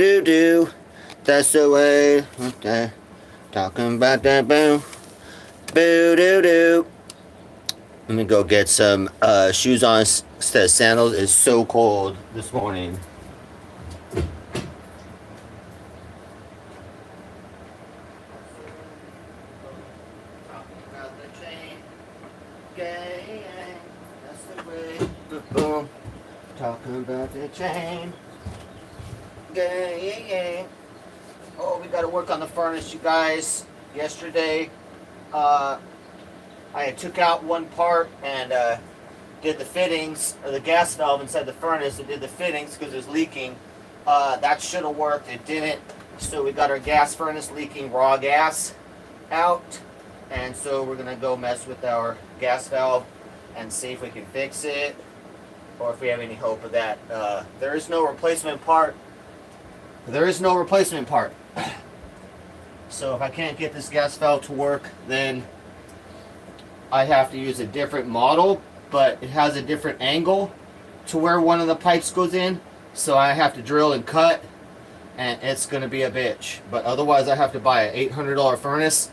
doo doo. That's the way. Okay. Talking about that boo. Boo doo doo. Let me go get some shoes on instead of sandals. It's so cold this morning. Talking about the chain gang. That's the way. Boom. Talking about the chain gang. Oh, we got to work on the furnace, you guys. Yesterday, I took out one part and did the fittings, or the gas valve inside the furnace, and did the fittings because it was leaking. That should have worked. It didn't. So we got our gas furnace leaking raw gas out. And so we're going to go mess with our gas valve and see if we can fix it, or if we have any hope of that. There is no replacement part. There is no replacement part. So if I can't get this gas valve to work, then I have to use a different model, but it has a different angle to where one of the pipes goes in. So I have to drill and cut, and it's going to be a bitch. But otherwise I have to buy an $800 furnace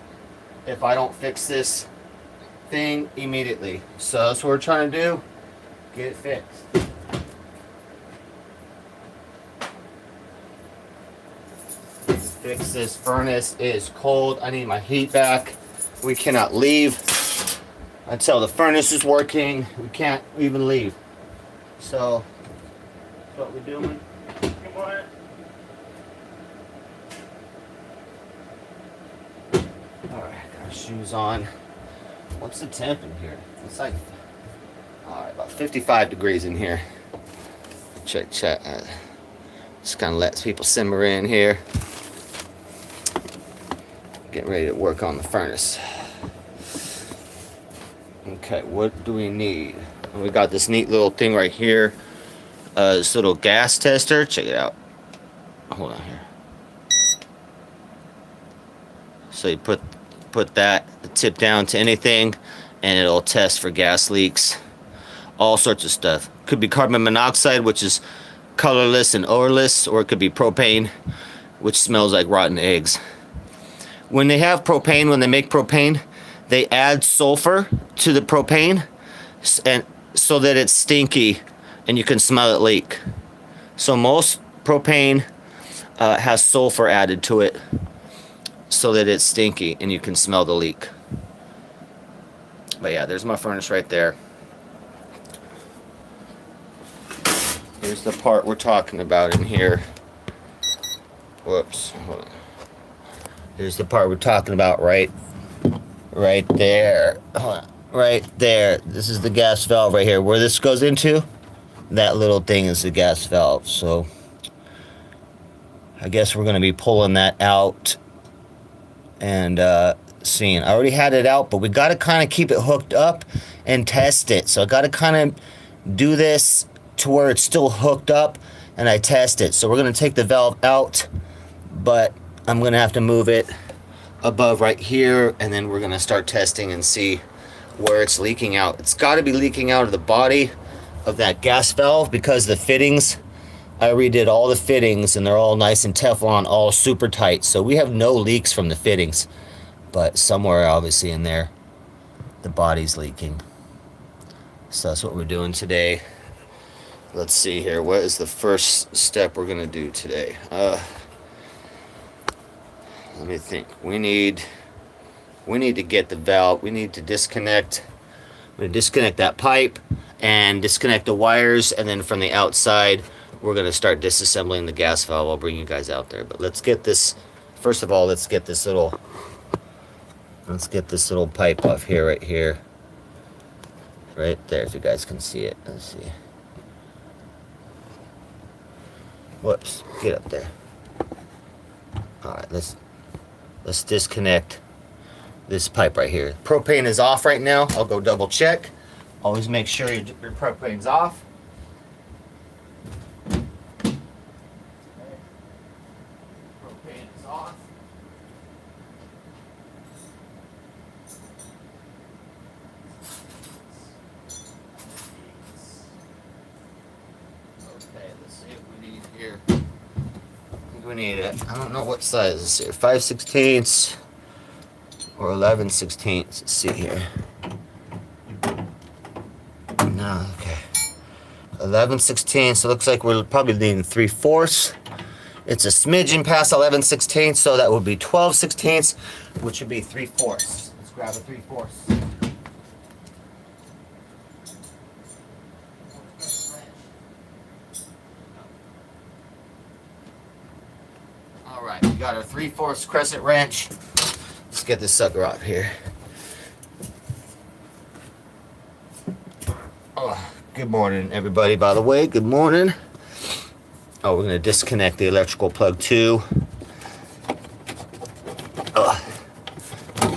if I don't fix this thing immediately. So that's what we're trying to do. Get it fixed. Fix this furnace. It is cold. I need my heat back. We cannot leave until the furnace is working. We can't even leave. So that's what we're doing. Come on. Alright, got our shoes on. What's the temp in here? It's like, alright, about 55 degrees in here. Check. Just kind of lets people simmer in here. Getting ready to work on the furnace. Okay, what do we need? We got this neat little thing right here. This little gas tester. Check it out. Hold on here. So you put that tip down to anything, and it'll test for gas leaks. All sorts of stuff. Could be carbon monoxide, which is colorless and odorless, or it could be propane, which smells like rotten eggs. When they have propane, when they make propane, they add sulfur to the propane, and so that it's stinky and you can smell it leak. So most propane has sulfur added to it so that it's stinky and you can smell the leak. But yeah, there's my furnace right there. Here's the part we're talking about in here. Whoops. Hold on. Here's the part we're talking about right there. Hold on. Right there. This is the gas valve right here. Where this goes into, that little thing is the gas valve. So I guess we're going to be pulling that out and seeing. I already had it out, but we got to kind of keep it hooked up and test it. So I got to kind of do this to where it's still hooked up and I test it. So we're going to take the valve out, but I'm going to have to move it above right here, and then we're going to start testing and see where it's leaking out. It's got to be leaking out of the body of that gas valve because the fittings, I redid all the fittings and they're all nice and Teflon, all super tight. So we have no leaks from the fittings, but somewhere obviously in there, the body's leaking. So that's what we're doing today. Let's see here. What is the first step we're going to do today? Let me think. We need to get the valve. We need to disconnect. We're going to disconnect that pipe and disconnect the wires, and then from the outside we're going to start disassembling the gas valve. I'll bring you guys out there. But let's get this, first of all, let's get this little pipe off here, right here. Right there, if you guys can see it. Let's see. Whoops, get up there. Alright, let's disconnect this pipe right here. Propane is off right now. I'll go double check. Always make sure your propane's off. Okay. Propane is off. Okay, let's see what we need here. we need it. I don't know what size is here. 5/16 or 11/16. Let's see here. No, okay. 11/16. So it looks like we're probably needing 3/4. It's a smidgen past 11/16, so that would be 12/16, which would be 3/4. Let's grab a 3/4. All right, we got our 3/4 crescent wrench. Let's get this sucker out here. Oh, good morning, everybody. By the way, good morning. Oh, we're gonna disconnect the electrical plug too. Oh,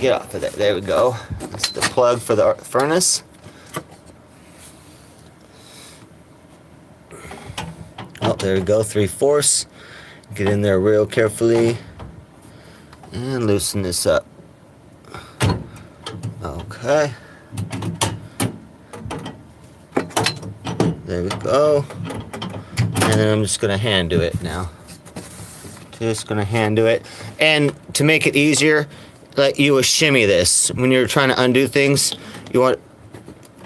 get off of that. There we go. That's the plug for the furnace. Oh, there we go. 3/4. Get in there real carefully and loosen this up. Okay. There we go. And then I'm just gonna hand do it now. Just gonna hand do it. And to make it easier, like you will shimmy this. When you're trying to undo things, you want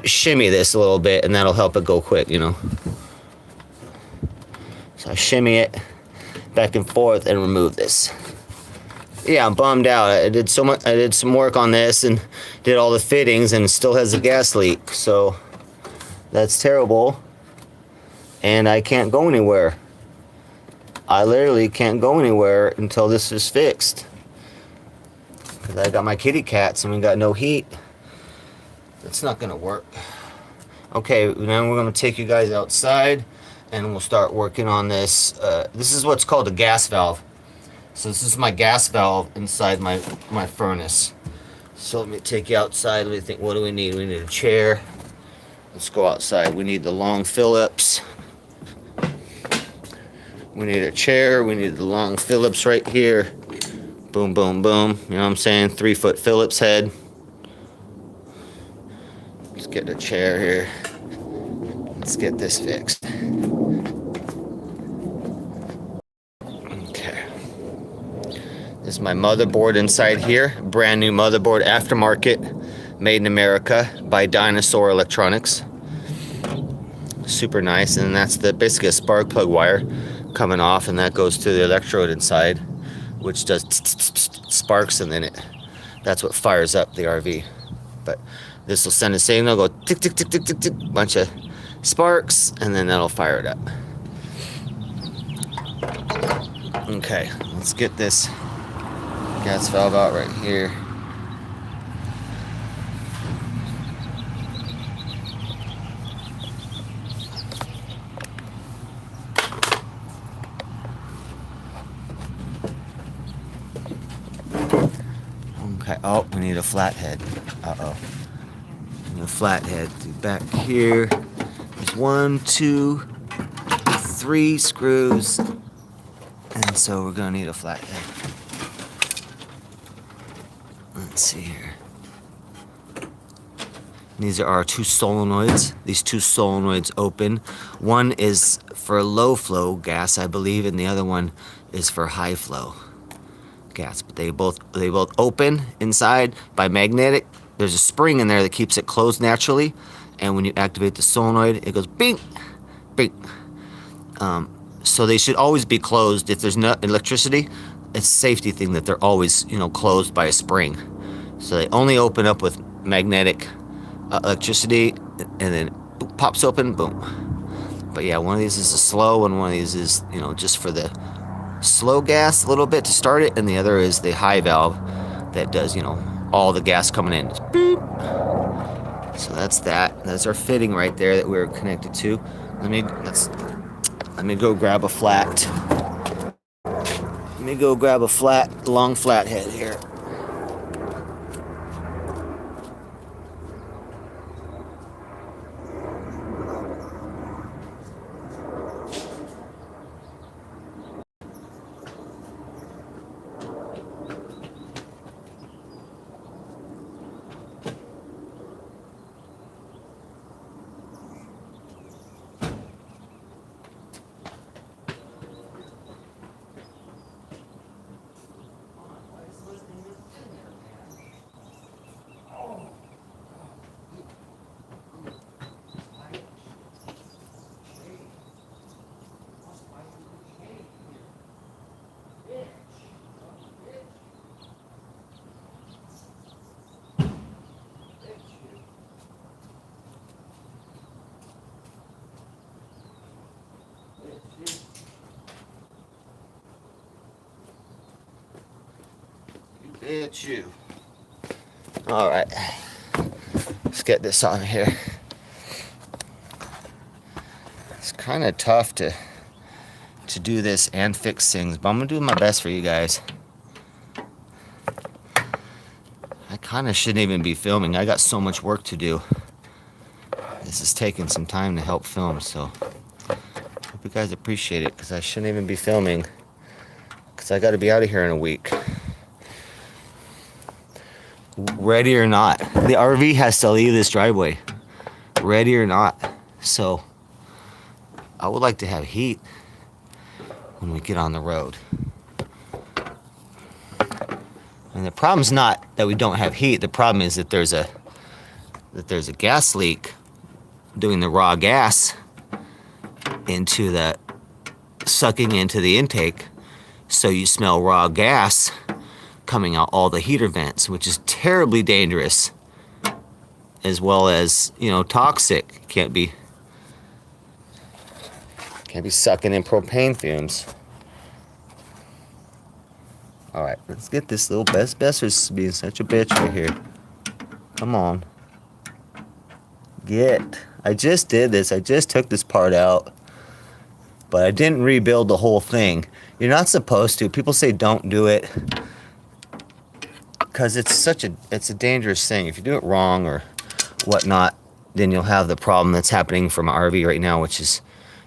to shimmy this a little bit and that'll help it go quick, you know. So I shimmy it back and forth and remove this. Yeah, I'm bummed out. I did some work on this and did all the fittings and it still has a gas leak. So that's terrible. And I can't go anywhere. I literally can't go anywhere until this is fixed. Because I got my kitty cats and we got no heat. It's not gonna work. Okay, now we're gonna take you guys outside and we'll start working on this. This is what's called a gas valve. So this is my gas valve inside my furnace. So let me take you outside. Let me think, what do we need? We need a chair. Let's go outside. We need the long Phillips. We need a chair. We need the long Phillips right here. Boom, boom, boom. You know what I'm saying? 3-foot Phillips head. Let's get a chair here. Let's get this fixed. Okay. This is my motherboard inside here. Brand new motherboard, aftermarket, made in America by Dinosaur Electronics. Super nice. And that's basically a spark plug wire coming off, and that goes to the electrode inside, which does sparks, and then that's what fires up the RV. But this will send a signal, go tick tick tick tick tick tick, bunch of sparks, and then that'll fire it up. Okay, let's get this gas valve out right here. Okay, oh, we need a flathead. Uh-oh. We need a flathead. Back here. There's 1, 2, 3 screws. And so we're gonna need a flathead. Let's see here. These are our 2 solenoids. These 2 solenoids open. One is for low flow gas, I believe, and the other one is for high flow gas. But they both open inside by magnetic. There's a spring in there that keeps it closed naturally, and when you activate the solenoid, it goes bing, bing. So they should always be closed. If there's no electricity, it's a safety thing that they're always, closed by a spring. So they only open up with magnetic electricity, and then boop, pops open, boom. But yeah, one of these is a slow, and one of these is, just for the slow gas a little bit to start it, and the other is the high valve that does, all the gas coming in. Just beep. So that's that. That's our fitting right there that we're connected to. Let me go grab a flat. Let me go grab a long flathead here. It's you. All right. Let's get this on here. It's kind of tough to do this and fix things, but I'm gonna do my best for you guys. I kind of shouldn't even be filming. I got so much work to do. This is taking some time to help film, so hope you guys appreciate it, because I shouldn't even be filming, because I got to be out of here in a week. Ready or not, the RV has to leave this driveway. Ready or not. So I would like to have heat when we get on the road. And the problem's not that we don't have heat. The problem is that there's a gas leak doing the raw gas into the sucking into the intake, so you smell raw gas coming out all the heater vents, which is terribly dangerous, as well as, you know, toxic. Can't be sucking in propane fumes. All right, let's get this little Besser's being such a bitch right here. Come on. I just did this. I just took this part out, but I didn't rebuild the whole thing. You're not supposed to. People say don't do it, because it's a dangerous thing. If you do it wrong or whatnot, then you'll have the problem that's happening from an RV right now, which is,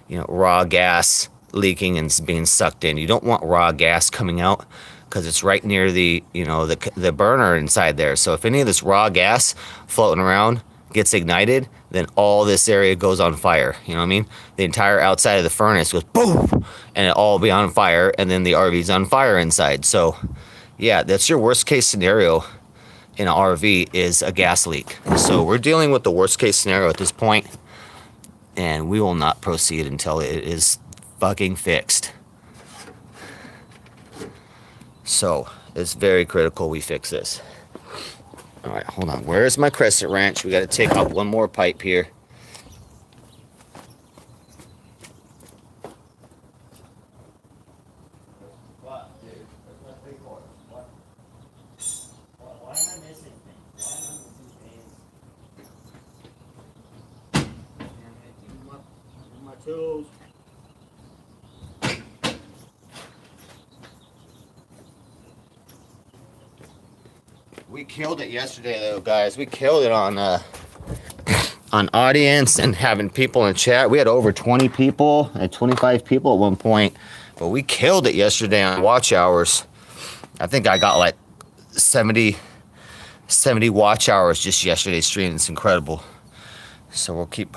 you know, raw gas leaking and being sucked in. You don't want raw gas coming out, because it's right near the, you know, the burner inside there. So if any of this raw gas floating around gets ignited, then all this area goes on fire. You know what I mean? The entire outside of the furnace goes boom, and it all be on fire, and then the RV's on fire inside. So yeah, that's your worst case scenario in an RV, is a gas leak. So we're dealing with the worst case scenario at this point, and we will not proceed until it is fucking fixed. So it's very critical we fix this. All right, hold on. Where's my crescent wrench? We got to take off one more pipe here. What, dude? Why am I missing things? Why am I missing things? Damn it, give me my tools. We killed it yesterday, though, guys. We killed it on audience and having people in chat. We had over 20 people, 25 people at one point, but we killed it yesterday on watch hours. I think I got like 70 watch hours just yesterday's stream. It's incredible. So we'll keep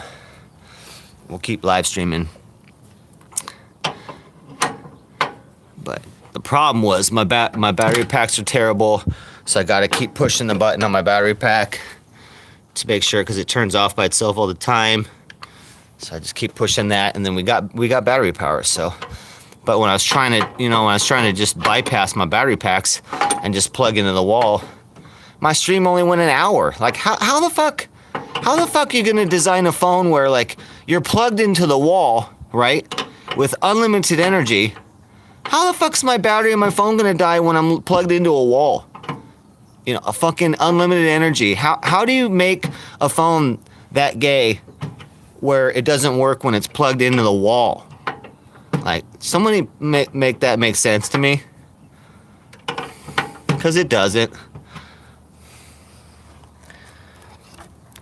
live streaming. But the problem was my battery packs are terrible. So I gotta keep pushing the button on my battery pack to make sure, because it turns off by itself all the time. So I just keep pushing that, and then we got battery power. So, but when I was trying to just bypass my battery packs and just plug into the wall, my stream only went an hour. Like how the fuck are you gonna design a phone where like you're plugged into the wall, right, with unlimited energy? How the fuck's my battery in my phone gonna die when I'm plugged into a wall? You know, a fucking unlimited energy. How do you make a phone that gay where it doesn't work when it's plugged into the wall? Like, somebody make that make sense to me. Because it doesn't.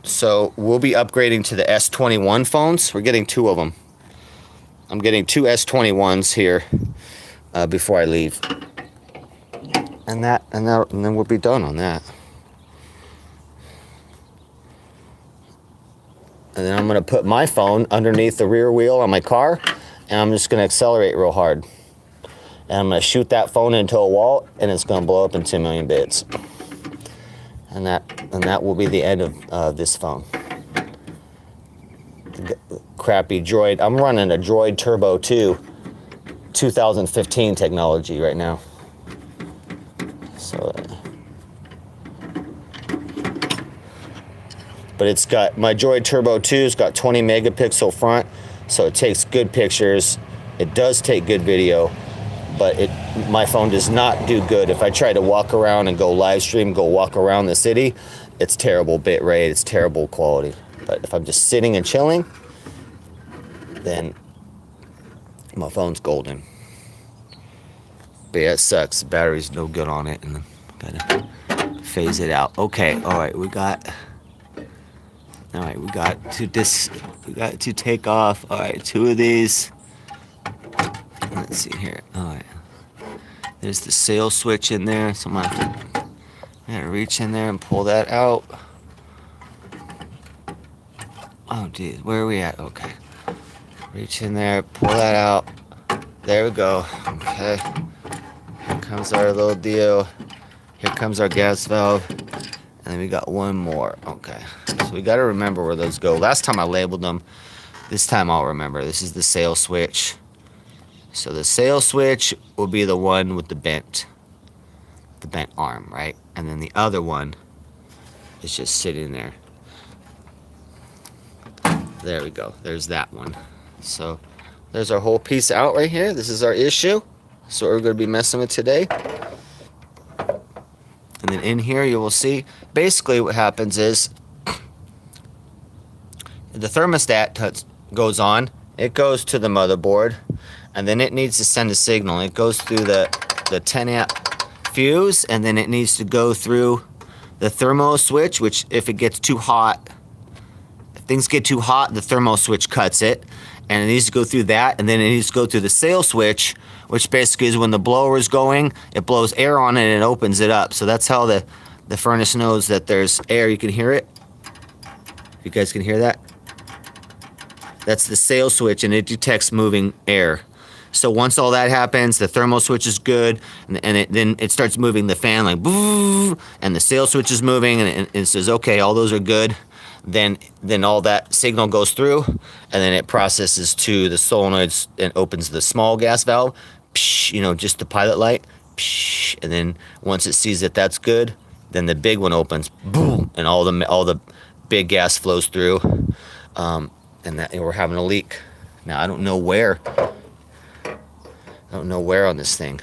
So we'll be upgrading to the S21 phones. We're getting 2 of them. I'm getting 2 S21s here before I leave. And then we'll be done on that. And then I'm gonna put my phone underneath the rear wheel on my car, and I'm just gonna accelerate real hard. And I'm gonna shoot that phone into a wall, and it's gonna blow up in 10 million bits. And that will be the end of this phone. Crappy Droid. I'm running a Droid Turbo 2 2015 technology right now. So, but it's got, my Droid Turbo 2's got 20 megapixel front, so it takes good pictures. It does take good video, but my phone does not do good. If I try to walk around and go live stream, go walk around the city, it's terrible bit rate, it's terrible quality. But if I'm just sitting and chilling, then my phone's golden. But yeah, it sucks. The battery's no good on it, and gotta phase it out. Okay, all right, we got to take off. All right, 2 of these. Let's see here. All right, there's the sail switch in there, so I'm gonna reach in there and pull that out. Oh geez, where are we at? Okay, reach in there, pull that out. There we go. Okay, here comes our little deal. Here comes our gas valve. And then we got one more. Okay, so we got to remember where those go. Last time I labeled them. This time I'll remember. This is the sail switch. So the sail switch will be the one with the bent arm, right? And then the other one is just sitting there. There we go. There's that one. So there's our whole piece out right here. This is our issue. So we're going to be messing with today. And then in here you will see basically what happens is the thermostat goes on, it goes to the motherboard, and then it needs to send a signal. It goes through the 10 amp fuse, and then it needs to go through the thermo switch, which if it gets too hot, if things get too hot, the thermo switch cuts it, and it needs to go through that, and then it needs to go through the sail switch, which basically is when the blower is going, it blows air on it and it opens it up. So that's how the furnace knows that there's air. You can hear it. You guys can hear that? That's the sail switch, and it detects moving air. So once all that happens, the thermal switch is good, and then it starts moving the fan like boo, and the sail switch is moving, and it says, okay, all those are good. Then all that signal goes through, and then it processes to the solenoids and opens the small gas valve, just the pilot light, and then once it sees that that's good, then the big one opens, boom, and all the big gas flows through, and we're having a leak. Now I don't know where on this thing.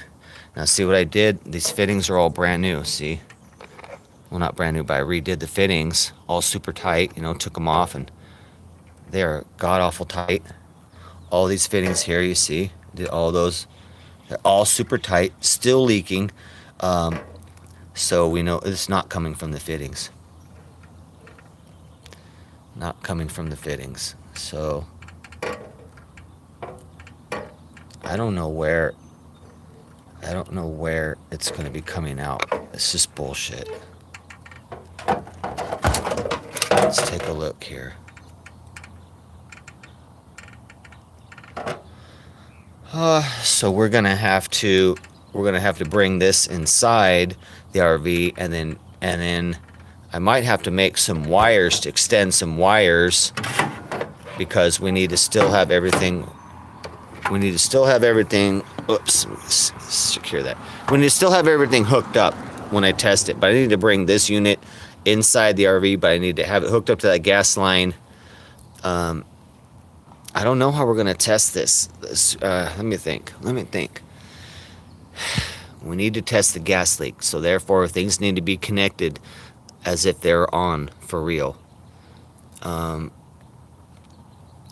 Now see what I did? These fittings are all brand new. See. Well, not brand new, but I redid the fittings, all super tight, took them off, and they're god-awful tight. All these fittings here, you see, all those, they're all super tight, still leaking, so we know it's not coming from the fittings. Not coming from the fittings, so I don't know where it's going to be coming out. It's just bullshit. Let's take a look here. So we're gonna have to bring this inside the RV, and then I might have to make some wires to extend some wires, because we need to still have everything. Oops, secure that. We need to still have everything hooked up when I test it. But I need to bring this unit inside the RV, but I need to have it hooked up to that gas line. I don't know how we're gonna test this. Let me think. We need to test the gas leak, so therefore things need to be connected as if they're on for real.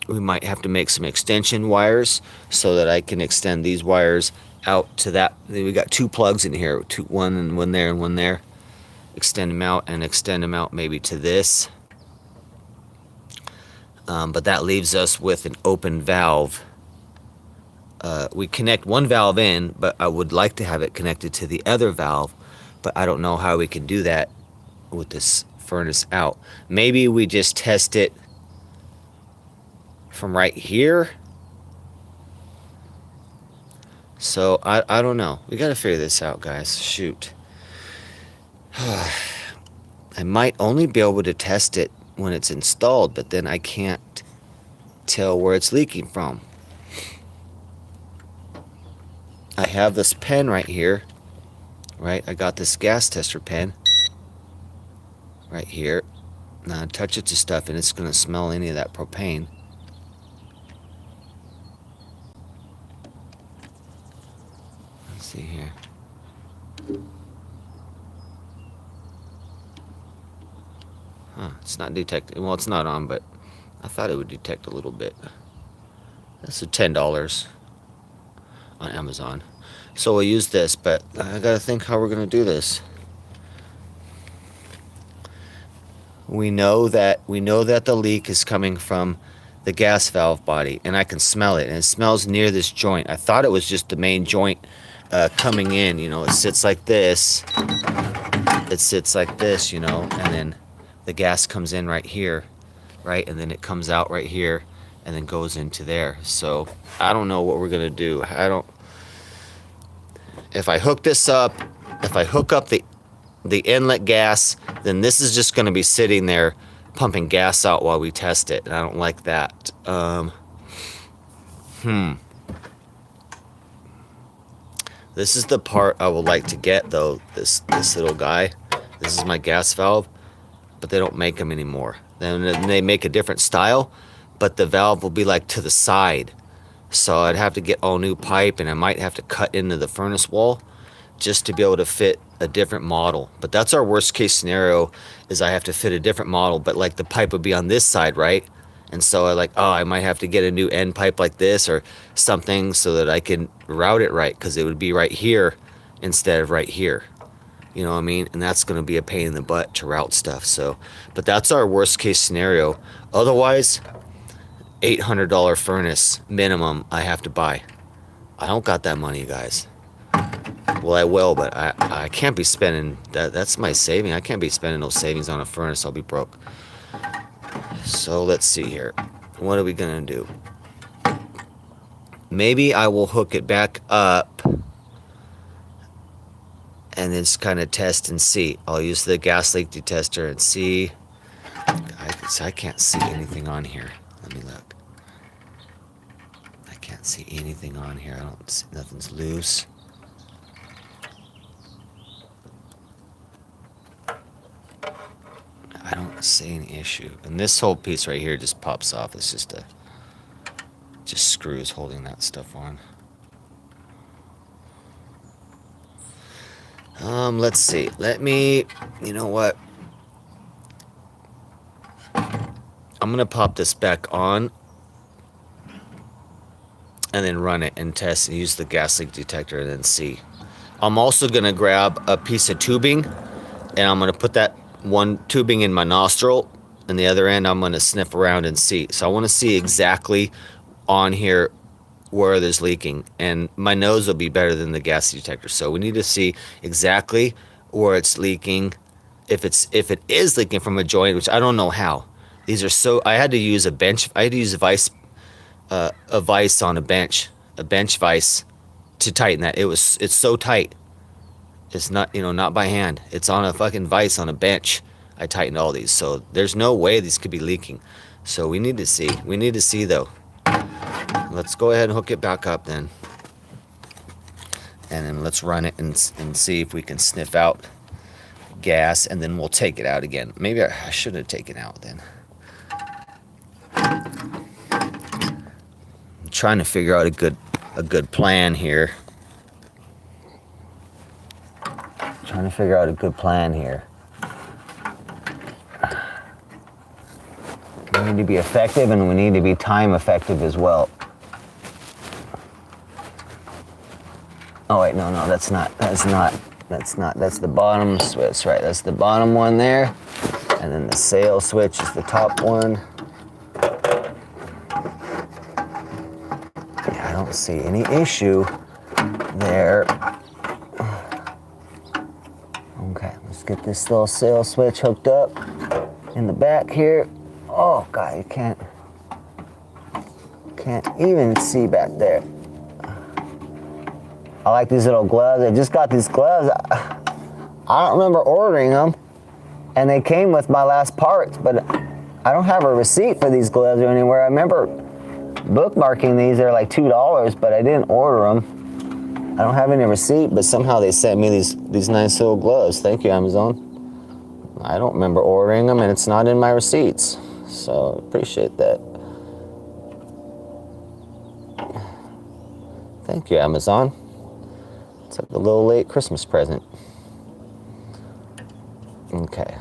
We might have to make some extension wires so that I can extend these wires out to that. We got 2 plugs in here, one there and one there. Extend them out maybe to this. But that leaves us with an open valve. We connect one valve in, but I would like to have it connected to the other valve, but I don't know how we can do that with this furnace out. Maybe we just test it from right here. So I don't know. We gotta figure this out, guys. Shoot. I might only be able to test it when it's installed, but then I can't tell where it's leaking from. I have this pen right here, right? I got this gas tester pen right here. Now I touch it to stuff and it's gonna smell any of that propane. see here. Huh, it's not detecting. Well, it's not on, but I thought it would detect a little bit. That's $10 on Amazon. So we'll use this, but I gotta think how we're gonna do this. We know that the leak is coming from the gas valve body, and I can smell it, and it smells near this joint. I thought it was just the main joint coming in. You know, it sits like this. It sits like this, you know, and then the gas comes in right here, right, and then it comes out right here, and then goes into there. So I don't know what we're gonna do. If I hook this up, if I hook up the inlet gas, then this is just going to be sitting there pumping gas out while we test it, and I don't like that. This is the part I would like to get, though. This little guy. This is my gas valve, but they don't make them anymore. Then they make a different style, but the valve will be like to the side. So I'd have to get all new pipe, and I might have to cut into the furnace wall just to be able to fit a different model. But that's our worst case scenario, is I have to fit a different model, but like the pipe would be on this side, right? And so I might have to get a new end pipe like this or something so that I can route it right, because it would be right here instead of right here. You know what I mean? And that's going to be a pain in the butt to route stuff. So, but that's our worst case scenario. Otherwise, $800 furnace minimum I have to buy. I don't got that money, guys. Well, I will, but I can't be spending that. That's my saving. I can't be spending those savings on a furnace. I'll be broke. So let's see here. What are we gonna do? Maybe I will hook it back up and then just kind of test and see. I'll use the gas leak detector and see. I can't see anything on here. Let me look. I can't see anything on here. I don't see, nothing's loose. I don't see any issue. And this whole piece right here just pops off. It's just screws holding that stuff on. Let's see. You know what? I'm gonna pop this back on and then run it and test and use the gas leak detector and then see. I'm also gonna grab a piece of tubing and I'm gonna put that one tubing in my nostril, and the other end I'm gonna sniff around and see. So I wanna see exactly on here where there's leaking, and my nose will be better than the gas detector. So we need to see exactly where it's leaking. If it is leaking from a joint, which I don't know how. These are so, I had to use a vise on a bench vise to tighten that. It's so tight. It's not, not by hand. It's on a fucking vise on a bench. I tightened all these, so there's no way these could be leaking. So we need to see. We need to see though. Let's go ahead and hook it back up then, and then let's run it and see if we can sniff out gas, and then we'll take it out again. Maybe I should have taken out then. I'm trying to figure out a good plan here. Trying to figure out a good plan here. We need to be effective, and we need to be time effective as well. Oh wait, no, that's the bottom switch, right? That's the bottom one there, and then the sail switch is the top one. Yeah, I don't see any issue there. Okay, let's get this little sail switch hooked up in the back here. Oh God, you can't even see back there. I like these little gloves. I just got these gloves. I don't remember ordering them, and they came with my last parts, but I don't have a receipt for these gloves or anywhere. I remember bookmarking these. They're like $2, but I didn't order them. I don't have any receipt, but somehow they sent me these nice little gloves. Thank you, Amazon. I don't remember ordering them, and it's not in my receipts, so appreciate that. Thank you, Amazon. It's like a little late Christmas present. Okay.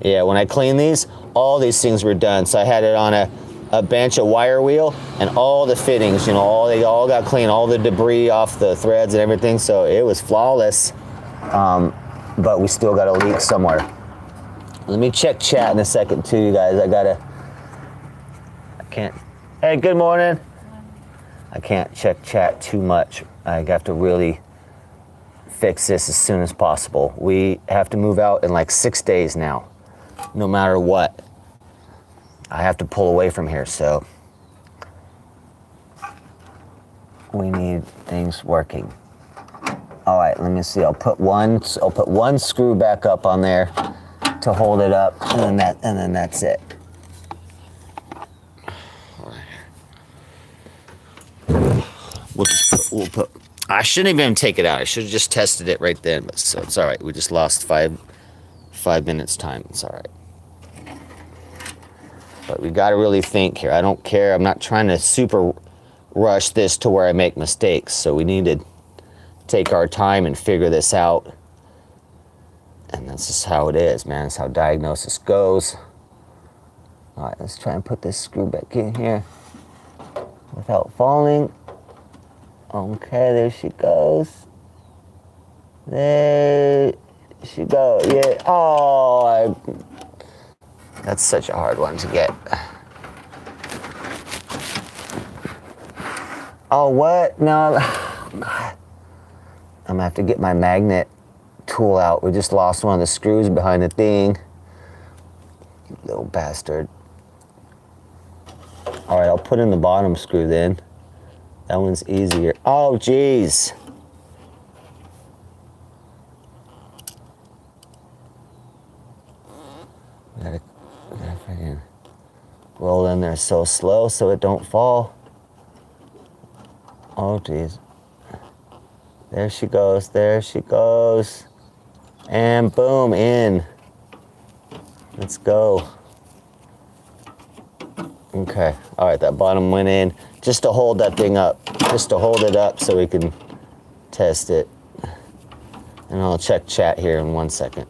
Yeah, when I cleaned these, all these things were done. So I had it on a bench, a wire wheel, and all the fittings, you know, they all got clean, all the debris off the threads and everything. So it was flawless. But we still got a leak somewhere. Let me check chat in a second too, you guys. I can't. Hey, good morning. I can't check chat too much. I have to really fix this as soon as possible. We have to move out in like 6 days now, no matter what. I have to pull away from here, so we need things working. All right, let me see. I'll put one screw back up on there to hold it up, and then that's it. We'll put. I shouldn't even take it out. I should have just tested it right then, but so it's all right. We just lost five minutes time. It's all right. But we got to really think here. I don't care. I'm not trying to super rush this to where I make mistakes. So we need to take our time and figure this out. And that's just how it is, man. That's how diagnosis goes. All right, let's try and put this screw back in here without falling. Okay, there she goes. There she goes. Yeah. Oh, that's such a hard one to get. Oh, what? No. God. I'm gonna have to get my magnet tool out. We just lost one of the screws behind the thing. You little bastard. All right, I'll put in the bottom screw then. That one's easier. Oh, geez. We gotta freaking roll in there so slow so it don't fall. Oh, geez. There she goes. There she goes. And boom, in. Let's go. Okay. All right, that bottom went in. Just to hold that thing up, just to hold it up so we can test it. And I'll check chat here in 1 second.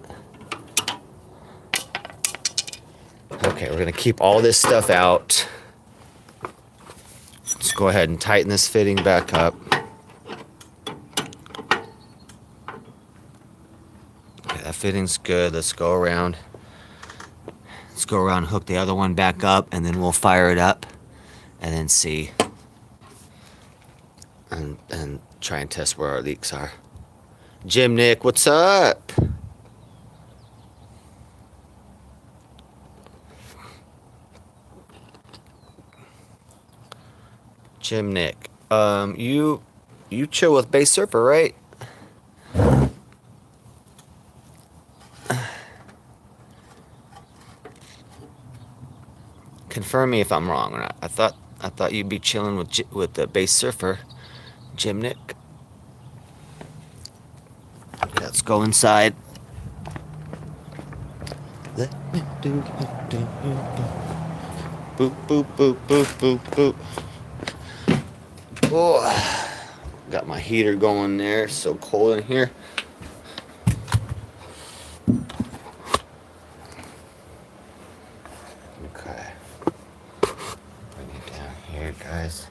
Okay, we're gonna keep all this stuff out. Let's go ahead and tighten this fitting back up. Okay, that fitting's good. Let's go around. Let's go around and hook the other one back up, and then we'll fire it up and then see. And try and test where our leaks are. Jim Nick, what's up? Jim Nick, you chill with Base Surfer, right? Confirm me if I'm wrong or not. I thought you'd be chilling with the Base Surfer. Jim Nick. Let's go inside. Let me do boop, boop, boop, boop, boop, boop. Oh, got my heater going there. It's so cold in here. Okay. Bring it down here, guys.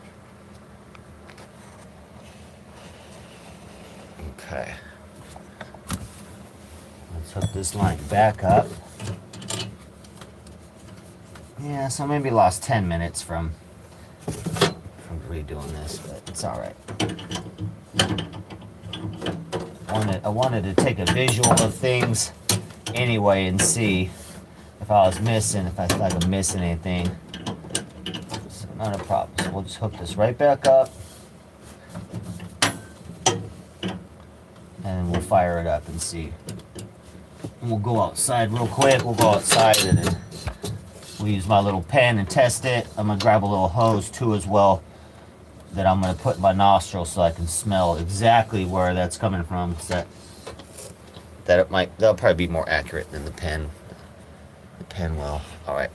Okay. Let's hook this line back up. Yeah, so maybe lost 10 minutes from redoing this, but it's all right. I wanted to take a visual of things anyway and see if I was missing, if I feel like I'm missing anything. So not a problem. So we'll just hook this right back up. And we'll fire it up and see. And we'll go outside real quick. We'll go outside and then we'll use my little pen and test it. I'm gonna grab a little hose too as well that I'm gonna put in my nostril so I can smell exactly where that's coming from. So that'll probably be more accurate than the pen. The pen will. All right,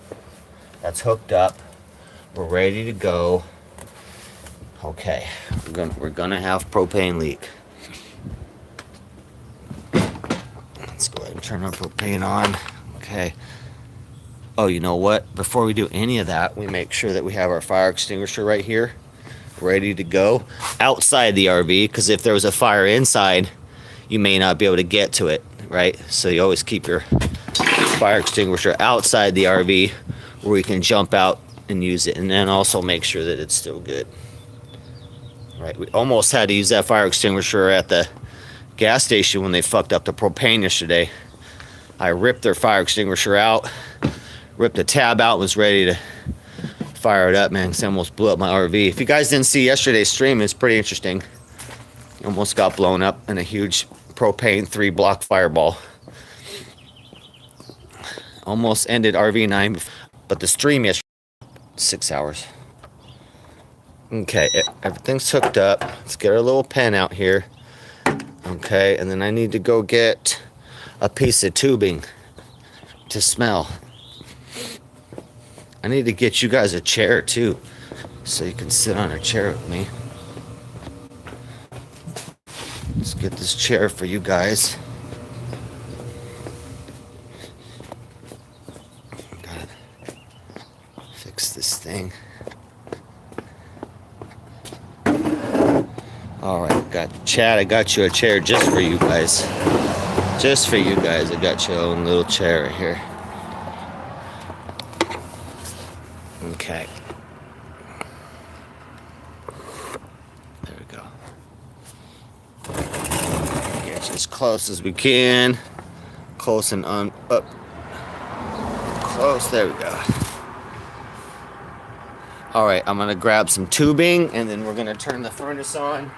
that's hooked up. We're ready to go. Okay, we're gonna have propane leak. Let's go ahead and turn our propane on. Okay. Oh, you know what? Before we do any of that, we make sure that we have our fire extinguisher right here, ready to go outside the RV, because if there was a fire inside, you may not be able to get to it, right? So you always keep your fire extinguisher outside the RV where you can jump out and use it, and then also make sure that it's still good. Right, we almost had to use that fire extinguisher at the gas station when they fucked up the propane yesterday. I ripped their fire extinguisher out, ripped the tab out, was ready to fire it up, man, because I almost blew up my RV. If you guys didn't see yesterday's stream, it's pretty interesting. Almost got blown up in a huge propane 3-block fireball. Almost ended RV9, but the stream yesterday, 6 hours. Okay, everything's hooked up. Let's get our little pen out here. Okay, and then I need to go get a piece of tubing to smell. I need to get you guys a chair too, so you can sit on a chair with me. Let's get this chair for you guys. Gotta fix this thing. Alright, Chad, I got you a chair just for you guys. Just for you guys, I got your own little chair right here. Okay. There we go. Get you as close as we can. Close and up. Close, there we go. Alright, I'm gonna grab some tubing and then we're gonna turn the furnace on.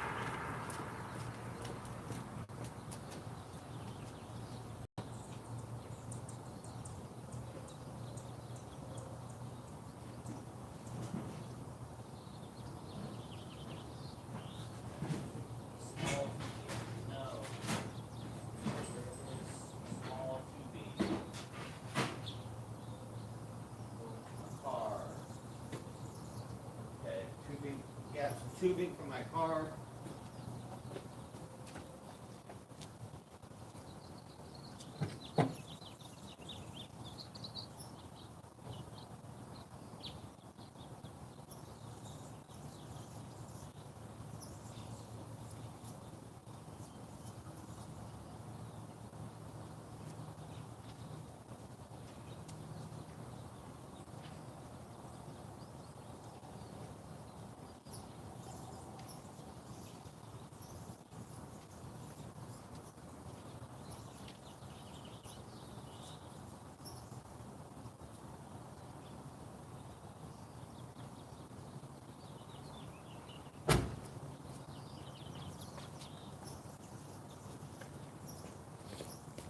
Tubing for my car.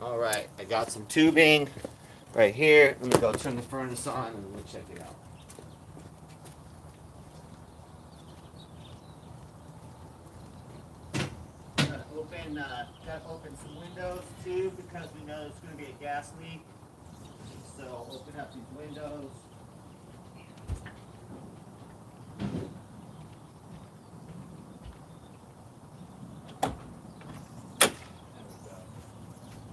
All right, I got some tubing right here. Let me go turn the furnace on and we'll check it out. Gotta open some windows too, because we know there's going to be a gas leak. So I'll open up these windows.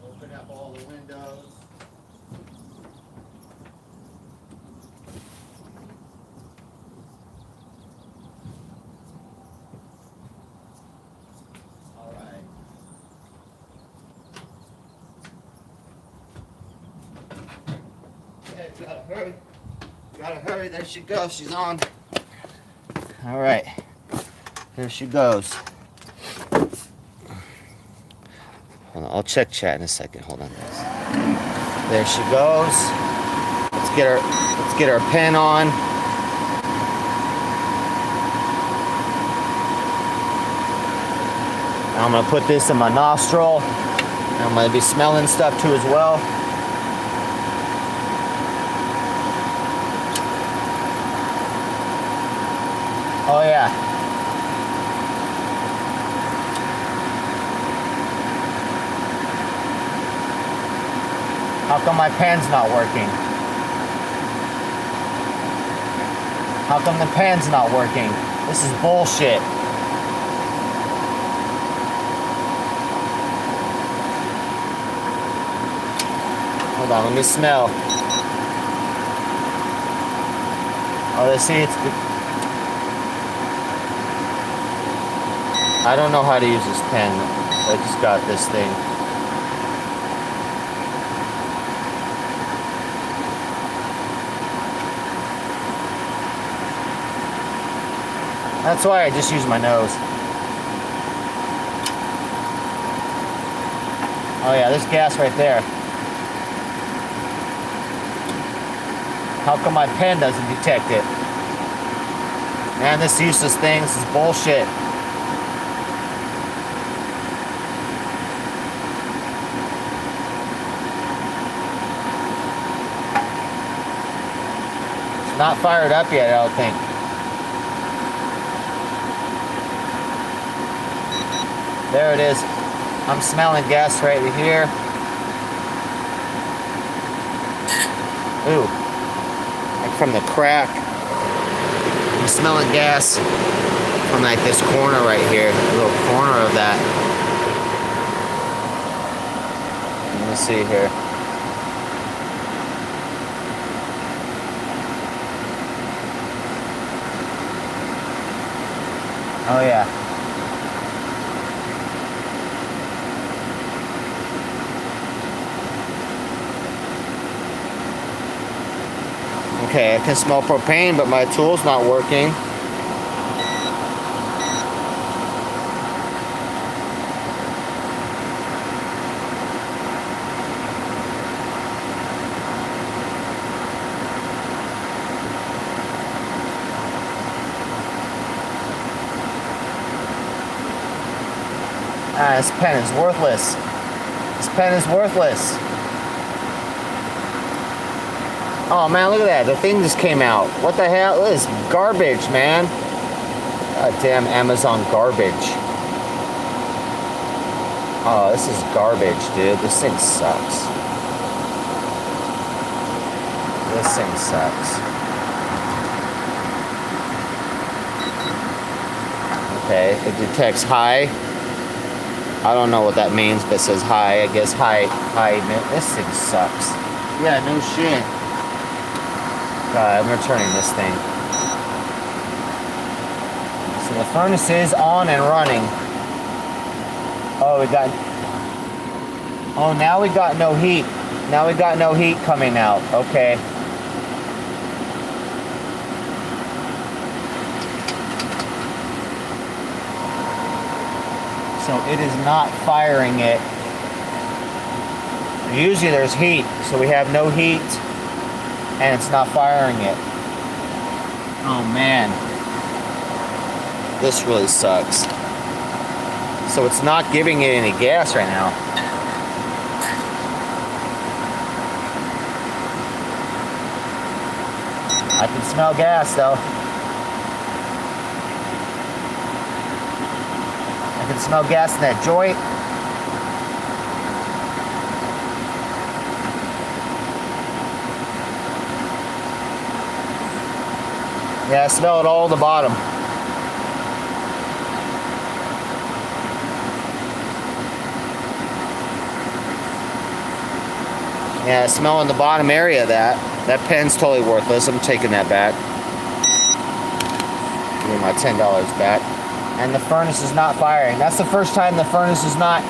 Open up all the windows. All right. Okay, gotta hurry. Gotta hurry. There she goes. She's on. All right. Here she goes. Hold on, I'll check chat in a second. Hold on, guys. There she goes. Let's get our pen on. I'm gonna put this in my nostril. I'm gonna be smelling stuff too as well. Oh yeah. How come my pen's not working? How come the pen's not working? This is bullshit. Hold on, let me smell. Oh, let's see, I don't know how to use this pen. I just got this thing. That's why I just use my nose. Oh yeah, there's gas right there. How come my pen doesn't detect it? Man, this useless thing, this is bullshit. It's not fired up yet, I don't think. There it is. I'm smelling gas right here. Ooh. Like from the crack. I'm smelling gas from like this corner right here. A little corner of that. Let me see here. Oh yeah. Okay, I can smell propane, but my tool's not working. Ah, this pen is worthless. This pen is worthless. Oh man, look at that. The thing just came out. What the hell? This is garbage, man. God damn Amazon garbage. Oh, this is garbage, dude. This thing sucks. This thing sucks. Okay, it detects high. I don't know what that means, but it says high. I guess high. This thing sucks. Yeah, no shit. I'm returning this thing. So the furnace is on and running. Oh, now we got no heat. Now we got no heat coming out. Okay. So it is not firing it. Usually there's heat, so we have no heat. And it's not firing it. Oh man. This really sucks. So it's not giving it any gas right now. I can smell gas though. I can smell gas in that joint. Yeah, I smell it all at the bottom. Yeah, I smell in the bottom area of that. That pen's totally worthless. I'm taking that back. Give me my $10 back. And the furnace is not firing. That's the first time the furnace is not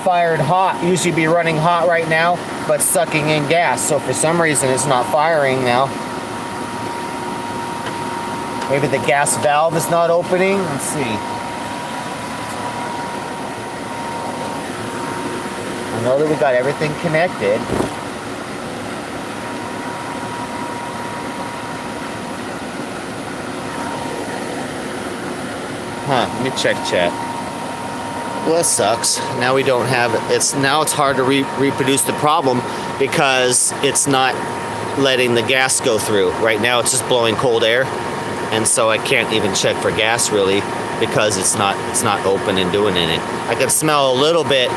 fired hot. Usually be running hot right now, but sucking in gas. So for some reason it's not firing now. Maybe the gas valve is not opening. Let's see. I know that we got everything connected. Let me check chat. Well, that sucks. Now we don't have it. Now it's hard to reproduce the problem because it's not letting the gas go through. Right now it's just blowing cold air. And so I can't even check for gas really because it's not open and doing anything. I can smell a little bit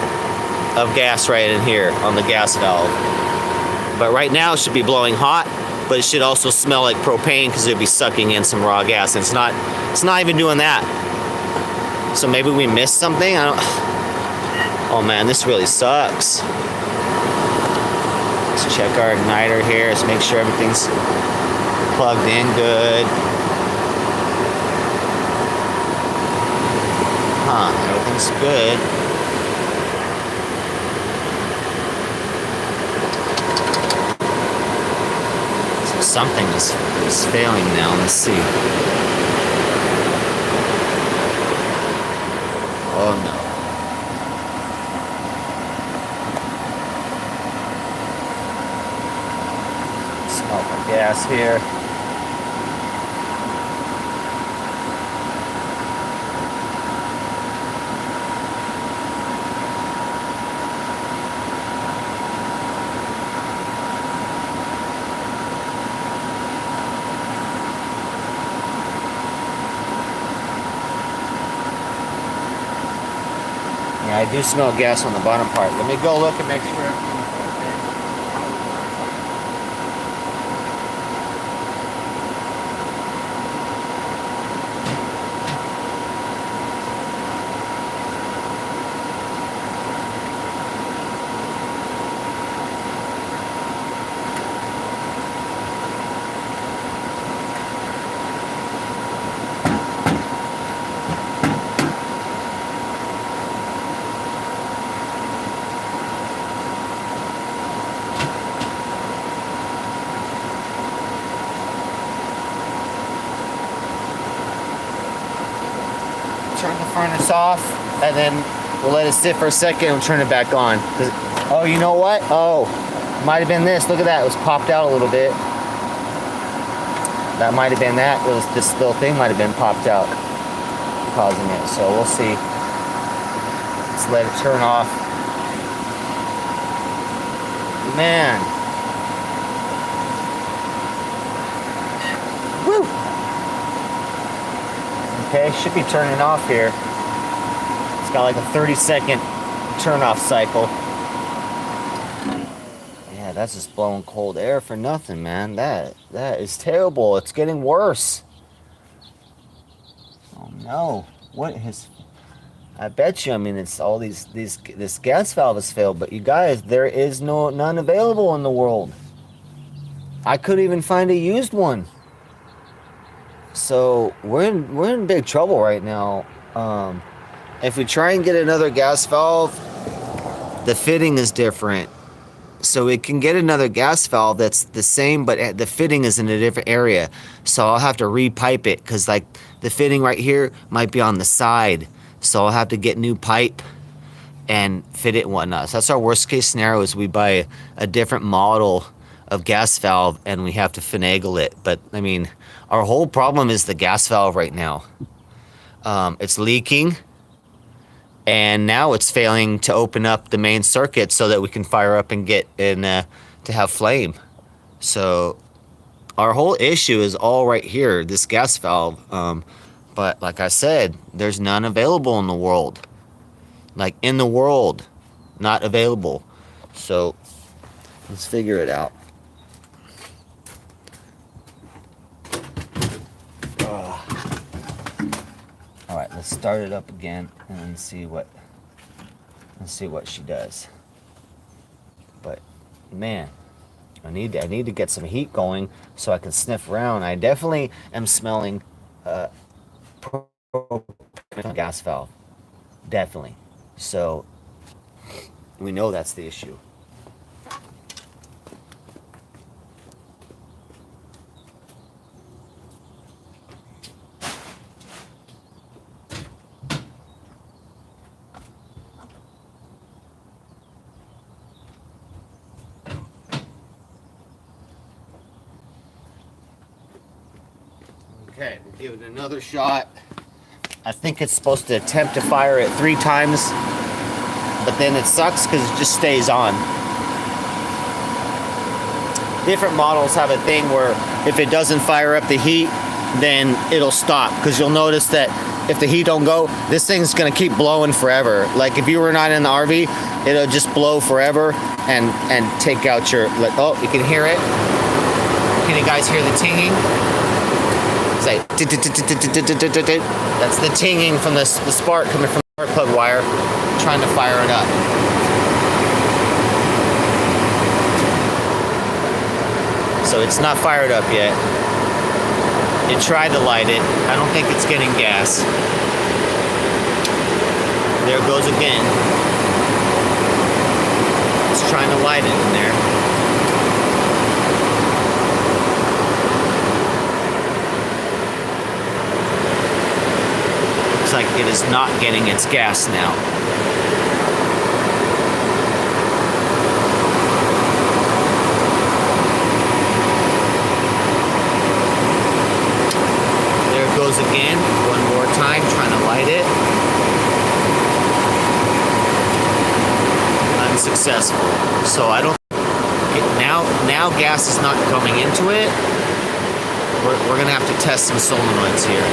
of gas right in here on the gas valve. But right now it should be blowing hot but it should also smell like propane because it'd be sucking in some raw gas. And it's not even doing that. So maybe we missed something. Oh man, this really sucks. Let's check our igniter here. Let's make sure everything's plugged in good. Everything's good. So something is failing now. Let's see. Oh no. Smell the gas here. Yeah, I do smell gas on the bottom part. Let me go look and make sure. Turn the furnace off, and then we'll let it sit for a second and turn it back on. Oh, you know what? Oh, might have been this. Look at that. It was popped out a little bit. That might have been that. This little thing might have been popped out, causing it. So we'll see. Let's let it turn off. Man. Woo! Okay, should be turning off here. It's got like a 30-second turn-off cycle. Yeah, that's just blowing cold air for nothing, man. That is terrible. It's getting worse. Oh no! What is? I bet you. I mean, it's all this gas valve has failed. But you guys, there is none available in the world. I couldn't even find a used one. So we're in big trouble right now. If we try and get another gas valve, the fitting is different. So we can get another gas valve that's the same, but the fitting is in a different area. So I'll have to repipe it because like the fitting right here might be on the side. So I'll have to get new pipe and fit it and whatnot. So that's our worst case scenario is we buy a different model of gas valve and we have to finagle it. But I mean, our whole problem is the gas valve right now. It's leaking, and now it's failing to open up the main circuit so that we can fire up and get in to have flame. So our whole issue is all right here, this gas valve. But like I said, there's none available in the world. Like in the world, not available. So let's figure it out. All right, let's start it up again and see what she does. But man, I need to get some heat going so I can sniff around. I definitely am smelling gas valve, definitely. So we know that's the issue. Okay, we'll give it another shot. I think it's supposed to attempt to fire it 3 times, but then it sucks because it just stays on. Different models have a thing where if it doesn't fire up the heat, then it'll stop. Because you'll notice that if the heat don't go, this thing's gonna keep blowing forever. Like if you were not in the RV, it'll just blow forever and take out your, like, oh, you can hear it. Can you guys hear the tinging? It's like that's the tinging from the spark coming from the spark plug wire, trying to fire it up. So it's not fired up yet. It tried to light it. I don't think it's getting gas. There it goes again. It's trying to light it in there. Looks like it is not getting its gas now. There it goes again. One more time, trying to light it. Unsuccessful. So I don't now gas is not coming into it. We're gonna have to test some solenoids here.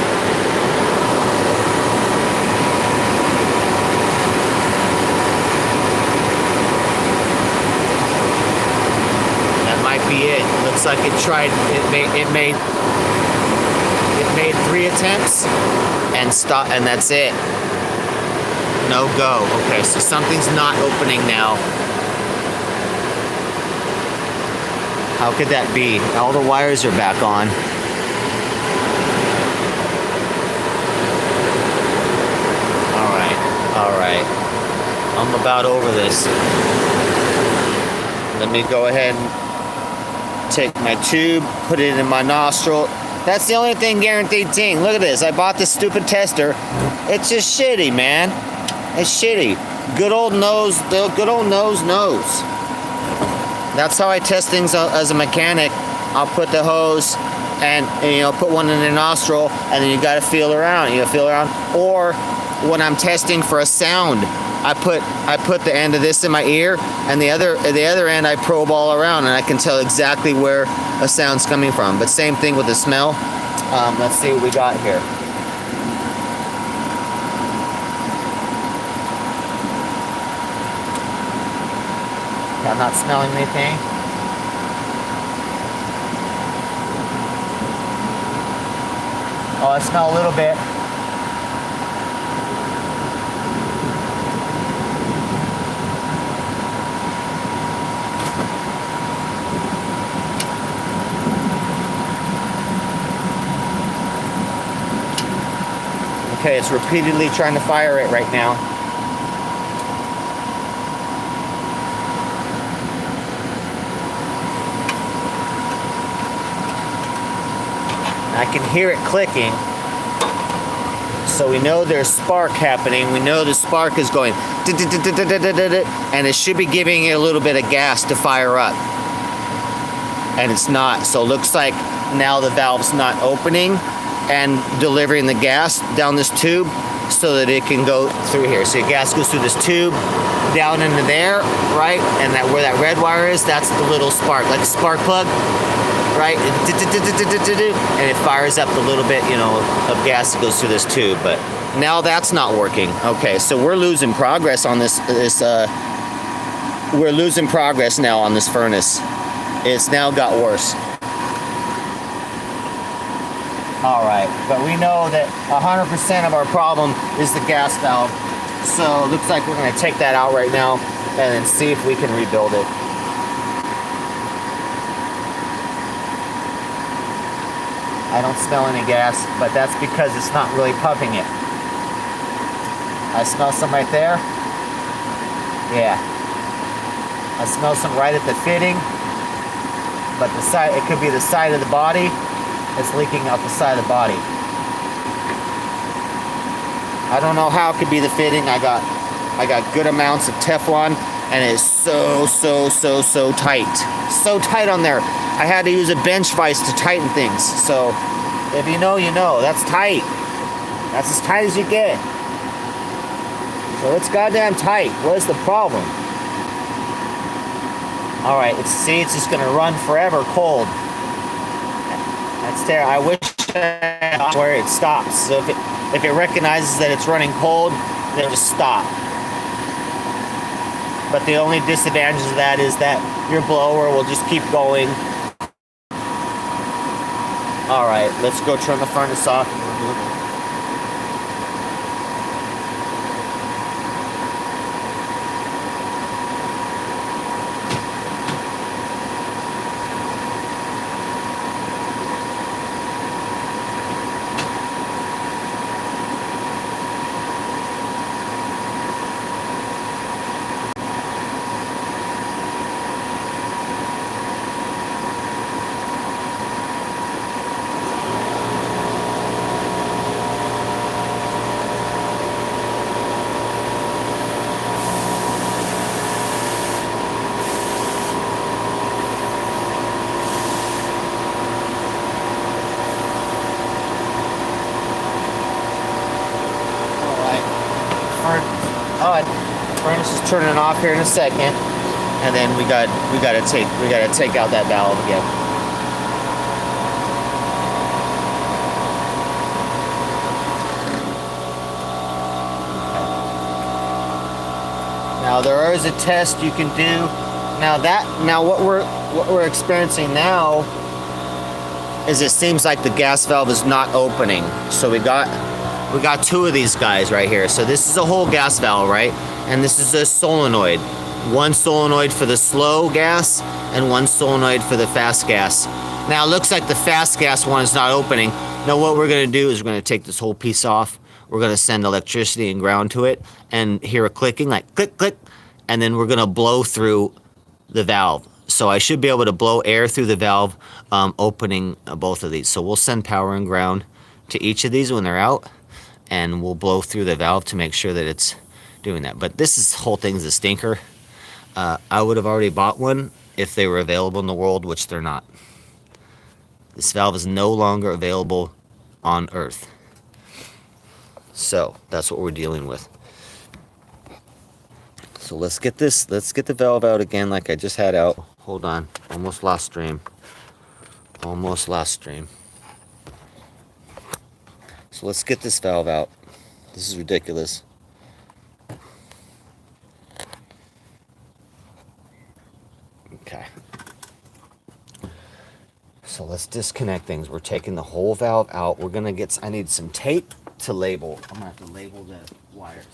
That might be it. Looks like it tried. It made 3 attempts and stop, and that's it. No go. Okay, so something's not opening now. How could that be? All the wires are back on. All right. I'm about over this. Let me go ahead and take my tube, put it in my nostril. That's the only thing guaranteed thing. Look at this. I bought this stupid tester. It's just shitty, man. It's shitty. Good old nose. The good old nose knows. That's how I test things as a mechanic. I'll put the hose and put one in the nostril, and then you got to feel around. You feel around. Or when I'm testing for a sound, I put the end of this in my ear, and the other end I probe all around, and I can tell exactly where a sound's coming from. But same thing with the smell. Let's see what we got here. I'm not smelling anything. Oh, I smell a little bit. Okay, it's repeatedly trying to fire it right now. I can hear it clicking, so we know there's spark happening. We know the spark is going, and it should be giving it a little bit of gas to fire up, and it's not. So it looks like now the valve's not opening and delivering the gas down this tube so that it can go through here. So the gas goes through this tube down into there, right? And that where that red wire is, that's the little spark, like a spark plug. Right, and it fires up the little bit, of gas that goes through this tube. But now that's not working. Okay, so we're losing progress on this. We're losing progress now on this furnace. It's now got worse. All right, but we know that 100% of our problem is the gas valve. So it looks like we're going to take that out right now and then see if we can rebuild it. I don't smell any gas, but that's because it's not really pumping it. I smell some right there. Yeah. I smell some right at the fitting, but the side, it could be the side of the body. It's leaking out the side of the body. I don't know how it could be the fitting. I got good amounts of Teflon, and it's so tight. So tight on there. I had to use a bench vise to tighten things. So if you know, you know. That's tight. That's as tight as you get. So it's goddamn tight. What is the problem? All right, it's just gonna run forever cold. That's terrible. I wish where it stops. So if it recognizes that it's running cold, then just stop. But the only disadvantage of that is that your blower will just keep going All right, let's go turn the furnace off. Furnace is turning off here in a second, and then we gotta take out that valve again. Now there is a test you can do. Now what we're experiencing now is it seems like the gas valve is not opening. So we got two of these guys right here. So this is a whole gas valve, right? And this is a solenoid. One solenoid for the slow gas and one solenoid for the fast gas. Now it looks like the fast gas one is not opening. Now what we're gonna do is we're gonna take this whole piece off. We're gonna send electricity and ground to it and hear a clicking, like click, click, and then we're gonna blow through the valve. So I should be able to blow air through the valve, opening both of these. So we'll send power and ground to each of these when they're out, and we'll blow through the valve to make sure that it's doing that. But this whole thing's a stinker. I would have already bought one if they were available in the world, which they're not. This valve is no longer available on Earth. So that's what we're dealing with. So let's get the valve out again like I just had out. Hold on, almost lost stream. Almost lost stream. So let's get this valve out. This is ridiculous. Okay. So let's disconnect things. We're taking the whole valve out. We're gonna I need some tape to label. I'm gonna have to label the wires.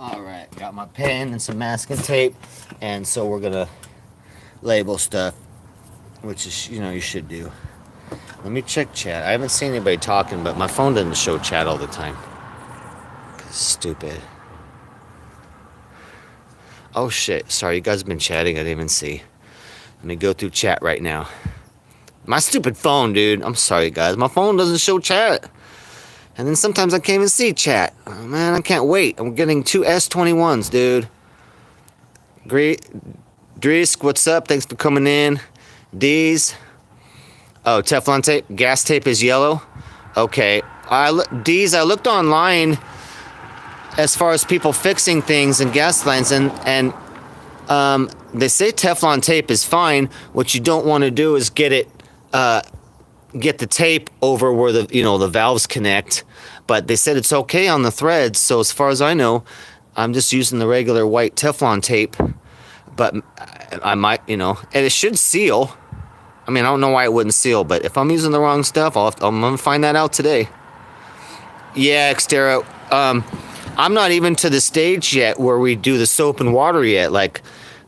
All right, got my pen and some masking tape, and so we're gonna label stuff, which is, you should do. Let me check chat. I haven't seen anybody talking, but my phone doesn't show chat all the time. Stupid. Oh shit, sorry, you guys have been chatting, I didn't even see. Let me go through chat right now. My stupid phone, dude. I'm sorry, guys. My phone doesn't show chat. And then sometimes I can't even see chat. Oh, man, I can't wait. I'm getting 2 S21s, dude. Great. Drisk, what's up? Thanks for coming in. D's. Oh, Teflon tape. Gas tape is yellow. Okay. D's, I looked online as far as people fixing things in gas lines, and they say Teflon tape is fine. What you don't want to do is get the tape over where the valves connect, but they said it's okay on the threads. So as far as I know, I'm just using the regular white Teflon tape, but I might, and it should seal. I mean, I don't know why it wouldn't seal, but if I'm using the wrong stuff, I'm gonna find that out today. Yeah, Xterra. I'm not even to the stage yet where we do the soap and water yet. Like,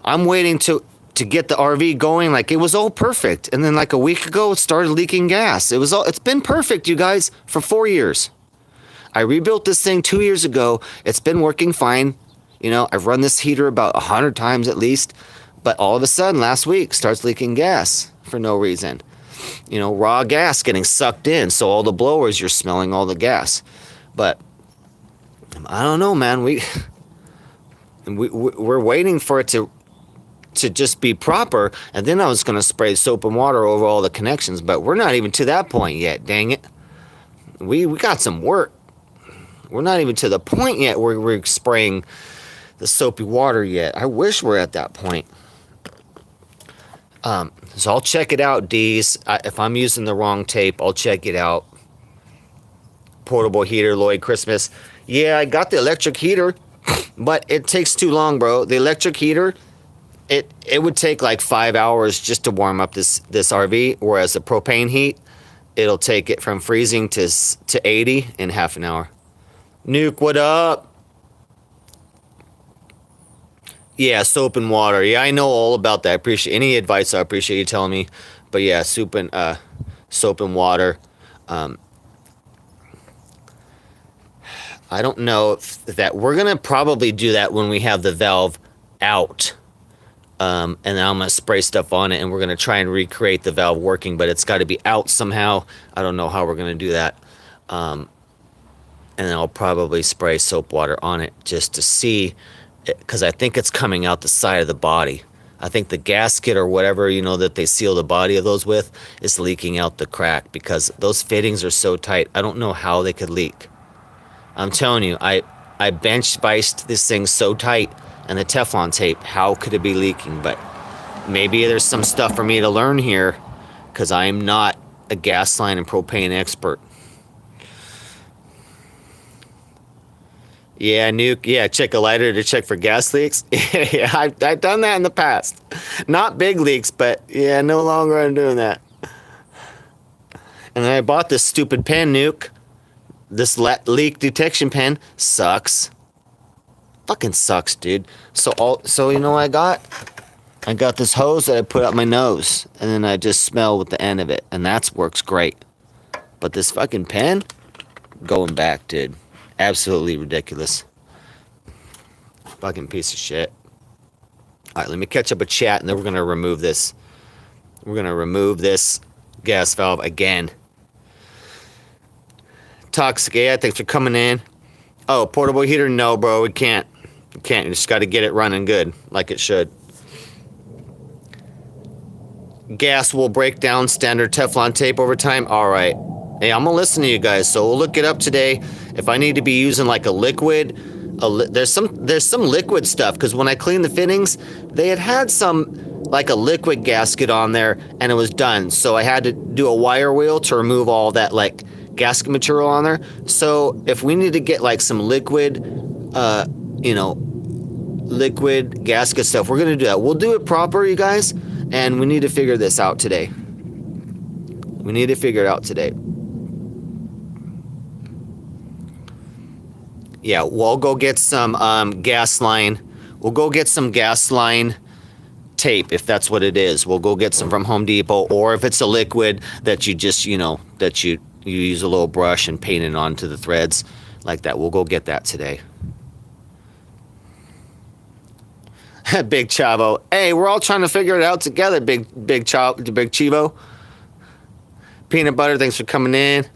I'm waiting to get the RV going. Like, it was all perfect, and then like a week ago it started leaking gas. It's been perfect, you guys, for 4 years. I rebuilt this thing 2 years ago. It's been working fine. I've run this heater about 100 times at least, But all of a sudden, last week, starts leaking gas for no reason. Raw gas getting sucked in. So all the blowers, you're smelling all the gas. But I don't know, man. We're waiting for it to just be proper. And then I was going to spray soap and water over all the connections. But we're not even to that point yet, dang it. We got some work. We're not even to the point yet where we're spraying the soapy water yet. I wish we're at that point. So I'll check it out, D's. If I'm using the wrong tape, I'll check it out. Portable heater, Lloyd Christmas. Yeah, I got the electric heater, but it takes too long, bro. The electric heater, it would take like 5 hours just to warm up this RV, whereas the propane heat, it'll take it from freezing to 80 in half an hour. Nuke, what up? Yeah, soap and water. Yeah, I know all about that. I appreciate any advice. I appreciate you telling me. But yeah, soap and water. I don't know if that we're gonna probably do that when we have the valve out. And then I'm gonna spray stuff on it, and we're gonna try and recreate the valve working, but it's got to be out somehow. I don't know how we're gonna do that. And then I'll probably spray soap water on it just to see, because I think it's coming out the side of the body. I think the gasket or whatever, that they seal the body of those with is leaking out the crack, because those fittings are so tight. I don't know how they could leak. I'm telling you, I bench spiced this thing so tight, and the Teflon tape, how could it be leaking? But maybe there's some stuff for me to learn here, because I'm not a gas line and propane expert. Yeah, Nuke. Yeah, check a lighter to check for gas leaks. Yeah, I've done that in the past. Not big leaks, but yeah, no longer I'm doing that. And then I bought this stupid pen, Nuke. This leak detection pen sucks. Fucking sucks, dude. So you know what I got? I got this hose that I put up my nose, and then I just smell with the end of it, and that works great. But this fucking pen, going back, dude. Absolutely ridiculous. Fucking piece of shit. Alright, let me catch up a chat, and then we're going to remove this. We're going to remove this gas valve again. Toxic AI, thanks for coming in. Oh, portable heater? No, bro, we can't. We can't. You just got to get it running good, like it should. Gas will break down standard Teflon tape over time. Alright. Hey, I'm going to listen to you guys, so we'll look it up today. If I need to be using like a liquid, there's some liquid stuff, because when I cleaned the fittings, they had some like a liquid gasket on there, and it was done. So I had to do a wire wheel to remove all that like gasket material on there. So if we need to get like some liquid, liquid gasket stuff, we're going to do that. We'll do it proper, you guys, and we need to figure this out today. We need to figure it out today. Yeah, we'll go get some gas line. We'll go get some gas line tape, if that's what it is. We'll go get some from Home Depot, or if it's a liquid that you just, that you use a little brush and paint it onto the threads like that. We'll go get that today. Big Chavo. Hey, we're all trying to figure it out together, Big Chivo. Peanut Butter, thanks for coming in.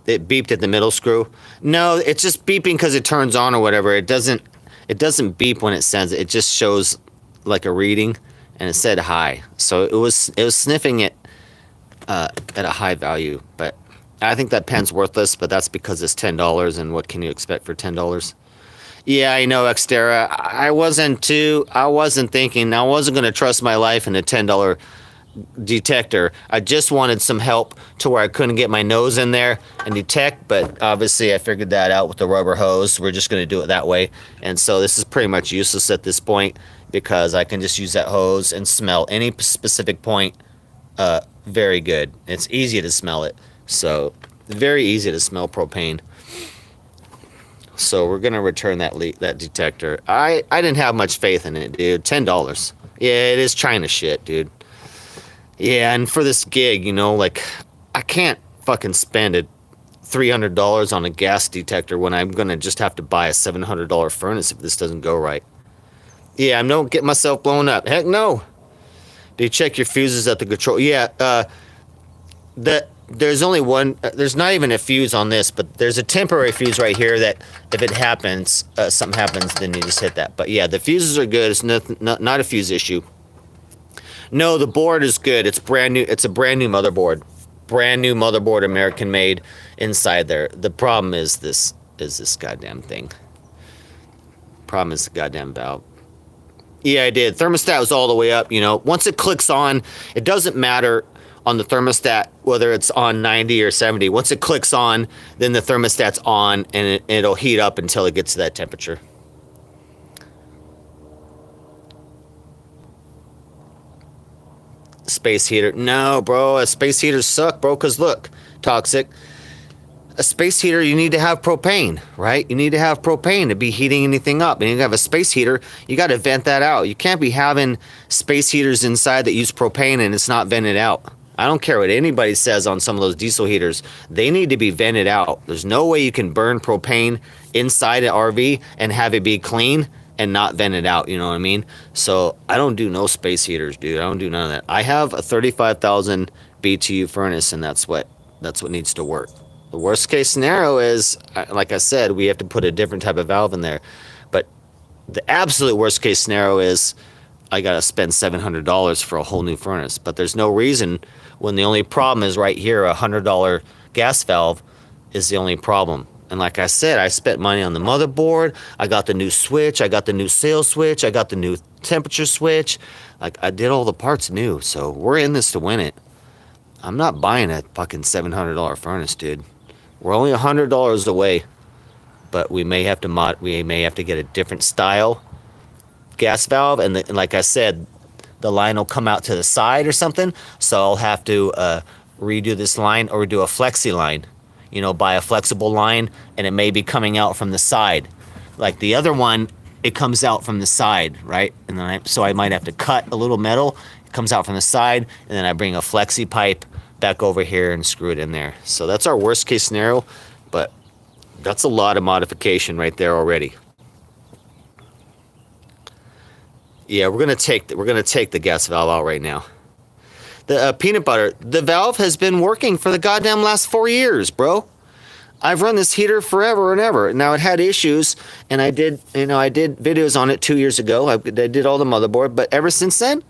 It beeped at the middle screw. No, it's just beeping because it turns on or whatever. It doesn't beep when it sends it. It just shows like a reading, and it said high. So it was sniffing it at a high value. But I think that pen's worthless, but that's because it's $10, and what can you expect for $10? Yeah, I know, Xterra. I wasn't thinking. I wasn't going to trust my life in a $10 detector. I just wanted some help to where I couldn't get my nose in there and detect, but obviously I figured that out with the rubber hose. We're just going to do it that way, and so this is pretty much useless at this point, because I can just use that hose and smell any specific point very good. It's easy to smell it, so very easy to smell propane. So we're going to return that detector. I didn't have much faith in it, dude. $10. Yeah, it is China shit, dude. Yeah, and for this gig, like, I can't fucking spend $300 on a gas detector when I'm going to just have to buy a $700 furnace if this doesn't go right. Yeah, I don't get myself blown up. Heck no. Do you check your fuses at the control? Yeah, there's only one. There's not even a fuse on this, but there's a temporary fuse right here that if it happens, something happens, then you just hit that. But yeah, the fuses are good. It's not a fuse issue. No, the board is good. It's brand new. It's a brand new motherboard. Brand new motherboard, American made inside there. The problem is this goddamn thing. Problem is the goddamn valve. Yeah, I did. Thermostat was all the way up, you know. Once it clicks on, it doesn't matter on the thermostat whether it's on 90 or 70. Once it clicks on, then the thermostat's on and it'll heat up until it gets to that temperature. Space heater. No, bro, space heaters suck, bro, because look, toxic. A space heater, you need to have propane, right? You need to have propane to be heating anything up. And you have a space heater, you got to vent that out. You can't be having space heaters inside that use propane and it's not vented out. I don't care what anybody says on some of those diesel heaters. They need to be vented out. There's no way you can burn propane inside an RV and have it be clean and not vented out, you know what I mean? So I don't do no space heaters, dude. I don't do none of that. I have a 35,000 BTU furnace and that's what needs to work. The worst case scenario is, like I said, we have to put a different type of valve in there. But the absolute worst case scenario is I got to spend $700 for a whole new furnace. But there's no reason when the only problem is right here, a $100 gas valve is the only problem. And like I said, I spent money on the motherboard. I got the new switch. I got the new sales switch. I got the new temperature switch. Like I did all the parts new. So we're in this to win it. I'm not buying a fucking $700 furnace, dude. We're only $100 away, but we may have to get a different style gas valve, and like I said, the line will come out to the side or something. So I'll have to redo this line or do a flexi line. You know, buy a flexible line, and it may be coming out from the side. Like the other one, it comes out from the side, right? And then so I might have to cut a little metal. It comes out from the side, and then I bring a flexi pipe back over here and screw it in there. So that's our worst case scenario, but that's a lot of modification right there already. Yeah, we're gonna take the gas valve out right now. The peanut butter, the valve has been working for the goddamn last 4 years, bro. I've run this heater forever and ever. Now it had issues, and I did videos on it 2 years ago. I did all the motherboard, but ever since then,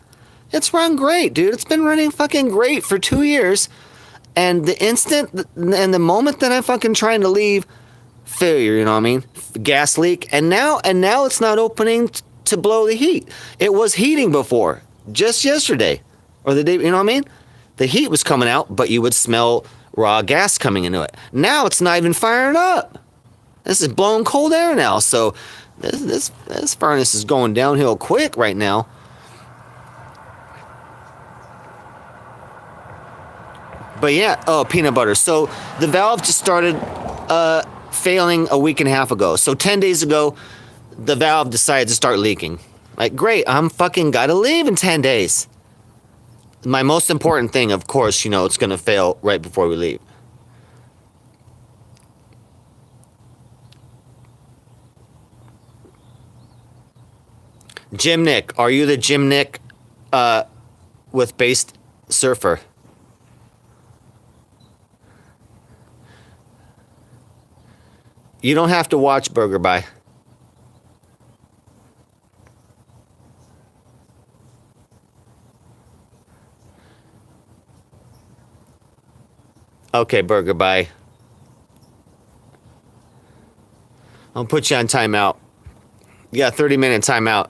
it's run great, dude. It's been running fucking great for 2 years. And the moment that I'm fucking trying to leave, failure, you know what I mean? Gas leak. And now it's not opening to blow the heat. It was heating before, just yesterday. Or the day, you know what I mean? The heat was coming out, but you would smell raw gas coming into it. Now it's not even firing up. This is blowing cold air now. So this furnace is going downhill quick right now. But yeah, peanut butter. So the valve just started failing a week and a half ago. So 10 days ago, the valve decided to start leaking. Like, great, I'm fucking gotta leave in 10 days. My most important thing, of course, you know, it's gonna fail right before we leave. Jim Nick, are you the Jim Nick with Based Surfer? You don't have to watch Burger Buy. Okay, Burger Buy. I'll put you on timeout. You got a 30-minute timeout.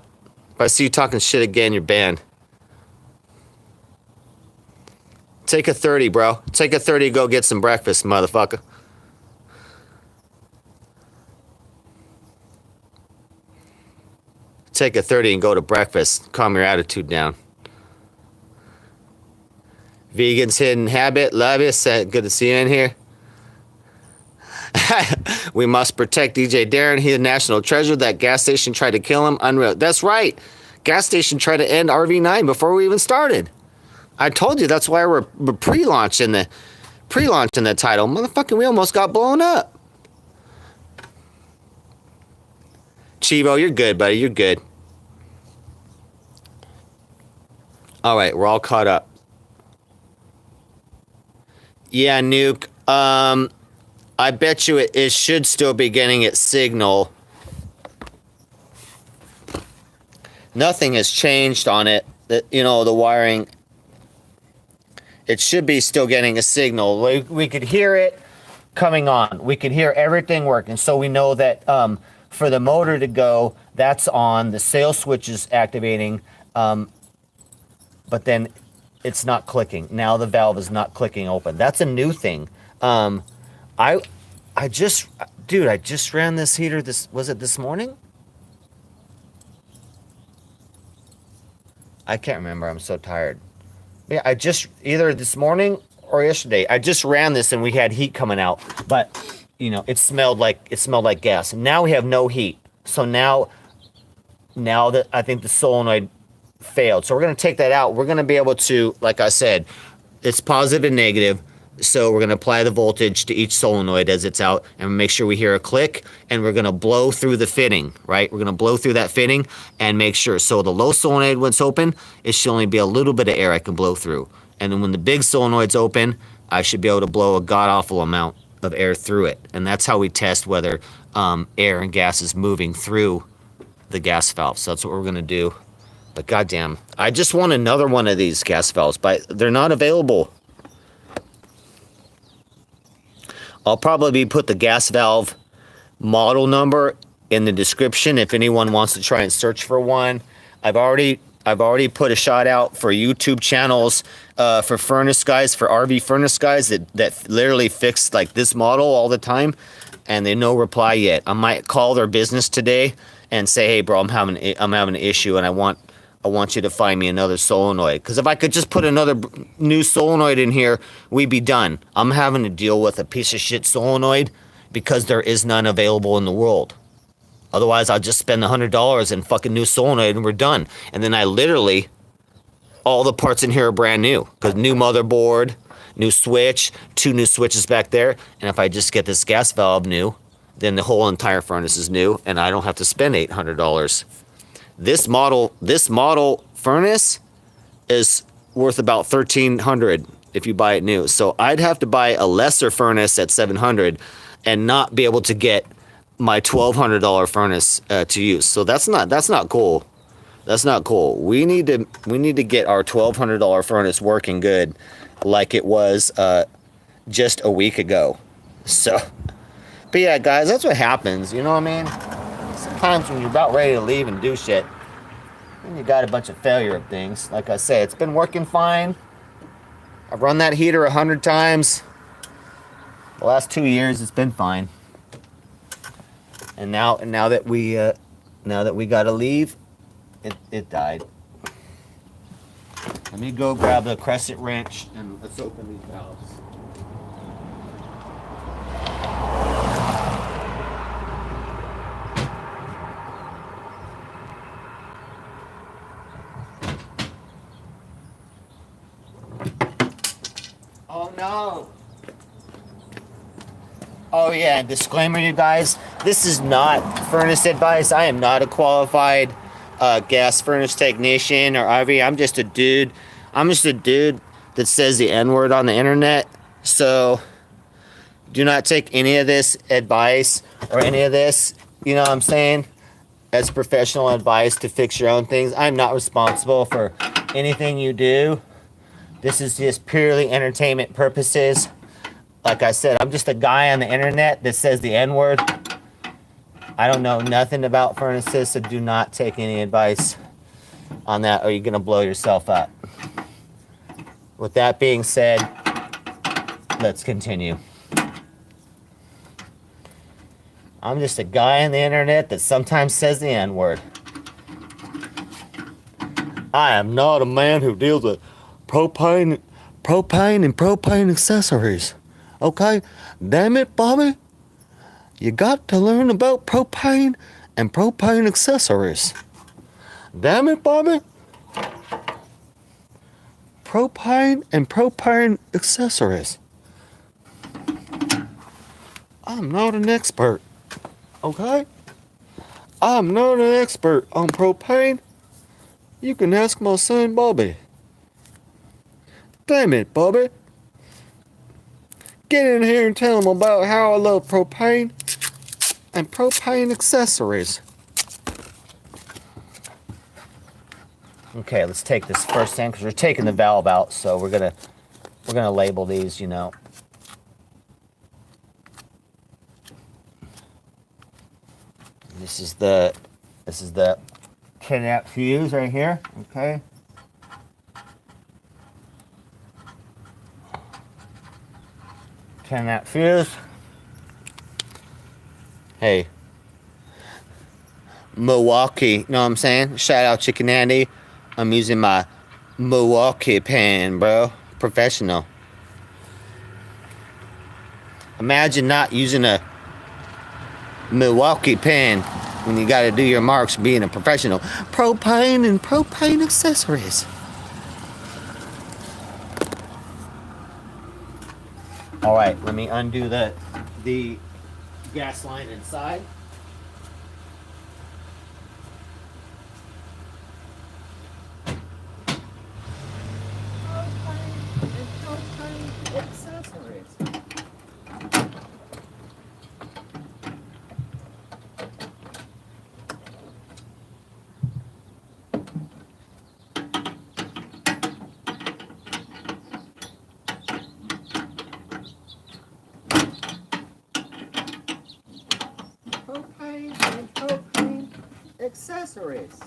If I see you talking shit again, you're banned. Take a 30, bro. Take a 30, go get some breakfast, motherfucker. Take a 30 and go to breakfast. Calm your attitude down. Vegan's Hidden Habit. Love you. Good to see you in here. We must protect DJ Darren. He's a national treasure. That gas station tried to kill him. Unreal. That's right. Gas station tried to end RV9 before we even started. I told you that's why we're pre-launching the title. Motherfucking, we almost got blown up. Chivo, you're good, buddy. You're good. All right, we're all caught up. Yeah, Nuke. I bet you it should still be getting its signal. Nothing has changed on it. You know, the wiring. It should be still getting a signal. We could hear it coming on. We could hear everything working. So we know that for the motor to go, that's on. The sail switch is activating. But then it's not clicking. Now the valve is not clicking open. That's a new thing. I just ran this heater. Was it this morning? I can't remember. I'm so tired. Yeah, I just either this morning or yesterday. I just ran this and we had heat coming out, but you know it smelled like gas. Now we have no heat. So now that I think the solenoid failed, so we're gonna take that out. We're gonna be able to, like I said, it's positive and negative. So we're going to apply the voltage to each solenoid as it's out and make sure we hear a click, and we're going to blow through the fitting, right? We're going to blow through that fitting and make sure. So the low solenoid, when it's open, it should only be a little bit of air I can blow through. And then when the big solenoid's open, I should be able to blow a god-awful amount of air through it. And that's how we test whether air and gas is moving through the gas valve. So that's what we're going to do. But goddamn, I just want another one of these gas valves, but they're not available. I'll probably put the gas valve model number in the description if anyone wants to try and search for one. I've already put a shot out for YouTube channels for furnace guys, for RV furnace guys that literally fix like this model all the time, and they no reply yet. I might call their business today and say, hey bro, I'm having an issue and I want you to find me another solenoid. Because if I could just put another new solenoid in here, we'd be done. I'm having to deal with a piece of shit solenoid because there is none available in the world. Otherwise, I'll just spend $100 and fucking new solenoid and we're done. And then all the parts in here are brand new. Because new motherboard, new switch, 2 new switches back there. And if I just get this gas valve new, then the whole entire furnace is new and I don't have to spend $800. This model furnace is worth about $1,300 if you buy it new. So I'd have to buy a lesser furnace at $700 and not be able to get my $1,200 furnace to use. So that's not cool. That's not cool. We need to get our $1,200 furnace working good, like it was just a week ago. So, but yeah, guys, that's what happens. You know what I mean? Sometimes when you're about ready to leave and do shit, then you got a bunch of failure of things. Like I say, it's been working fine. I've run that heater 100 times. The last 2 years, it's been fine. And now that we got to leave, it died. Let me go grab the crescent wrench and let's open these valves. Oh no! Oh yeah, disclaimer, you guys. This is not furnace advice. I am not a qualified gas furnace technician or RV. I'm just a dude. I'm just a dude that says the N-word on the internet. So do not take any of this advice or any of this, you know what I'm saying, as professional advice to fix your own things. I'm not responsible for anything you do. This is just purely entertainment purposes. Like I said, I'm just a guy on the internet that says the N-word. I don't know nothing about furnaces, so do not take any advice on that or you're going to blow yourself up. With that being said, let's continue. I'm just a guy on the internet that sometimes says the N-word. I am not a man who deals with propane and propane accessories. Okay? Damn it, Bobby. You got to learn about propane and propane accessories. Damn it, Bobby. Propane and propane accessories. I'm not an expert. Okay? I'm not an expert on propane. You can ask my son Bobby. Damn it, Bubby. Get in here and tell them about how I love propane and propane accessories. Okay, let's take this first in because we're taking the valve out, so we're gonna label these, you know. This is the 10 amp fuse right here. Okay. Turn that fuse. Hey, Milwaukee, you know what I'm saying? Shout out Chicken Andy. I'm using my Milwaukee pen, bro. Professional. Imagine not using a Milwaukee pen when you gotta do your marks being a professional. Propane and propane accessories. All right, let me undo the gas line inside. Accessories.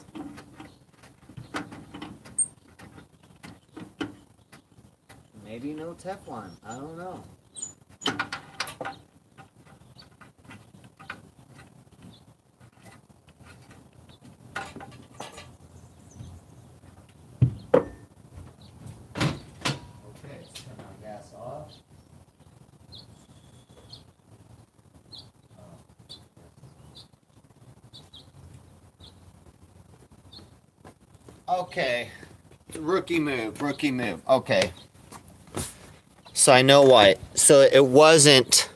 Maybe no Teflon. I don't know. Okay, let's turn our gas off. Okay, rookie move. Okay, so I know why. So it wasn't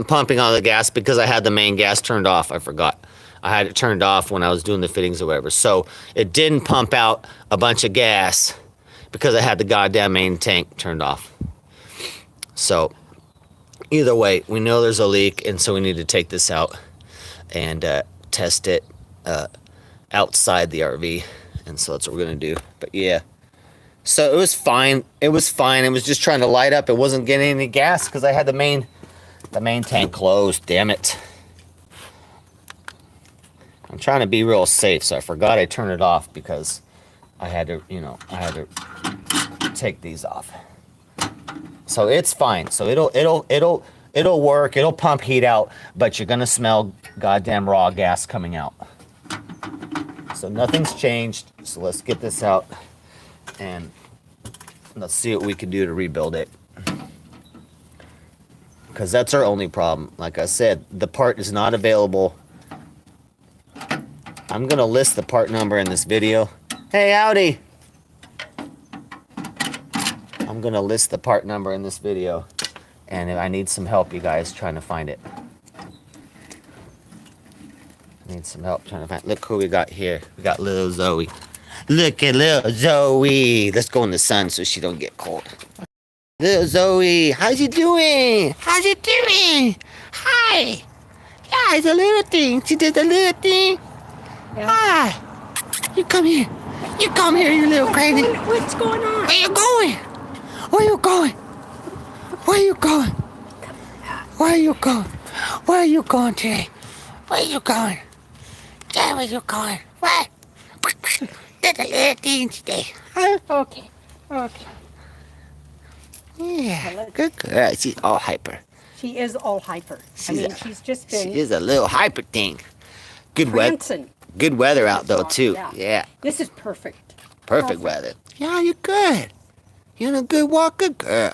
pumping out the gas because I had the main gas turned off. I forgot. I had it turned off when I was doing the fittings or whatever. So it didn't pump out a bunch of gas because I had the goddamn main tank turned off. So either way, we know there's a leak, and so we need to take this out and test it outside the RV. And so that's what we're gonna do. But yeah, so it was fine. It was just trying to light up. It wasn't getting any gas because I had the main tank closed. Damn it! I'm trying to be real safe, so I forgot I turned it off because I had to take these off. So it's fine. So it'll work. It'll pump heat out, but you're gonna smell goddamn raw gas coming out. So nothing's changed. So let's get this out and let's see what we can do to rebuild it. Because that's our only problem. Like I said, the part is not available. I'm going to list the part number in this video. Hey, Audi! I'm going to list the part number in this video. And I need some help, you guys, trying to find it. Need some help trying to find. Look who we got here. We got little Zoe. Look at little Zoe. Let's go in the sun so she don't get cold. Little Zoe, how's you doing? How's you doing? Hi. Yeah, it's a little thing. She did a little thing. Yeah. Hi. You come here. You come here, you little crazy. What's going on? Where you going? Where you going? Where you going? Where you going? Where you going today? Where you going? Yeah, where you going? What? Did a little thing today. Huh? Okay. Yeah, good girl. She's all hyper. She is all hyper. She's just been She is a little hyper thing. Good weather. Good weather out though too. Yeah. This is perfect. Perfect weather. Yeah, you're good. You're on a good walk, good girl.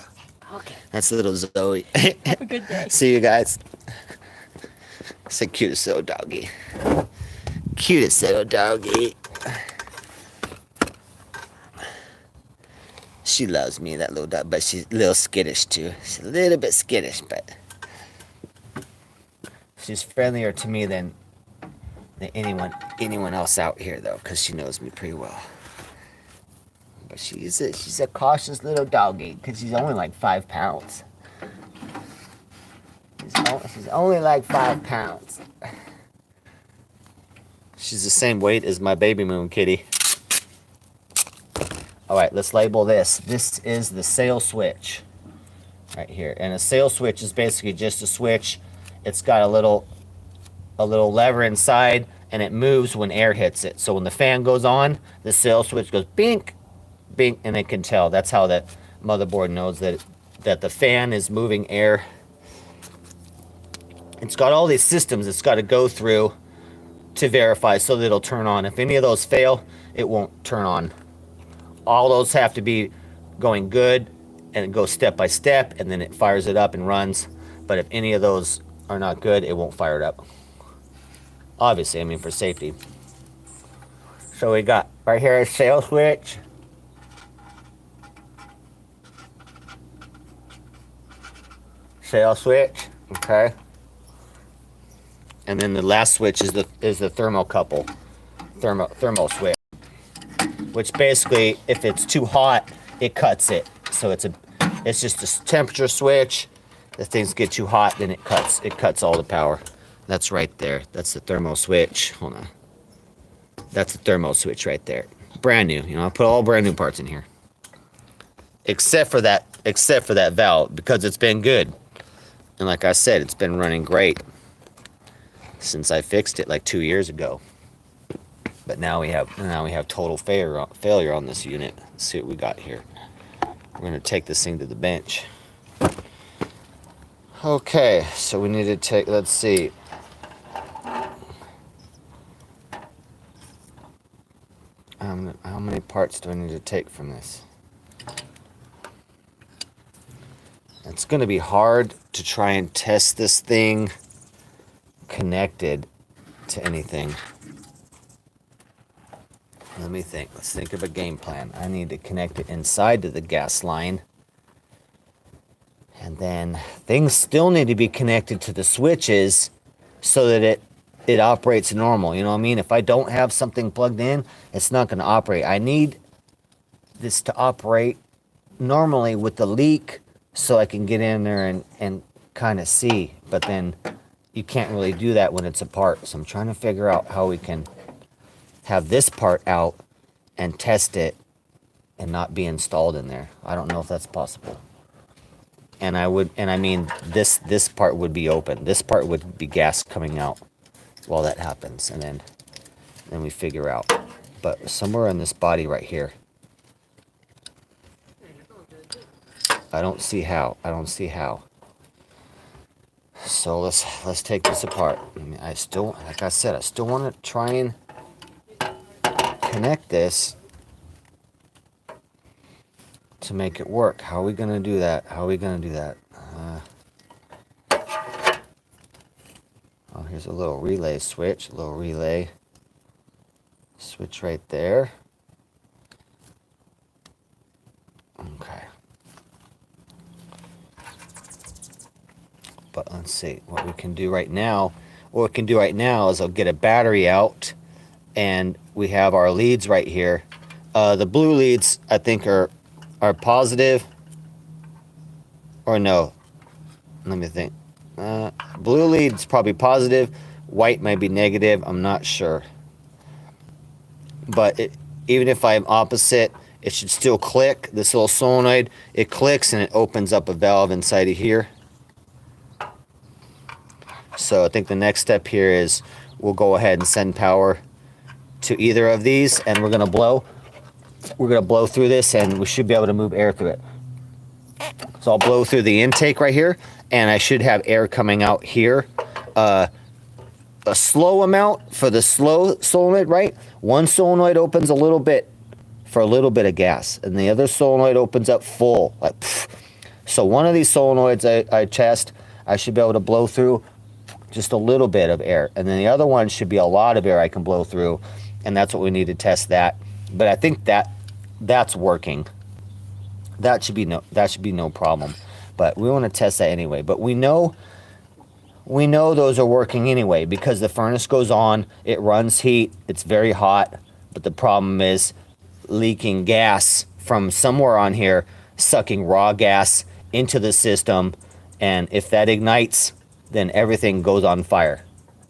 Okay. That's little Zoe. Have a good day. See you guys. It's the cutest little doggy. Cutest little doggy. She loves me, that little dog, but she's a little skittish too. She's a little bit skittish, but she's friendlier to me than anyone else out here though, because she knows me pretty well. But she's a cautious little doggy because she's only like 5 pounds. She's only like 5 pounds. She's the same weight as my baby moon kitty. All right, let's label this. This is the sail switch right here. And a sail switch is basically just a switch. It's got a little lever inside, and it moves when air hits it. So when the fan goes on, the sail switch goes bink, bink, and it can tell. That's how that motherboard knows that the fan is moving air. It's got all these systems it's got to go through to verify so that it'll turn on. If any of those fail, it won't turn on. All those have to be going good, and it goes step by step, and then it fires it up and runs. But if any of those are not good, it won't fire it up. Obviously, I mean, for safety. So we got right here a sail switch. Sail switch, okay. And then the last switch is the thermocouple, thermal switch, which basically, if it's too hot, it cuts it. So it's just a temperature switch. If things get too hot, then it cuts all the power. That's right there. That's the thermal switch. Hold on. That's the thermal switch right there. Brand new. You know, I put all brand new parts in here, except for that valve, because it's been good. And like I said, it's been running great since I fixed it like 2 years ago. But now we have total failure on this unit. Let's see what we got here. We're gonna take this thing to the bench. Okay, so we need to take. Let's see. How many parts do I need to take from this? It's gonna be hard to try and test this thing connected to anything. Let me think. Let's think of a game plan. I need to connect it inside to the gas line. And then things still need to be connected to the switches so that it operates normal. You know what I mean? If I don't have something plugged in, it's not going to operate. I need this to operate normally with the leak so I can get in there and kind of see. But then you can't really do that when it's apart. So I'm trying to figure out how we can have this part out and test it and not be installed in there. I don't know if that's possible. And I mean this part would be open. This part would be gas coming out while that happens, and then we figure out. But somewhere in this body right here, I don't see how. So let's take this apart. I mean, like I said, I still want to try and connect this to make it work. How are we gonna do that? Oh, here's a little relay switch, switch right there. Okay. But let's see what we can do right now. What we can do right now is I'll get a battery out, and we have our leads right here. The blue leads, I think, are positive, or no. Let me think. Blue lead's probably positive. White might be negative. I'm not sure. But even if I'm opposite, it should still click. This little solenoid, it clicks and it opens up a valve inside of here. So I think the next step here is we'll go ahead and send power to either of these, and we're gonna blow through this, and we should be able to move air through it. So I'll blow through the intake right here, and I should have air coming out here. A slow amount for the slow solenoid, right? One solenoid opens a little bit for a little bit of gas, and the other solenoid opens up full, like pff. So one of these solenoids I test, I should be able to blow through just a little bit of air, and then the other one should be a lot of air I can blow through, and that's what we need to test that. But I think that's working. That should be no problem. But we want to test that anyway. But we know those are working anyway, because the furnace goes on, it runs heat, it's very hot, but the problem is leaking gas from somewhere on here sucking raw gas into the system, and if that ignites, then everything goes on fire.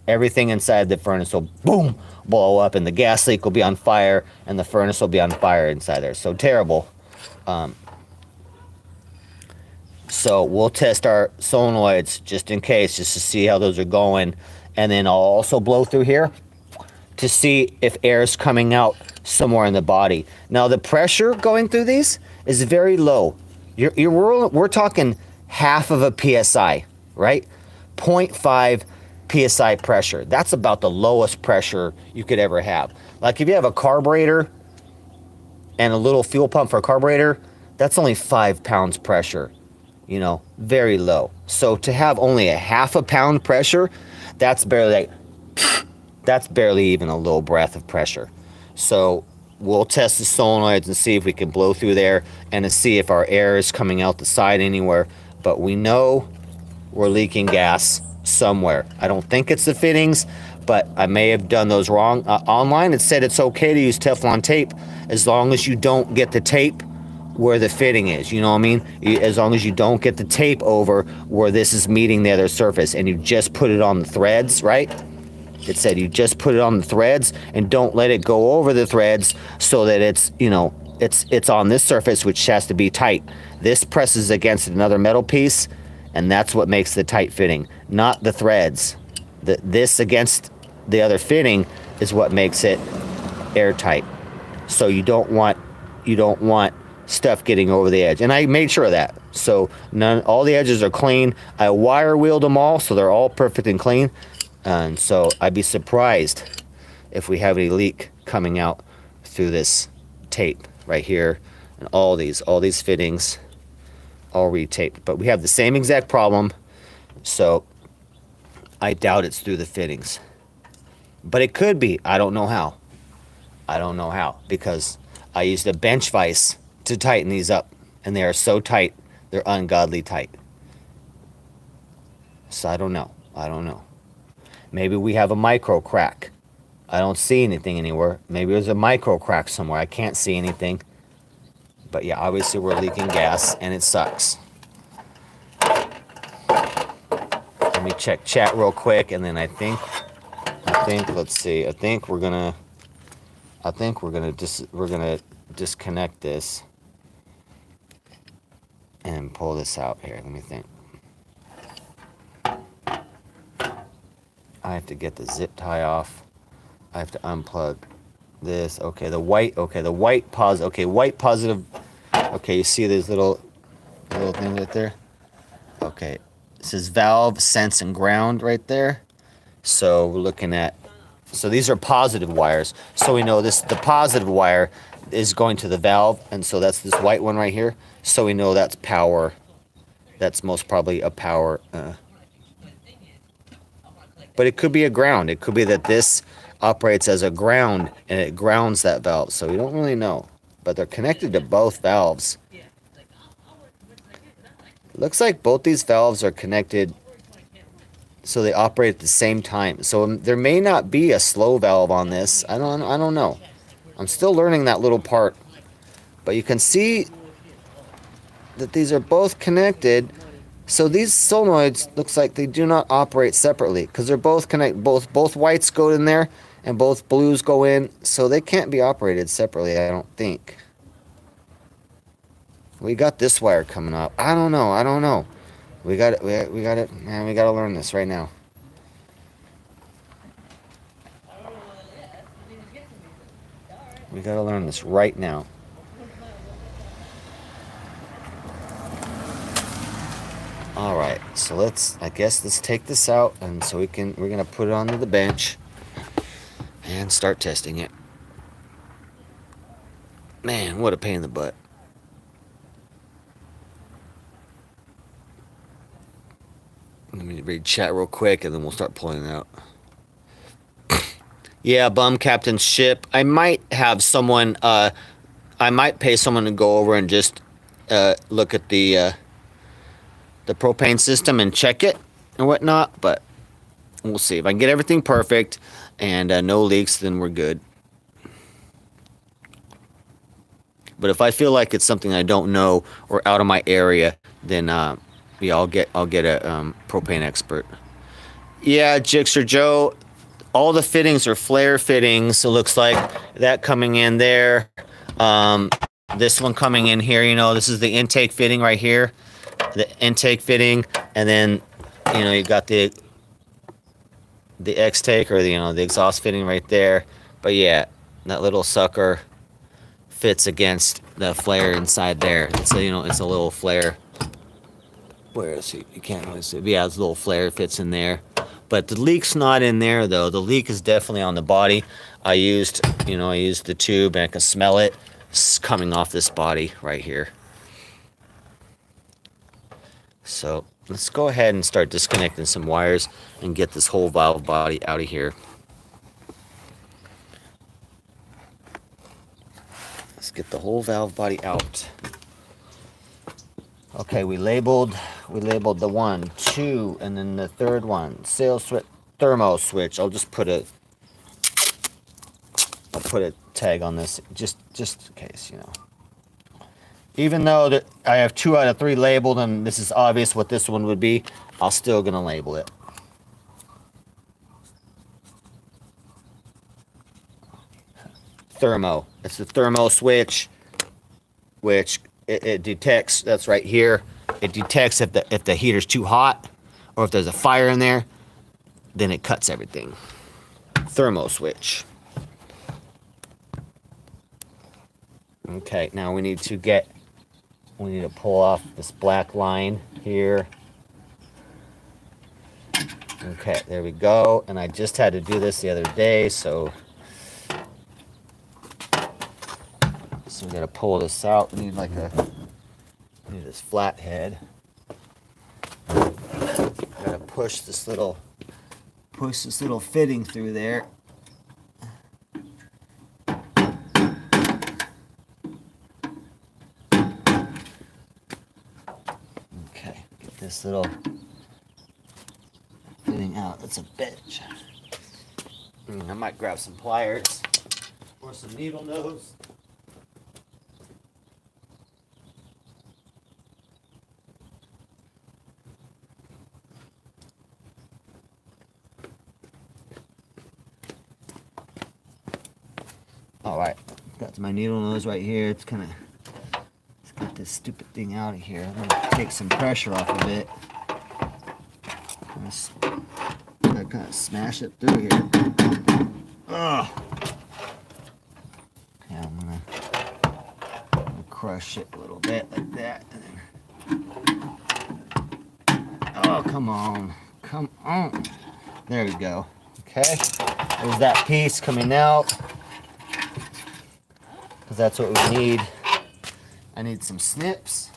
Everything inside the furnace will boom blow up, and the gas leak will be on fire, and the furnace will be on fire inside there. So terrible. So we'll test our solenoids just in case, just to see how those are going, and then I'll also blow through here to see if air is coming out somewhere in the body. Now the pressure going through these is very low. We're talking half of a psi, right? 0.5 psi pressure. That's about the lowest pressure you could ever have. Like if you have a carburetor and a little fuel pump for a carburetor, that's only 5 pounds pressure. You know, very low. So to have only a half a pound pressure, that's barely even a little breath of pressure. So we'll test the solenoids and see if we can blow through there and to see if our air is coming out the side anywhere. But we know we're leaking gas somewhere. I don't think it's the fittings, but I may have done those wrong. Online it said it's okay to use Teflon tape as long as you don't get the tape where the fitting is, you know what I mean? As long as you don't get the tape over where this is meeting the other surface, and you just put it on the threads, right? It said you just put it on the threads and don't let it go over the threads so that it's, you know, it's on this surface, which has to be tight. This presses against another metal piece, and that's what makes the tight fitting, not the threads. This against the other fitting is what makes it airtight. So you don't want stuff getting over the edge, and I made sure of that. So all the edges are clean. I wire wheeled them all, so they're all perfect and clean. And so I'd be surprised if we have any leak coming out through this tape right here, and all these fittings all retaped. But we have the same exact problem, so I doubt it's through the fittings. But it could be. I don't know how. Because I used a bench vise to tighten these up, and they are so tight, they're ungodly tight. So I don't know. Maybe we have a micro crack. I don't see anything anywhere. Maybe there's a micro crack somewhere. I can't see anything. But yeah, obviously we're leaking gas, and it sucks. Let me check chat real quick, and then I think let's see. I think we're gonna disconnect this and pull this out here. Let me think. I have to get the zip tie off. I have to unplug this. Okay, the white positive. Okay, white positive. Okay, you see these little thing right there? Okay, it says valve, sense, and ground right there. So we're looking at, so these are positive wires. So we know the positive wire is going to the valve, and so that's this white one right here. So we know that's power. That's most probably a power. But it could be a ground. It could be that this operates as a ground, and it grounds that valve. So we don't really know. But they're connected to both valves. Looks like both these valves are connected so they operate at the same time. So there may not be a slow valve on this. I don't know. I'm still learning that little part. But you can see that these are both connected. So these solenoids looks like they do not operate separately because they're both connected. Both whites go in there and both blues go in, so they can't be operated separately, I don't think. We got this wire coming up. I don't know. We got it. Man, we got to learn this right now. We got to learn this right now. All right, so let's take this out, and so we're gonna put it onto the bench and start testing it. Man, what a pain in the butt. Let me read chat real quick, and then we'll start pulling it out. Yeah, bum captain's ship. I might have someone. I might pay someone to go over and just look at the propane system and check it and whatnot, but we'll see. If I can get everything perfect and no leaks, then we're good. But if I feel like it's something I don't know or out of my area, then yeah, I'll get a propane expert. Yeah, Jixer Joe, all the fittings are flare fittings. So it looks like that coming in there. This one coming in here, you know, this is the intake fitting right here. The intake fitting, and then, you know, you got the X-take, or the, you know, the exhaust fitting right there. But yeah, that little sucker fits against the flare inside there. It's a, you know, it's a little flare. Where is he? You can't really see. But yeah, this little flare fits in there. But the leak's not in there though. The leak is definitely on the body. I used the tube, and I can smell it. It's coming off this body right here. So let's go ahead and start disconnecting some wires and get this whole valve body out of here. Let's get the whole valve body out. Okay, we labeled the 1, 2, and then the third one, sales switch, thermo switch. I'll put a tag on this just in case, you know. Even though that I have 2 out of 3 labeled, and this is obvious what this one would be, I'm still gonna label it. Thermo. It's the thermo switch, which it detects. That's right here. It detects if the heater's too hot, or if there's a fire in there, then it cuts everything. Thermo switch. Okay, now we need to pull off this black line here. Okay, there we go. And I just had to do this the other day, so we gotta pull this out. We need this flat head. Gotta push this little fitting through there. Okay, get this little fitting out. That's a bitch. I might grab some pliers or some needle nose. Alright, got my needle nose right here. It's got this stupid thing out of here. I'm gonna take some pressure off of it. I kind of smash it through here. Ugh. Yeah, I'm gonna crush it a little bit like that. And then, oh, come on. There we go. Okay, there's that piece coming out. Because that's what we need. I need some snips.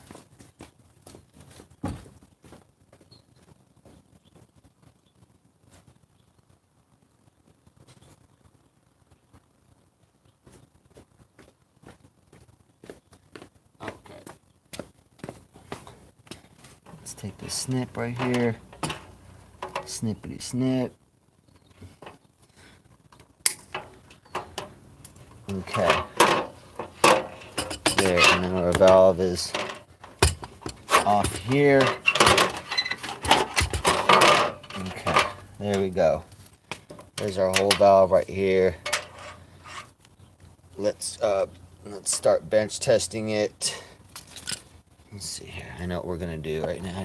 Okay. Let's take this snip right here. Snippity snip. Okay. There, and then our valve is off here. Okay, there we go. There's our whole valve right here. Let's start bench testing it. Let's see here. I know what we're gonna do right now.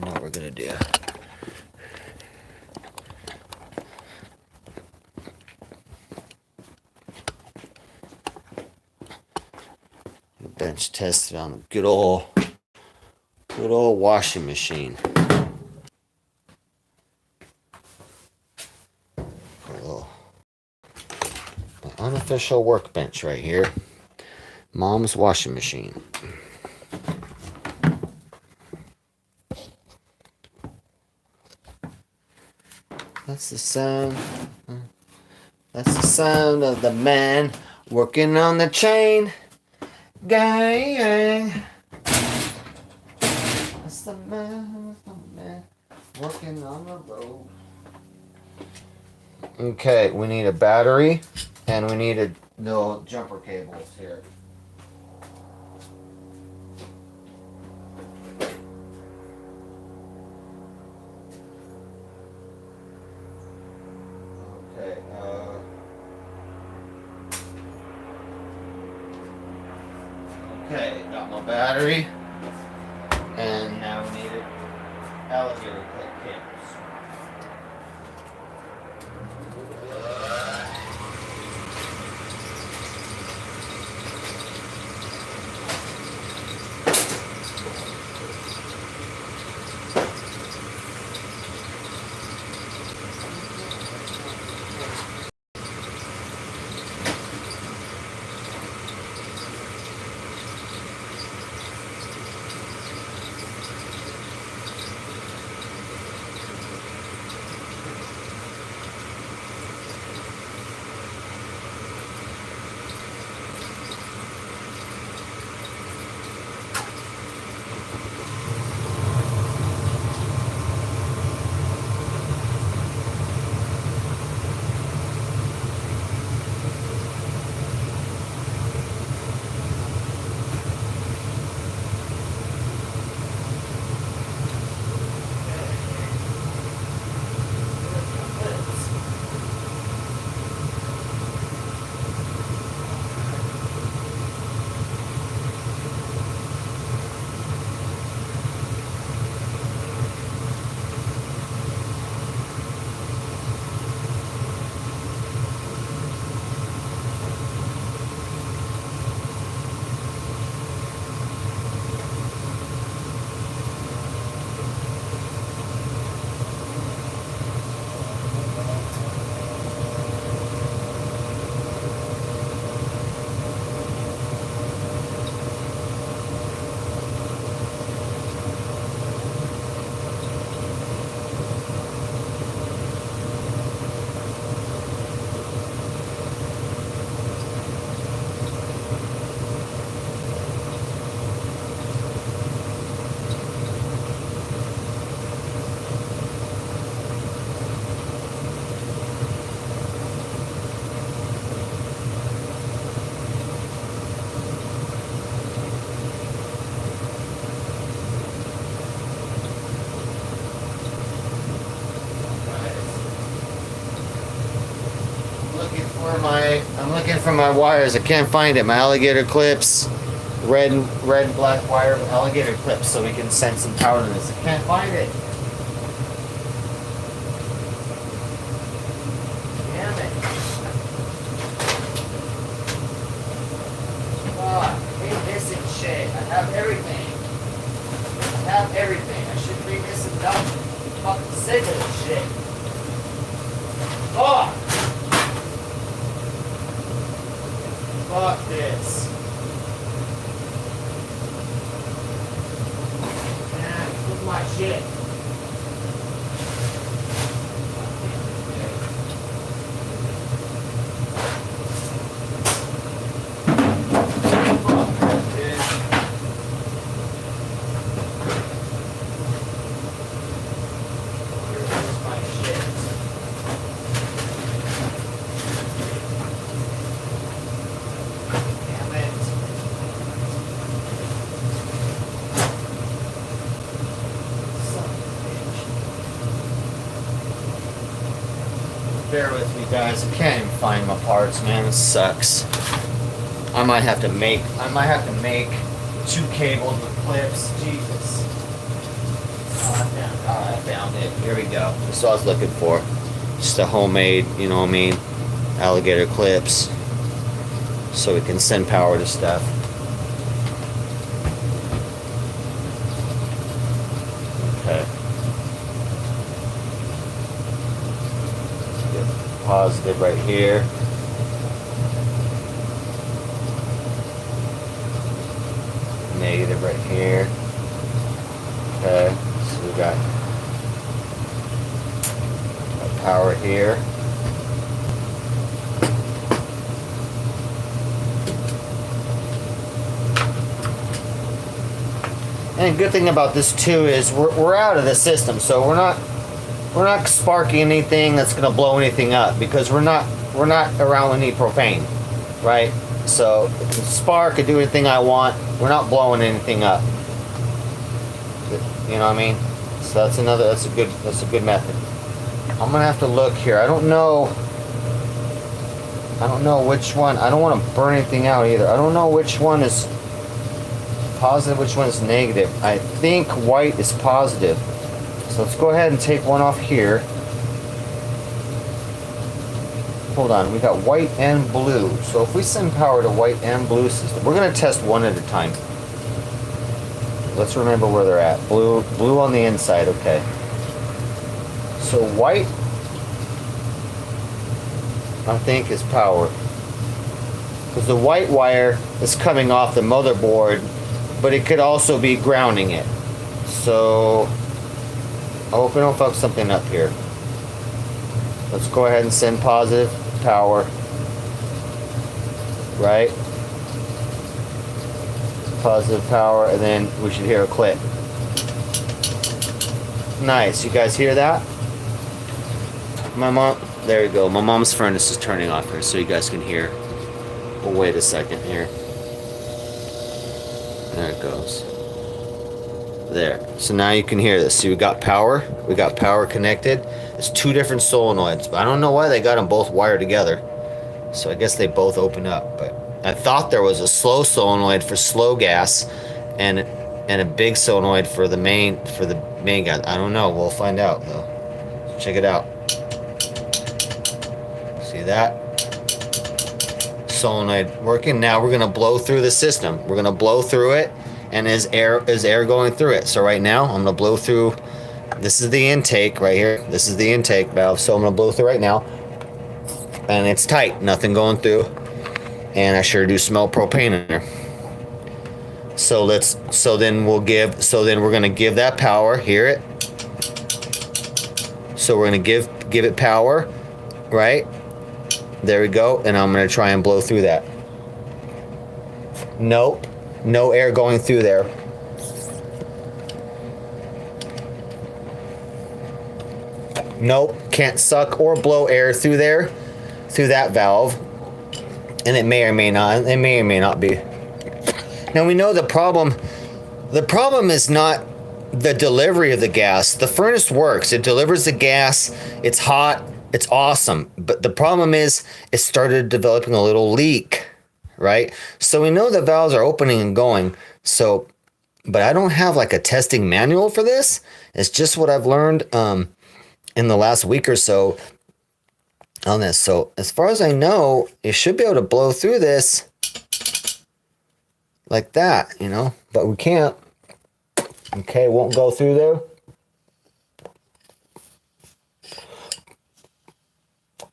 Bench test it on a good old washing machine. My unofficial workbench right here. Mom's washing machine. That's the sound. That's the sound of the man working on the chain. Gang. That's the man working on the road. Okay, we need a battery and we need no jumper cables here. Okay, got my battery. And now we need it. Alligator clip cables. I'm looking for my wires. I can't find it. My alligator clips, red and black wire alligator clips, so we can send some power to this. I can't find it. Damn it! Oh, I hate missing shit. I have everything. I have everything. I shouldn't be missing nothing. I'm fucking sick of this shit. Oh! Fuck this. Man, look at my shit. Bear with me, guys. I can't even find my parts, man. This sucks. I might have to make 2 cables with clips. Jesus. Oh, I found it. Here we go. That's what I was looking for. Just a homemade, you know what I mean, alligator clips, so we can send power to stuff. Okay. Positive right here. Negative right here. Okay, so we got power here. And good thing about this too is we're out of the system, so we're not sparking anything that's gonna blow anything up, because we're not around any propane, right? So it can spark and do anything I want. We're not blowing anything up. You know what I mean? So that's a good method. I'm gonna have to look here. I don't know which one. I don't want to burn anything out either. I don't know which one is positive, which one is negative? I think white is positive. So let's go ahead and take one off here. Hold on, we got white and blue. So if we send power to white and blue system, we're gonna test one at a time. Let's remember where they're at. Blue on the inside, okay. So white, I think, is power. Because the white wire is coming off the motherboard, but it could also be grounding it. So, I hope we don't fuck something up here. Let's go ahead and send positive power. Right? Positive power, and then we should hear a click. Nice. You guys hear that? My mom, there you go. My mom's furnace is turning off here so you guys can hear. Well, wait a second here. There it goes. There. So now you can hear this. See, we got power. We got power connected. It's two different solenoids, but I don't know why they got them both wired together. So I guess they both open up, but I thought there was a slow solenoid for slow gas and a big solenoid for the main gas. I don't know. We'll find out though. So check it out. See that? Solenoid working. Now we're gonna blow through the system. We're gonna blow through it, and is air going through it. So right now I'm gonna blow through. This is the intake right here. This is the intake valve. So I'm gonna blow through right now, and it's tight. Nothing going through. And I sure do smell propane in there. So then we're gonna give that power. Hear it? So we're gonna give it power, right? There we go. And I'm gonna try and blow through that. Nope, no air going through there. Nope, can't suck or blow air through there, through that valve. And it may or may not be. Now we know the problem is not the delivery of the gas. The furnace works. It delivers the gas. It's hot. It's awesome. But the problem is it started developing a little leak, right? So we know the valves are opening and going. So, but I don't have like a testing manual for this. It's just what I've learned in the last week or so on this. So as far as I know, you should be able to blow through this like that, you know, but we can't. Okay, it won't go through there.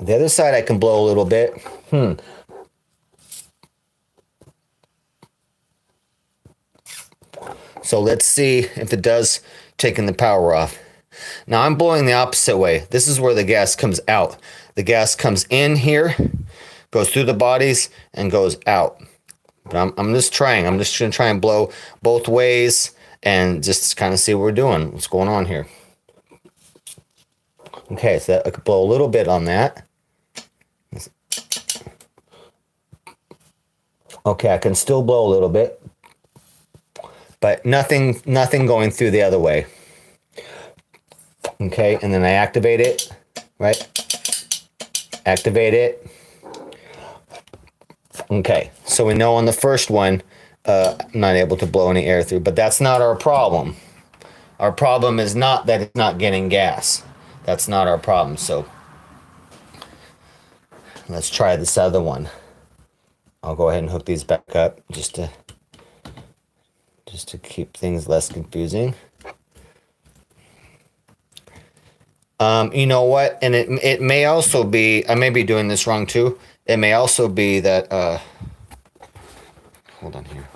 The other side I can blow a little bit. So let's see if it does, taking the power off. Now I'm blowing the opposite way. This is where the gas comes out. The gas comes in here, goes through the bodies, and goes out. But I'm just trying. I'm just going to try and blow both ways and just kind of see what we're doing. What's going on here. Okay, so I could blow a little bit on that. Okay, I can still blow a little bit. But nothing going through the other way. Okay, and then I activate it, right? Activate it. Okay, so we know on the first one, I'm not able to blow any air through, but that's not our problem. Our problem is not that it's not getting gas. That's not our problem, so let's try this other one. I'll go ahead and hook these back up just to keep things less confusing. You know what? And it may also be, I may be doing this wrong too. It may also be that, hold on here.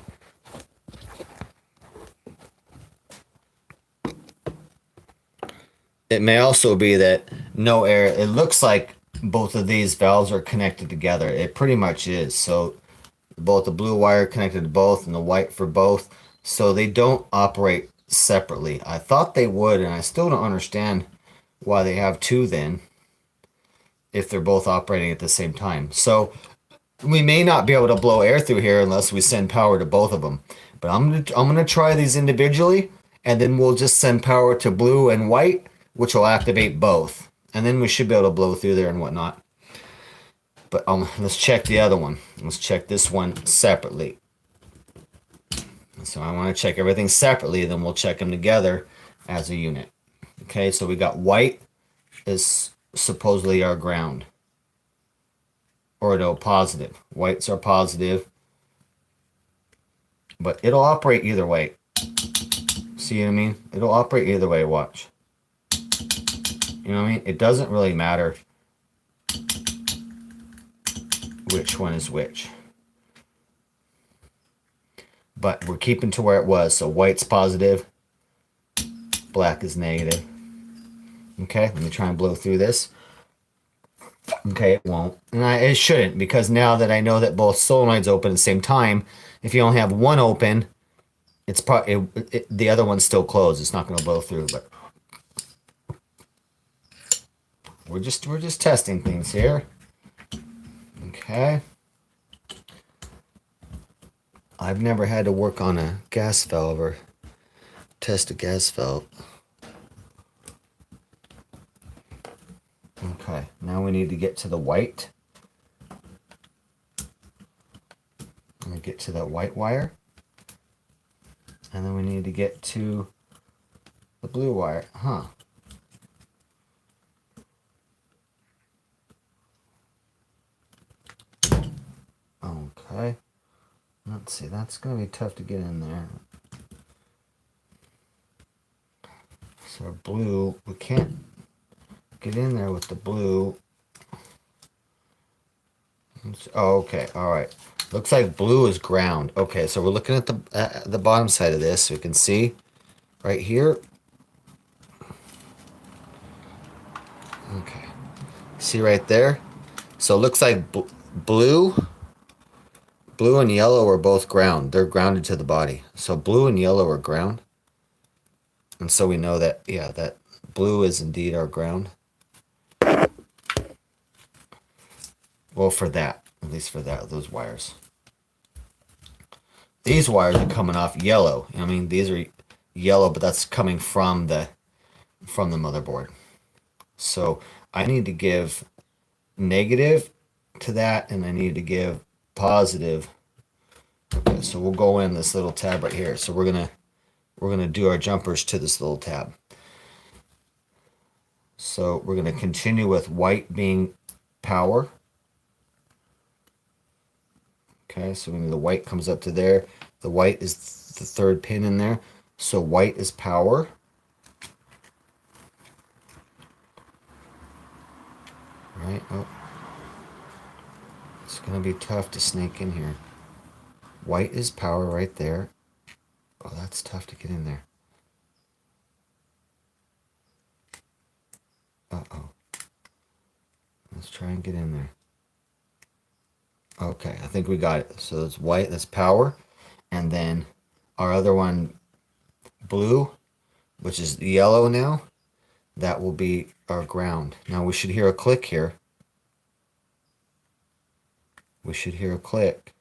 It may also be that no air, it looks like both of these valves are connected together. It pretty much is. So both the blue wire connected to both and the white for both. So they don't operate separately. I thought they would, and I still don't understand why they have two then, if they're both operating at the same time. So we may not be able to blow air through here unless we send power to both of them. But I'm gonna try these individually, and then we'll just send power to blue and white, which will activate both. And then we should be able to blow through there and whatnot. But let's check the other one. Let's check this one separately. So I want to check everything separately, then we'll check them together as a unit. Okay, so we got white is supposedly our ground. Or no, positive. Whites are positive. But it'll operate either way. See what I mean? It'll operate either way, watch. You know what I mean? It doesn't really matter which one is which. But we're keeping to where it was. So white's positive, black is negative. Okay, let me try and blow through this. Okay, it won't. And it shouldn't, because now that I know that both solenoids open at the same time, if you only have one open, it's probably the other one's still closed. It's not going to blow through, but we're just testing things here. Okay. I've never had to work on a gas valve or test a gas valve. Okay, now we need to get to the white. I'm going to get to that white wire. And then we need to get to the blue wire. Huh. Okay. Let's see, that's going to be tough to get in there. So blue, we can't get in there with the blue. Oh, okay, all right. Looks like blue is ground. Okay, so we're looking at the bottom side of this. So we can see right here. Okay, see right there. So it looks like blue and yellow are both ground. They're grounded to the body. So blue and yellow are ground. And so we know that, yeah, that blue is indeed our ground. Well, for that, at least for that, those wires. These wires are coming off yellow. I mean, these are yellow, but that's coming from the motherboard. So I need to give negative to that, and I need to give positive. Okay, so we'll go in this little tab right here. So we're gonna do our jumpers to this little tab. So we're gonna continue with white being power. Okay, so when the white comes up to there, the white is the third pin in there. So white is power. Right, oh. It's gonna be tough to snake in here. White is power right there. Oh, that's tough to get in there. Uh-oh. Let's try and get in there. Okay, I think we got it. So it's white, that's power. And then our other one, blue, which is yellow now, that will be our ground. Now we should hear a click here. We should hear a click.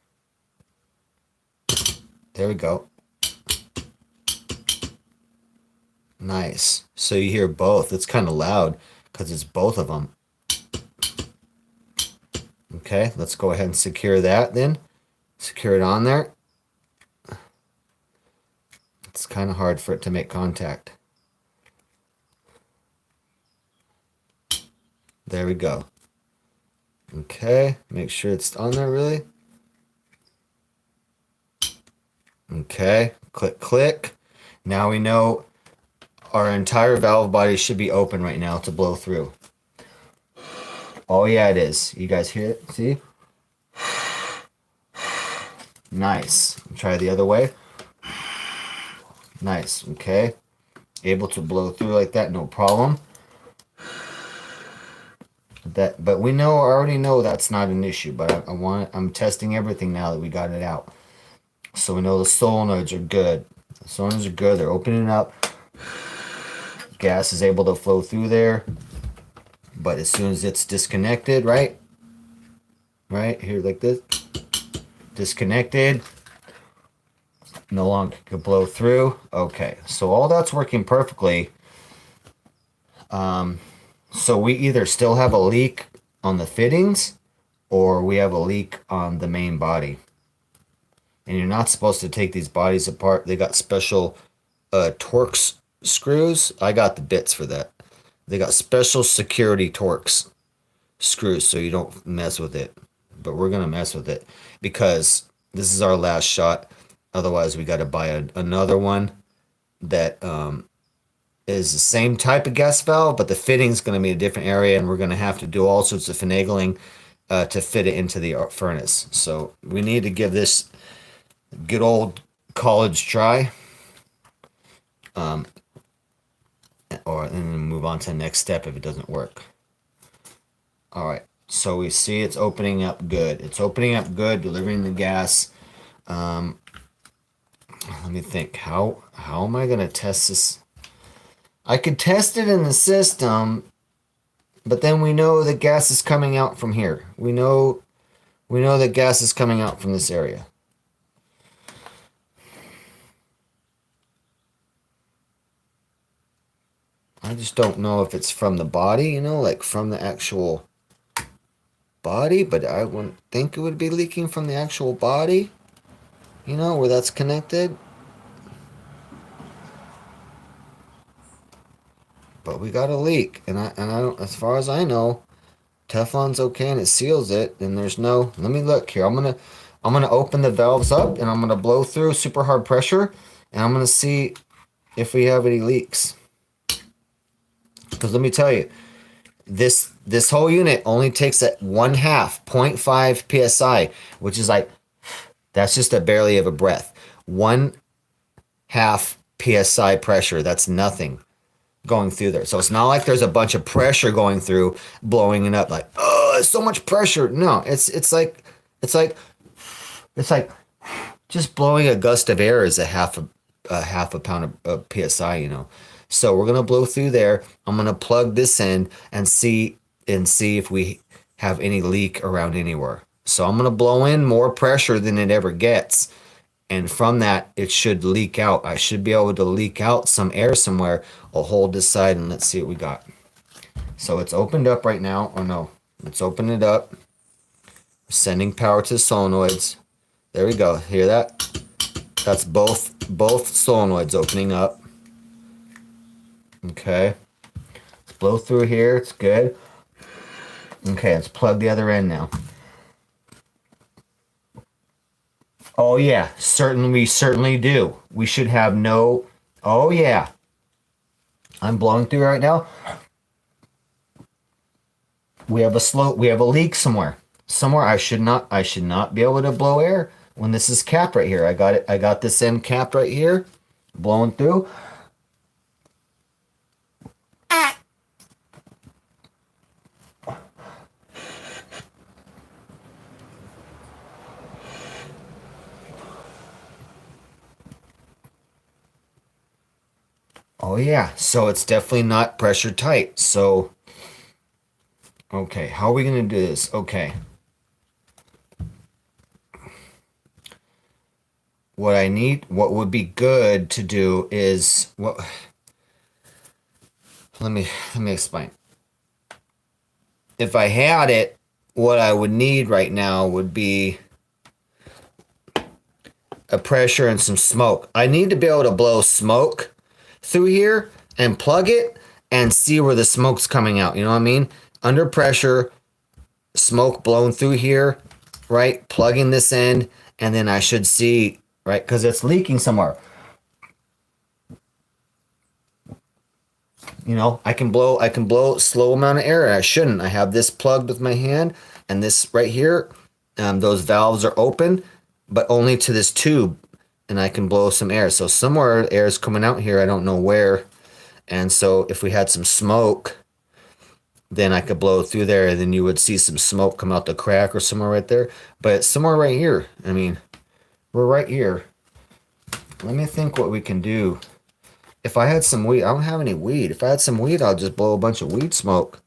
There we go. Nice. So you hear both. It's kind of loud because it's both of them. Okay, let's go ahead and secure that then. Secure it on there. It's kind of hard for it to make contact. There we go. Okay, make sure it's on there really. Okay, click, click. Now we know our entire valve body should be open right now to blow through. Oh yeah, it is. You guys hear it? See? Nice. Try the other way. Nice. Okay. Able to blow through like that, no problem. But we know, already know that's not an issue. But I'm testing everything now that we got it out. So we know the solenoids are good. The solenoids are good. They're opening up. Gas is able to flow through there. But as soon as it's disconnected, right? Right here like this. Disconnected. No longer can blow through. Okay, so all that's working perfectly. So we either still have a leak on the fittings or we have a leak on the main body. and you're not supposed to take these bodies apart. They got special Torx screws. I got the bits for that. They got special security Torx screws so you don't mess with it. But we're gonna mess with it because this is our last shot. Otherwise, we got to buy another one that is the same type of gas valve, but the fitting's going to be a different area, and we're going to have to do all sorts of finagling to fit it into the furnace. So we need to give this good old college try, or then move on to the next step if it doesn't work. All right. So we see it's opening up good. It's opening up good, delivering the gas. Let me think. How am I gonna test this? I could test it in the system, but then we know the gas is coming out from here. We know that gas is coming out from this area. I just don't know if it's from the body, you know, like from the actual body, but I wouldn't think it would be leaking from the actual body, you know, where that's connected. But we got a leak, and I don't, as far as I know, Teflon's okay and it seals it, and there's no, let me look here. I'm gonna open the valves up, and I'm gonna blow through super hard pressure, and I'm gonna see if we have any leaks. Because let me tell you, this whole unit only takes at 1/2, 0.5 psi, which is like, that's just a barely of a breath. 1/2 psi pressure. That's nothing going through there. So it's not like there's a bunch of pressure going through, blowing it up like, oh, it's so much pressure. No, it's like just blowing a gust of air is a half a pound of psi, you know. So we're gonna blow through there. I'm gonna plug this in and see if we have any leak around anywhere. So I'm gonna blow in more pressure than it ever gets, and from that it should leak out. I should be able to leak out some air somewhere. I'll hold this side and let's see what we got. So it's opened up right now. Oh no, let's open it up. Sending power to the solenoids. There we go. Hear that? That's both solenoids opening up. Okay. Let's blow through here. It's good. Okay, let's plug the other end now. Oh yeah, we certainly do. We should have no. Oh yeah. I'm blowing through right now. We have a leak somewhere. I should not be able to blow air when this is capped right here. I got this end capped right here, blowing through. Oh yeah, so it's definitely not pressure tight. So, okay, how are we gonna do this? Okay. What would be good to do is, let me explain. If I had it, what I would need right now would be a pressure and some smoke. I need to be able to blow smoke through here and plug it and see where the smoke's coming out. You know what I mean? Under pressure, smoke blown through here, right? Plugging this end, and then I should see, right? Because it's leaking somewhere. You know, I can blow a slow amount of air. I shouldn't. I have this plugged with my hand, and this right here, those valves are open, but only to this tube, and I can blow some air. So somewhere air is coming out here. I don't know where. And so if we had some smoke, then I could blow through there, and then you would see some smoke come out the crack or somewhere right there. But it's somewhere right here. I mean, we're right here. Let me think what we can do. If I had some weed, I don't have any weed. If I had some weed, I'll just blow a bunch of weed smoke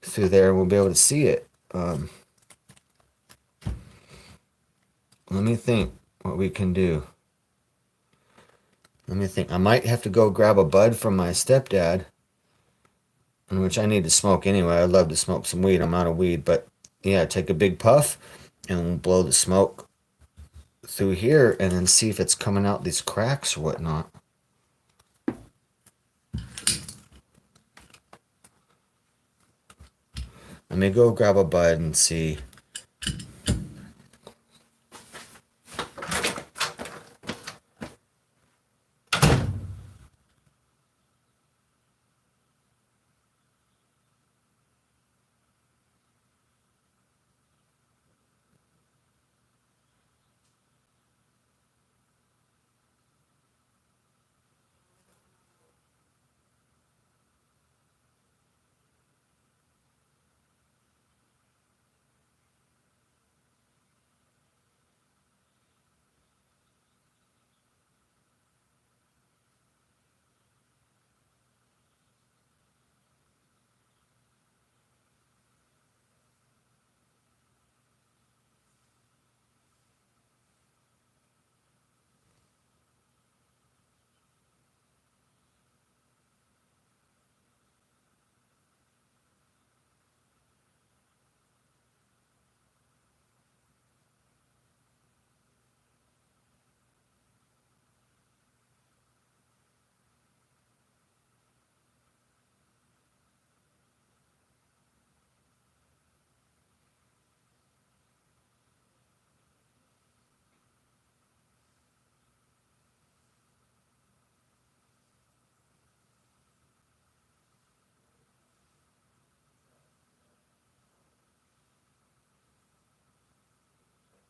through there and we'll be able to see it. Let me think what we can do. Let me think. I might have to go grab a bud from my stepdad, in which I need to smoke anyway. I'd love to smoke some weed. I'm out of weed. But yeah, take a big puff and blow the smoke through here and then see if it's coming out these cracks or whatnot. Let me go grab a bud and see.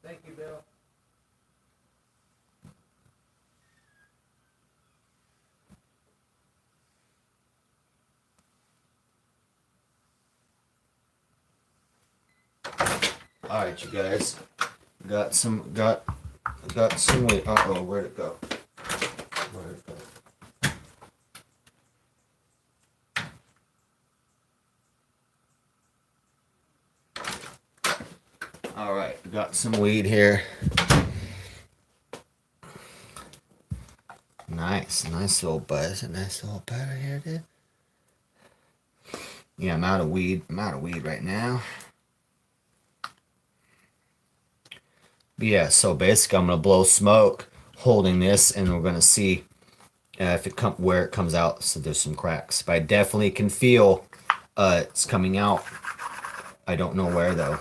Thank you, Bill. All right, you guys. Got some weight. Uh-oh, where'd it go? Where'd it go? All right, got some weed here. Nice little buzz. A nice little bud right here, dude. Yeah, I'm out of weed. I'm out of weed right now. But yeah, so basically I'm gonna blow smoke holding this, and we're gonna see if it where it comes out. So there's some cracks, but I definitely can feel it's coming out. I don't know where though.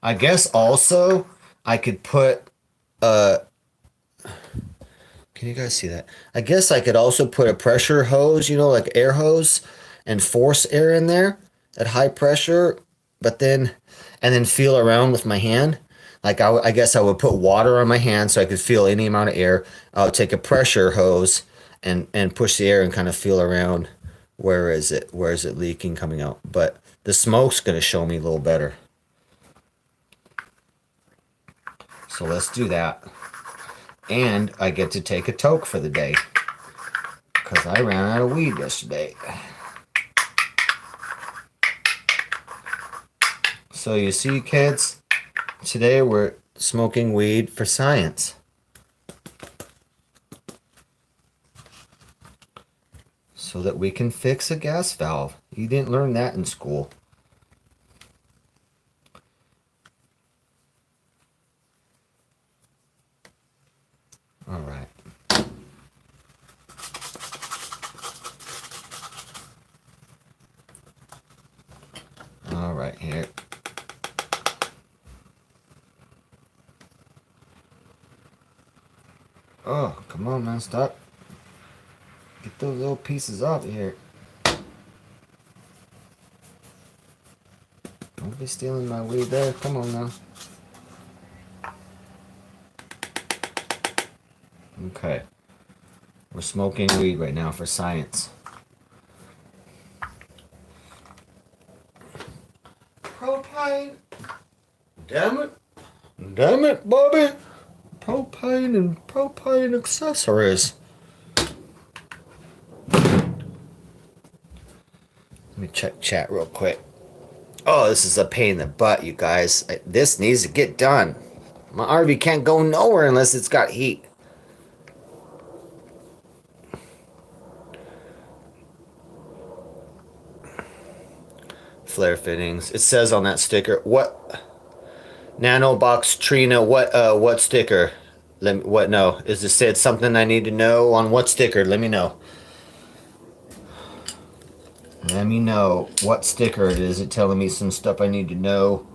I guess also I could put can you guys see that? I guess I could also put a pressure hose, you know, like air hose, and force air in there at high pressure, but then and then feel around with my hand. Like I guess I would put water on my hand so I could feel any amount of air. I would take a pressure hose and push the air and kind of feel around where is it leaking coming out. But the smoke's gonna show me a little better. So let's do that. And I get to take a toke for the day because I ran out of weed yesterday. So you see, kids, today we're smoking weed for science. So that we can fix a gas valve. You didn't learn that in school. All right. All right, here. Oh, come on, man, stop. Get those little pieces off of here. Don't be stealing my weed there. Come on now. Okay. We're smoking weed right now for science. Propane. Damn it. Damn it, Bobby. Propane and propane accessories. Let me check chat real quick. Oh, this is a pain in the butt, you guys. This needs to get done. My RV can't go nowhere unless it's got heat. Flare fittings. It says on that sticker, what Nano box Trina, what sticker? What no? Is it said something I need to know on what sticker? Let me know. Let me know what sticker it is. It telling me some stuff I need to know?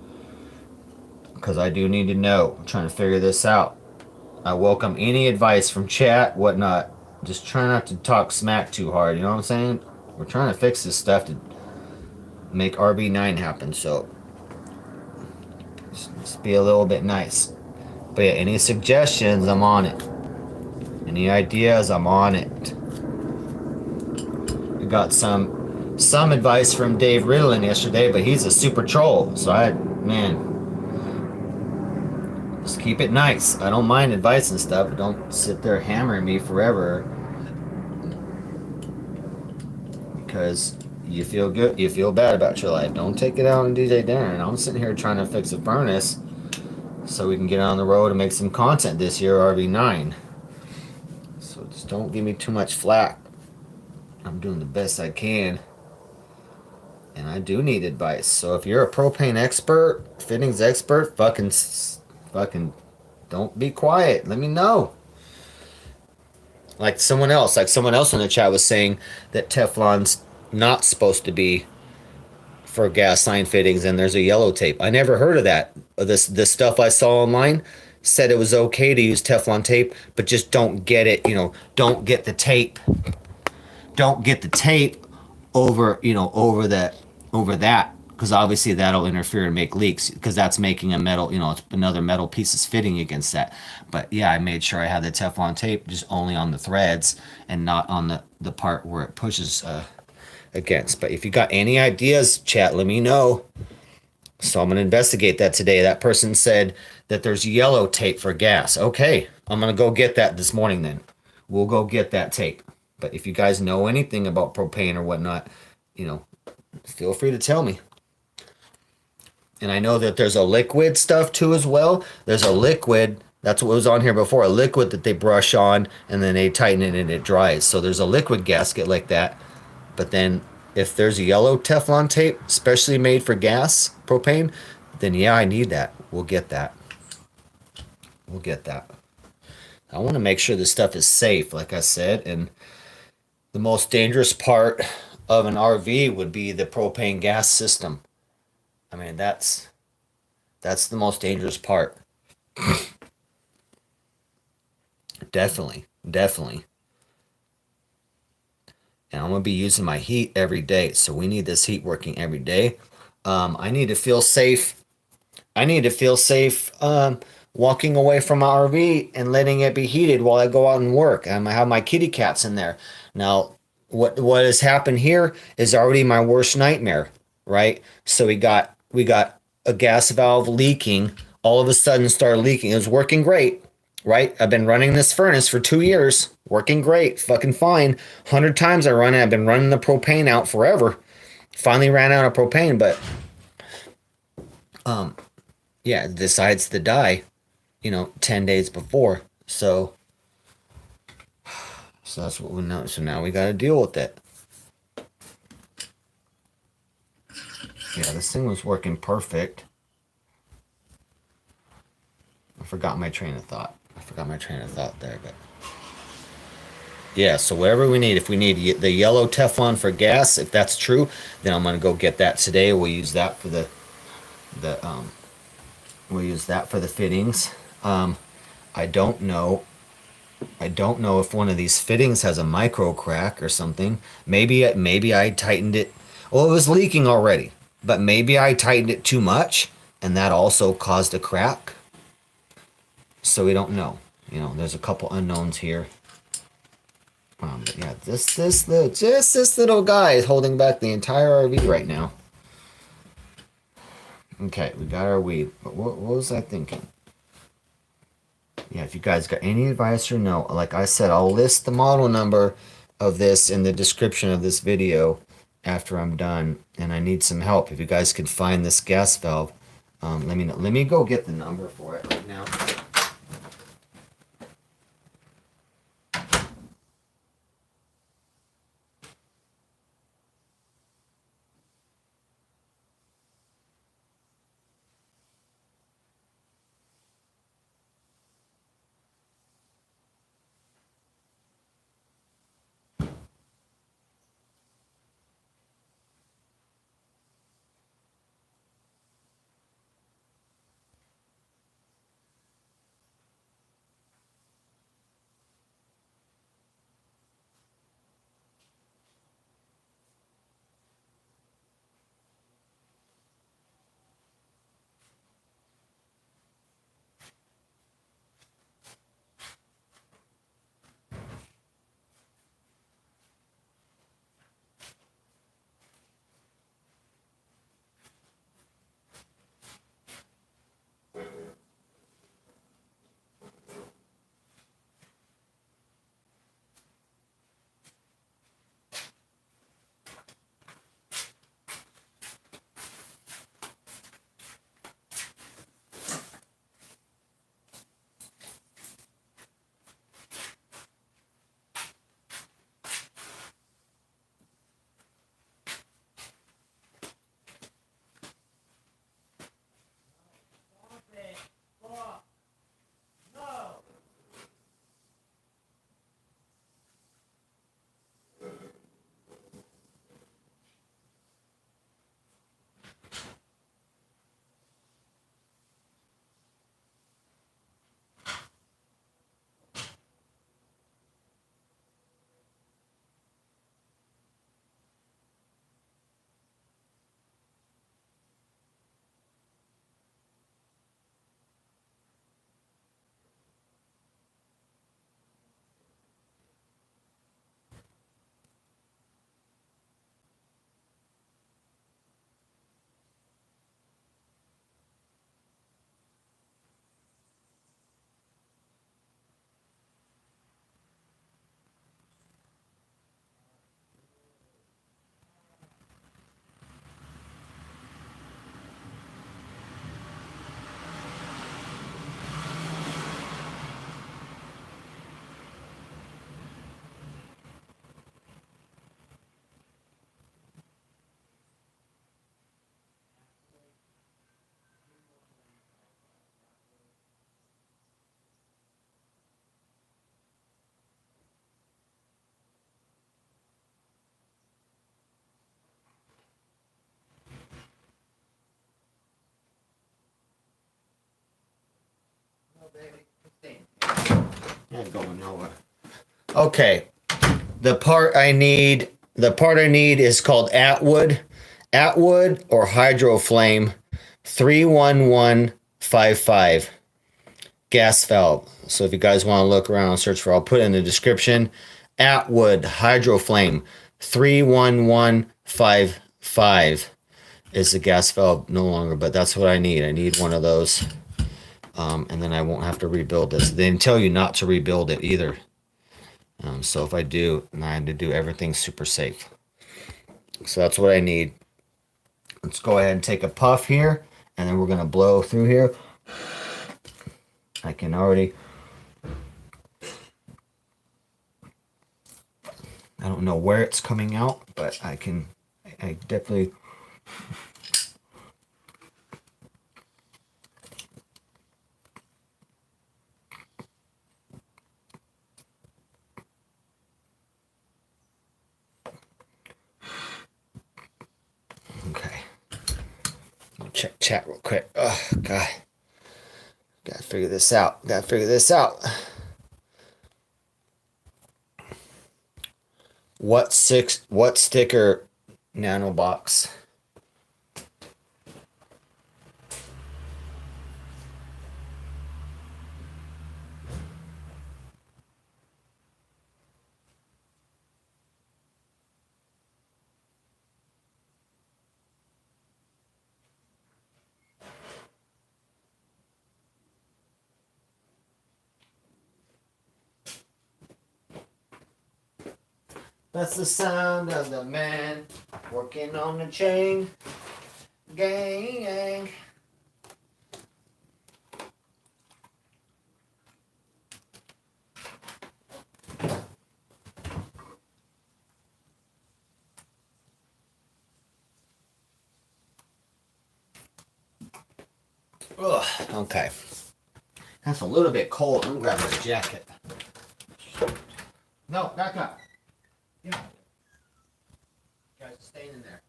Because I do need to know. I'm trying to figure this out. I welcome any advice from chat, whatnot. Just try not to talk smack too hard. You know what I'm saying? We're trying to fix this stuff to make RV9 happen. So just be a little bit nice. But yeah, any suggestions, I'm on it. Any ideas, I'm on it. We got some advice from Dave Riddlin yesterday, but he's a super troll. So just keep it nice. I don't mind advice and stuff, but don't sit there hammering me forever. Because you feel good, you feel bad about your life. Don't take it out on DJ Darren. I'm sitting here trying to fix a furnace so we can get on the road and make some content this year, RV9. So just don't give me too much flack. I'm doing the best I can. And I do need advice. So if you're a propane expert, fittings expert, fucking don't be quiet. Let me know. Like someone else in the chat was saying that Teflon's not supposed to be for gas line fittings, and there's a yellow tape. I never heard of that. This stuff I saw online said it was okay to use Teflon tape, but just don't get it, don't get the tape. Don't get the tape over that, because obviously that'll interfere and make leaks, because that's making a metal, it's another metal piece is fitting against that. But yeah, I made sure I had the Teflon tape just only on the threads and not on the part where it pushes against. But if you got any ideas, chat, let me know. So I'm going to investigate that today. That person said that there's yellow tape for gas. Okay, I'm going to go get that this morning then. We'll go get that tape. But if you guys know anything about propane or whatnot, feel free to tell me. And I know that there's a liquid stuff too as well. There's a liquid, that's what was on here before, a liquid that they brush on and then they tighten it and it dries. So there's a liquid gasket like that. But then if there's a yellow Teflon tape, specially made for gas, propane, then yeah, I need that. We'll get that. We'll get that. I want to make sure this stuff is safe, like I said, and the most dangerous part of an RV would be the propane gas system. I mean, that's the most dangerous part. Definitely. And I'm going to be using my heat every day, so we need this heat working every day. I need to feel safe. Walking away from my RV and letting it be heated while I go out and work. I have my kitty cats in there. Now, what has happened here is already my worst nightmare, right? So we got a gas valve leaking. All of a sudden started leaking. It was working great, right? I've been running this furnace for 2 years, working great, fucking fine. 100 times I run it. I've been running the propane out forever. Finally ran out of propane, but yeah, it decides to die, 10 days before. So that's what we know. So now we got to deal with it. Yeah, this thing was working perfect. I forgot my train of thought there, but yeah, so whatever we need, if we need the yellow Teflon for gas, if that's true, then I'm gonna go get that today. We'll use that for the fittings. I don't know if one of these fittings has a micro crack or something. Maybe I tightened it. Well, it was leaking already, but maybe I tightened it too much, and that also caused a crack. So we don't know. There's a couple unknowns here. But yeah, this little guy is holding back the entire RV right now. Okay, we got our weed. But what was I thinking? Yeah, if you guys got any advice or no, like I said, I'll list the model number of this in the description of this video after I'm done. And I need some help. If you guys can find this gas valve, let me know. Let me go get the number for it right now. nowhere. Okay. The part I need is called Atwood or Hydroflame 31155 gas valve. So if you guys want to look around and search for, I'll put it in the description. Atwood Hydroflame 31155 is the gas valve no longer, but that's what I need. I need one of those. And then I won't have to rebuild this. They didn't tell you not to rebuild it either. So if I do, I have to do everything super safe. So that's what I need. Let's go ahead and take a puff here, and then we're going to blow through here. I can already... I don't know where it's coming out, but I definitely... Okay. I'll check chat real quick. Oh, God. Gotta figure this out. What sticker nano box? That's the sound of the man working on the chain gang. Ugh, okay. That's a little bit cold. I'm gonna grab my jacket. No, back up. Yeah. Guys, staying in there.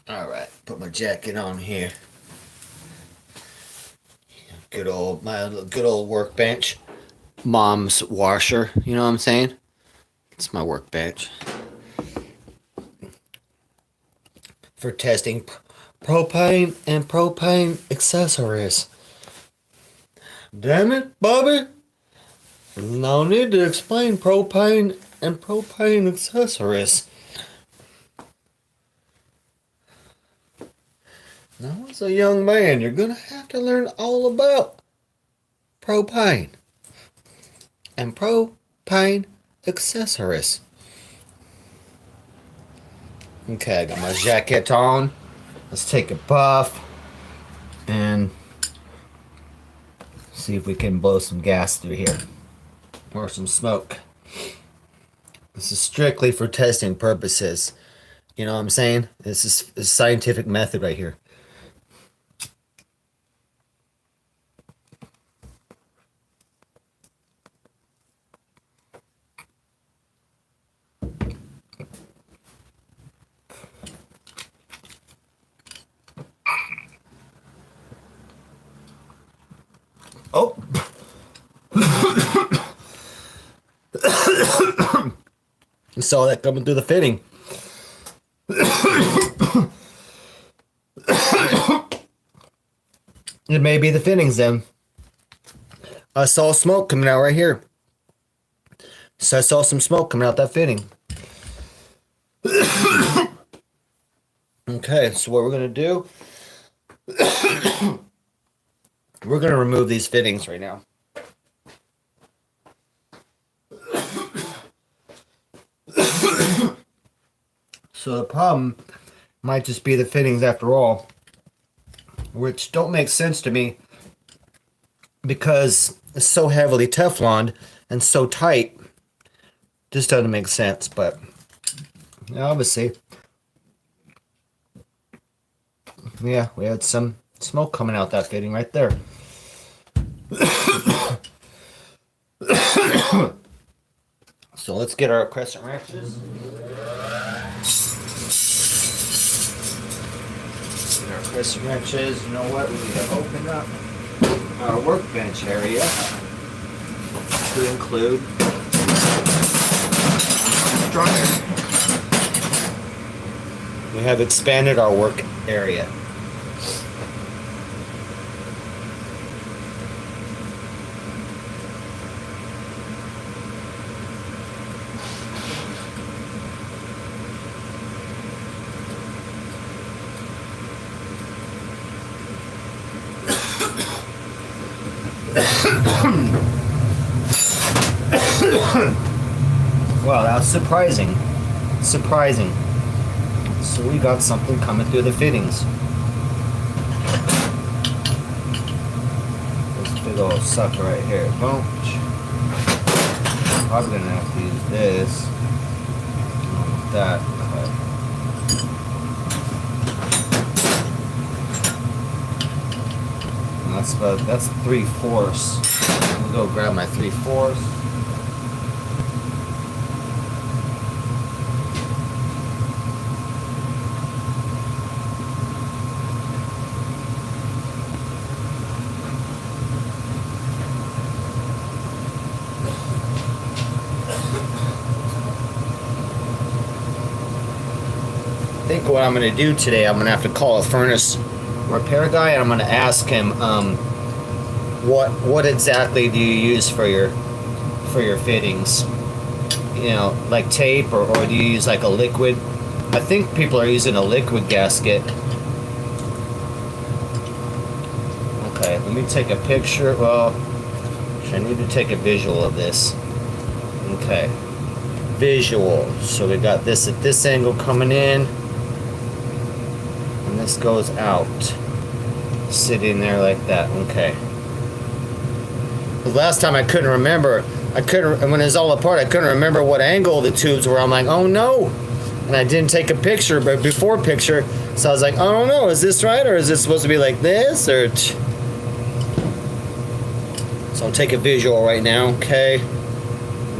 All right, put my jacket on here. Good old workbench. Mom's washer, you know what I'm saying? It's my workbench. For testing propane and propane accessories. Damn it, Bobby. No need to explain propane and propane accessories. Now, as a young man, you're going to have to learn all about propane and propane accessories. Okay, I got my jacket on. Let's take a puff and see if we can blow some gas through here or some smoke. This is strictly for testing purposes. You know what I'm saying? This is a scientific method right here. Oh. You saw that coming through the fitting. It may be the fittings then. I saw smoke coming out right here. So I saw some smoke coming out that fitting. Okay, so what we're going to do, we're going to remove these fittings right now. So the problem might just be the fittings after all, which don't make sense to me because it's so heavily Tefloned and so tight. Just doesn't make sense, but obviously, yeah, we had some smoke coming out that fitting right there. So let's get our crescent wrenches. And our Chris wrenches. You know what? We need to open up our workbench area to include dryer. We have expanded our work area. Wow, that was surprising. Surprising. So we got something coming through the fittings. This big old sucker right here. Boom. Probably gonna have to use this. That. That's 3/4. I'm gonna go grab my 3/4. I think what I'm gonna do today, I'm gonna have to call a furnace repair guy, and I'm gonna ask him what exactly do you use for your fittings? You know, like tape, or do you use like a liquid? I think people are using a liquid gasket. Okay, let me take a picture. Well, I need to take a visual of this. Okay, visual. So we got this at this angle coming in, and this goes out, sitting there like that. Okay. The last time I couldn't remember. When it was all apart, I couldn't remember what angle the tubes were. I'm like, oh no, and I didn't take a picture, but before picture, so I was like, oh no, is this right, or is this supposed to be like this, or? So I'll take a visual right now. Okay,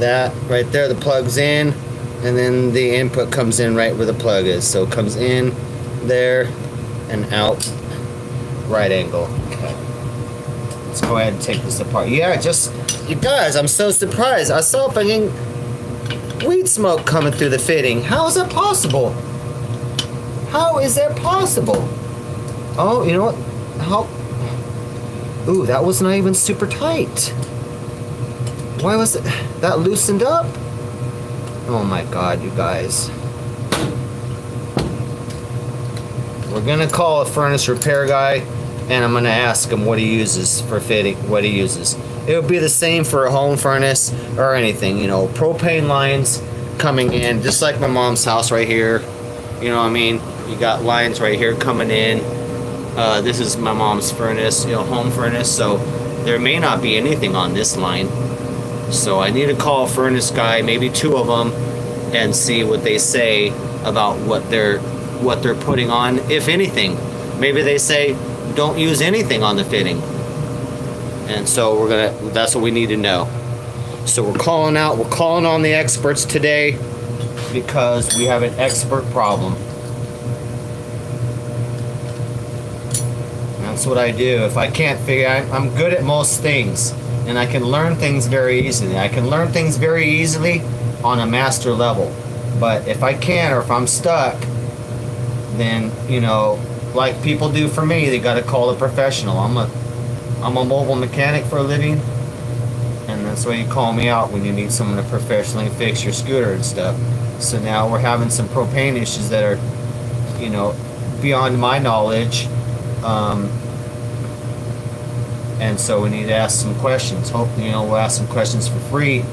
that right there, the plug's in, and then the input comes in right where the plug is. So it comes in there and out, right angle. Okay. Let's go ahead and take this apart. Yeah, you guys, I'm so surprised. I saw fucking weed smoke coming through the fitting. How is that possible? How is that possible? Oh, you know what? How? Ooh, that was not even super tight. Why was it? That loosened up? Oh my God, you guys. We're gonna call a furnace repair guy, and I'm gonna ask him what he uses for fitting, what he uses. It would be the same for a home furnace or anything, you know, propane lines coming in, just like my mom's house right here. You know what I mean? You got lines right here coming in. This is my mom's furnace, you know, home furnace, so there may not be anything on this line. So I need to call a furnace guy, maybe two of them, and see what they say about what they're putting on, if anything. Maybe they say don't use anything on the fitting, and so that's what we need to know. So we're calling on the experts today, because we have an expert problem. That's what I do. If I can't figure out, I'm good at most things, and I can learn things very easily. I can learn things very easily on a master level. But if I can't, or if I'm stuck, then, you know, like people do for me, they got to call a professional. I'm a mobile mechanic for a living, and that's why you call me out when you need someone to professionally fix your scooter and stuff. So now we're having some propane issues that are, you know, beyond my knowledge, and so we need to ask some questions. Hopefully, you know, we'll ask some questions for free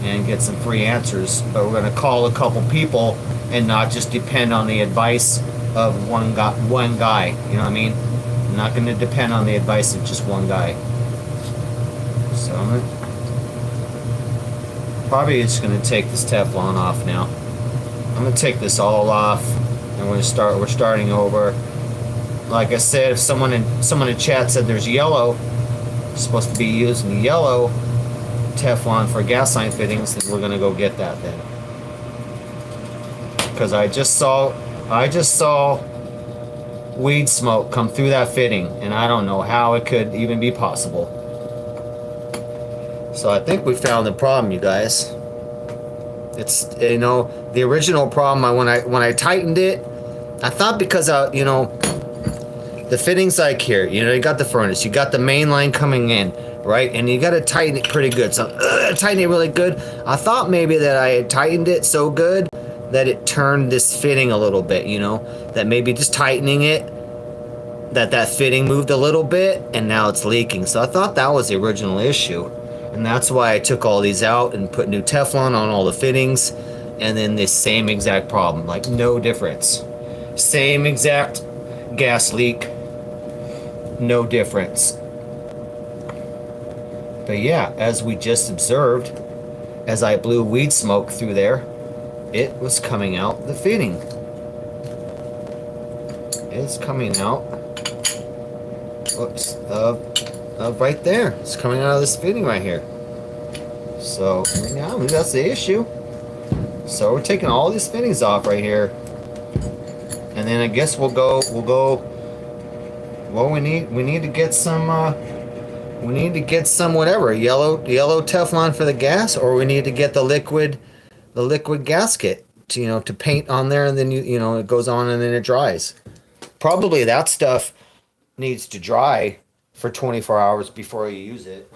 and get some free answers. But we're going to call a couple people and not just depend on the advice of one guy. You know what I mean? I'm not going to depend on the advice of just one guy. So I'm probably just going to take this Teflon off now. I'm going to take this all off, and we're starting over. Like I said, if someone in chat said there's yellow, supposed to be using yellow Teflon for gas line fittings, then we're going to go get that then. Because I just saw weed smoke come through that fitting, and I don't know how it could even be possible. So I think we found the problem, you guys. It's, you know, the original problem, when I tightened it, I thought because you know, the fittings like here, you know, you got the furnace, you got the main line coming in, right? And you got to tighten it pretty good. So tighten it really good. I thought maybe that I had tightened it so good that it turned this fitting a little bit, you know, that maybe just tightening it, that fitting moved a little bit, and now it's leaking. So I thought that was the original issue. And that's why I took all these out and put new Teflon on all the fittings, and then this same exact problem, like no difference. Same exact gas leak, no difference. But yeah, as we just observed, as I blew weed smoke through there, it was coming out the fitting. It's coming out, whoops, of right there. It's coming out of this fitting right here. So yeah, that's the issue. So we're taking all these fittings off right here, and then I guess we'll go. Well, we need to get some. We need to get some whatever yellow Teflon for the gas, or we need to get the liquid gasket to, you know, to paint on there, and then you know it goes on and then it dries. Probably that stuff needs to dry for 24 hours before you use it.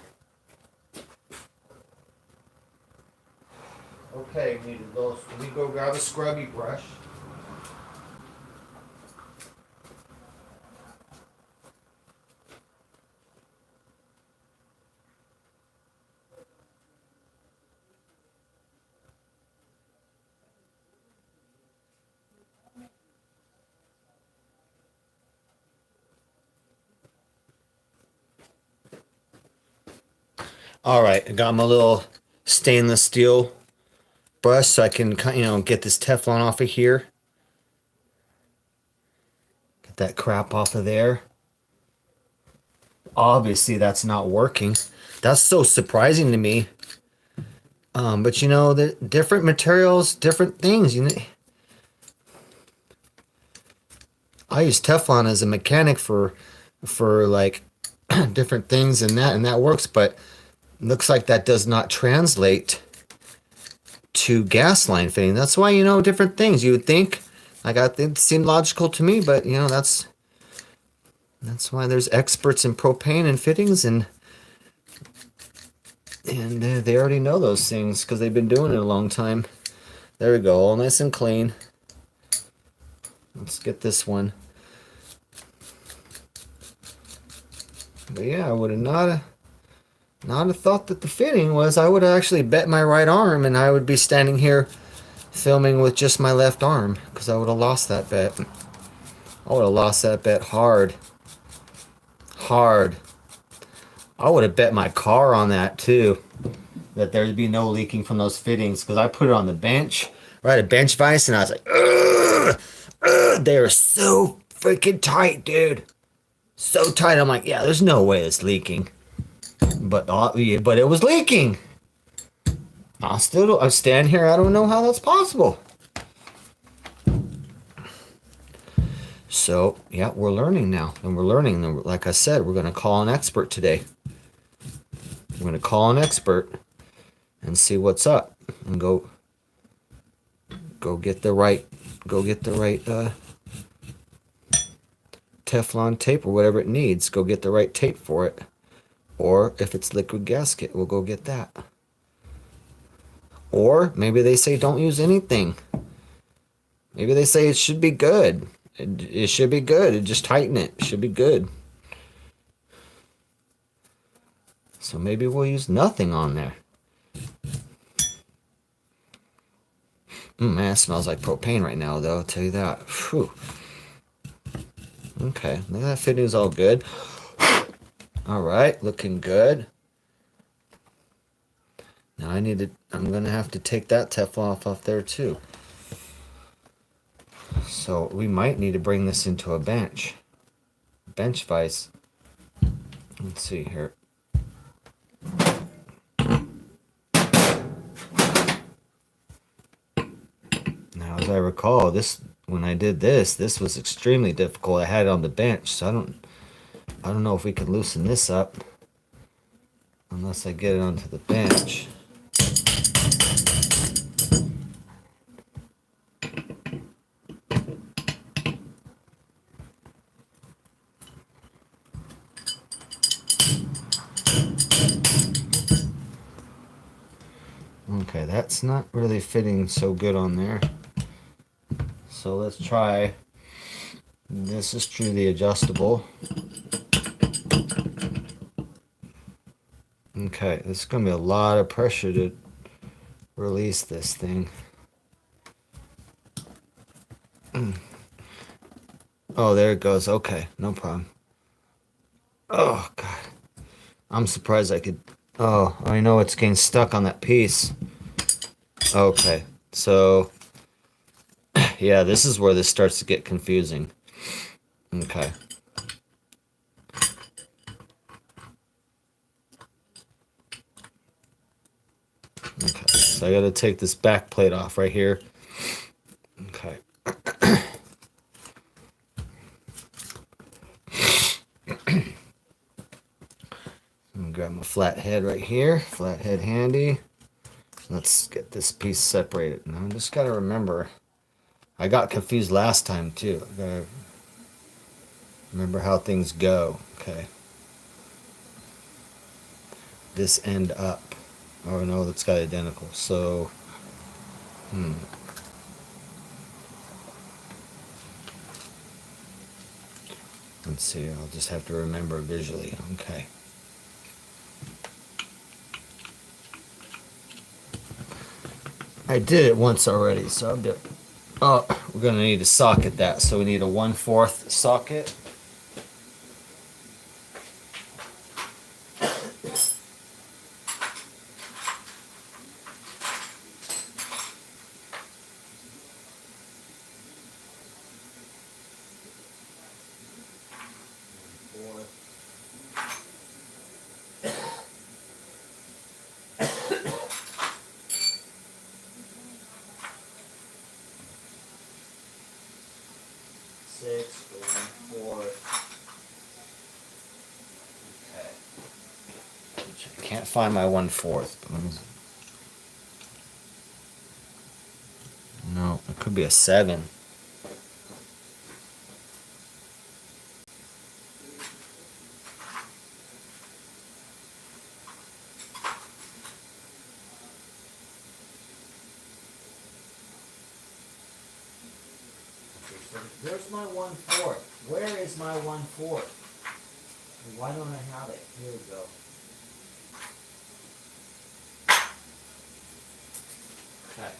Okay, we need to go grab a scrubby brush. All right, I got my little stainless steel brush so I can, you know, get this Teflon off of here. Get that crap off of there. Obviously, that's not working. That's so surprising to me. But you know, the different materials, different things. You know, I use Teflon as a mechanic for like different things, and that works. But looks like that does not translate to gas line fitting. That's why, you know, different things you would think, like, I think it seemed logical to me, but you know, that's why there's experts in propane and fittings, and they already know those things because they've been doing it a long time. There we go, all nice and clean. Let's get this one. But yeah, I would have not have thought that the fitting was. I would have actually bet my right arm, and I would be standing here filming with just my left arm, because I would have lost that bet. I would have lost that bet hard. I would have bet my car on that too, that there'd be no leaking from those fittings, because I put it on the bench, right, a bench vise, and I was like, ugh, they are so freaking tight, dude. So tight. I'm like, yeah, there's no way it's leaking. But it was leaking. I stand here. I don't know how that's possible. So yeah, we're learning now, and we're learning. And like I said, we're going to call an expert today. We're going to call an expert and see what's up, and go get the right Teflon tape or whatever it needs. Go get the right tape for it. Or if it's liquid gasket, we'll go get that. Or maybe they say don't use anything. Maybe they say it should be good. It should be good. Just tighten it. It should be good. So maybe we'll use nothing on there. Man, it smells like propane right now, though. I'll tell you that. Whew. Okay, look at that fitting's all good. All right, looking good. Now I'm gonna have to take that Teflon off there too. So we might need to bring this into a bench vise. Let's see here. Now, as I recall, this when I did this was extremely difficult. I had it on the bench, so I don't know if we can loosen this up unless I get it onto the bench. Okay, that's not really fitting so good on there. So let's try, this is truly adjustable. Okay, this is going to be a lot of pressure to release this thing. Oh, there it goes. Okay, no problem. Oh, God. I'm surprised I could... Oh, I know it's getting stuck on that piece. Okay, so... Yeah, this is where this starts to get confusing. Okay. Okay, so I gotta take this back plate off right here. Okay. I'm gonna grab my flat head right here. Flat head handy. Let's get this piece separated. Now I just gotta remember. I got confused last time too. I gotta remember how things go. Okay. This end up. Oh no, that's got identical. So, let's see. I'll just have to remember visually. Okay. I did it once already, so I'll do it. Oh, we're gonna need to socket that. So we need a 1/4 socket. Can't find my 1/4. No, it could be a 7. There's my 1/4. Where is my 1/4? Why don't I have it? Here we go. Okay.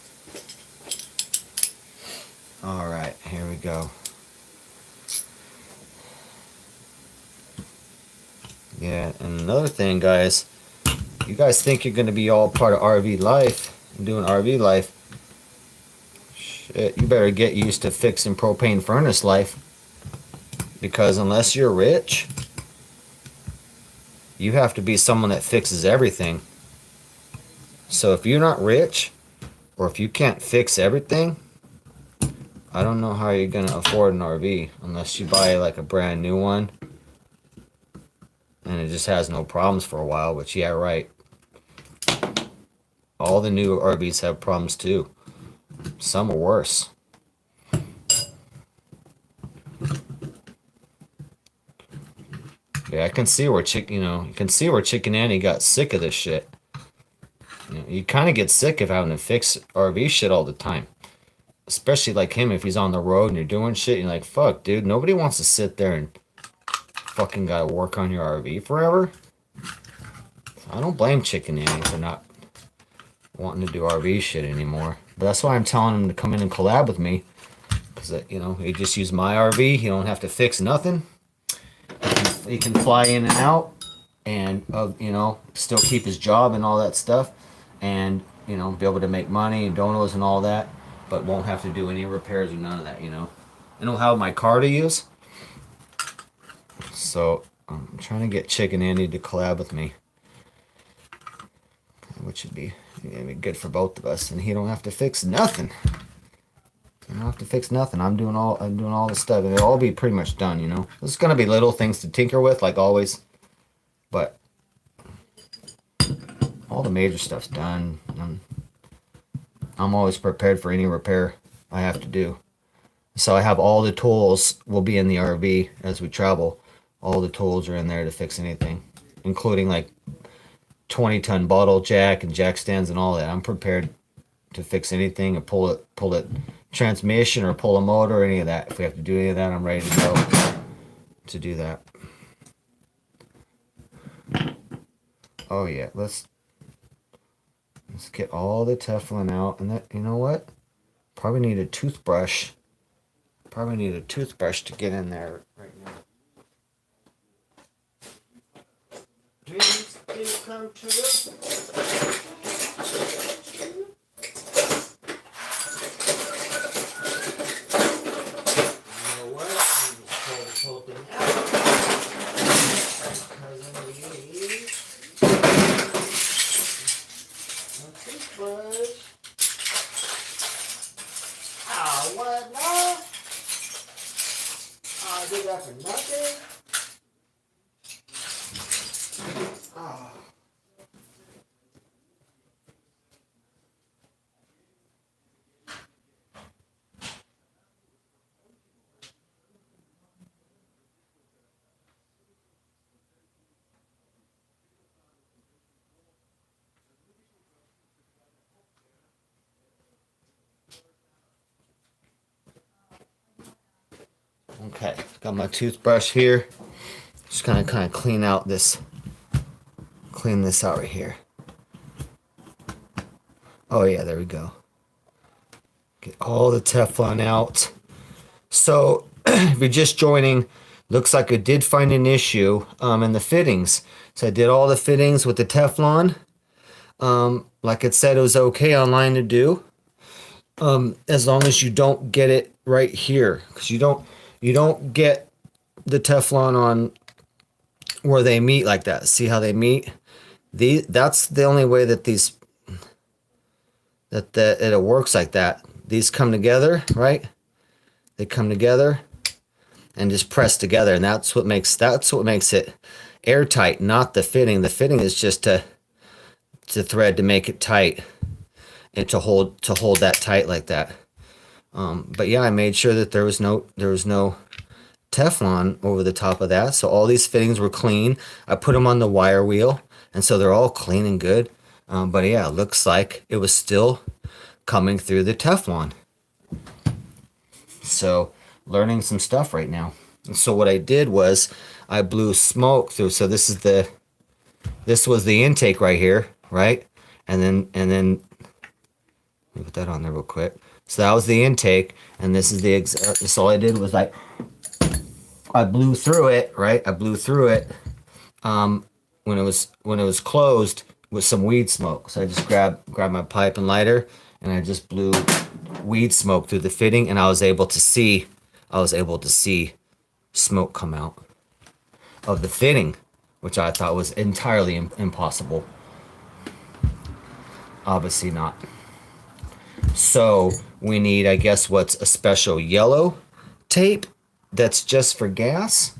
All right, here we go. Yeah, and another thing, guys, you guys think you're going to be all part of RV life and doing RV life. Shit, you better get used to fixing propane furnace life, because unless you're rich, you have to be someone that fixes everything. So if you're not rich, or if you can't fix everything, I don't know how you're gonna afford an RV unless you buy like a brand new one and it just has no problems for a while. But yeah, right, all the new RVs have problems too. Some are worse. Yeah, I can see where you can see where Chicken Annie got sick of this shit. You kind of get sick of having to fix RV shit all the time. Especially like him, if he's on the road and you're doing shit, you're like, fuck, dude, nobody wants to sit there and fucking gotta work on your RV forever. I don't blame Chicken Annie for not wanting to do RV shit anymore. But that's why I'm telling him to come in and collab with me. Because, he just use my RV. He don't have to fix nothing. He can fly in and out and, still keep his job and all that stuff. And, be able to make money and donos and all that. But won't have to do any repairs or none of that, I don't have my car to use. So I'm trying to get Chicken Andy to collab with me, which would be good for both of us, and he don't have to fix nothing. I don't have to fix nothing. I'm doing all the stuff, and it'll all be pretty much done. You know, there's gonna be little things to tinker with, like always, but all the major stuff's done. I'm always prepared for any repair I have to do. So I have all the tools will be in the RV as we travel. All the tools are in there to fix anything, including like 20-ton bottle jack and jack stands and all that. I'm prepared to fix anything and pull it transmission or pull a motor or any of that. If we have to do any of that, I'm ready to go to do that. Oh yeah, let's get all the Teflon out. And that, you know what? Probably need a toothbrush. Probably need a toothbrush to get in there right now. Dreams do come true. You know what? I'm just pull this whole thing out. Because I need a toothbrush. Oh, what now? Oh, I did that for nothing? Oh. Okay, got my toothbrush here. Just gonna kind of clean this out right here. Oh yeah, there we go. Get all the Teflon out. So if you're just joining, looks like I did find an issue in the fittings. So I did all the fittings with the Teflon. Like it said, it was okay online to do. As long as you don't get it right here, because you don't get the Teflon on where they meet like that. See how they meet? That's the only way that it works like that. These come together, right? They come together and just press together, and that's what makes it airtight, not the fitting. The fitting is just to thread to make it tight and to hold that tight like that. But yeah, I made sure that there was no Teflon over the top of that. So all these fittings were clean. I put them on the wire wheel, and so they're all clean and good. But yeah, it looks like it was still coming through the Teflon. So learning some stuff right now. And so what I did was I blew smoke through. So this was the intake right here, right? And then let me put that on there real quick. So that was the intake, and this is the so all I did was I blew through it, right? I blew through it when it was closed with some weed smoke. So I just grabbed my pipe and lighter, and I just blew weed smoke through the fitting, and I was able to see smoke come out of the fitting, which I thought was entirely impossible. Obviously not. So we need, I guess, what's a special yellow tape that's just for gas,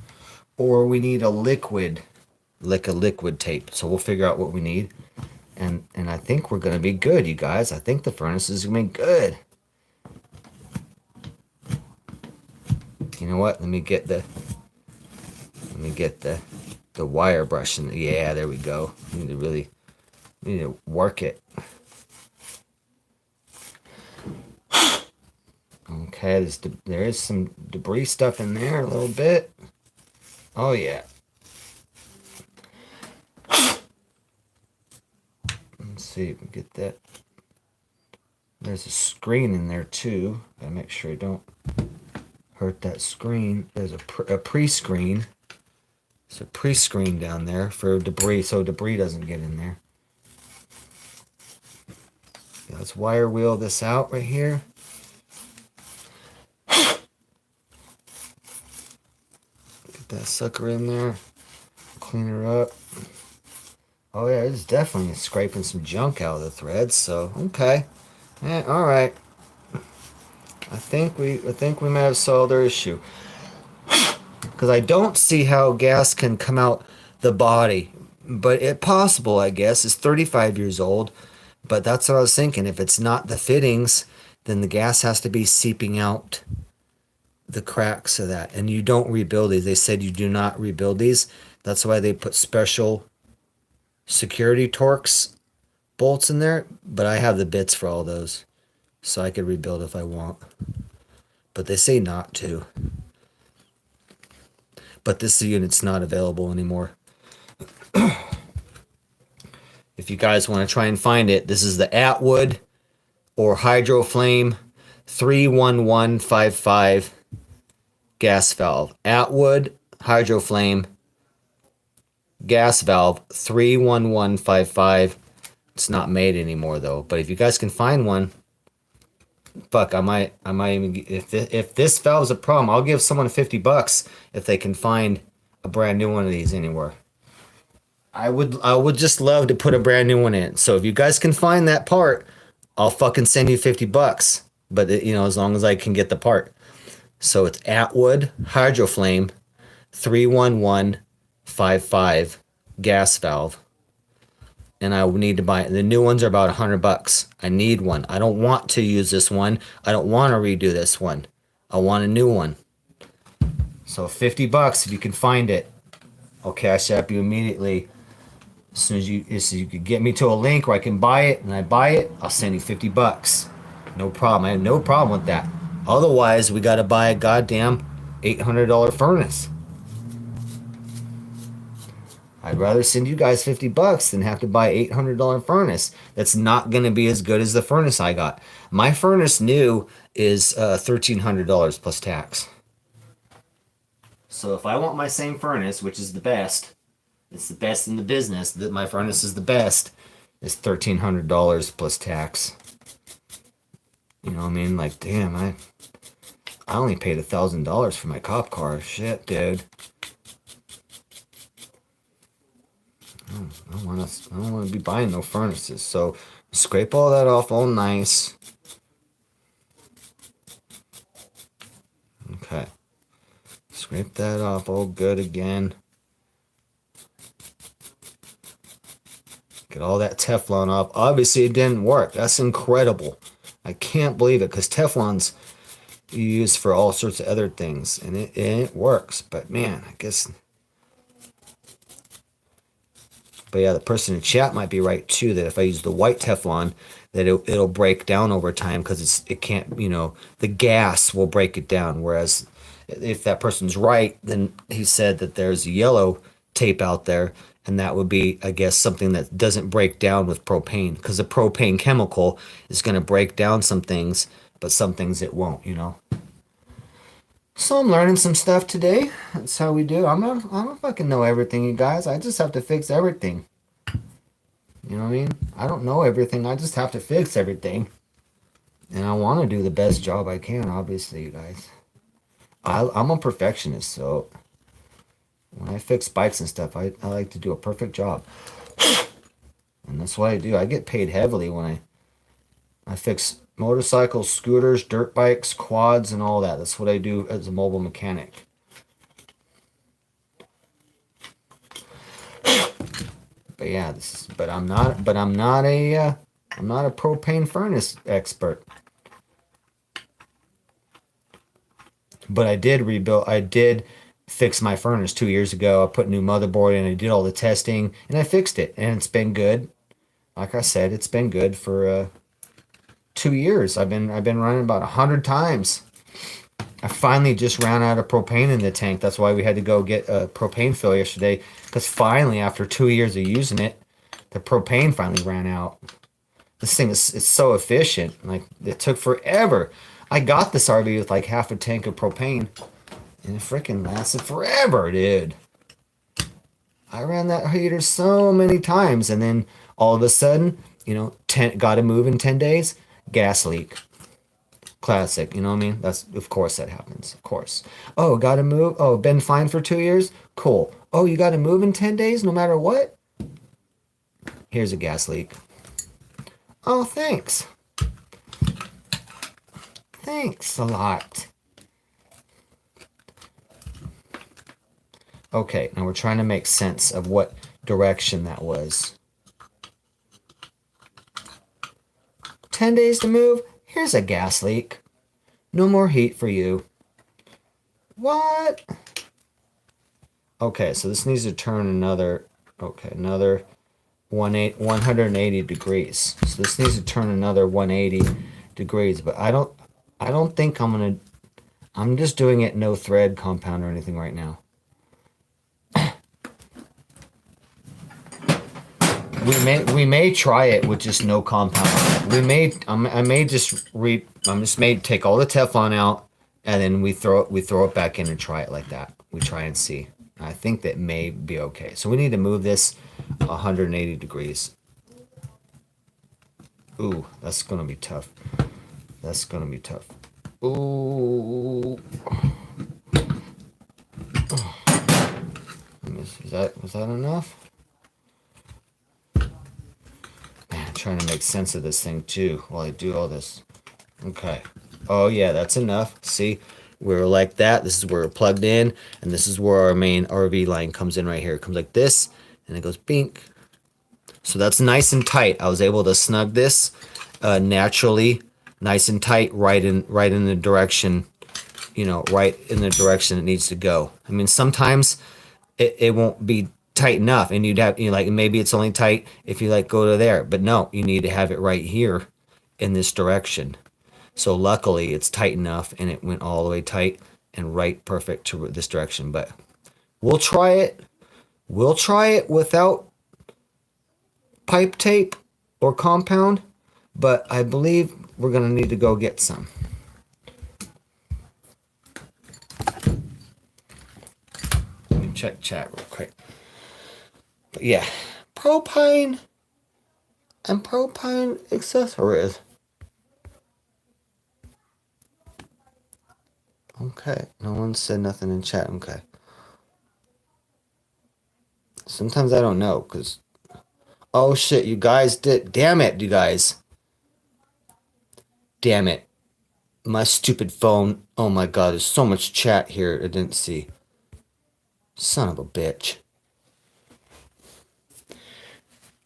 or we need a liquid tape. So we'll figure out what we need, and I think we're gonna be good, you guys. I think the furnace is gonna be good. You know what? Let me get the wire brush in. Yeah, there we go. We need to work it. Okay, there is some debris stuff in there a little bit. Oh yeah. Let's see if we get that. There's a screen in there too. Gotta make sure I don't hurt that screen. There's a pre-screen. There's a pre-screen down there for debris, so debris doesn't get in there. Yeah, let's wire wheel this out right here. Get that sucker in there. Clean her up. Oh yeah, it's definitely scraping some junk out of the threads, so okay. Yeah, alright. think we may have solved our issue. Because I don't see how gas can come out the body. But it's possible, I guess. It's 35 years old. But that's what I was thinking. If it's not the fittings, then the gas has to be seeping out the cracks of that. And you don't rebuild these. They said you do not rebuild these. That's why they put special security Torx bolts in there. But I have the bits for all those. So I could rebuild if I want. But they say not to. But this unit's not available anymore. If you guys want to try and find it, this is the Atwood or Hydroflame 31155 gas valve. Atwood Hydroflame gas valve 31155. It's not made anymore though. But if you guys can find one, fuck, I might even, if this valve's a problem, I'll give someone $50 if they can find a brand new one of these anywhere. I would just love to put a brand new one in. So if you guys can find that part, I'll fucking send you $50. But as long as I can get the part. So it's Atwood Hydroflame 31155 gas valve. And I would need to buy it. The new ones are about $100. I need one. I don't want to use this one. I don't want to redo this one. I want a new one. So $50 if you can find it. I'll cash app you immediately. As soon as you could get me to a link where I can buy it, and I buy it, I'll send you $50. No problem. I have no problem with that. Otherwise, we got to buy a goddamn $800 furnace. I'd rather send you guys $50 than have to buy an $800 furnace that's not going to be as good as the furnace I got. My furnace new is $1,300 plus tax. So if I want my same furnace, which is the best, it's the best in the business, that my furnace is the best, it's $1,300 plus tax. You know what I mean? Like, damn, I only paid $1,000 for my cop car. Shit, dude. I don't want to be buying no furnaces. So scrape all that off all nice. Okay. Scrape that off all good again. Get all that Teflon off. Obviously it didn't work. That's incredible. I can't believe it, because Teflon's you use for all sorts of other things, and it works. But man, I guess. But yeah, the person in chat might be right too, that if I use the white Teflon, that it'll break down over time, because it can't, the gas will break it down. Whereas if that person's right, then he said that there's yellow tape out there, and that would be, I guess, something that doesn't break down with propane, because the propane chemical is going to break down some things, but some things it won't, So I'm learning some stuff today. That's how we do. I don't fucking know everything, you guys. I just have to fix everything. You know what I mean? I don't know everything. I just have to fix everything. And I want to do the best job I can, obviously, you guys. I'm a perfectionist, so when I fix bikes and stuff, I like to do a perfect job. And that's what I do. I get paid heavily when I fix motorcycles, scooters, dirt bikes, quads, and all that. That's what I do as a mobile mechanic. But yeah, I'm not a propane furnace expert. But I did fix my furnace 2 years ago. I put a new motherboard in, I did all the testing, and I fixed it, and it's been good. Like I said, it's been good for 2 years. I've been running about 100 times. I finally just ran out of propane in the tank. That's why we had to go get a propane fill yesterday, because finally, after 2 years of using it, the propane finally ran out. This thing it's so efficient. Like, it took forever. I got this RV with like half a tank of propane, and it freaking lasted forever, dude. I ran that heater so many times, and then all of a sudden, got to move in 10 days, gas leak. Classic, you know what I mean? Of course that happens, of course. Oh, got to move? Oh, been fine for 2 years? Cool. Oh, you got to move in 10 days no matter what? Here's a gas leak. Oh, thanks. Thanks a lot. Okay, now we're trying to make sense of what direction that was. 10 days to move? Here's a gas leak. No more heat for you. What? Okay, so this needs to turn another 180 degrees. So this needs to turn another 180 degrees, but I don't think I'm just doing it no thread compound or anything right now. We may try it with just no compound. I just may take all the Teflon out and then we throw it back in and try it like that. We try and see. I think that may be okay. So we need to move this 180 degrees. Ooh, that's gonna be tough. That's gonna be tough. Ooh. Was that enough? Man, I'm trying to make sense of this thing too while I do all this. Okay. Oh yeah, that's enough. See, we're like that. This is where we're plugged in, and this is where our main RV line comes in right here. It comes like this, and it goes bink. So that's nice and tight. I was able to snug this naturally, nice and tight, right in the direction, right in the direction it needs to go. I mean, sometimes it won't be tight enough, and you'd have maybe it's only tight if you go to there, but no, you need to have it right here in this direction. So luckily it's tight enough, and it went all the way tight and right perfect to this direction. But we'll try it. We'll try it without pipe tape or compound, but I believe we're gonna need to go get some. Let me check chat real quick. But yeah, propane and propane accessories. Okay, no one said nothing in chat. Okay. Sometimes I don't know, because... Oh shit, you guys did... Damn it, you guys. Damn it. My stupid phone. Oh my god, there's so much chat here I didn't see. Son of a bitch.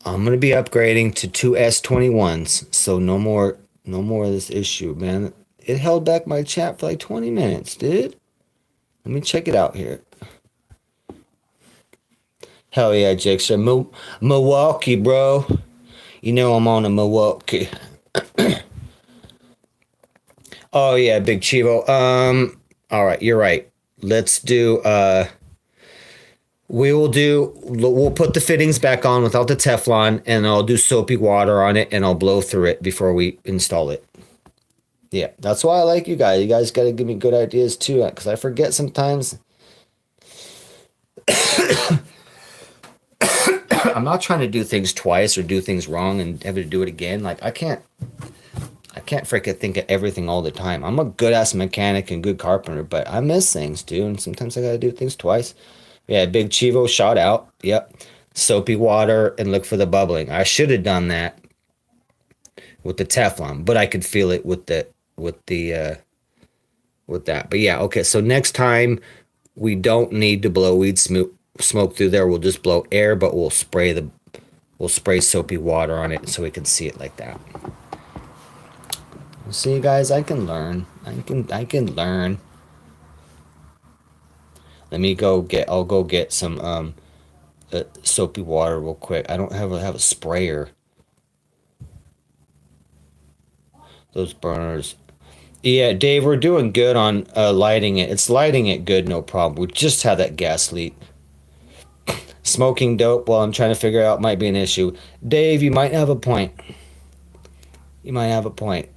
I'm gonna be upgrading to 2 S21s, so no more of this issue, man. It held back my chat for like 20 minutes, dude. Let me check it out here. Hell yeah, Jigsaw. Milwaukee, bro. You know I'm on a Milwaukee. Oh yeah, Big Chivo. Alright, you're right. Let's do we'll put the fittings back on without the Teflon, and I'll do soapy water on it, and I'll blow through it before we install it. Yeah, that's why I like you guys. You guys got to give me good ideas too, because I forget sometimes. I'm not trying to do things twice or do things wrong and have to do it again. Like I can't freaking think of everything all the time. I'm a good ass mechanic and good carpenter, but I miss things, dude, and sometimes I gotta do things twice. Yeah, Big Chivo, shout out. Yep. Soapy water and look for the bubbling. I should have done that with the Teflon, but I could feel it with that. But yeah, okay. So next time we don't need to blow weed smoke through there. We'll just blow air, but we'll spray soapy water on it so we can see it like that. See, guys, I can learn. I can learn. I'll go get some soapy water real quick. I don't have a sprayer. Those burners. Yeah, Dave, we're doing good on lighting it. It's lighting it good, no problem. We just had that gas leak. Smoking dope while I'm trying to figure out might be an issue. Dave, you might have a point. You might have a point.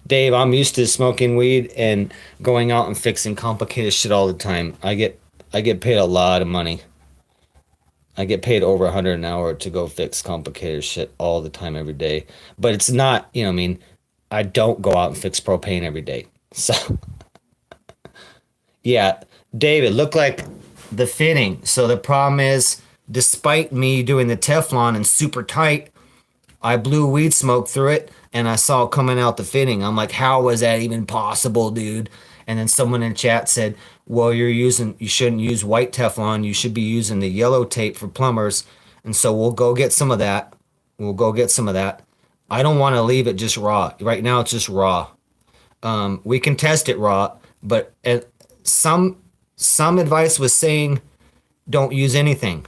Dave, I'm used to smoking weed and going out and fixing complicated shit all the time. I get paid a lot of money. I get paid over $100 an hour to go fix complicated shit all the time, every day. But it's not, I don't go out and fix propane every day. So, yeah, Dave, it looked like the fitting. So the problem is despite me doing the Teflon and super tight, I blew weed smoke through it and I saw it coming out the fitting. I'm like, how was that even possible, dude? And then someone in chat said, well, you shouldn't use white Teflon. You should be using the yellow tape for plumbers. And so we'll go get some of that. We'll go get some of that. I don't want to leave it just raw. Right now it's just raw. We can test it raw, but some advice was saying don't use anything.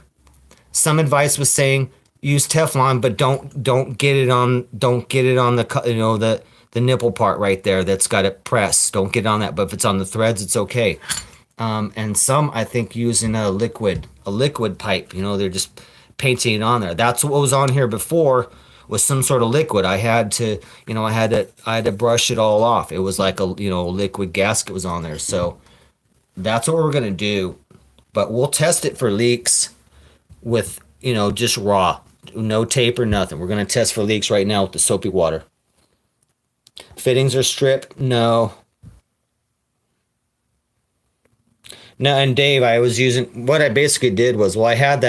Some advice was saying use Teflon, but don't get it on the the nipple part right there that's got it pressed. Don't get it on that. But if it's on the threads, it's okay. And some I think using a liquid pipe. They're just painting it on there. That's what was on here before was some sort of liquid. I had to brush it all off. It was like a liquid gasket was on there. So that's what we're gonna do. But we'll test it for leaks with just raw, no tape or nothing. We're gonna test for leaks right now with the soapy water. Fittings are stripped? No. No, and Dave, I was using, what I basically did was, I had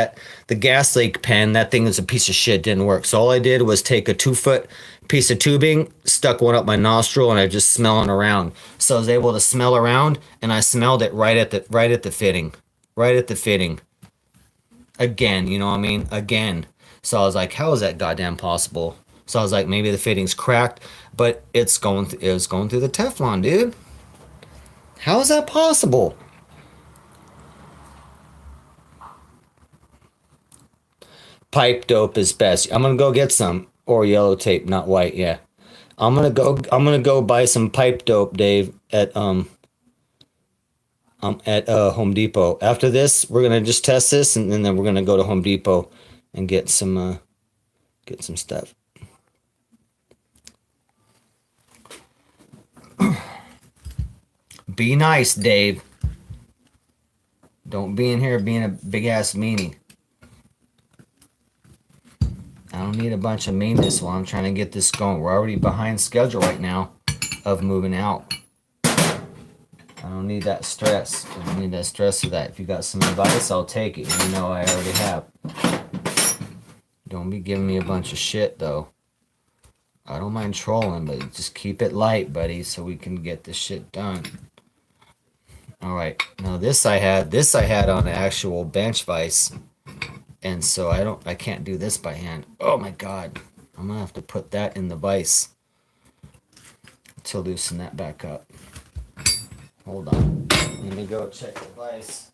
the gas leak pen. That thing was a piece of shit, didn't work. So all I did was take a 2-foot piece of tubing, stuck one up my nostril, and I just smelling around. So I was able to smell around, and I smelled it right at the fitting. Right at the fitting. Again, you know what I mean? Again. So I was like, how is that goddamn possible? So I was like, maybe the fitting's cracked, but it was going through the Teflon, dude. How is that possible? Pipe dope is best. I'm gonna go get some, or yellow tape, not white. Yeah, I'm gonna go buy some pipe dope, Dave, at Home Depot. After this, we're gonna just test this, and then we're gonna go to Home Depot and get some stuff. Be nice, Dave. Don't be in here being a big ass meanie. I don't need a bunch of meanness while I'm trying to get this going. We're already behind schedule right now of moving out. I don't need that stress. I don't need that stress of that. If you got some advice, I'll take it. You know I already have. Don't be giving me a bunch of shit, though. I don't mind trolling, but just keep it light, buddy, so we can get this shit done. All right. Now this I had on an actual bench vise. And so I can't do this by hand. Oh my God. I'm gonna have to put that in the vise to loosen that back up. Hold on. Let me go check the vise.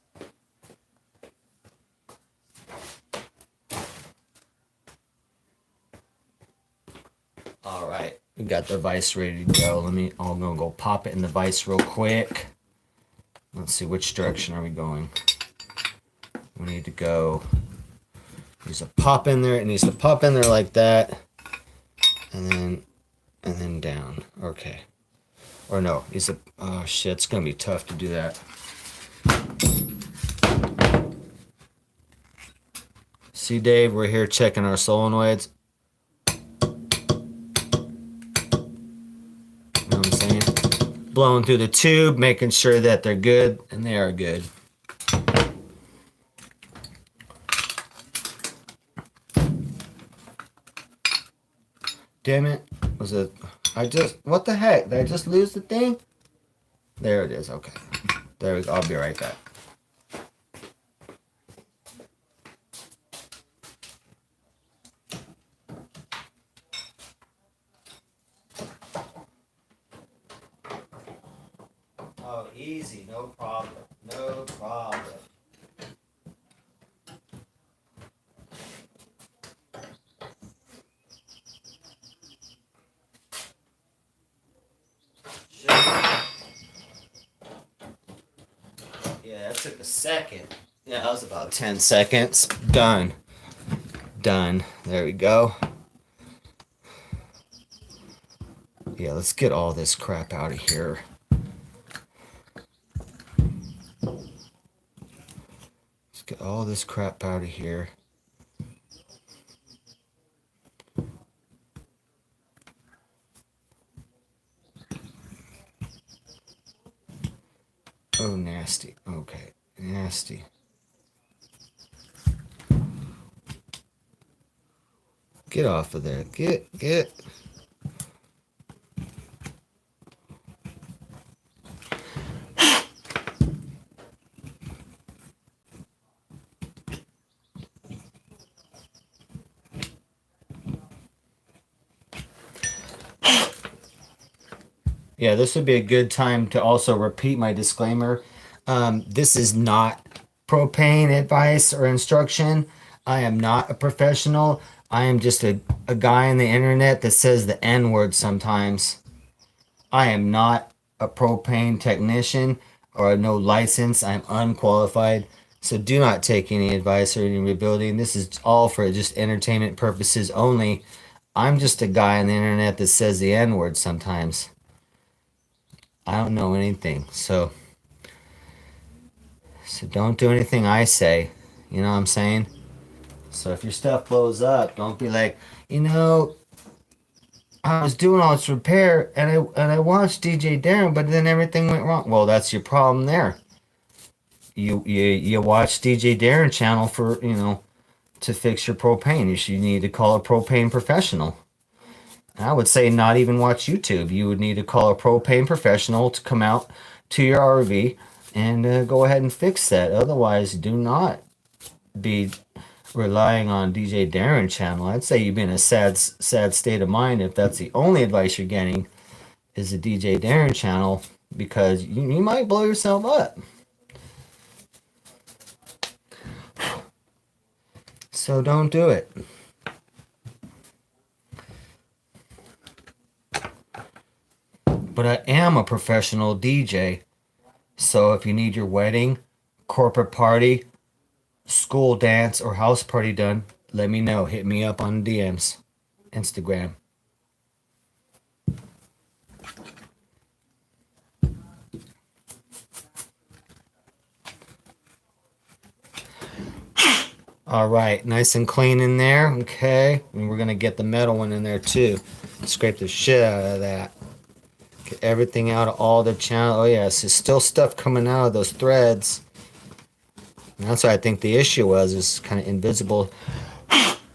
All right. We got the vise ready to go. I'm gonna go pop it in the vise real quick. Let's see, which direction are we going? We need to go. Needs to pop in there. It needs to pop in there like that, and then down. Okay. Or no, oh shit, it's gonna be tough to do that. See, Dave, we're here checking our solenoids. You know what I'm saying? Blowing through the tube, making sure that they're good, and they are good. Damn it. What the heck? Did I just lose the thing? There it is. Okay. There we go. I'll be right back. Oh, easy. No problem. No problem. Yeah, that took a second. Yeah, that was about 10 seconds. Done. Done. There we go. Yeah, let's get all this crap out of here. Let's get all this crap out of here. Oh, nasty. Okay, nasty. Get off of there. Get. Yeah, this would be a good time to also repeat my disclaimer. This is not propane advice or instruction. I am not a professional. I am just a guy on the internet that says the N word sometimes. I am not a propane technician or no license. I'm unqualified. So do not take any advice or any rebuilding. This is all for just entertainment purposes only. I'm just a guy on the internet that says the N word sometimes. I don't know anything. So don't do anything I say. You know what I'm saying? So if your stuff blows up, don't be like, I was doing all this repair and I watched DJ Darren, but then everything went wrong. Well, that's your problem there. You watch DJ Darren channel for, to fix your propane. You need to call a propane professional. I would say not even watch YouTube. You would need to call a propane professional to come out to your RV and go ahead and fix that. Otherwise, do not be relying on DJ Darren channel. I'd say you've been in a sad state of mind if that's the only advice you're getting is the DJ Darren channel, because you might blow yourself up. So don't do it. But I am a professional DJ. So if you need your wedding, corporate party, school dance, or house party done, let me know. Hit me up on DMs, Instagram. All right, nice and clean in there. Okay, and we're gonna get the metal one in there too. Scrape the shit out of that. Get everything out of all the channel. Oh yes, there's still stuff coming out of those threads. And that's what I think the issue was, is kind of invisible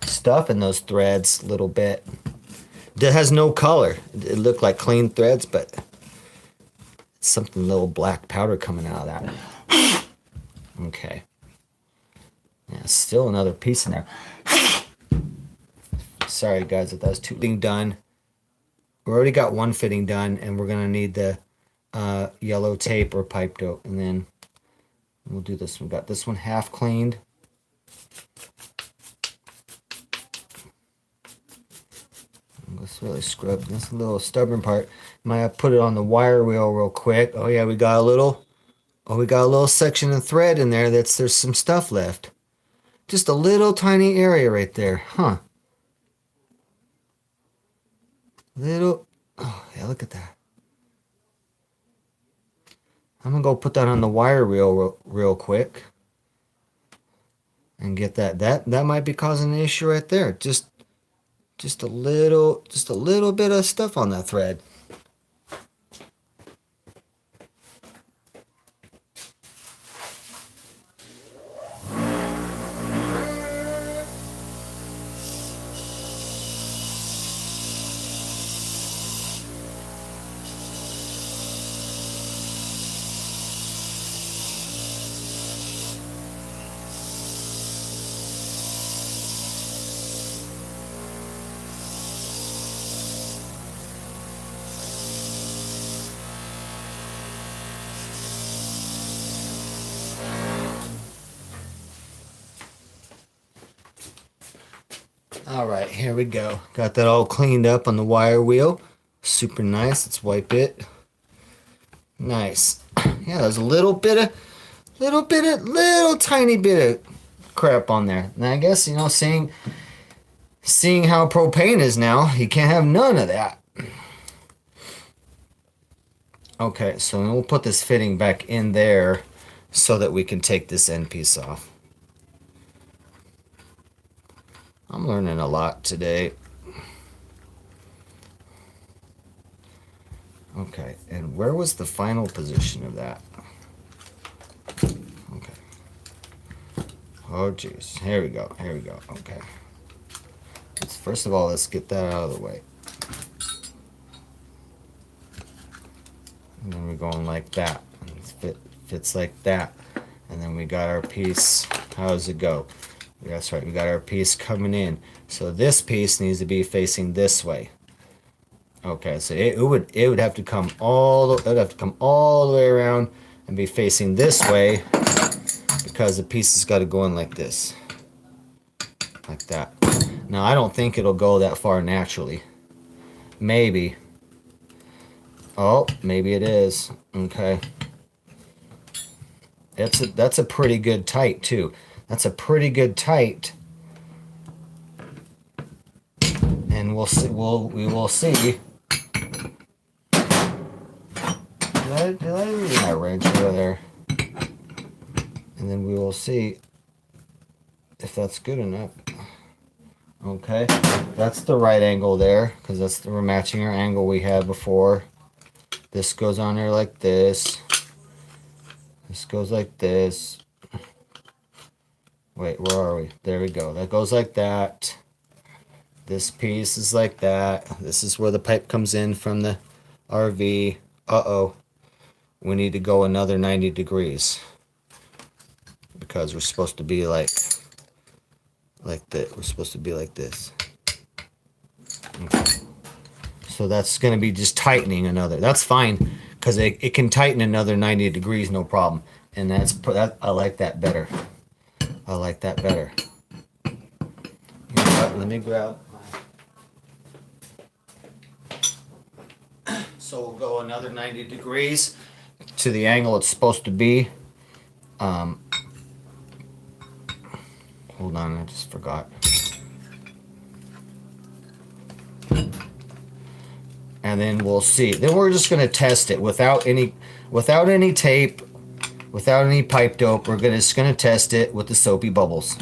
stuff in those threads a little bit. It has no color. It looked like clean threads, but something, little black powder coming out of that. Okay. Yeah, still another piece in there. Sorry guys if that was too done. We already got one fitting done, and we're gonna need the yellow tape or pipe dope, and then we'll do this one. Got this one half cleaned. Let's really scrub this little stubborn part. Might have put it on the wire wheel real quick. Oh yeah, we got a little section of thread in there there's some stuff left. Just a little tiny area right there, huh? Oh yeah, look at that. I'm gonna go put that on the wire reel real quick and get that. That might be causing an issue right there. Just a little bit of stuff on that thread. All right, here we go. Got that all cleaned up on the wire wheel. Super nice. Let's wipe it. Nice. Yeah, there's a little tiny bit of crap on there. And I guess, seeing how propane is now, you can't have none of that. Okay, so we'll put this fitting back in there so that we can take this end piece off. I'm learning a lot today. Okay, and where was the final position of that? Okay. Oh, jeez. Here we go. Okay. First of all, let's get that out of the way. And then we're going like that. Fits like that. And then we got our piece. How does it go? That's right, we got our piece coming in. So this piece needs to be facing this way. Okay, so it would have to come all the way around and be facing this way, because the piece has got to go in like this. Like that. Now I don't think it'll go that far naturally. Maybe. Oh, maybe it is. Okay. That's a pretty good tight too. That's a pretty good tight. And we will see. Did I leave my wrench over there? And then we will see if that's good enough. Okay, that's the right angle there, because we're matching our angle we had before. This goes on there like this. This goes like this. Wait, where are we? There we go. That goes like that. This piece is like that. This is where the pipe comes in from the RV. Uh-oh. We need to go another 90 degrees. Because we're supposed to be like that. We're supposed to be like this. Okay. So that's going to be just tightening another. That's fine, because it can tighten another 90 degrees, no problem. And I like that better. I like that better. You know what? Let me grab. So we'll go another 90 degrees to the angle it's supposed to be. Hold on, I just forgot. And then we'll see. Then we're just going to test it without any tape, without any pipe dope. We're just going to test it with the soapy bubbles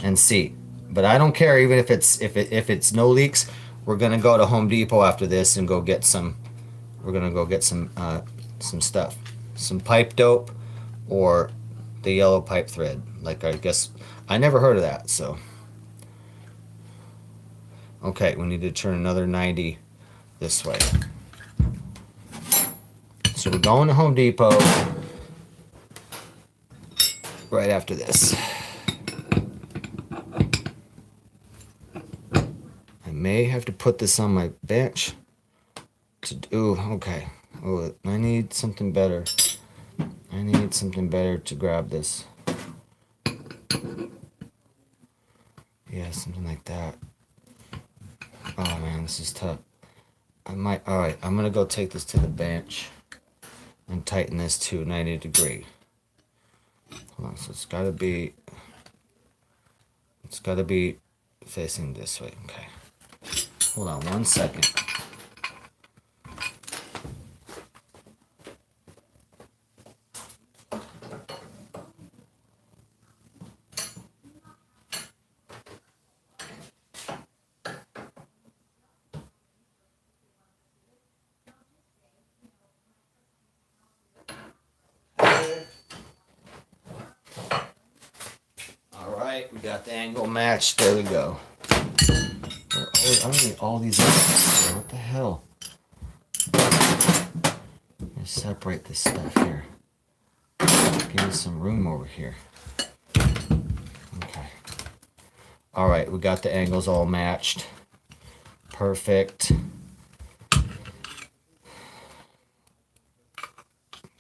and see. But I don't care, even if it's no leaks. We're going to go to Home Depot after this and go get some. We're going to go get some stuff, some pipe dope, or the yellow pipe thread. Like, I guess I never heard of that. So okay, we need to turn another 90 this way. So we're going to Home Depot right after this. I may have to put this on my bench to do. Okay. Oh, I need something better. I need something better to grab this. Yeah, something like that. Oh man, this is tough. Alright, I'm gonna go take this to the bench and tighten this to 90 degree. Hold on, so it's gotta be facing this way. Okay. Hold on 1 second. Alright, we got the angle matched. There we go. I need all these angles here. What the hell? Let's separate this stuff here. Give me some room over here. Okay. Alright, we got the angles all matched. Perfect.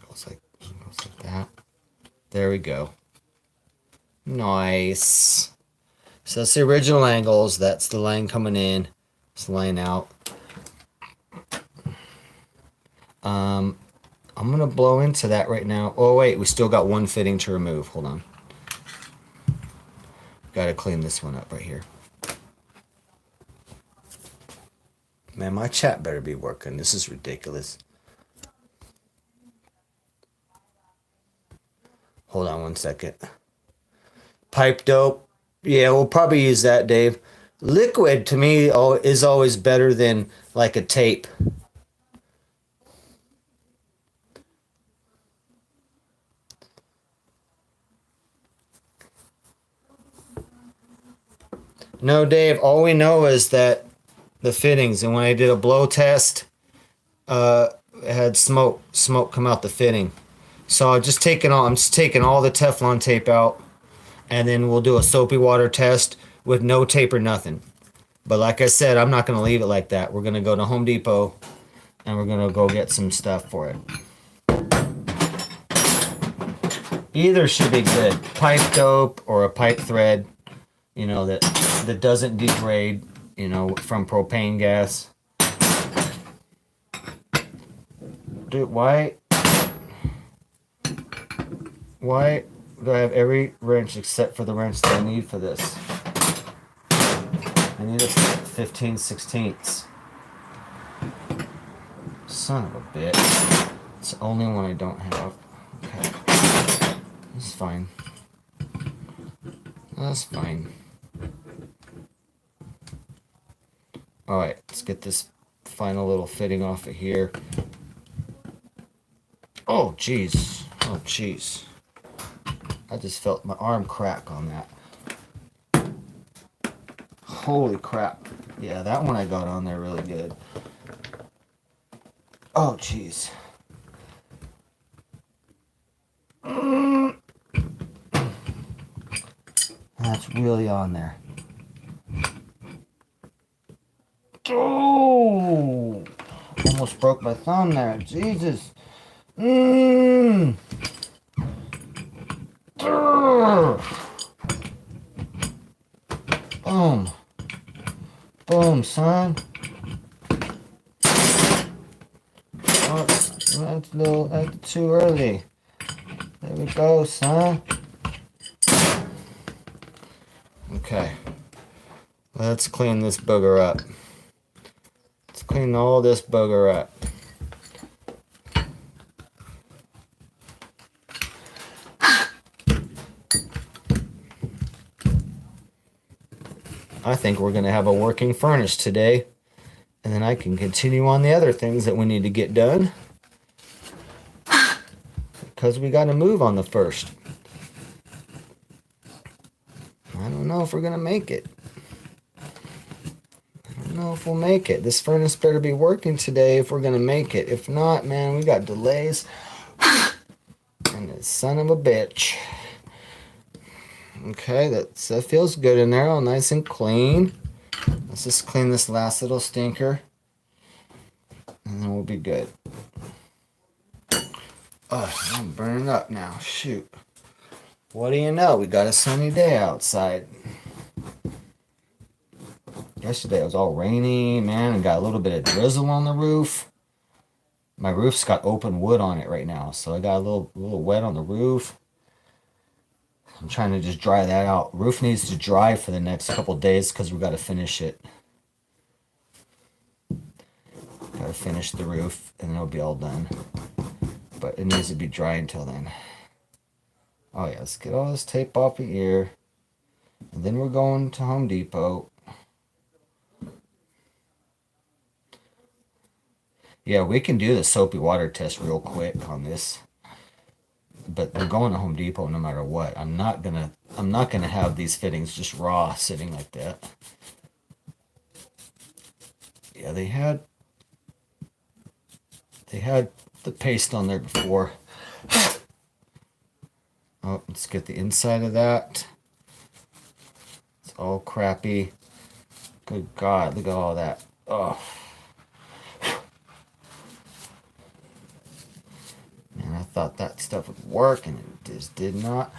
Goes like that. There we go. Nice. So that's the original angles. That's the line coming in. It's the line out. I'm gonna blow into that right now. Oh wait, we still got one fitting to remove. Hold on. Gotta clean this one up right here. Man, my chat better be working. This is ridiculous. Hold on 1 second. Pipe dope. Yeah, we'll probably use that, Dave. Liquid to me is always better than like a tape. No, Dave. All we know is that the fittings, and when I did a blow test, it had smoke come out the fitting. So I'm just taking all the Teflon tape out, and then we'll do a soapy water test with no tape or nothing. But like I said, I'm not gonna leave it like that. We're gonna go to Home Depot, and we're gonna go get some stuff for it. Either should be good, pipe dope or a pipe thread, you know, that doesn't degrade, you know, from propane gas. Dude, why do I have every wrench except for the wrench that I need for this? I need a 15/16. Son of a bitch. It's the only one I don't have. Okay. That's fine. That's fine. Alright, let's get this final little fitting off of here. Oh, jeez. Oh, jeez. I just felt my arm crack on that. Holy crap. Yeah, that one I got on there really good. Oh, jeez. That's really on there. Oh! Almost broke my thumb there. Jesus. Boom. Boom, son. Oh, that's too early. There we go, son. Okay. Let's clean this booger up. Let's clean all this booger up. I think we're going to have a working furnace today. And then I can continue on the other things that we need to get done. Because we got to move on the first. I don't know if we're going to make it. I don't know if we'll make it. This furnace better be working today if we're going to make it. If not, man, we got delays. And the son of a bitch. Okay, that feels good in there, all nice and clean. Let's just clean this last little stinker, and then we'll be good. Oh, I'm burning up now. Shoot. What do you know? We got a sunny day outside. Yesterday it was all rainy, man, and got a little bit of drizzle on the roof. My roof's got open wood on it right now, so I got a little wet on the roof. I'm trying to just dry that out. Roof needs to dry for the next couple days because we got to finish it. Got to finish the roof and it'll be all done. But it needs to be dry until then. Oh yeah, let's get all this tape off of here. And then we're going to Home Depot. Yeah, we can do the soapy water test real quick on this. But we're going to Home Depot no matter what. I'm not gonna have these fittings just raw sitting like that. Yeah, they had the paste on there before. Oh, let's get the inside of that. It's all crappy. Good God, look at all that. Oh. Man, I thought that stuff would work and it just did not.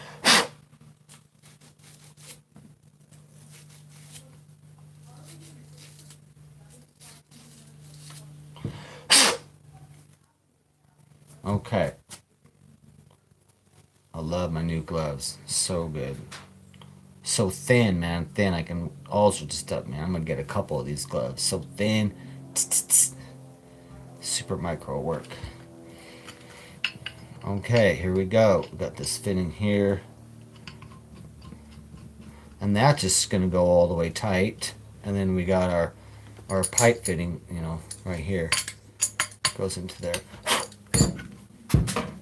Okay. I love my new gloves. So good. So thin, man. Thin. I can also just up, man. I'm going to get a couple of these gloves. So thin. Super micro work. Okay, here we go. We got this fitting here. And that's just going to go all the way tight. And then we got our pipe fitting, you know, right here. Goes into there.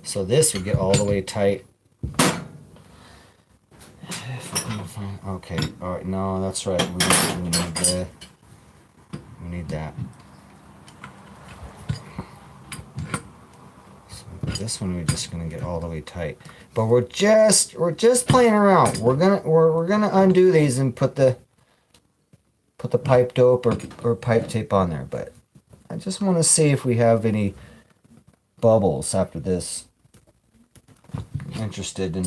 So this would get all the way tight. Okay, alright, no, that's right. We need that. So this one we're just gonna get all the way tight. But we're just playing around. We're gonna undo these and put the pipe dope or pipe tape on there, but I just wanna see if we have any bubbles after this. I'm interested to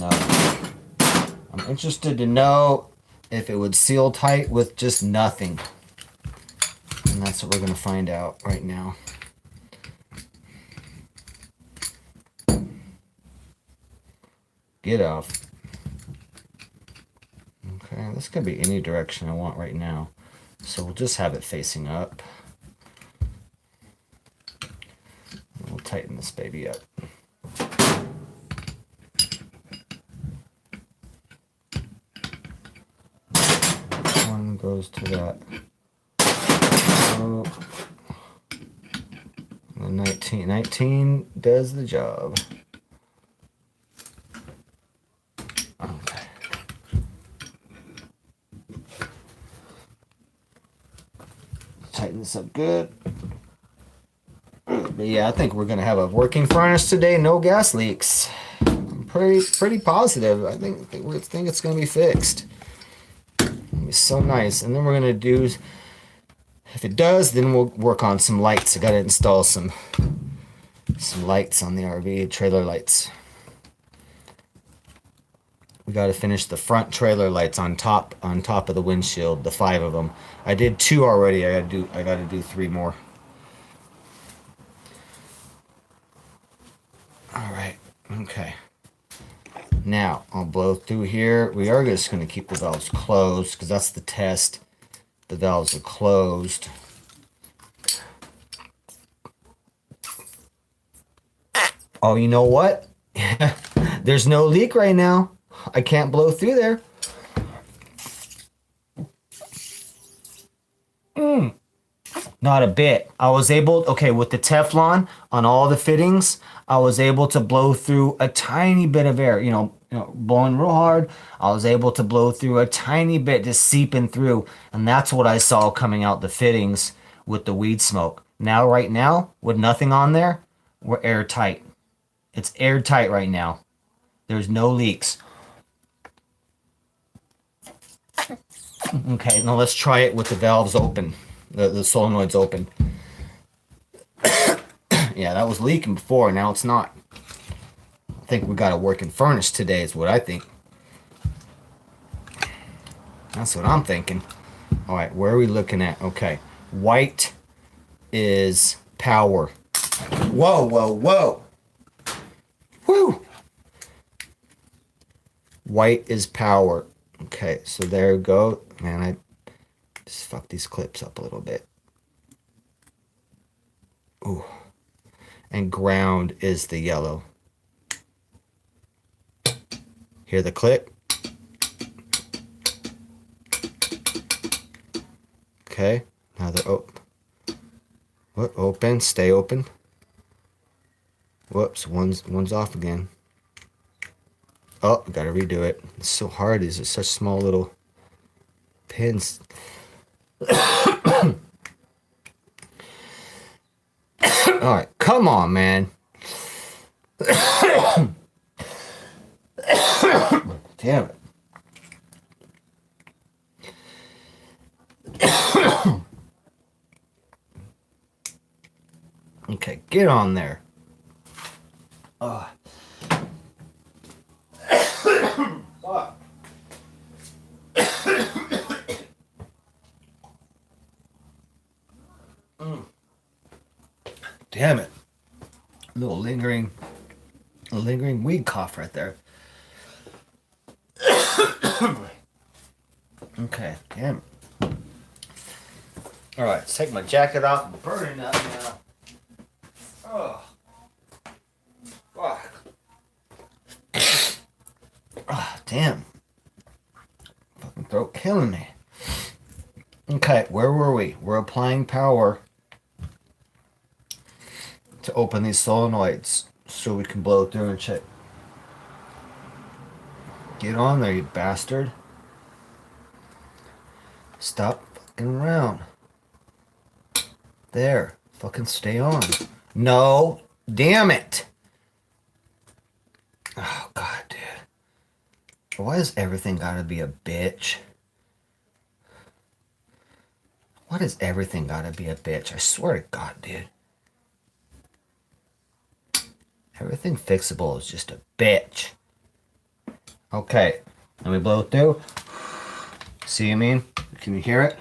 know if it would seal tight with just nothing. And that's what we're going to find out right now. Get off. Okay, this could be any direction I want right now. So we'll just have it facing up. And we'll tighten this baby up. One goes to that. Oh. The 19 does the job. Okay. Tighten this up good. But yeah, I think we're gonna have a working furnace today. No gas leaks. I'm pretty positive. I think it's gonna be fixed. It'll be so nice. And then we're gonna do. If it does, then we'll work on some lights. I gotta install some lights on the RV, trailer lights. We gotta finish the front trailer lights on top of the windshield, the 5 of them. I did 2 already. I gotta do 3 more. All right. Okay. Now I'll blow through here. We are just gonna keep the valves closed because that's the test. The valves are closed. Oh, you know what? There's no leak right now. I can't blow through there. Not a bit. I was able, okay, with the Teflon on all the fittings, I was able to blow through a tiny bit of air, blowing real hard. I was able to blow through a tiny bit, just seeping through. And that's what I saw coming out the fittings with the weed smoke. Now, right now, with nothing on there, we're airtight. It's airtight right now. There's no leaks. Okay, now let's try it with the valves open. The solenoids open. Yeah, that was leaking before. Now it's not. I think we got a working furnace today is what I think. That's what I'm thinking. All right, where are we looking at? Okay, white is power. Whoa, whoa, whoa. Woo! White is power. Okay, so there we go. Man, I just fucked these clips up a little bit. Ooh. And ground is the yellow. Hear the click? Okay, now they're open. What? Open, stay open. Whoops, one's off again. Oh, gotta redo it. It's so hard. These are such small little pins. All right, come on, man. Damn it. Okay, get on there. Damn it. A little lingering weed cough right there. Okay, damn it. All right, let's take my jacket off. I'm burning up now. Oh. Fuck. Oh, damn. Fucking throat killing me. Okay, where were we? We're applying power to open these solenoids so we can blow through and check. Get on there, you bastard. Stop fucking around. There. Fucking stay on. No. Damn it. Oh, God, dude. Why has everything gotta be a bitch? Why does everything gotta be a bitch? I swear to God, dude. Everything fixable is just a bitch. Okay. Let me blow it through. See what I mean? Can you hear it?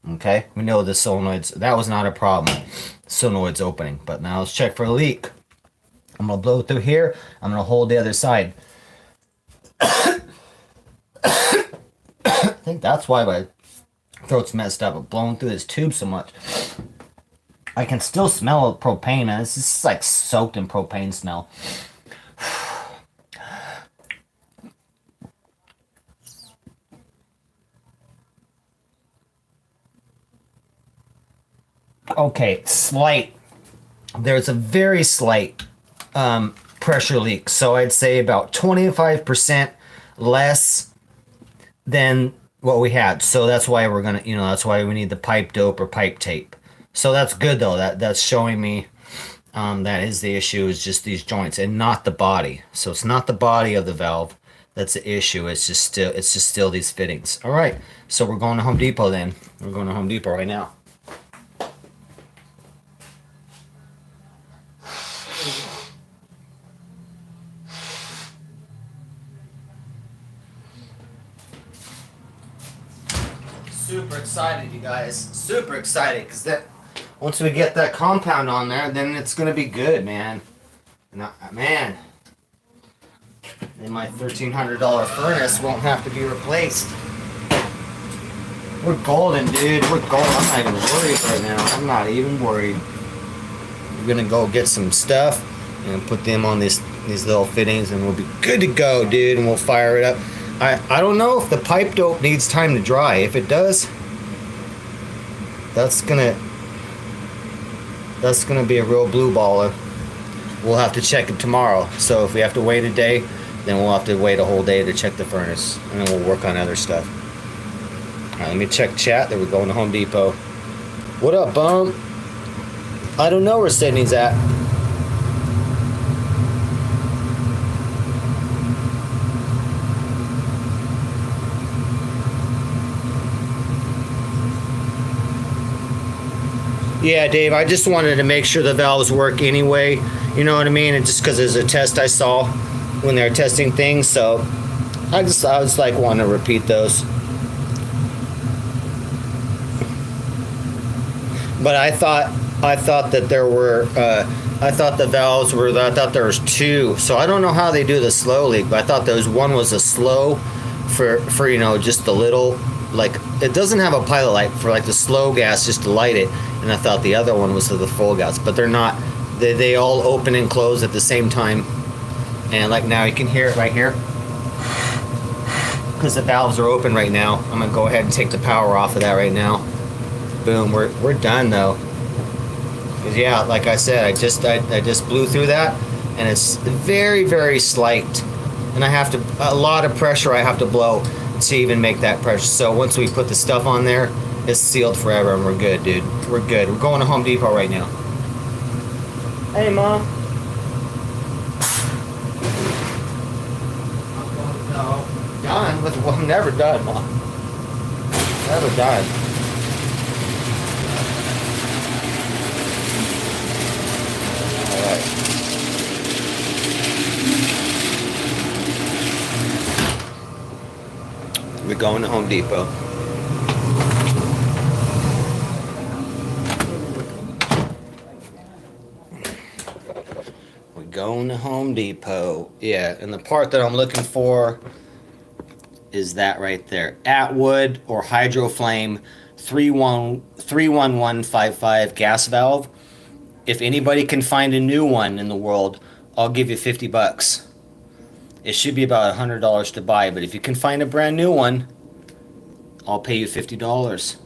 Okay. We know the solenoid's... That was not a problem. Solenoid's opening. But now let's check for a leak. I'm going to blow it through here. I'm going to hold the other side. I think that's why my throat's messed up. I'm blowing through this tube so much. I can still smell propane, man. This is like soaked in propane smell. Okay, slight. There's a very slight pressure leak. So I'd say about 25% less than what we had. So that's why we're gonna, that's why we need the pipe dope or pipe tape. So that's good though. That's showing me that is the issue, is just these joints and not the body. So it's not the body of the valve that's the issue. It's just still these fittings. All right. So we're going to Home Depot then. We're going to Home Depot right now. Super excited, you guys. Super excited, because that once we get that compound on there, then it's gonna be good, man. Man, then my $1,300 furnace won't have to be replaced. We're golden, dude. We're golden. I'm not even worried right now. I'm not even worried. We're gonna go get some stuff and put them on these little fittings, and we'll be good to go, dude. And we'll fire it up. I don't know if the pipe dope needs time to dry. If it does, that's gonna be a real blue baller. We'll have to check it tomorrow. So if we have to wait a day, then we'll have to wait a whole day to check the furnace, and then we'll work on other stuff. All right, let me check chat. That we're going to Home Depot. What up, bum? I don't know where Sydney's at. Yeah, Dave, I just wanted to make sure the valves work anyway. You know what I mean? And just because there's a test I saw when they were testing things, so I was like wanting to repeat those. But I thought that there were I thought the valves were, I thought there was two. So I don't know how they do the slow leak, but I thought there was one was a slow for just the little, like, it doesn't have a pilot light for like the slow gas just to light it, and I thought the other one was for the full gas, but they're not. They all open and close at the same time. And like now you can hear it right here because the valves are open right now. I'm gonna go ahead and take the power off of that right now. Boom, we're done though. 'Cause yeah, like I said, I just blew through that, and it's very, very slight, and I have to, a lot of pressure I have to blow to even make that pressure. So once we put the stuff on there, it's sealed forever, and we're good, dude. We're good. We're going to Home Depot right now. Hey, Mom. No, done with. Well, I'm never done, Mom. Never done. All right. We're going to Home Depot. We're going to Home Depot. Yeah, and the part that I'm looking for is that right there. Atwood or Hydroflame 31155 gas valve. If anybody can find a new one in the world, I'll give you $50. It should be about $100 to buy, but if you can find a brand new one, I'll pay you $50.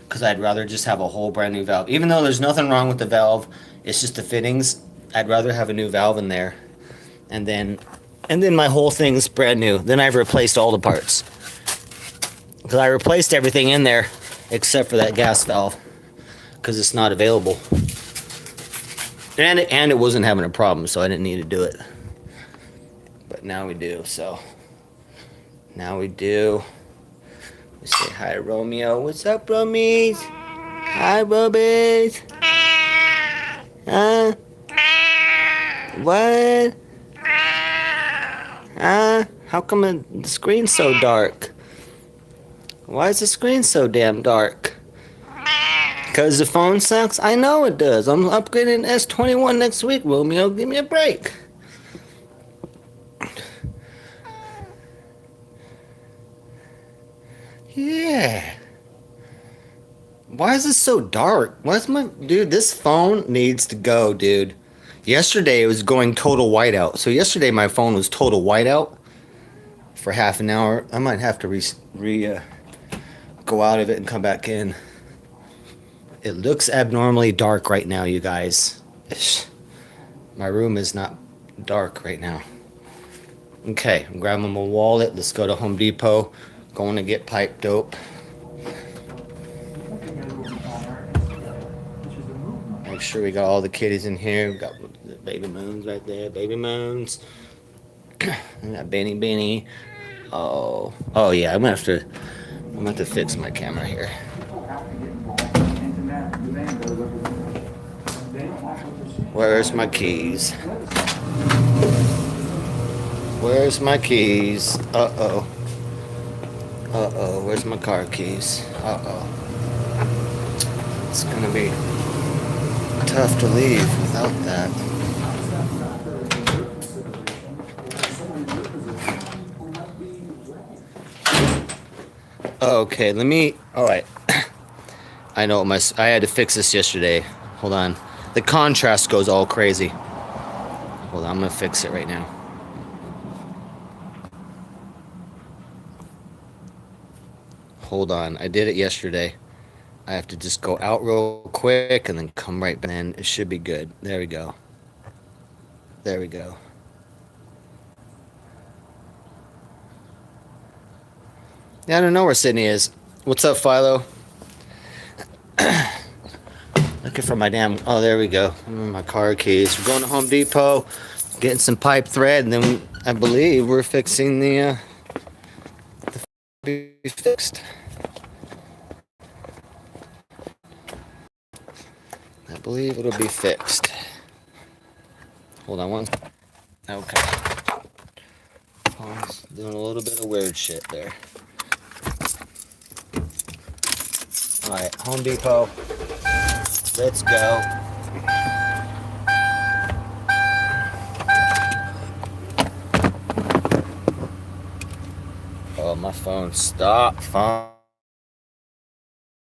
Because I'd rather just have a whole brand new valve. Even though there's nothing wrong with the valve, it's just the fittings. I'd rather have a new valve in there. And then my whole thing's brand new. Then I've replaced all the parts. Because because I replaced everything in there except for that gas valve because it's not available. And it wasn't having a problem, so I didn't need to do it. But now we do, so. Now we do. We say hi, Romeo. What's up, Romies? Hi, Robies. Huh? What? Huh? How come the screen's so dark? Why is the screen so damn dark? Because the phone sucks? I know it does. I'm upgrading S21 next week, Romeo. Give me a break. Yeah. Why is this so dark? Why's my... Dude, this phone needs to go, dude. Yesterday, it was going total whiteout. So yesterday, my phone was total whiteout for half an hour. I might have to go out of it and come back in. It looks abnormally dark right now, you guys. My room is not dark right now. Okay, I'm grabbing my wallet. Let's go to Home Depot. Going to get pipe dope. Make sure we got all the kitties in here. We got the baby moons right there. Baby moons. And that Benny. Oh yeah. I'm gonna have to fix my camera here. Where's my keys? Where's my keys? Uh-oh. Where's my car keys? It's gonna be tough to leave without that. Okay, alright. I know I had to fix this yesterday. Hold on. The contrast goes all crazy. Hold on, I'm gonna fix it right now. Hold on, I did it yesterday. I have to just go out real quick and then come right back in. It should be good. There we go. There we go. Yeah, I don't know where Sydney is. What's up, Philo? Looking for my damn... Oh, there we go. My car keys. We're going to Home Depot, getting some pipe thread, and then I believe we're fixing the be fixed. I believe it'll be fixed. Hold on one. Okay. Phone's doing a little bit of weird shit there. Alright, Home Depot. Let's go. Oh, my phone. Stop. Phone.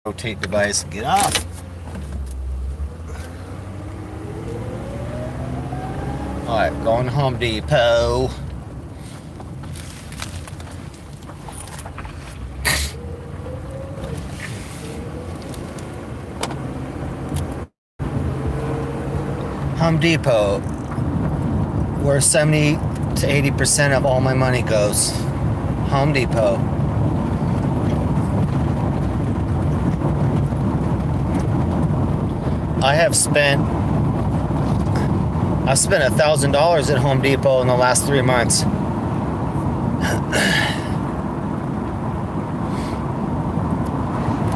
Rotate device. Get off. Alright, going to Home Depot. Home Depot, where 70 to 80% of all my money goes. Home Depot. I've spent $1,000 at Home Depot in the last 3 months.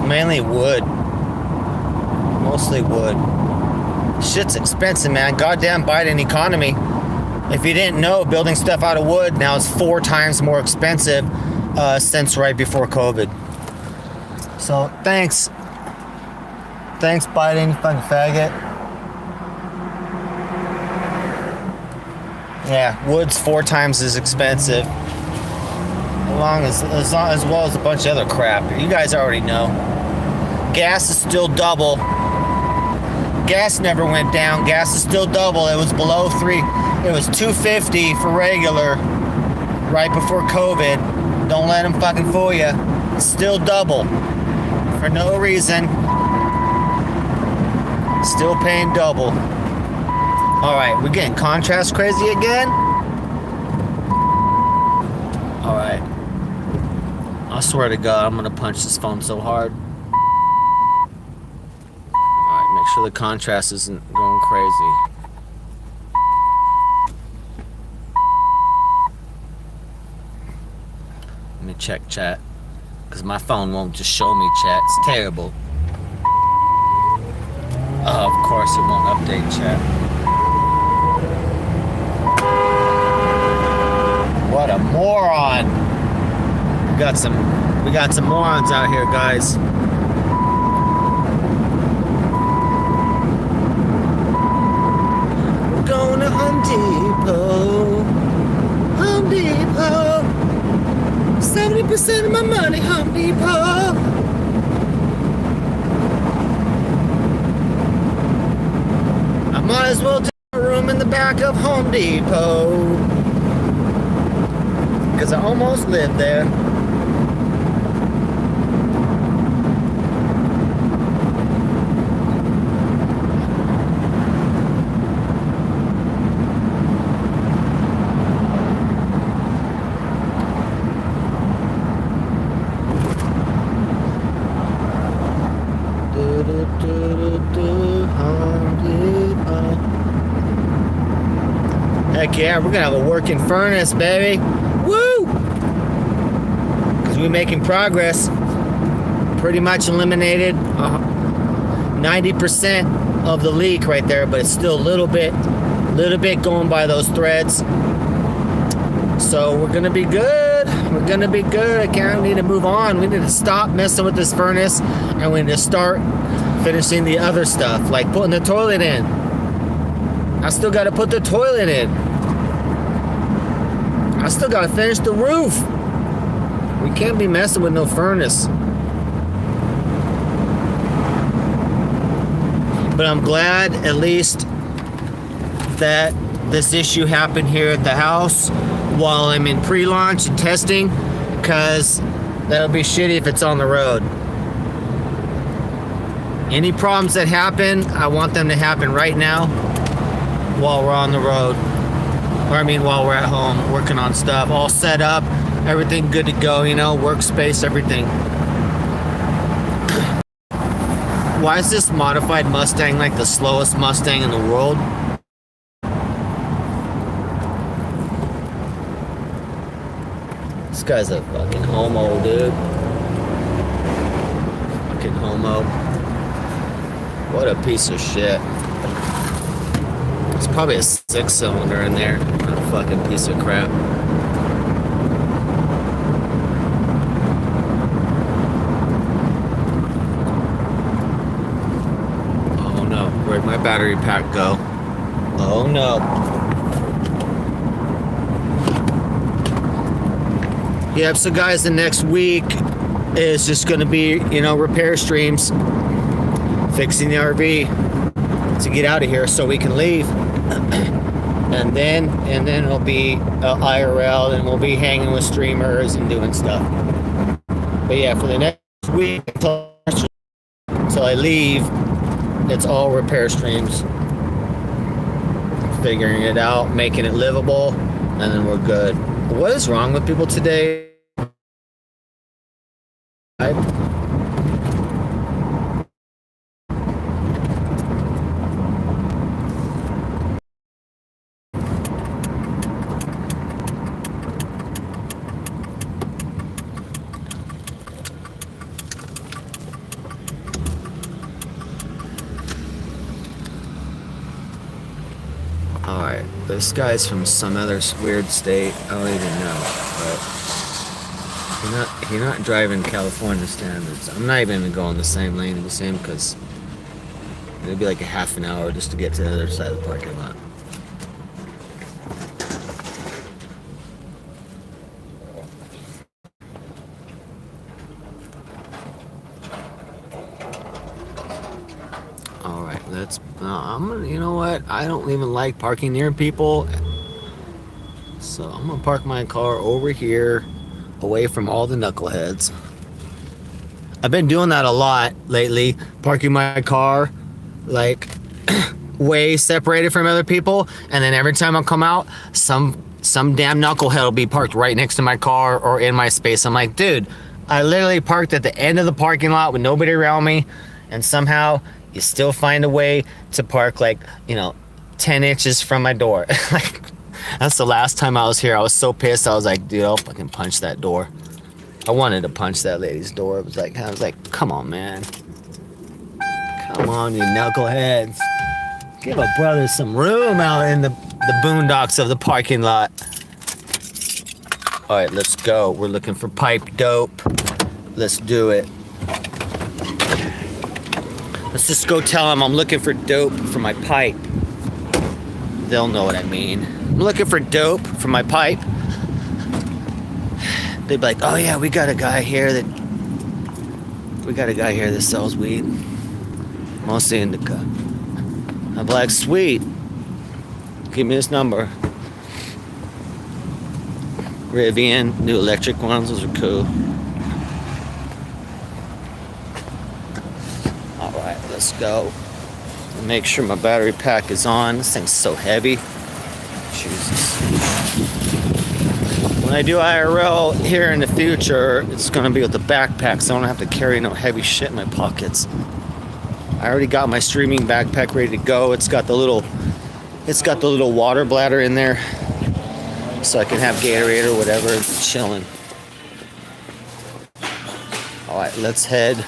Mainly wood. Mostly wood. Shit's expensive, man. Goddamn Biden economy. If you didn't know, building stuff out of wood now is 4 times more expensive since right before COVID. So thanks. Thanks, Biden, you fucking faggot. Yeah, wood's 4 times as expensive. As well as a bunch of other crap. You guys already know. Gas is still double. Gas never went down. Gas is still double. It was below 3. It was $2.50 for regular right before COVID. Don't let them fucking fool you. It's still double for no reason. Still paying double. All right, we're getting contrast crazy again. All right. I swear to God, I'm gonna punch this phone so hard. Alright, make sure the contrast isn't going crazy. Let me check chat. Because my phone won't just show me chat. It's terrible. Oh, of course it won't update chat. What a moron! We got some morons out here, guys. We're going to Home Depot. Home Depot. 70% of my money, Home Depot. I might as well take a room in the back of Home Depot. Because I almost lived there. Heck yeah, we're gonna have a working furnace, baby. Woo! Because we're making progress. Pretty much eliminated 90% of the leak right there, but it's still a little bit going by those threads. So we're gonna be good. We're gonna be good. We need to move on. We need to stop messing with this furnace, and we need to start finishing the other stuff, like putting the toilet in. I still gotta put the toilet in. I still gotta finish the roof. We can't be messing with no furnace. But I'm glad at least that this issue happened here at the house while I'm in pre-launch and testing, because that'll be shitty if it's on the road. Any problems that happen, I want them to happen right now while we're on the road. Or I mean while we're at home working on stuff, all set up, everything good to go, you know, workspace, everything. Why is this modified Mustang like the slowest Mustang in the world? This guy's a fucking homo, dude. Fucking homo. What a piece of shit. There's probably a 6-cylinder in there. What a fucking piece of crap. Oh no, where'd my battery pack go? Oh no. Yep, so guys, the next week is just gonna be, you know, repair streams, fixing the RV to get out of here so we can leave. and then it'll be IRL, and we'll be hanging with streamers and doing stuff. But yeah, for the next week until I leave, it's all repair streams, figuring it out, making it livable, and then we're good. What is wrong with people today? Alright, this guy's from some other weird state. I don't even know, but you're not driving California standards. I'm not even gonna go in the same lane as him, because it'd be like a half an hour just to get to the other side of the parking lot. Alright, let's. I'm gonna. You know what? I don't even like parking near people, so I'm gonna park my car over here, away from all the knuckleheads. I've been doing that a lot lately, parking my car like way separated from other people, and then every time I come out, some damn knucklehead will be parked right next to my car or in my space. I'm like, dude, I literally parked at the end of the parking lot with nobody around me, and somehow you still find a way to park like, 10 inches from my door. Like, that's the last time I was here. I was so pissed. I was like, dude, I'll fucking punch that door. I wanted to punch that lady's door. I was like, come on, man. Come on, you knuckleheads. Give a brother some room out in the boondocks of the parking lot. All right, let's go. We're looking for pipe dope. Let's do it. Let's just go tell them I'm looking for dope for my pipe. They'll know what I mean. I'm looking for dope for my pipe. They'd be like, oh yeah, we got a guy here that sells weed. Mostly indica. I'm like, sweet. Give me his number. Rivian, new electric ones, those are cool. Alright, let's go. Make sure my battery pack is on. This thing's so heavy. Jesus. When I do IRL here in the future, it's gonna be with the backpack, so I don't have to carry no heavy shit in my pockets. I already got my streaming backpack ready to go. It's got the little water bladder in there, so I can have Gatorade or whatever chilling. All right, let's head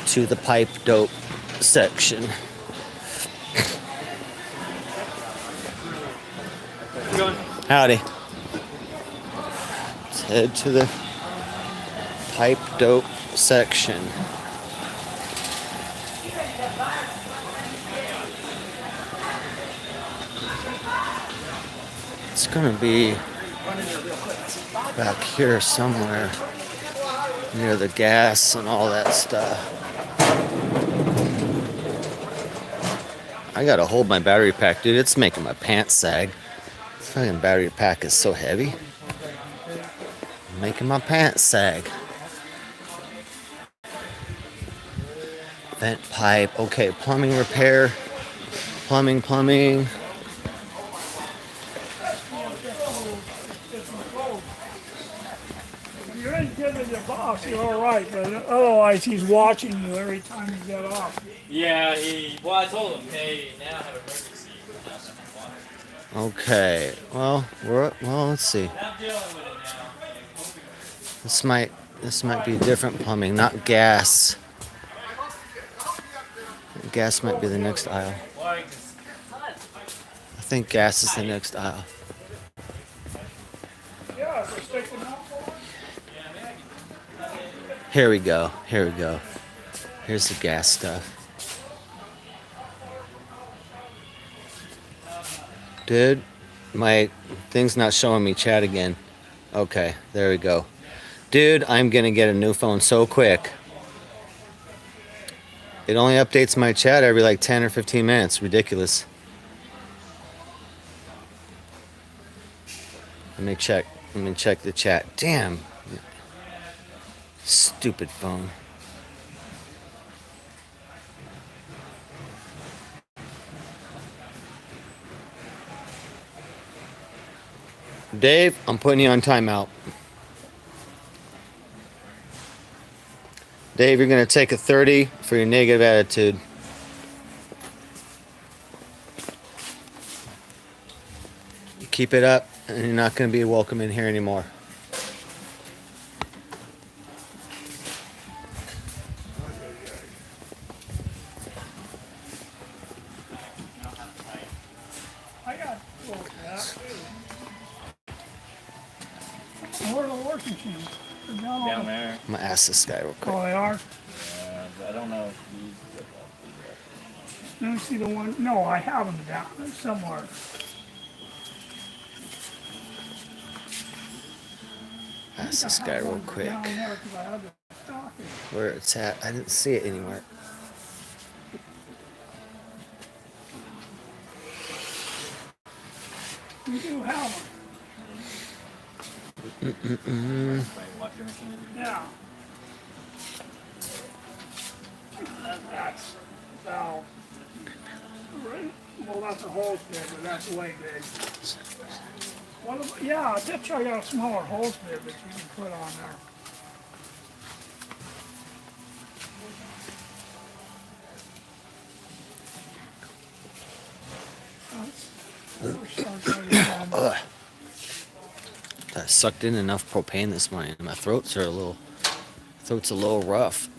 to the pipe dope section. Howdy. Let's head to the pipe dope section. It's gonna be back here somewhere near the gas and all that stuff. I gotta hold my battery pack, dude. It's making my pants sag. This fucking battery pack is so heavy. Making my pants sag. Vent pipe. Okay, plumbing repair. Plumbing. You're in giving your boss, you're all right, but otherwise he's watching you every time you get off. Yeah, I told him, hey, now I have an emergency. Okay. Well, let's see. I'm dealing with it now. This might be different plumbing, not gas. Gas might be the next aisle. Why? I think gas is the next aisle. Yeah, they're sticking up for it. Here we go. Here's the gas stuff. Dude, my thing's not showing me chat again. Okay, there we go. Dude, I'm gonna get a new phone so quick. It only updates my chat every like 10 or 15 minutes. Ridiculous. Let me check the chat. Damn. Stupid phone. Dave, I'm putting you on timeout. Dave, you're going to take a 30 for your negative attitude. You keep it up, and you're not going to be welcome in here anymore. I got full of that too. Where are the work machines? They're Down there. I'm going to ask this guy real quick. Oh, they are? I don't know if he's. Let me see the one. No, I have them down somewhere. Ask this guy real quick. Down there 'cause I had the stock in. Where it's at. I didn't see it anywhere. We do have them. Washing machine. Yeah. That's valve. Right. Well, that's a hose bib, but that's way big. What about, yeah, I bet you I got a smaller hose bib that you can put on there. sucked in enough propane this morning. My throat's a little rough.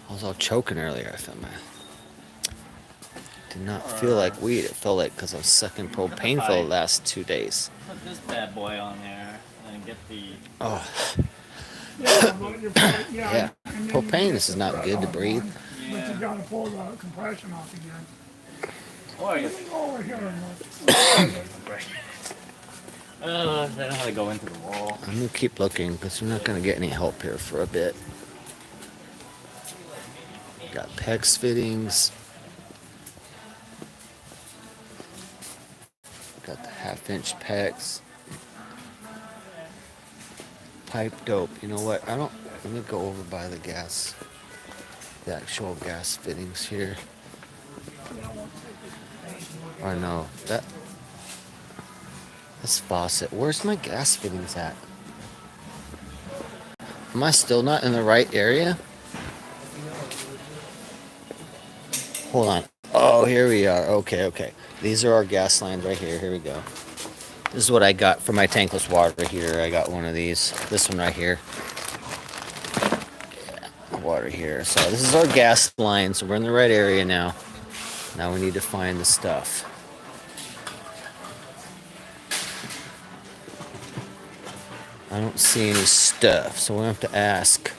I was all choking earlier. I felt did not feel like weed. It felt like because I was sucking propane for the last 2 days. Put this bad boy on there and get the. Oh, Yeah, but you're probably, yeah. and then you Propane, get this is the not thread good to on breathe. one, but you gotta pull the compression off again. Or I Let guess. me go over here and look. I don't know how to go into the wall. I'm gonna keep looking because we're not gonna get any help here for a bit. Got PEX fittings. Got the 1/2-inch PEX. Pipe dope. You know what? Let me go over by the actual gas fittings here. Or no, that's faucet. Where's my gas fittings at? Am I still not in the right area? Hold on. Oh, here we are. Okay. These are our gas lines right here. Here we go. This is what I got for my tankless water heater. I got one of these. This one right here. Yeah, water here. So this is our gas line. So we're in the right area now. Now we need to find the stuff. I don't see any stuff, so we'll have to ask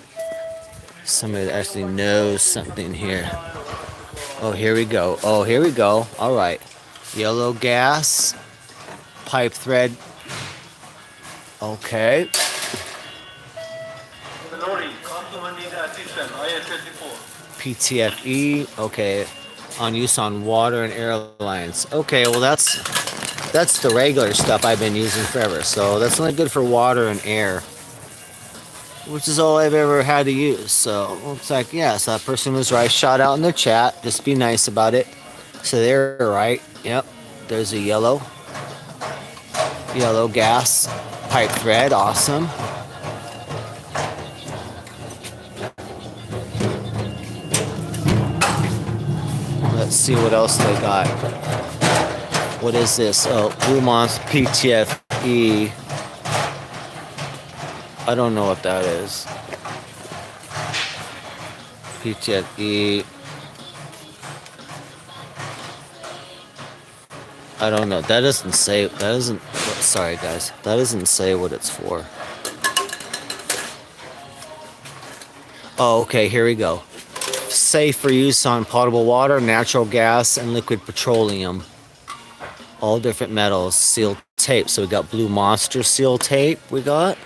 somebody that actually knows something here. Oh, here we go. All right. Yellow gas. Pipe thread. Okay. PTFE. Okay. On use on water and airlines. Okay, well that's the regular stuff I've been using forever. So that's only good for water and air, which is all I've ever had to use. So looks like, yeah, so that person was right. Shot out in the chat. Just be nice about it. So they're right. Yep. There's a yellow gas pipe thread. Awesome. Let's see what else they got. What is this? Oh, Blue Monster PTFE. I don't know what that is. PTFE. I don't know. That doesn't say. That doesn't. Sorry, guys. That doesn't say what it's for. Oh, okay. Here we go. Safe for use on potable water, natural gas, and liquid petroleum. All different metals. Seal tape. So we got Blue Monster seal tape. We got.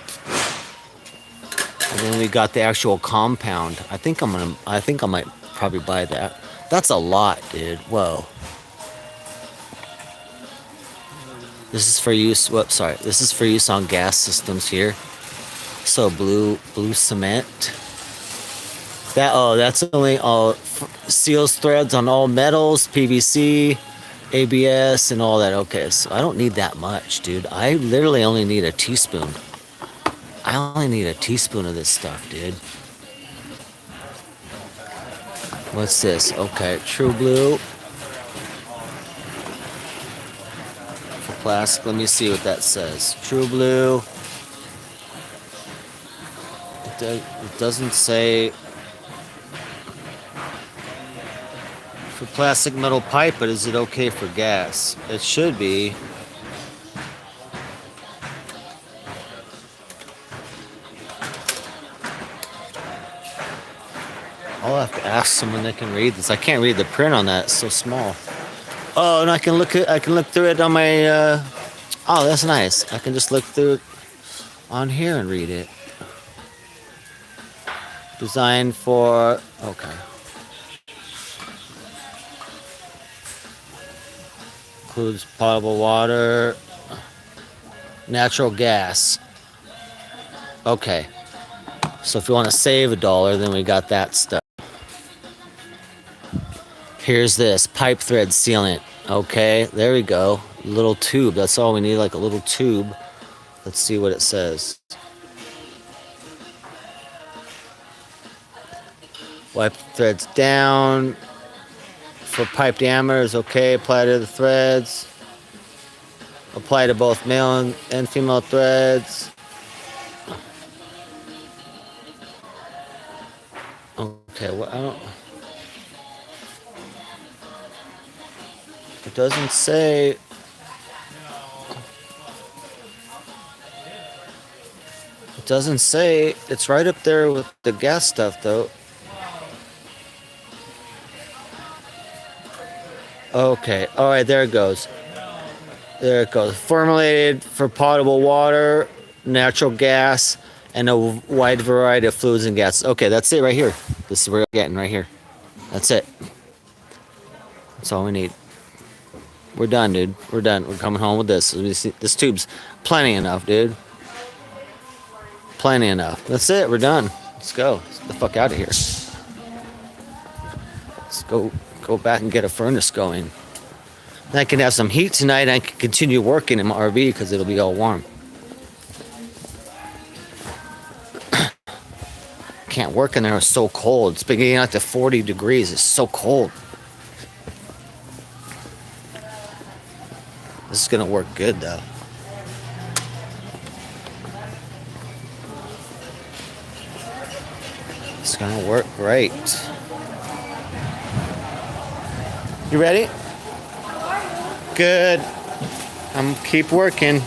And then we got the actual compound. I think I might probably buy that. That's a lot, dude. Whoa. This is for use. Whoops, sorry. This is for use on gas systems here. So blue cement. That's only all seals threads on all metals, PVC, ABS, and all that. Okay, so I don't need that much, dude. I literally only need a teaspoon. I only need a teaspoon of this stuff, dude. What's this? Okay, True Blue. For plastic, let me see what that says. True Blue. It doesn't say for plastic metal pipe, but is it okay for gas? It should be. I'll have to ask someone that can read this. I can't read the print on that; it's so small. Oh, and I can look through it on my. Oh, that's nice. I can just look through it on here and read it. Designed for. Okay. Includes potable water, natural gas. Okay. So if you want to save $1, then we got that stuff. Here's this pipe thread sealant. Okay, there we go. Little tube. That's all we need, like a little tube. Let's see what it says. Wipe the threads down. For pipe diameter is okay. Apply to the threads. Apply to both male and female threads. Okay, well, I don't. It doesn't say. It doesn't say. It's right up there with the gas stuff, though. Okay, all right, there it goes. There it goes. Formulated for potable water, natural gas, and a wide variety of fluids and gases. Okay, that's it right here. This is what we're getting right here. That's it. That's all we need. We're done, dude. We're done. We're coming home with this. This tube's plenty enough, dude. Plenty enough. That's it. We're done. Let's go. Let's get the fuck out of here. Let's go back and get a furnace going. Then I can have some heat tonight and I can continue working in my RV because it'll be all warm. Can't work in there. It's so cold. It's been getting out to 40 degrees. It's so cold. This is gonna work good though. It's gonna work great. You ready? Good. I'm keep working.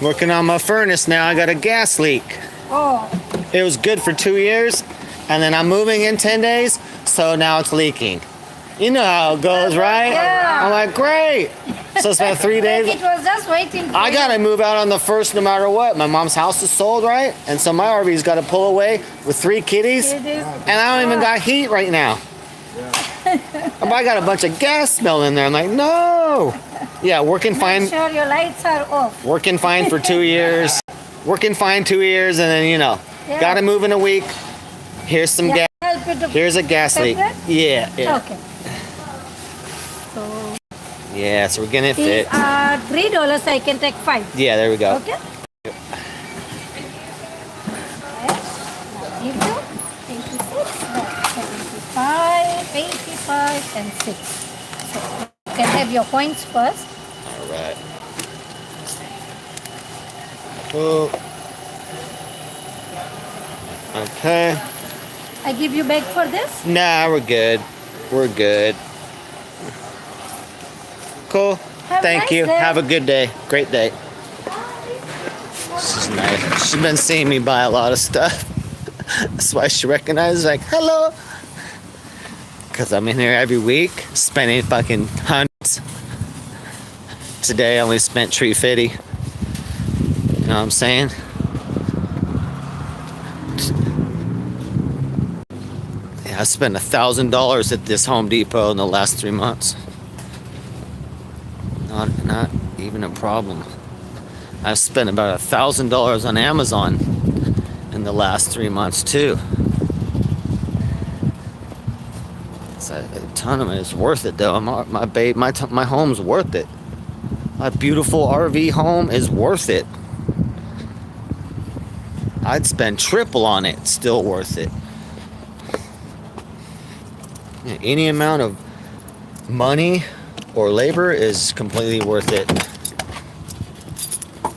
Working on my furnace now. I got a gas leak. Oh, It was good for 2 years, and then I'm moving in 10 days, so now it's leaking. You know how it goes, right? Yeah. I'm like, great. So it's been 3 days. It was just waiting. I gotta move out on the first no matter what. My mom's house is sold, right? And so my RV's gotta pull away with 3 kitties, It is. and I don't even got heat right now. I got a bunch of gas smell in there. I'm like, no. Yeah, working fine. Make sure your lights are off. Working fine for 2 years. Working fine 2 years, and then Yeah. gotta move in a week. Here's some gas. Help with the Here's a gas leak. separate? Yeah, yeah. Okay. So Yeah, so we're getting it these fixed. are $3. I can take 5. Yeah, there we go. Okay. Yes. Now, 86, 75, 85, and 6. So you can have your points first. All right. Cool. Okay. I give you back for this. Nah, we're good. We're good. Cool. Have a Thank nice you. day. Have a good day. Great day. She's nice. She's been seeing me buy a lot of stuff. That's why she recognizes, like, hello. Because I'm in here every week, spending fucking hundreds. Today I only spent $350. You know what I'm saying? Yeah, I spent $1,000 at this Home Depot in the last 3 months. Not even a problem. I've spent about $1,000 on Amazon in the last 3 months too. It's a ton of it. It's worth it though. My home's worth it. My beautiful RV home is worth it. I'd spend triple on it. It's still worth it. Yeah, any amount of money or labor is completely worth it.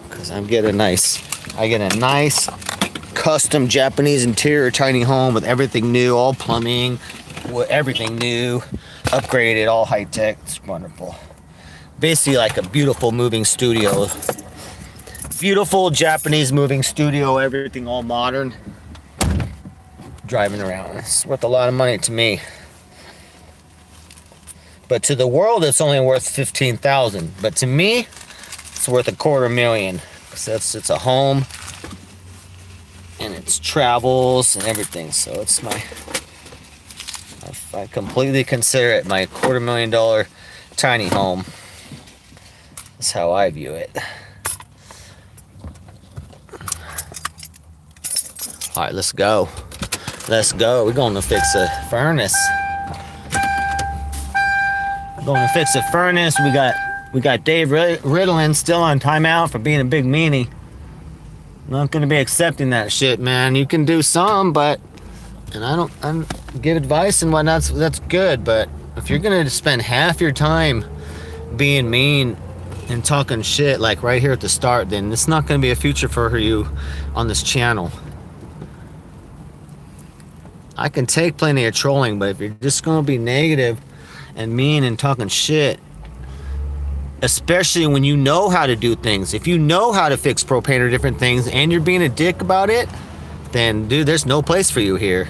Cause I get a nice custom Japanese interior tiny home with everything new, all plumbing, everything new, upgraded, all high tech. It's wonderful. Basically like a beautiful moving studio. Beautiful Japanese moving studio, everything all modern. Driving around. It's worth a lot of money to me. But to the world, it's only worth $15,000. But to me, it's worth $250,000. Because it's a home, and it's travels and everything. So it's I completely consider it my $250,000 tiny home. That's how I view it. All right, let's go. Let's go. We're going to fix a furnace. Going to fix a furnace. We got Dave Riddlin still on timeout for being a big meanie. Not gonna be accepting that shit, man. You can do some, but I don't give advice and whatnot. That's good, but if you're gonna spend half your time being mean and talking shit like right here at the start, then it's not going to be a future for you on this channel. I can take plenty of trolling, but if you're just going to be negative and mean and talking shit, especially when you know how to do things, if you know how to fix propane or different things and you're being a dick about it, then dude, there's no place for you here.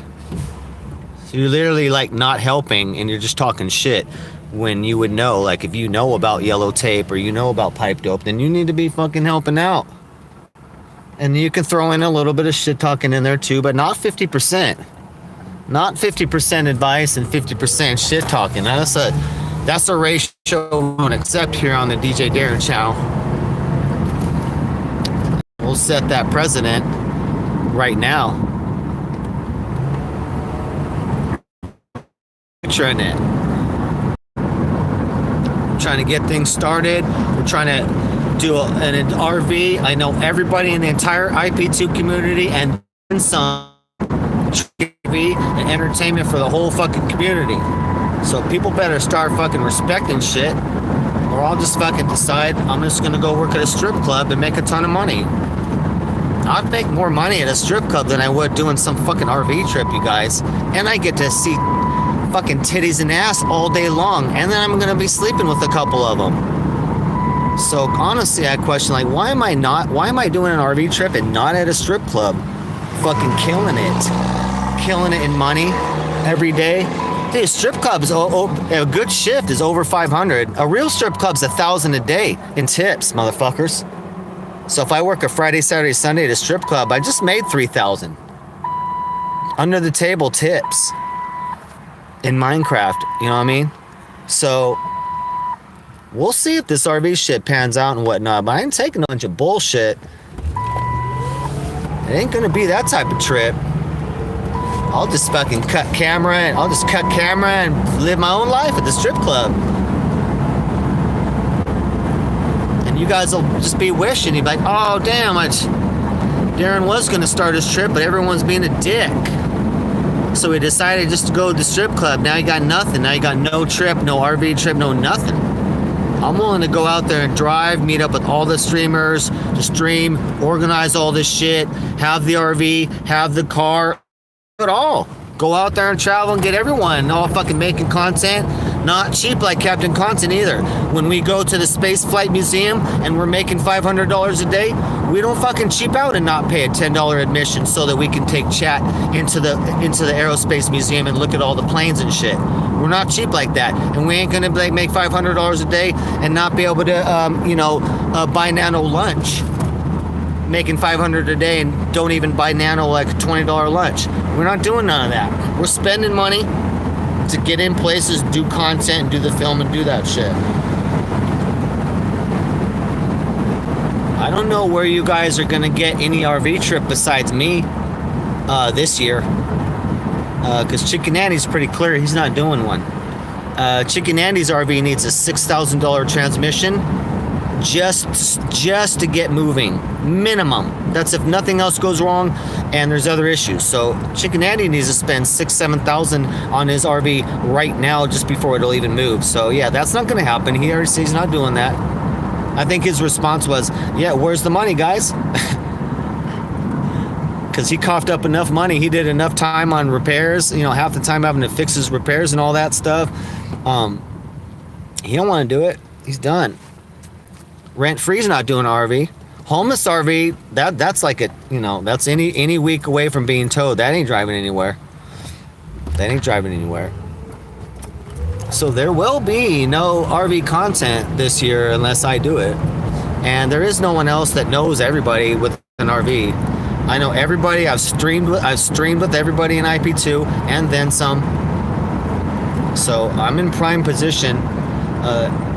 So you're literally like not helping and you're just talking shit when you would know, like if you know about yellow tape or you know about pipe dope, then you need to be fucking helping out. And you can throw in a little bit of shit talking in there too, but not 50%. Not 50% advice and 50% shit talking. That's a ratio we won't accept here on the DJ Darren channel. We'll set that precedent right now. Trying to get things started. We're trying to do an RV. I know everybody in the entire IP2 community and some TV and entertainment for the whole fucking community. So people better start fucking respecting shit, or I'll just fucking decide I'm just gonna go work at a strip club and make a ton of money. I'd make more money at a strip club than I would doing some fucking RV trip, you guys. And I get to see fucking titties and ass all day long, and then I'm gonna be sleeping with a couple of them. So honestly, I question, like, why am I doing an RV trip and not at a strip club? Fucking killing it in money every day. Dude, strip clubs, a good shift is over 500. A real strip club's 1,000 a day in tips, motherfuckers. So if I work a Friday, Saturday, Sunday at a strip club, I just made 3,000 under the table tips in Minecraft. You know what I mean? So we'll see if this RV shit pans out and whatnot. But I ain't taking a bunch of bullshit. It ain't gonna be that type of trip. I'll just fucking cut camera and live my own life at the strip club. And you guys will just be wishing, you'd be like, oh damn, Darren was gonna start his trip, but everyone's being a dick. So he decided just to go to the strip club. Now you got nothing. Now you got no trip, no RV trip, no nothing. I'm willing to go out there and drive, meet up with all the streamers, to stream, organize all this shit, have the RV, have the car, it all. Go out there and travel and get everyone all fucking making content. Not cheap like Captain Content either. When we go to the Space Flight Museum and we're making $500 a day, we don't fucking cheap out and not pay a $10 admission so that we can take chat into the Aerospace Museum and look at all the planes and shit. We're not cheap like that, and we ain't gonna make $500 a day and not be able to, buy Nano lunch. Making $500 a day and don't even buy Nano like a $20 lunch. We're not doing none of that. We're spending money to get in places, do content, do the film, and do that shit. I don't know where you guys are gonna get any RV trip besides me this year. Because Chicken Andy's pretty clear he's not doing one. Chicken Andy's RV needs a $6,000 transmission just to get moving, minimum. That's if nothing else goes wrong and there's other issues. So Chicken Andy needs to spend $6,000-7,000 on his RV right now just before it'll even move. So yeah, that's not gonna happen. He already says he's not doing that. I think his response was, yeah, where's the money, guys? Because he coughed up enough money. He did enough time on repairs, half the time having to fix his repairs and all that stuff. He don't want to do it. He's done. Rent-free's not doing an RV. Homeless RV, that's like that's any week away from being towed. That ain't driving anywhere. So there will be no RV content this year unless I do it. And there is no one else that knows everybody with an RV. I know everybody. I've streamed with everybody in IP2 and then some. So I'm in prime position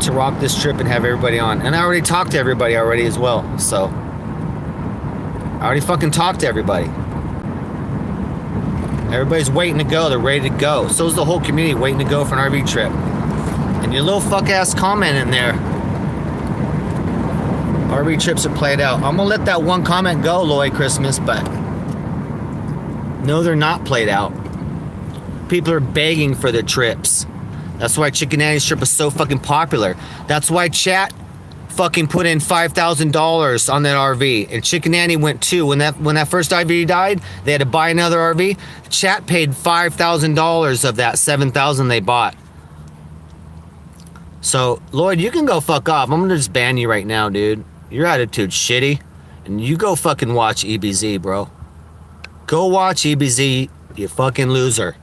to rock this trip and have everybody on. And I already talked to everybody already as well. So I already fucking talked to everybody. Everybody's waiting to go. They're ready to go. So is the whole community waiting to go for an RV trip. And your little fuck ass comment in there. RV trips are played out. I'm gonna let that one comment go, Lloyd Christmas, but no, they're not played out. People are begging for their trips. That's why Chicken Andy's trip is so fucking popular. That's why chat fucking put in $5,000 on that RV, and Chicken Annie went too. When that first RV died, they had to buy another RV. Chat paid $5,000 of that $7,000 they bought. So Lloyd, you can go fuck off. I'm gonna just ban you right now, dude. Your attitude's shitty, and you go fucking watch EBZ, bro. Go watch EBZ, you fucking loser.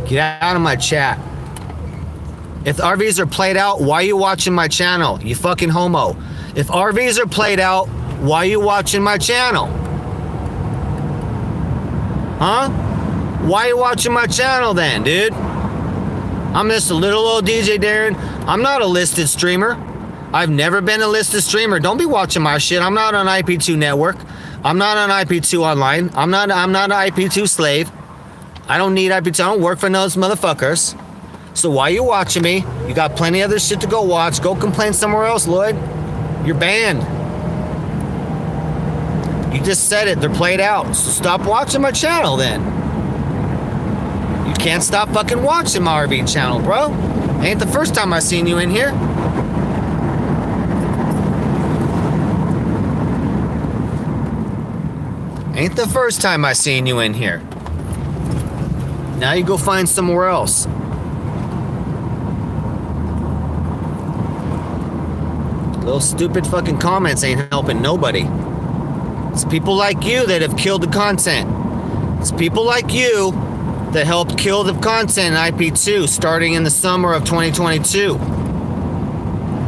Get out of my chat. If RVs are played out, why are you watching my channel? You fucking homo. If RVs are played out, why are you watching my channel? Huh? Why are you watching my channel then, dude? I'm just a little old DJ Darren. I'm not a listed streamer. I've never been a listed streamer. Don't be watching my shit. I'm not on IP2 network. I'm not on IP2 online. I'm not an IP2 slave. I don't need IP2. I don't work for those motherfuckers. So why are you watching me? You got plenty of other shit to go watch. Go complain somewhere else, Lloyd. You're banned. You just said it. They're played out. So stop watching my channel then. You can't stop fucking watching my RV channel, bro. Ain't the first time I seen you in here. Ain't the first time I seen you in here. Now you go find somewhere else. Little stupid fucking comments ain't helping nobody. It's people like you that have killed the content. It's people like you that helped kill the content in IP2 starting in the summer of 2022.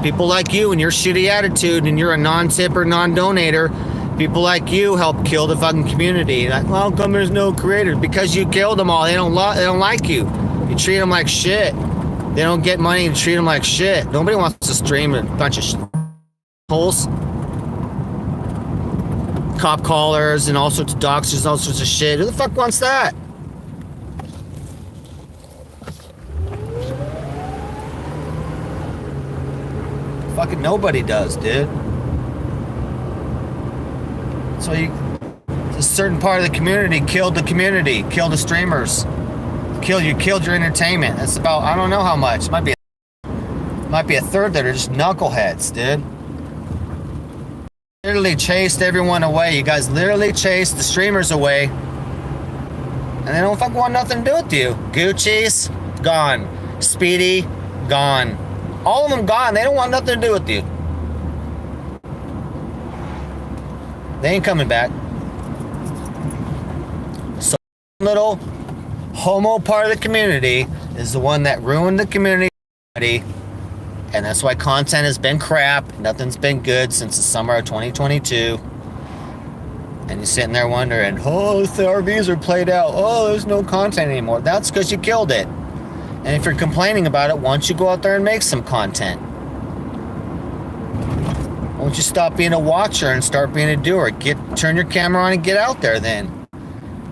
People like you and your shitty attitude, and you're a non-tipper, non-donator. People like you help kill the fucking community. Like, well, how come there's no creators? Because you killed them all. They don't like you. You treat them like shit. They don't get money and treat them like shit. Nobody wants to stream a bunch of holes. Cop callers and all sorts of doxers and all sorts of shit. Who the fuck wants that? Fucking nobody does, dude. So a certain part of the community killed the streamers. You killed your entertainment. That's about, I don't know how much. Might be a third that are just knuckleheads, dude. Literally chased everyone away. You guys literally chased the streamers away. And they don't fucking want nothing to do with you. Gucci's gone. Speedy gone. All of them gone. They don't want nothing to do with you. They ain't coming back. So little homo part of the community is the one that ruined the community. And that's why content has been crap. Nothing's been good since the summer of 2022. And you're sitting there wondering, oh, the RVs are played out. Oh, there's no content anymore. That's because you killed it. And if you're complaining about it, why don't you go out there and make some content? Why don't you stop being a watcher and start being a doer? Turn your camera on and get out there then.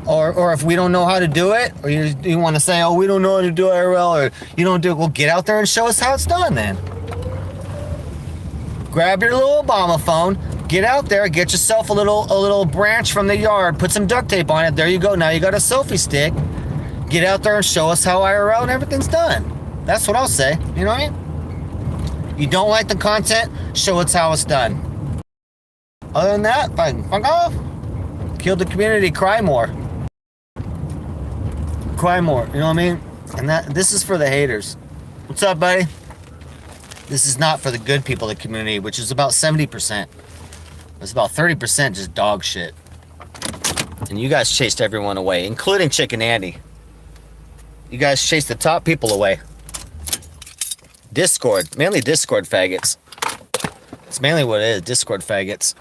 Or if we don't know how to do it, or you want to say, oh, we don't know how to do it well, or you don't do it, well, get out there and show us how it's done then. Grab your little Obama phone, get out there, get yourself a little branch from the yard, put some duct tape on it. There you go. Now you got a selfie stick. Get out there and show us how IRL and everything's done. That's what I'll say. You know what I mean? You don't like the content, show us how it's done. Other than that, fuck off. Kill the community, cry more. Cry more, you know what I mean? And this is for the haters. What's up, buddy? This is not for the good people of the community, which is about 70%. It's about 30% just dog shit. And you guys chased everyone away, including Chicken Andy. You guys chased the top people away. Discord, mainly Discord faggots. It's mainly what it is, Discord faggots.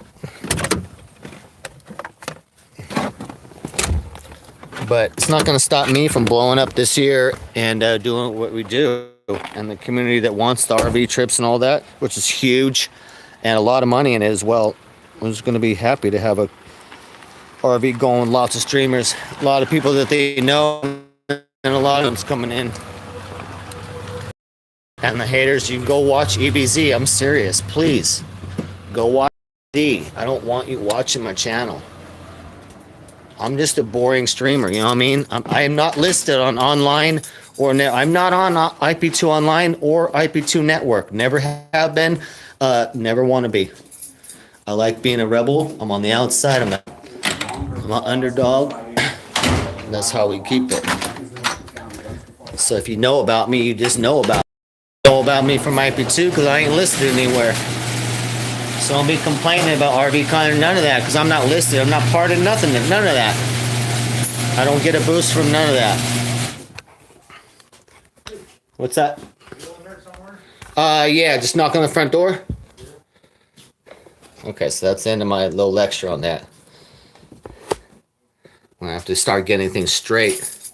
But it's not going to stop me from blowing up this year and doing what we do. And the community that wants the RV trips and all that, which is huge and a lot of money in it as well. I'm just going to be happy to have a RV going, lots of streamers, a lot of people that they know, and a lot of them's coming in. And the haters, you can go watch EBZ. I'm serious. Please go watch EBZ. I don't want you watching my channel. I'm just a boring streamer, you know what I mean? I am not listed on online or I'm not on IP2 online or IP2 network. Never have been, never want to be. I like being a rebel. I'm on the outside. I'm an underdog. And that's how we keep it. So if you know about me, you just know about me from IP2 because I ain't listed anywhere. So don't be complaining about RV9 or none of that because I'm not listed. I'm not part of nothing. None of that. I don't get a boost from none of that. What's that? Yeah, just knock on the front door. Okay, so that's the end of my little lecture on that. I have to start getting things straight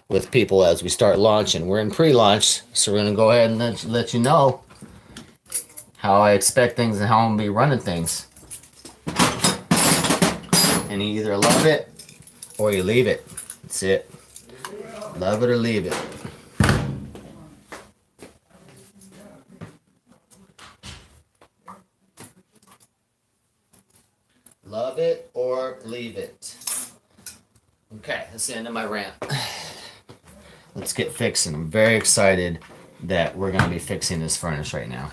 with people as we start launching. We're in pre-launch, so we're gonna go ahead and let you know how I expect things and how I'm gonna be running things. And you either love it or you leave it. That's it. Love it or leave it. Love it or leave it. Okay, that's the end of my rant. Let's get fixing. I'm very excited that we're going to be fixing this furnace right now.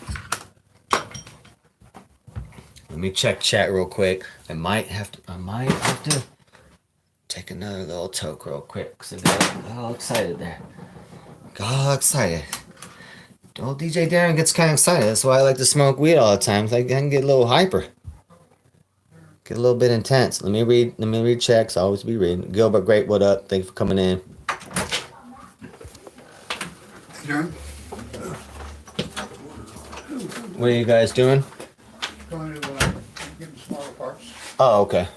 Let me check chat real quick. I might have to take another little toke real quick because I got all excited there. Got all excited. Old DJ Darren gets kind of excited. That's why I like to smoke weed all the time. So I can get a little hyper. Get a little bit intense. Let me read checks. I'll always be reading. Gilbert, great. What up? Thank you for coming in. Darren? What are you guys doing? Going to get the smaller parts. Oh, okay.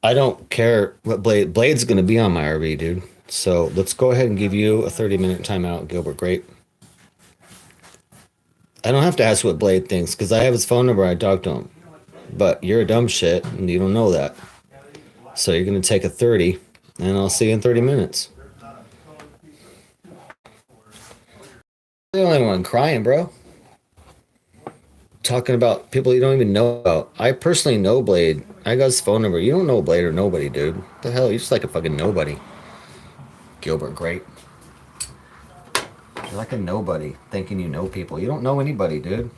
I don't care what blade's going to be on my RV, dude. So let's go ahead and give you a 30-minute timeout, Gilbert. Great. I don't have to ask what Blade thinks because I have his phone number. I talk to him. But you're a dumb shit and you don't know that. So you're going to take a 30 and I'll see you in 30 minutes. The only one crying, bro. Talking about people you don't even know about. I personally know Blade. I got his phone number. You don't know Blade or nobody, dude. What the hell? You're just like a fucking nobody. Gilbert, great. You're like a nobody thinking you know people. You don't know anybody, dude.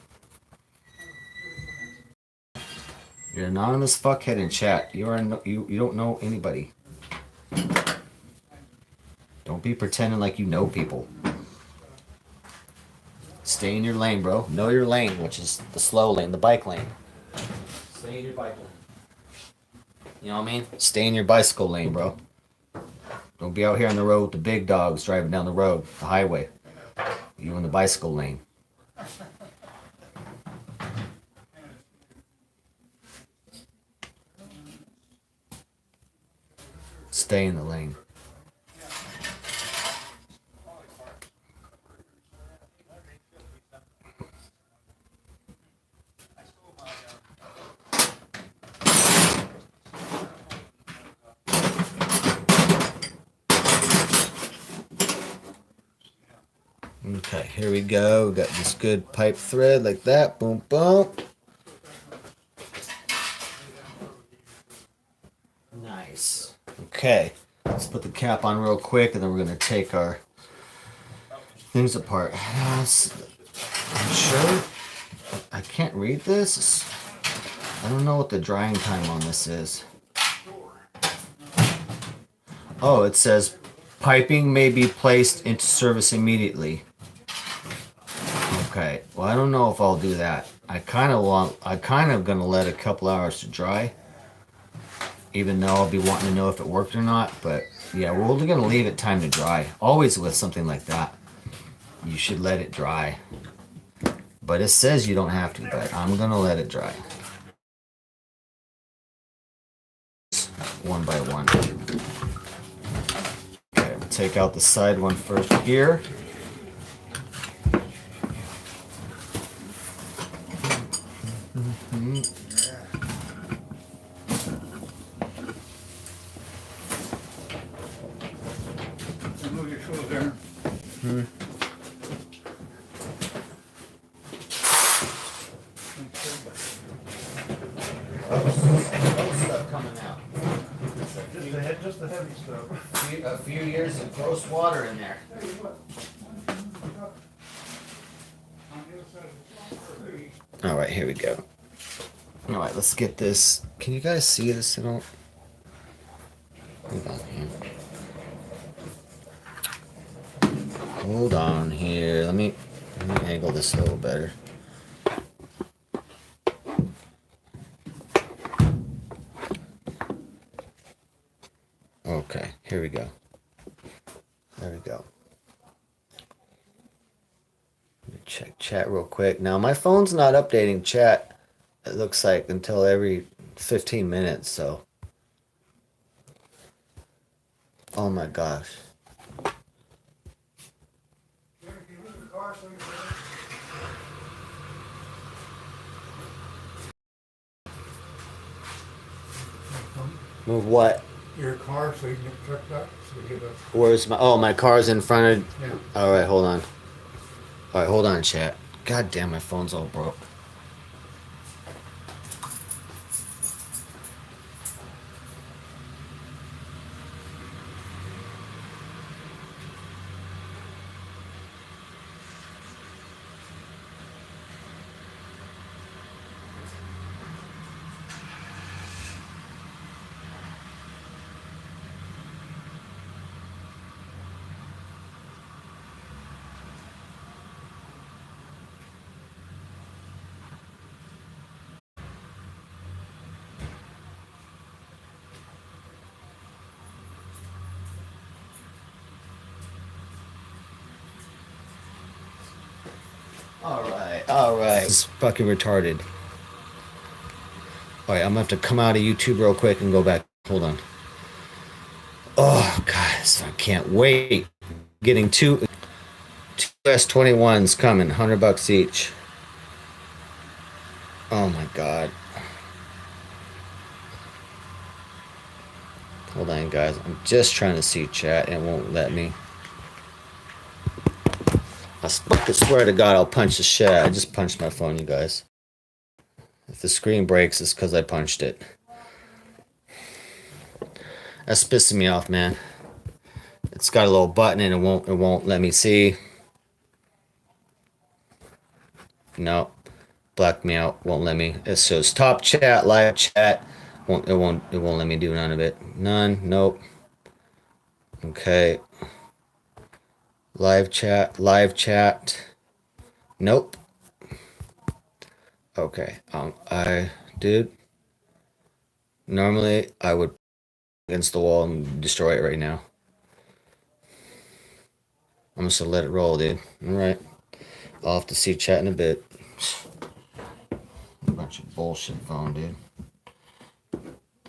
You're an anonymous fuckhead in chat. You don't know anybody. Don't be pretending like you know people. Stay in your lane, bro. Know your lane, which is the slow lane, the bike lane. Stay in your bike lane. You know what I mean? Stay in your bicycle lane, bro. Don't be out here on the road with the big dogs driving down the road, the highway. You in the bicycle lane. Stay in the lane. Okay, here we go. We got this good pipe thread like that. Boom, boom. Nice. Okay, let's put the cap on real quick and then we're going to take our things apart. I'm sure I can't read this. I don't know what the drying time on this is. Oh, it says piping may be placed into service immediately. Okay, well I don't know if I'll do that. I kind of gonna let a couple hours to dry, even though I'll be wanting to know if it worked or not. But yeah, we're only gonna leave it time to dry. Always with something like that, you should let it dry. But it says you don't have to, but I'm gonna let it dry. One by one. Okay, we'll take out the side one first here. Move your shoes there. Stuff coming out. just the heavy stuff. A few years of gross water in there. Hey, what? On the other side of the tree. All right, here we go. All right, let's get this. Can you guys see this at all? Hold on here. Hold on here. Let me angle this a little better. Okay, here we go. There we go. Let me check chat real quick. Now, my phone's not updating chat, it looks like, until every 15 minutes, so. Oh my gosh. Move what? Your car so you can get checked out. So we get a, Where's my? Oh, my car's in front of. yeah. All right, hold on. All right, hold on, chat. God damn, my phone's all broke. All right. This is fucking retarded. All right, I'm gonna have to come out of YouTube real quick and go back. Hold on. Oh, guys, I can't wait. Getting two S21s coming, $100 each. Oh my god. Hold on, guys. I'm just trying to see chat and it won't let me. I fucking swear to God, I'll punch the shit out. I just punched my phone, you guys. If the screen breaks, it's because I punched it. That's pissing me off, man. It's got a little button and it won't let me see. No, black me out. Won't let me. It says top chat, live chat. It won't let me do none of it. None. Nope. Okay. Live chat. Nope. Okay. Dude. Normally I would against the wall and destroy it right now. I'm just gonna let it roll, dude. All right. I'll have to see chat in a bit. A bunch of bullshit phone, dude.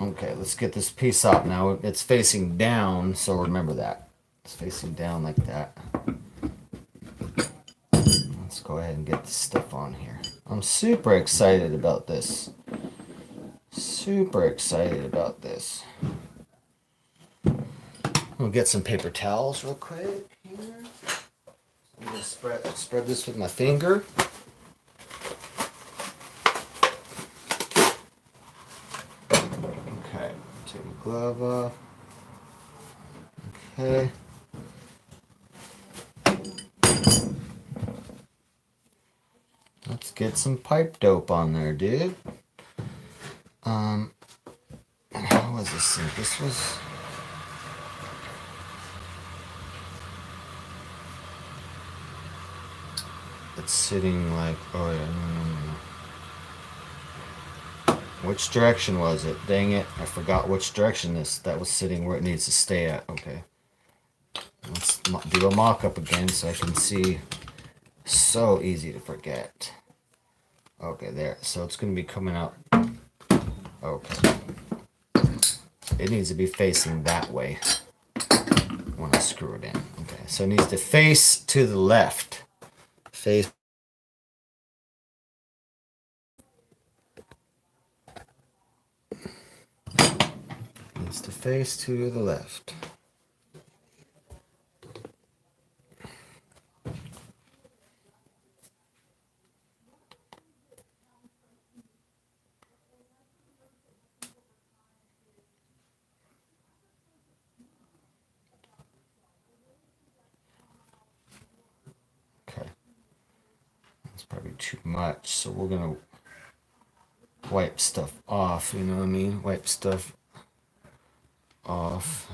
Okay, let's get this piece up now. It's facing down, so remember that. It's facing down like that. Let's go ahead and get this stuff on here. I'm super excited about this. Super excited about this. We'll get some paper towels real quick here. I'm gonna spread this with my finger. Okay, take my glove off. Okay. Let's get some pipe dope on there, dude. And how was this thing? This was. It's sitting like, oh yeah, no. Which direction was it? Dang it, I forgot which direction that was sitting where it needs to stay at. Okay. Let's do a mock-up again so I can see. So easy to forget. Okay, there. So it's going to be coming out. Okay. It needs to be facing that way when I screw it in. Okay, so it needs to face to the left. Face. Needs to face to the left. probably too much. So we're gonna wipe stuff off. You know what I mean? Wipe stuff off.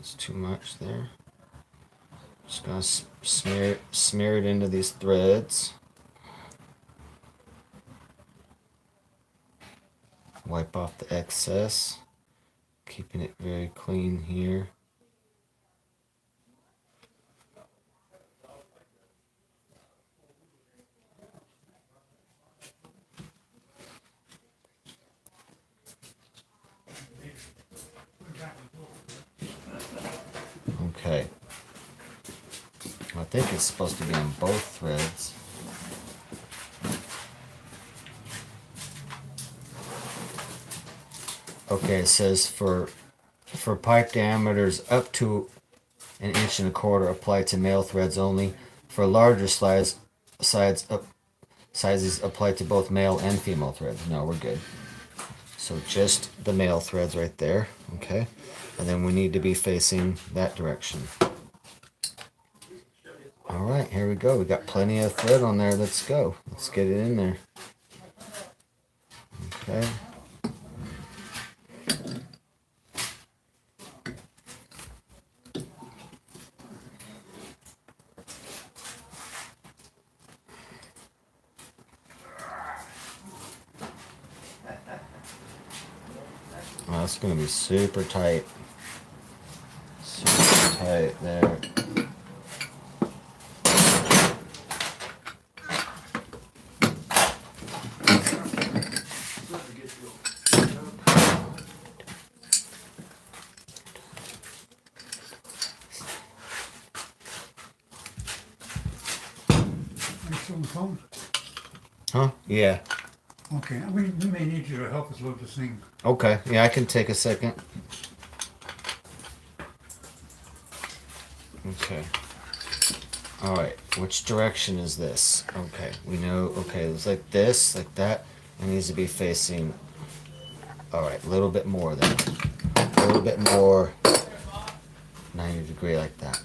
It's too much there. Just gonna smear it into these threads. Wipe off the excess, keeping it very clean here. Okay. I think it's supposed to be on both threads. Okay, it says for pipe diameters up to 1.25 inches, apply to male threads only. For larger sizes, apply to both male and female threads. No, we're good. So just the male threads right there, okay? And then we need to be facing that direction. All right, here we go. We got plenty of thread on there. Let's go. Let's get it in there. Okay. Oh, that's going to be super tight. Super tight there. Are you still on the phone? Huh? Yeah. Okay, we may need you to help us load this thing. Okay. Yeah, I can take a second. Okay. All right. Which direction is this? Okay. We know. Okay. It's like this, like that. It needs to be facing. All right. A little bit more then. A little bit more. 90-degree like that.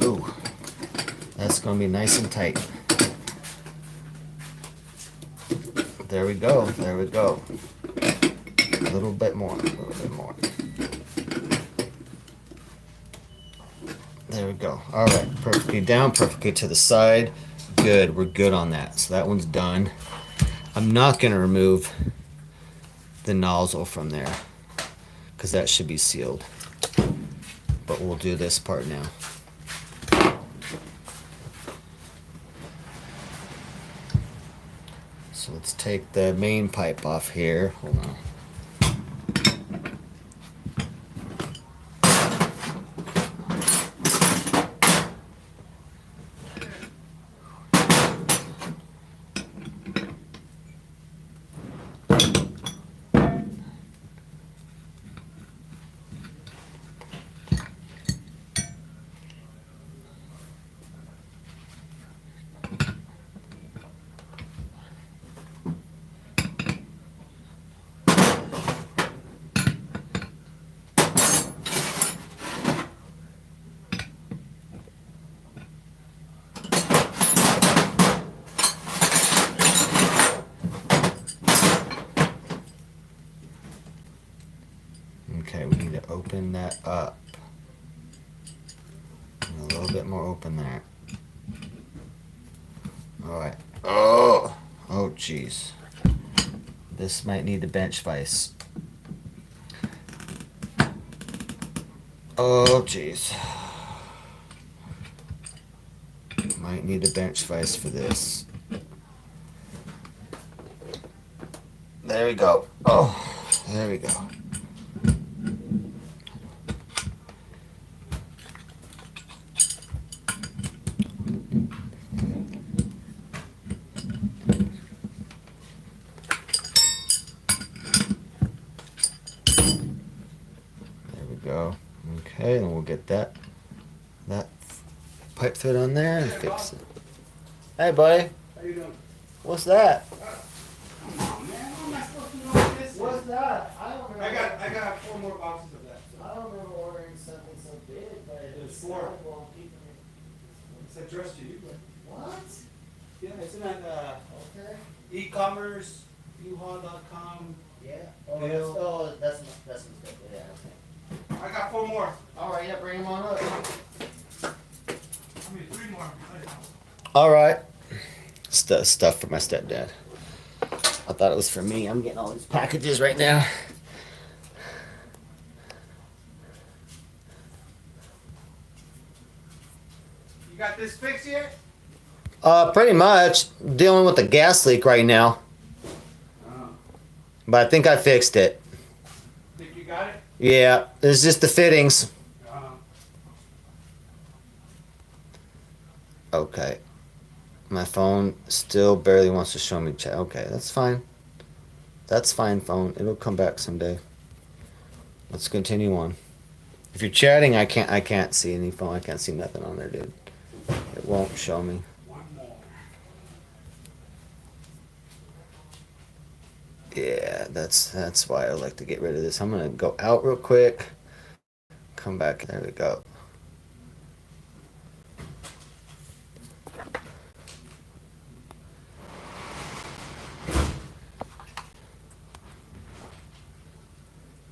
Ooh. That's gonna be nice and tight. There we go. There we go. A little bit more. A little bit more. There we go. All right. Perfectly down. Perfectly to the side. Good. We're good on that. So that one's done. I'm not going to remove the nozzle from there because that should be sealed. But we'll do this part now. So let's take the main pipe off here. Hold on. Okay, we need to open that up. And a little bit more open there. Alright. Oh! Oh, jeez. This might need a bench vise. Oh, jeez. Might need a bench vise for this. There we go. Oh, there we go. Go. Okay, and we'll get that pipe thread on there and fix it. Hey, buddy. How you doing? What's that? Man, how am I supposed to know this? What's that? I don't remember. I got 4 more boxes of that. I don't remember ordering something so big, but There's 4. well, keeping it It's addressed to you, but. What? Yeah, isn't that okay? E-commerce, uhaul.com. Yeah. Oh, Bill. that's mistake. Yeah. Okay. I got 4 more. All right. Yeah. Bring them on up. I mean, 3 more. All right. Stuff for my stepdad. I thought it was for me. I'm getting all these packages right now. You got this fixed yet? Pretty much dealing with the gas leak right now, but I think I fixed it. Think you got it? Yeah, it's just the fittings. Okay. My phone still barely wants to show me chat. Okay, that's fine. That's fine, phone. It'll come back someday. Let's continue on. If you're chatting, I can't see any phone. I can't see nothing on there, dude. It won't show me. One more. Yeah, that's why I like to get rid of this. I'm gonna go out real quick. Come back. There we go.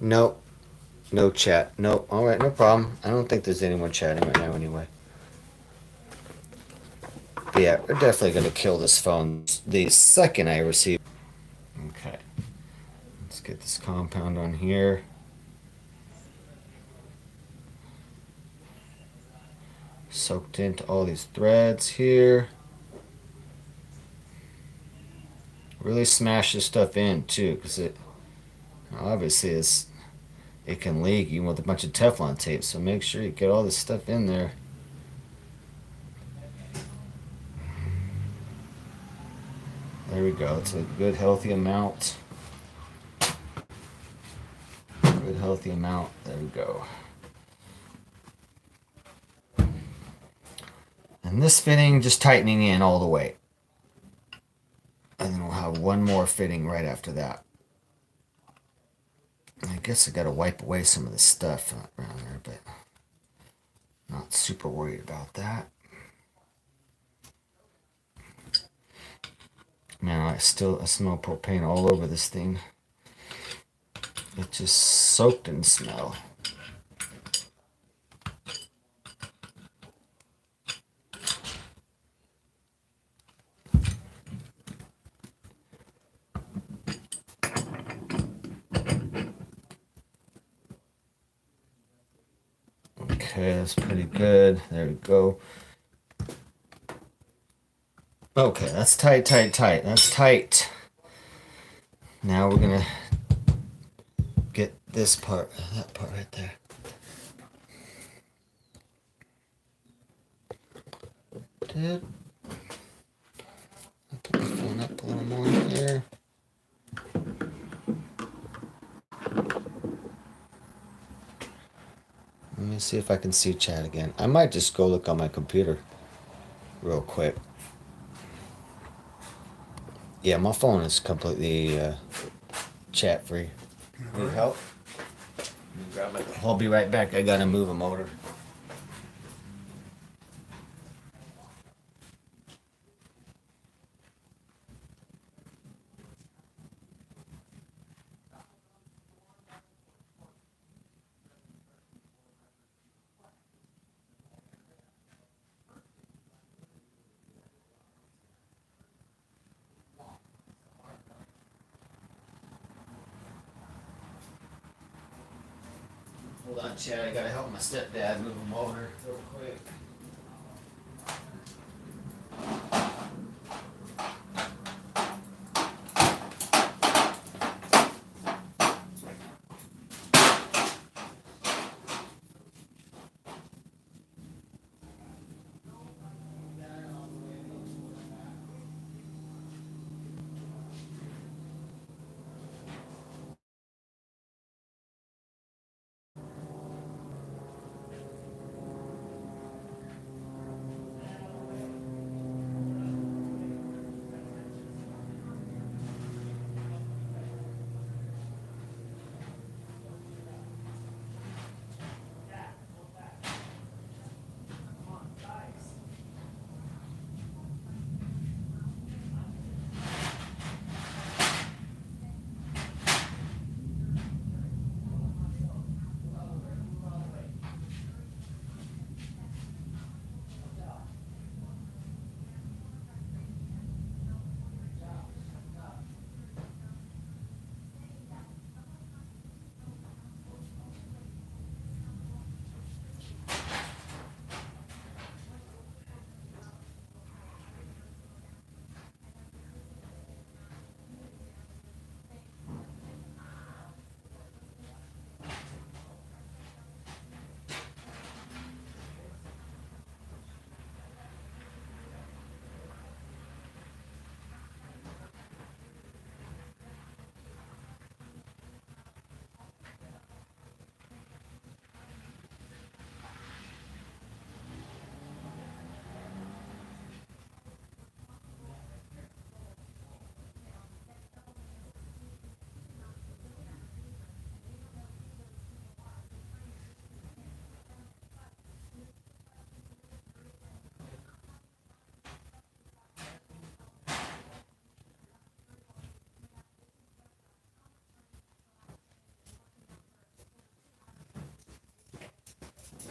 Nope. No chat. Nope. All right, no problem. I don't think there's anyone chatting right now anyway. But yeah, we're definitely gonna kill this phone the second I receive. Okay. Let's get this compound on here. Soaked into all these threads here. Really smash this stuff in too, because it obviously is. It can leak even with a bunch of Teflon tape, so make sure you get all this stuff in there. There we go. It's a good healthy amount. Good healthy amount. There we go. And this fitting just tightening in all the way. And then we'll have one more fitting right after that. I guess I gotta wipe away some of the stuff around there, but not super worried about that. Man, I smell propane all over this thing. It just soaked in smell. Okay, that's pretty good. There we go. Okay, that's tight. That's tight. Now we're gonna get this part, that part right there. Did I put the phone up a little more here? Let me see if I can see chat again. I might just go look on my computer real quick. Yeah, my phone is completely chat free. Need help? I'll be right back. I gotta move a motor. Hold on, Chad. I gotta help my stepdad move a motor real quick.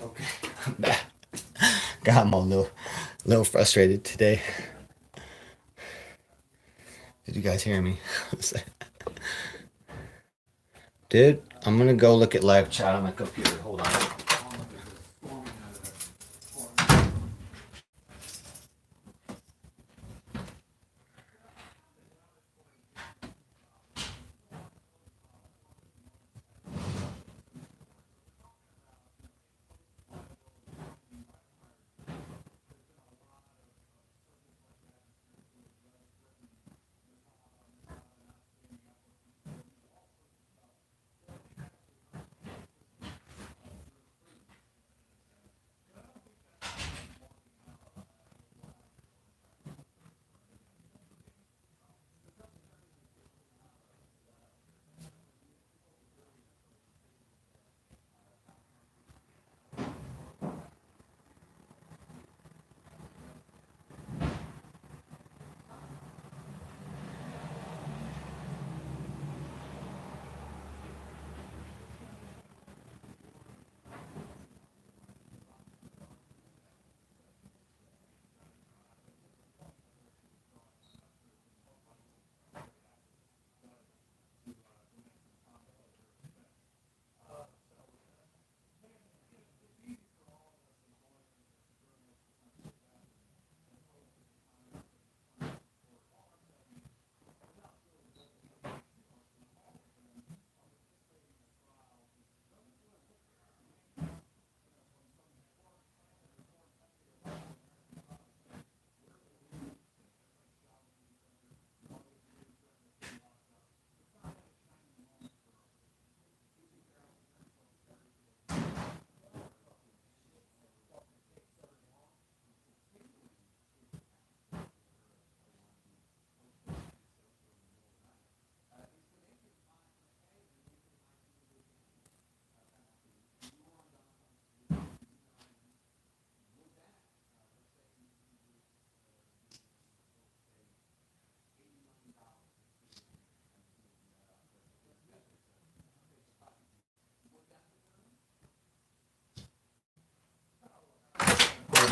Okay, I'm back. God, I'm a little frustrated today. Did you guys hear me? Dude, I'm gonna go look at live chat on my computer. Hold on.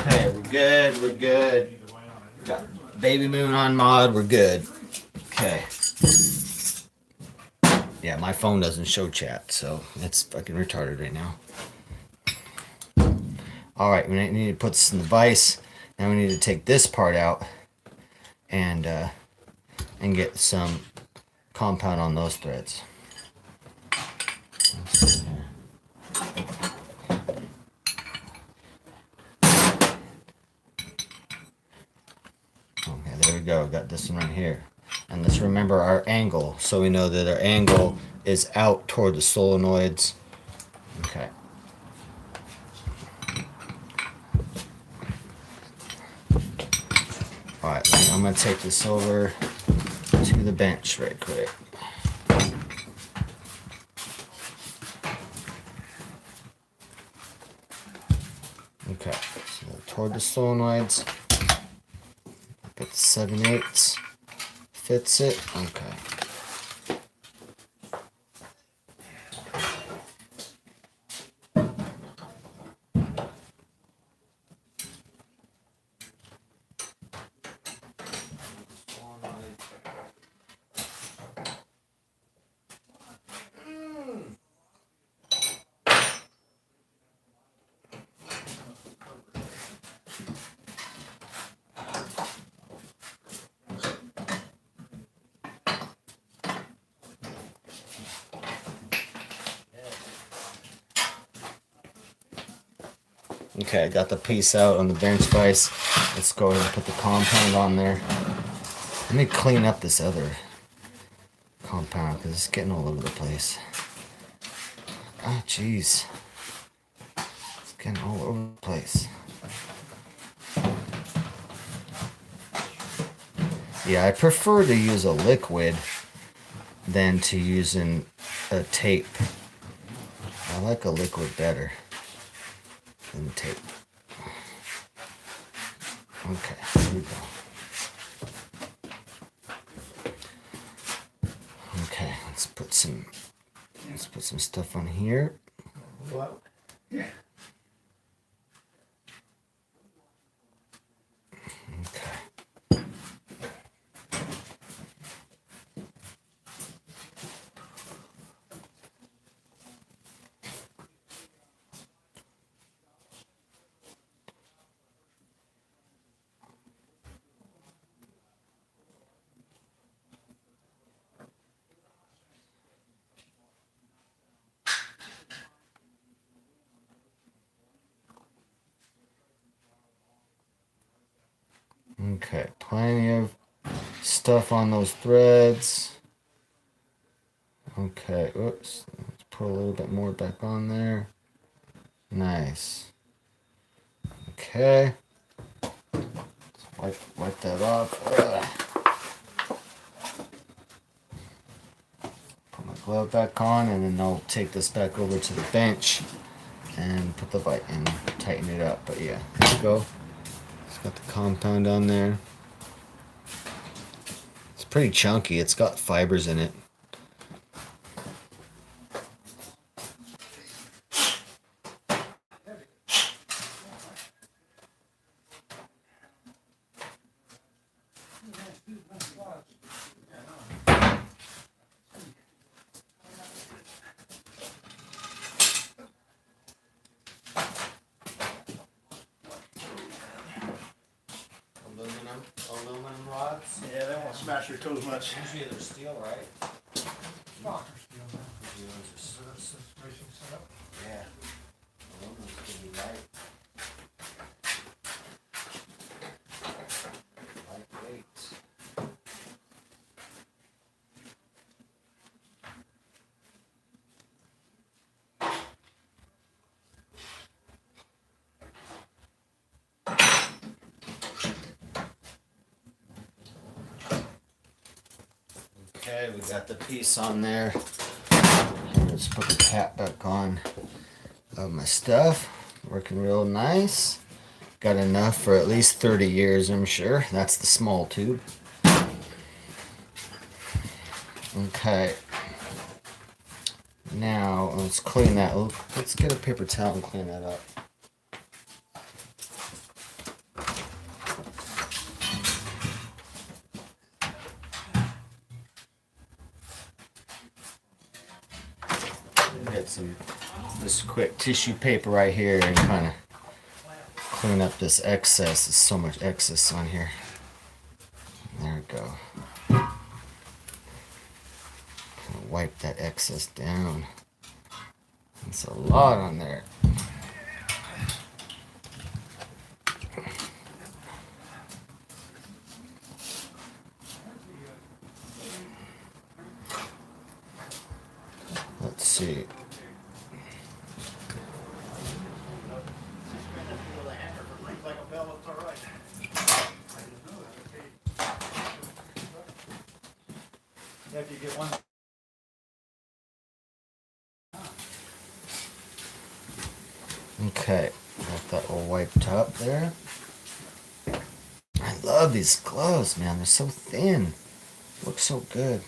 Okay, we're good. We're good. Got baby moon on mod. We're good. Okay. Yeah, my phone doesn't show chat, so it's fucking retarded right now. All right, we need to put this in the vise. Now we need to take this part out and get some compound on those threads. Okay, there we go. Got this one right here. And let's remember our angle, so we know that our angle is out toward the solenoids. Okay. Alright, I'm going to take this over to the bench right quick. Okay, so toward the solenoids. Get the 7/8. Fits it. Okay. Okay, I got the piece out on the bench vise. Let's go ahead and put the compound on there. Let me clean up this other compound because it's getting all over the place. Oh, jeez. It's getting all over the place. Yeah, I prefer to use a liquid than to using a tape. I like a liquid better than tape. Okay, here we go. Okay, let's put some stuff on here. Well, Okay, plenty of stuff on those threads. Okay, oops. Let's put a little bit more back on there. Nice. Okay. Let's wipe that off. Ugh. Put my glove back on, and then I'll take this back over to the bench and put the vite and tighten it up. But yeah, there you go. It's got the compound on there. It's pretty chunky. It's got fibers in it. Aluminum rods. Yeah, they won't smash your toes much. Usually they're steel, right? Yeah. Aluminum's gonna be light. Lightweight. Okay, we got the piece on there. Let's put the cap back on of my stuff. Working real nice. Got enough for at least 30 years, I'm sure. That's the small tube. Okay. Now, let's clean that. Let's get a paper towel and clean that up. Get some this quick tissue paper right here and kind of clean up this excess. There's so much excess on here. There we go. Kind of wipe that excess down. It's a lot on there. Let's see. If you get one. Okay, got that all wiped up there. I love these gloves, man. They're so thin. Look so good.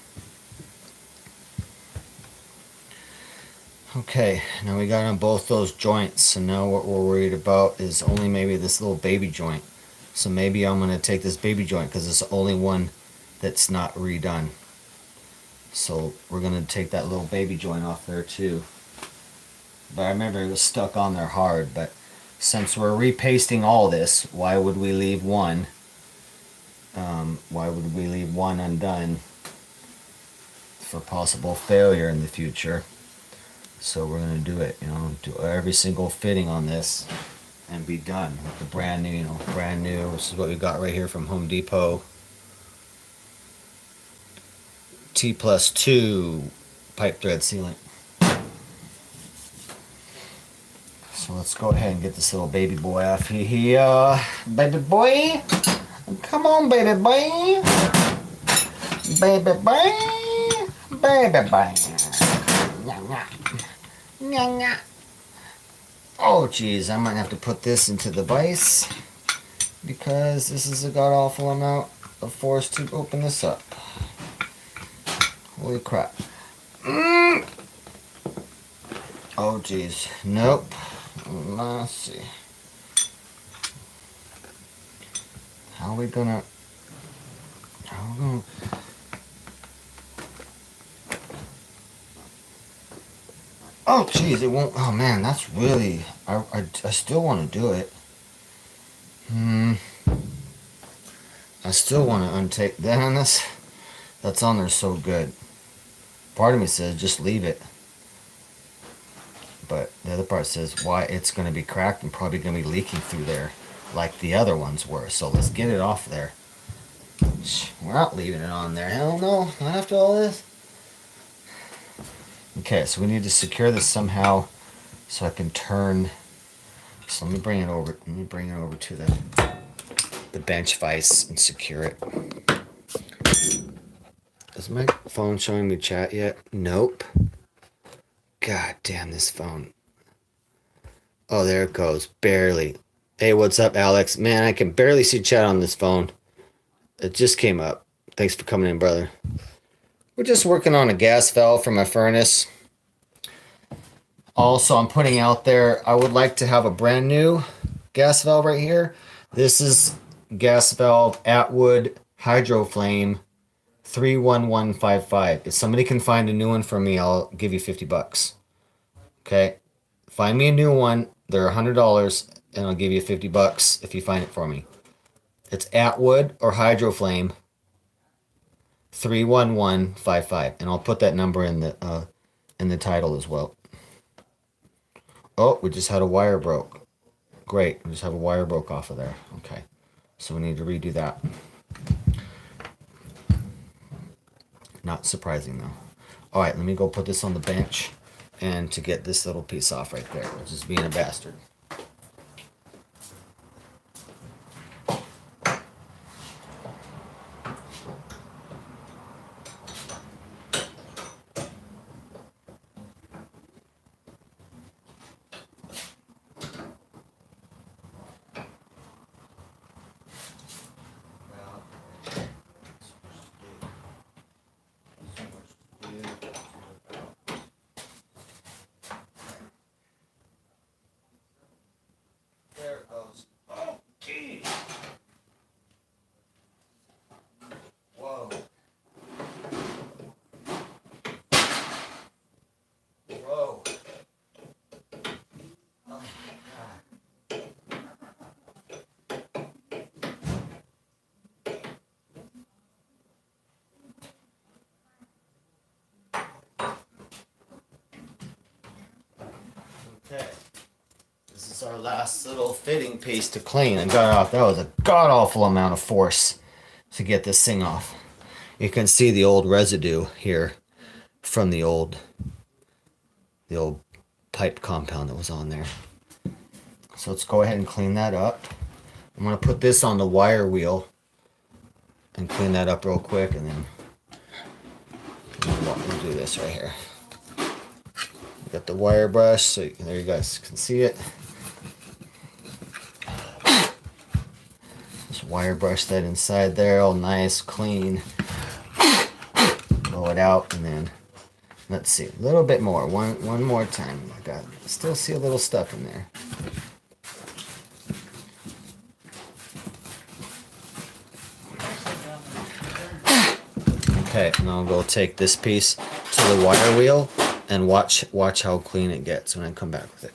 Okay, now we got on both those joints. So now what we're worried about is only maybe this little baby joint. So maybe I'm going to take this baby joint because it's the only one that's not redone. So we're going to take that little baby joint off there too. But I remember it was stuck on there hard. But since we're repasting all this, why would we leave one? Why would we leave one undone for possible failure in the future? So we're going to do it, do every single fitting on this and be done with the brand new, brand new. This is what we got right here from Home Depot. T+2 pipe thread sealant. So let's go ahead and get this little baby boy off here. Baby boy. Come on, baby boy. Baby boy. Baby boy. Oh geez, I might have to put this into the vise because this is a god awful amount of force to open this up. Holy crap. Oh geez, nope. Let's see. How are we gonna oh geez, it won't. Oh man, that's really. I still want to do it. I still want to untake that on this. That's on there so good. Part of me says just leave it, but the other part says why it's going to be cracked and probably going to be leaking through there, like the other ones were. So let's get it off there. We're not leaving it on there. Hell no, not after all this. Okay, so we need to secure this somehow so I can turn. So let me bring it over. Let me bring it over to the bench vise and secure it. Is my phone showing me chat yet? Nope. God damn this phone. Oh, there it goes. Barely. Hey, what's up, Alex? Man, I can barely see chat on this phone. It just came up. Thanks for coming in, brother. We're just working on a gas valve for my furnace. Also, I'm putting out there, I would like to have a brand new gas valve right here. This is gas valve Atwood Hydroflame 31155. If somebody can find a new one for me, I'll give you $50. Okay? Find me a new one. They're $100 and I'll give you $50 if you find it for me. It's Atwood or Hydroflame 31155, and I'll put that number in the title as well. Oh, we just had a wire broke. Great, we just have a wire broke off of there. Okay, so we need to redo that. Not surprising though. All right, let me go put this on the bench, and to get this little piece off right there, just being a bastard. There it goes. Oh, geez. Whoa. Whoa. Oh, God. Okay. This is our last little fitting piece to clean. I got it off. That was a god-awful amount of force to get this thing off. You can see the old residue here from the old pipe compound that was on there. So let's go ahead and clean that up. I'm going to put this on the wire wheel and clean that up real quick, and then we'll do this right here. Got the wire brush, so there you guys can see it. Just wire brush that inside there, all nice, clean. Blow it out, and then let's see, a little bit more. One more time. I still see a little stuff in there. Okay, now I'll go take this piece to the wire wheel and watch how clean it gets when I come back with it.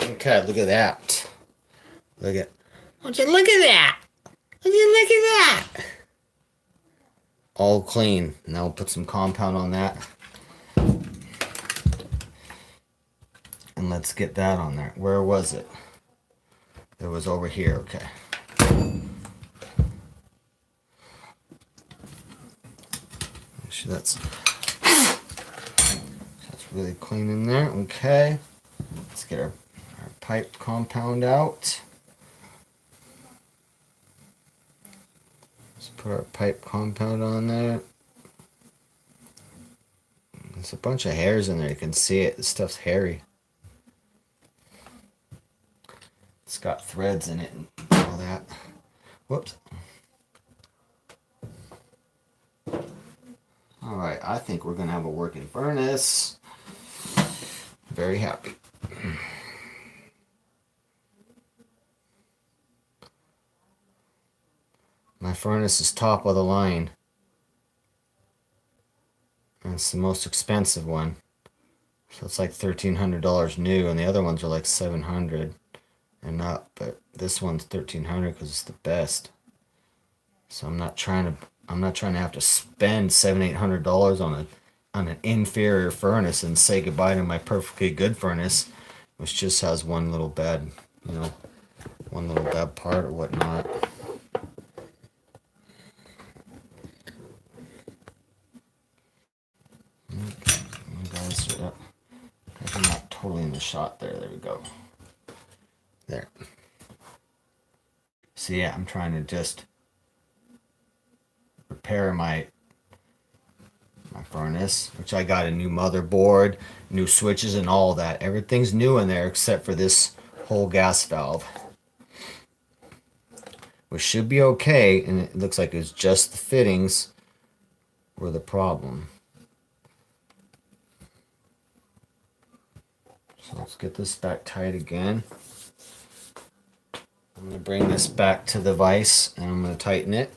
Okay, look at that. Would you look at that? Would you look at that? All clean. Now we'll put some compound on that. And let's get that on there. Where was it? It was over here, okay. Make sure that's really clean in there. Okay. Let's get our pipe compound out. Let's put our pipe compound on there. There's a bunch of hairs in there. You can see it. This stuff's hairy. Let's It's got threads in it and all that. Whoops. All right, I think we're gonna have a working furnace. Very happy. My furnace is top of the line. And it's the most expensive one. So it's like $1,300 new, and the other ones are like $700 and up. But this one's $1,300 because it's the best. So I'm not trying to have to spend $700-800 on an inferior furnace and say goodbye to my perfectly good furnace, which just has one little bad, one little bad part or whatnot. Okay, you guys are up. I'm not totally in the shot there. There we go. There. So yeah, I'm trying to just repair my furnace, which I got a new motherboard, new switches and all that. Everything's new in there except for this whole gas valve, which should be okay, and it looks like it's just the fittings were the problem. So let's get this back tight again. I'm going to bring this back to the vise and I'm going to tighten it.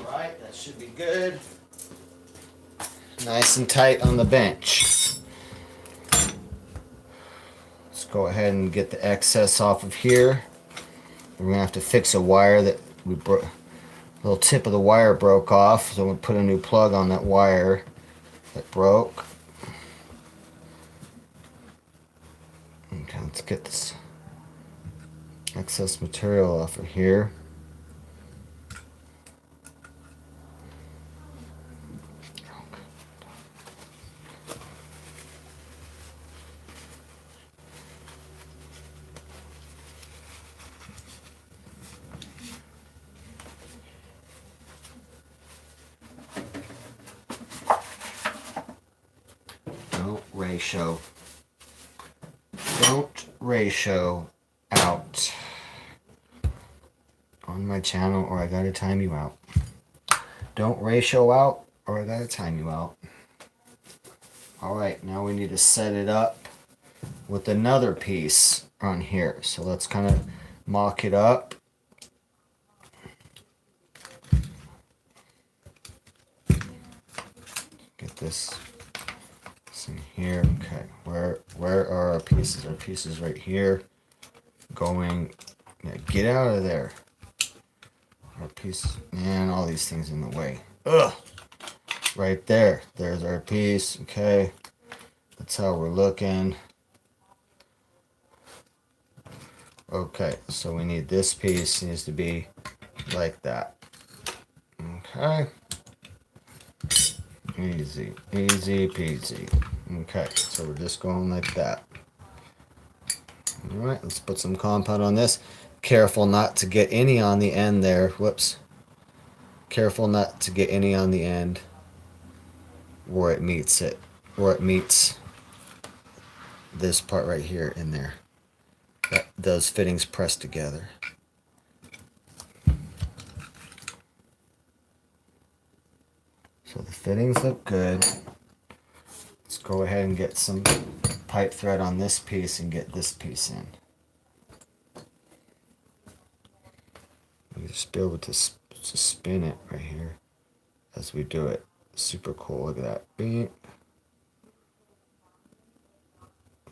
Alright, that should be good. Nice and tight on the bench. Let's go ahead and get the excess off of here. We're gonna have to fix a wire that we broke. A little tip of the wire broke off, so we'll put a new plug on that wire that broke. Okay, let's get this excess material off of here. Don't ratio out on my channel or I gotta time you out. Don't ratio out or I gotta time you out. Alright, now we need to set it up with another piece on here. So let's kind of mock it up. Get this in here. Okay, where are our pieces? Our pieces right here. Going, yeah, get out of there. Our piece, man, all these things in the way. Ugh. Right there. There's our piece. Okay, that's how we're looking. Okay, so we need this piece needs to be like that. Okay. Easy, easy peasy. Okay, so we're just going like that. Alright, let's put some compound on this. Careful not to get any on the end there. Whoops. Careful not to get any on the end where it meets it. Where it meets this part right here in there. Those fittings pressed together. So the fittings look good. Let's go ahead and get some pipe thread on this piece and get this piece in. You just be able to spin it right here as we do it. Super cool. Look at that. Bing.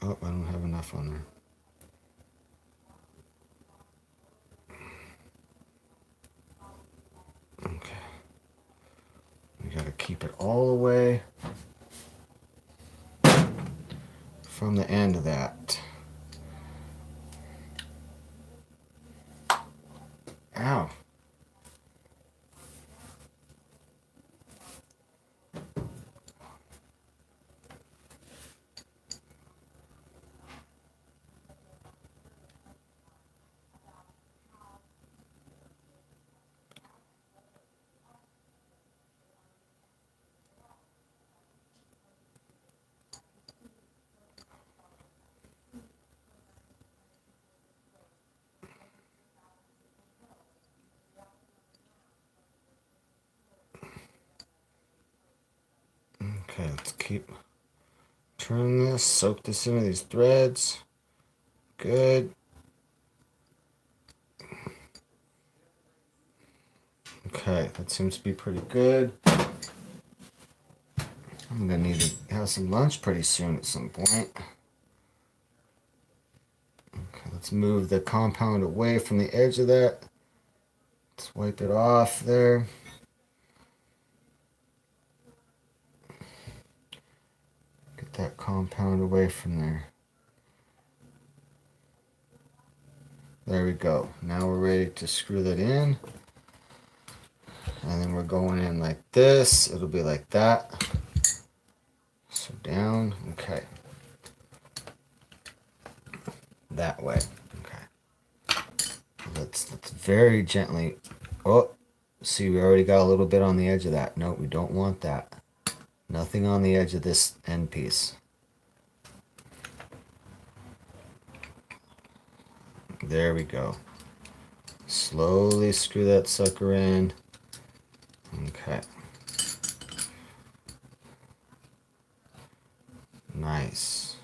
Oh, I don't have enough on there. Okay. We gotta keep it all the way from the end of that. Ow. Okay, let's keep turning this, soak this into these threads. Good. Okay, that seems to be pretty good. I'm gonna need to have some lunch pretty soon at some point. Okay, let's move the compound away from the edge of that. Let's wipe it off there. Get that compound away from there. There we go. Now we're ready to screw that in. And then we're going in like this. It'll be like that. So down. Okay. That way. Okay. Let's very gently. Oh, see, we already got a little bit on the edge of that. No, we don't want that. Nothing on the edge of this end piece. There we go. Slowly screw that sucker in. Okay. Nice.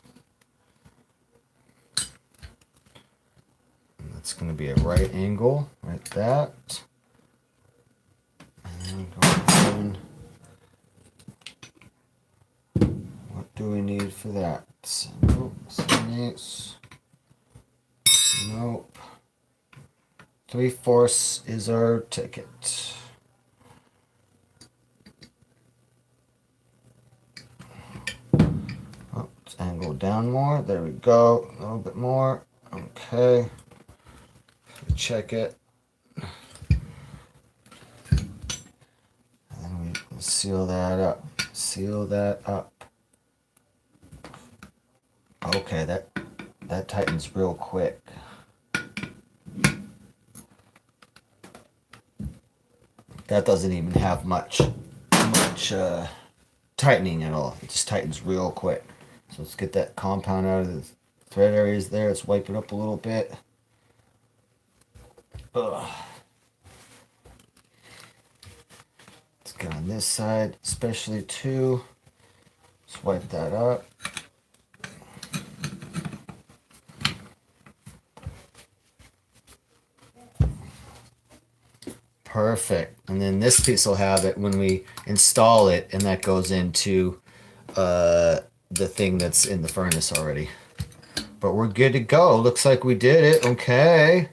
And that's going to be a right angle, like that. And then go in. What do we need for that? Nope. Nope. 3/4 is our ticket. Oh, let's angle down more. There we go. A little bit more. Okay. Check it. And then we seal that up. Seal that up. Okay, that tightens real quick. That doesn't even have much tightening at all. It just tightens real quick. So let's get that compound out of the thread areas there. Let's wipe it up a little bit. Ugh. Let's get on this side, especially too. Let's wipe that up. Perfect. And then this piece will have it when we install it, and that goes into the thing that's in the furnace already. But we're good to go. Looks like we did it. Okay.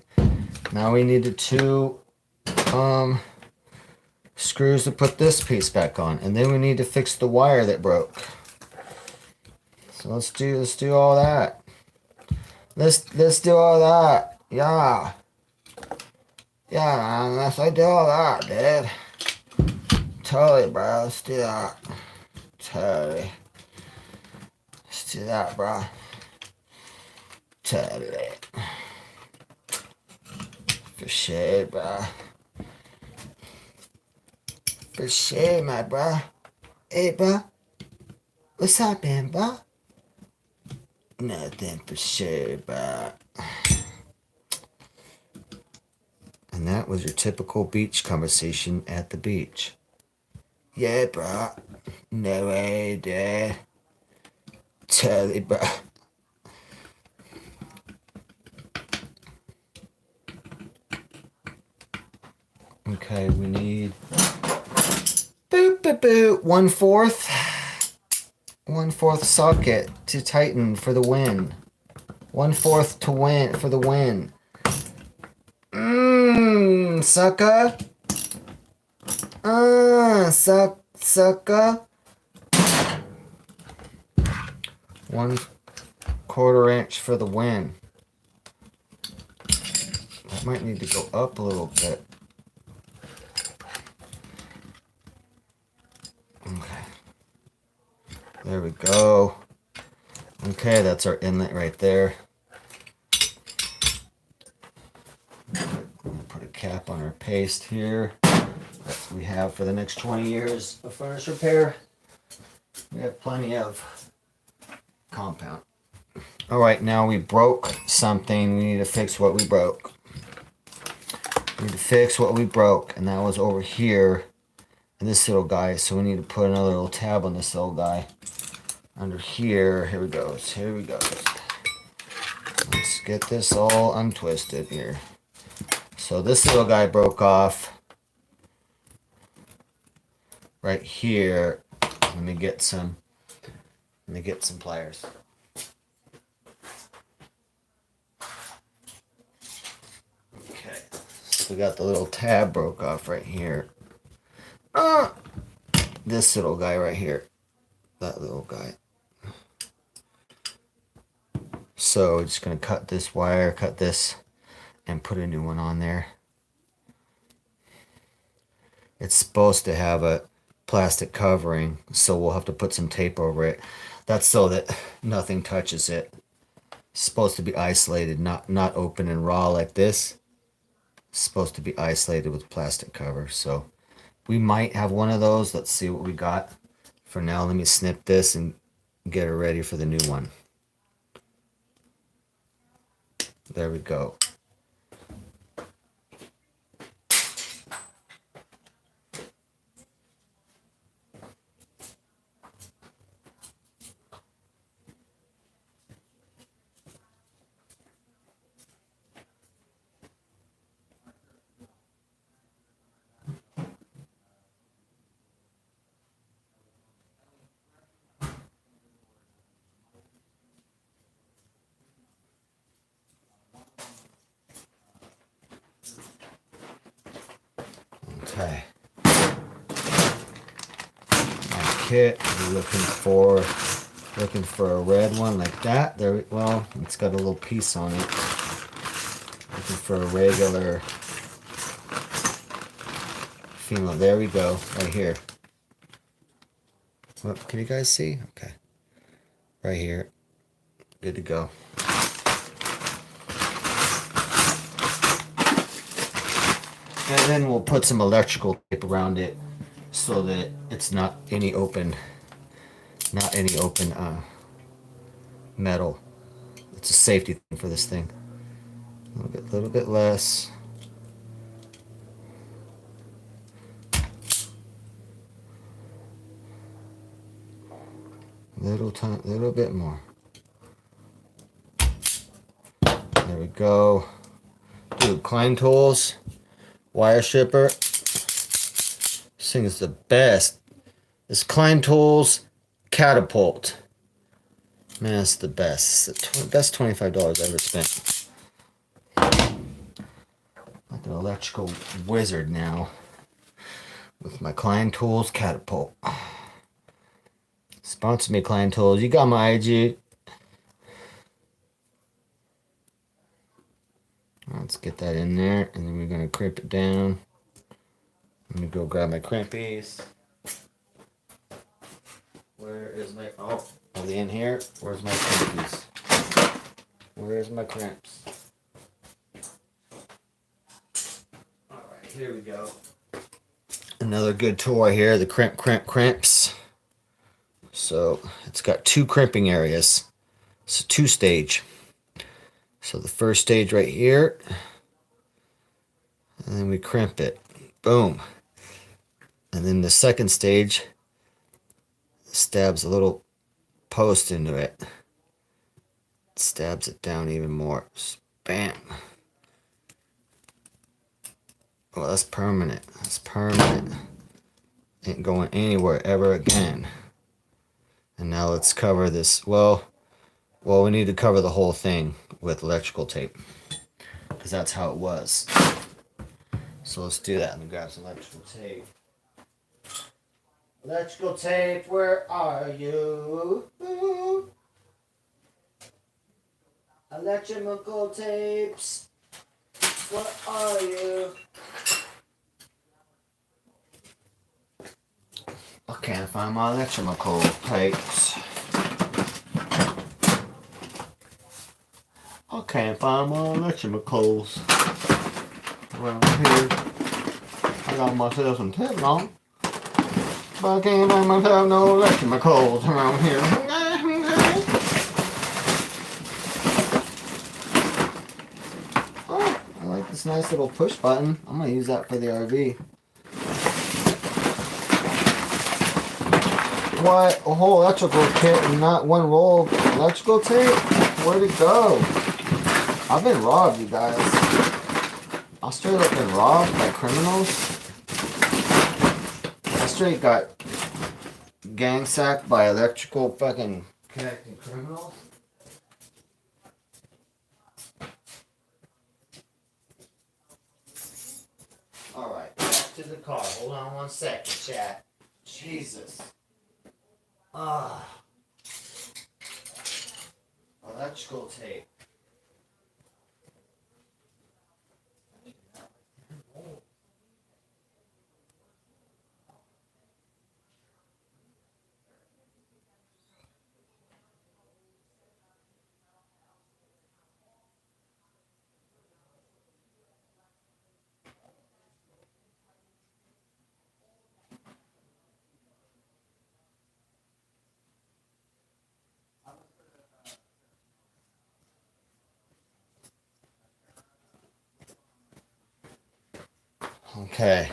Now we need the 2 screws to put this piece back on, and then we need to fix the wire that broke. So let's do all that. Let's do all that. Yeah. Yeah, man, let's do all that, dude. Totally, bro. Let's do that. Totally. Let's do that, bro. Totally. For sure, bro. For sure, my bro. Hey, bro. What's happening, bro? Nothing for sure, bro. And that was your typical beach conversation at the beach. Yeah, bro. No way, dude. Totally, bro. Okay, we need boop boop boop 1/4 socket to to tighten for the win. 1/4 to win for the win. Sucker. Sucker. 1/4 inch for the win. That might need to go up a little bit. Okay. There we go. Okay, that's our inlet right there. Put a cap on our paste here. That we have for the next 20 years of furnace repair. We have plenty of compound. All right, now we broke something. We need to fix what we broke. We need to fix what we broke, and that was over here. And this little guy, so we need to put another little tab on this little guy. Under here, here we goes, here we go. Let's get this all untwisted here. So this little guy broke off right here. Let me get some pliers. Okay, so we got the little tab broke off right here. This little guy right here. That little guy. So we're just going to cut this wire, cut this, and put a new one on there. It's supposed to have a plastic covering, so we'll have to put some tape over it. That's so that nothing touches it. It's supposed to be isolated, not open and raw like this. It's supposed to be isolated with plastic cover. So we might have one of those. Let's see what we got. For now, let me snip this and get it ready for the new one. There we go. Okay. My kit, we're looking for a red one like that. There, well, it's got a little piece on it. Looking for a regular female. There we go, right here. Well, can you guys see? Okay. Right here. Good to go. And then we'll put some electrical tape around it so that it's not any open metal. It's a safety thing for this thing. A little bit less. Little bit more. There we go. Dude, Klein Tools. Wire stripper. This thing is the best. This Klein Tools Catapult. Man, it's the best. It's the best $25 I ever spent. Like an electrical wizard now. With my Klein Tools Catapult. Sponsor me, Klein Tools. You got my IG. Let's get that in there, and then we're going to crimp it down. Let me go grab my crimpies. Where is my... Oh, are they in here? Where's my crimpies? Where's my crimps? Alright, here we go. Another good tool here, the crimps. So, it's got 2 crimping areas. It's a 2-stage. So the first stage right here, and then we crimp it, boom. And then the second stage stabs a little post into it, stabs it down even more, bam. Well, that's permanent, ain't going anywhere ever again. And now let's cover this. Well, Well, we need to cover the whole thing with electrical tape. Because that's how it was. So let's do that. Let me grab some electrical tape. Electrical tape, where are you? Electrical tapes, where are you? I can't find my electrical tapes. I can't find my electricals around here. I got myself some tape on, but I can't find myself no electricals around here. Oh, I like this nice little push button. I'm gonna use that for the RV. What? A whole electrical kit and not one roll of electrical tape? Where'd it go? I've been robbed, you guys. I straight up been robbed by criminals. I straight got gang sacked by electrical fucking connecting criminals. Alright, back to the car. Hold on one second, chat. Jesus. Electrical tape. Okay.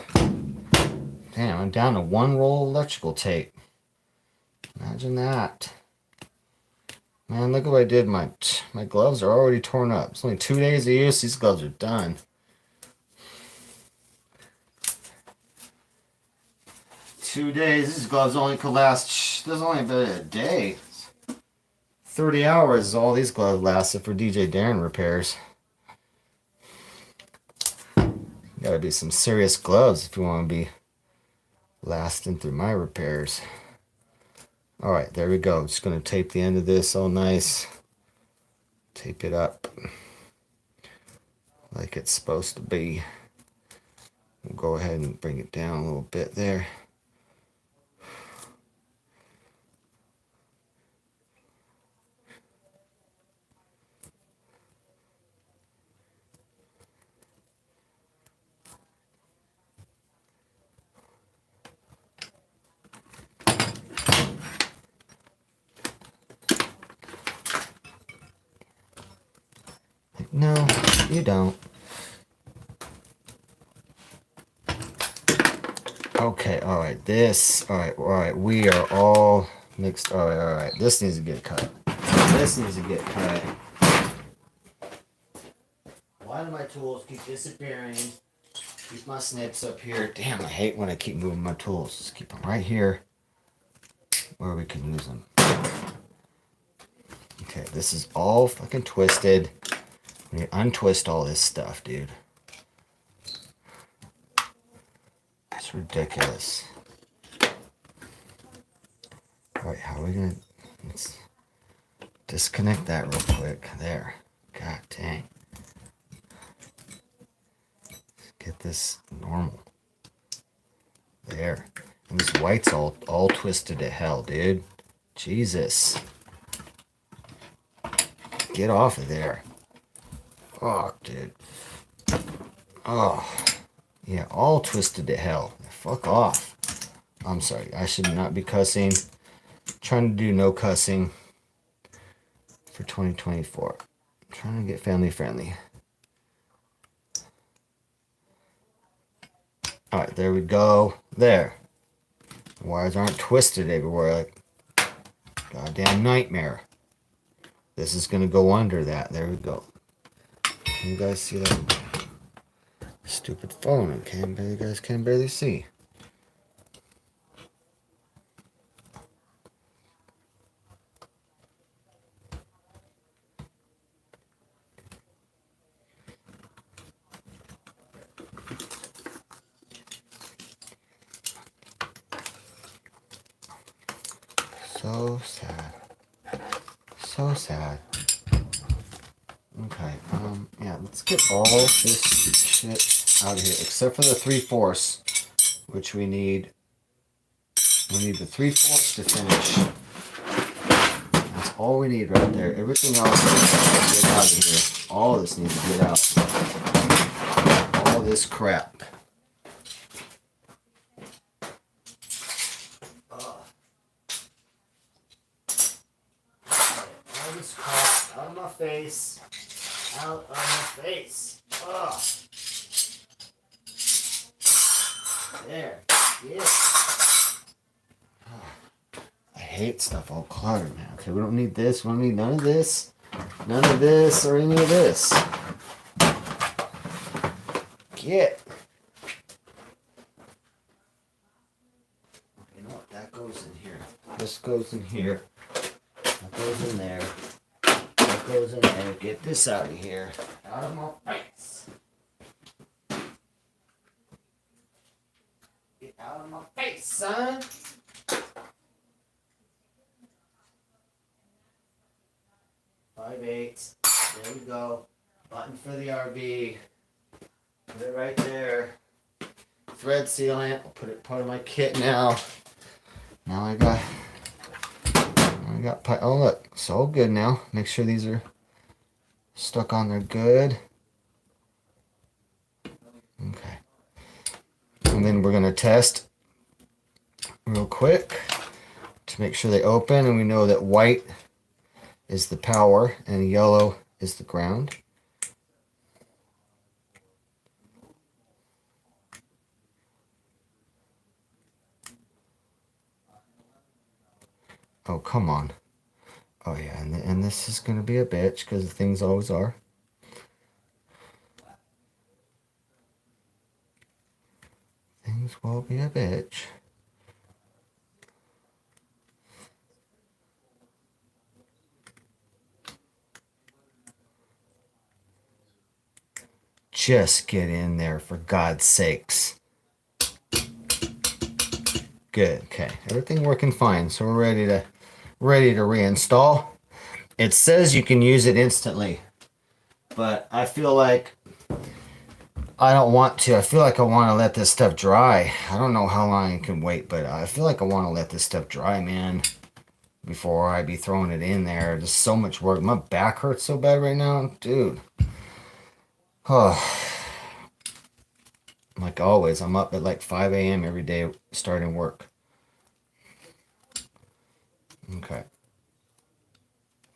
Damn, I'm down to one roll of electrical tape. Imagine that. Man, look what I did. My gloves are already torn up. It's only 2 days of use. These gloves are done. 2 days. These gloves only could last. There's only been a day. 30 hours is all these gloves lasted for DJ Darren repairs. Gotta be some serious gloves if you want to be lasting through my repairs. Alright, there we go. Just gonna tape the end of this all nice. Tape it up like it's supposed to be. We'll go ahead and bring it down a little bit there. No, you don't. Okay, alright, alright, we are all mixed. Alright, this needs to get cut. This needs to get cut. Why do my tools keep disappearing? Keep my snips up here. Damn, I hate when I keep moving my tools. Just keep them right here where we can use them. Okay, this is all fucking twisted. We need to untwist all this stuff, dude. That's ridiculous. Alright, how are we gonna... Let's disconnect that real quick. There. God dang. Let's get this normal. There. And this white's all twisted to hell, dude. Jesus. Get off of there. Fuck, dude. Oh. Yeah, all twisted to hell. Fuck off. I'm sorry. I should not be cussing. Trying to do no cussing for 2024. I'm trying to get family friendly. Alright, there we go. There. The wires aren't twisted everywhere like goddamn nightmare. This is gonna go under that. There we go. Can you guys see that? Stupid phone. You guys can barely see. So sad. So sad. Okay, yeah, let's get all this shit out of here, except for the 3/4, which we need. We need the 3/4 to finish. That's all we need right there. Everything else needs to get out of here. All this needs to get out. All this crap. All this crap out of my face. Out of my face. Ugh. There. Yeah. I hate stuff all cluttered, man. Okay, we don't need this. We don't need none of this. None of this or any of this. Get. You know what? That goes in here. This goes in here. That goes in there. That goes in there. Get this out of here. Out of my face. Get out of my face, son. 5/8. There we go. Button for the RV. Put it right there. Thread sealant. I'll put it part of my kit now. Now I got. Oh look, it's all good now. Make sure these are stuck on there good. Okay. And then we're gonna test real quick to make sure they open, and we know that white is the power and yellow is the ground. Oh, come on. Oh yeah, and this is going to be a bitch because things always are. Things will be a bitch. Just get in there, for God's sakes. Good. Okay, everything working fine. So we're ready to reinstall. It says you can use it instantly, but I feel like I don't want to. I feel like I want to let this stuff dry. I don't know how long I can wait, but I feel like I want to let this stuff dry, man, before I be throwing it in there. There's so much work. My back hurts so bad right now, dude. Oh. Like always, I'm up at like 5 a.m. every day starting work. Okay.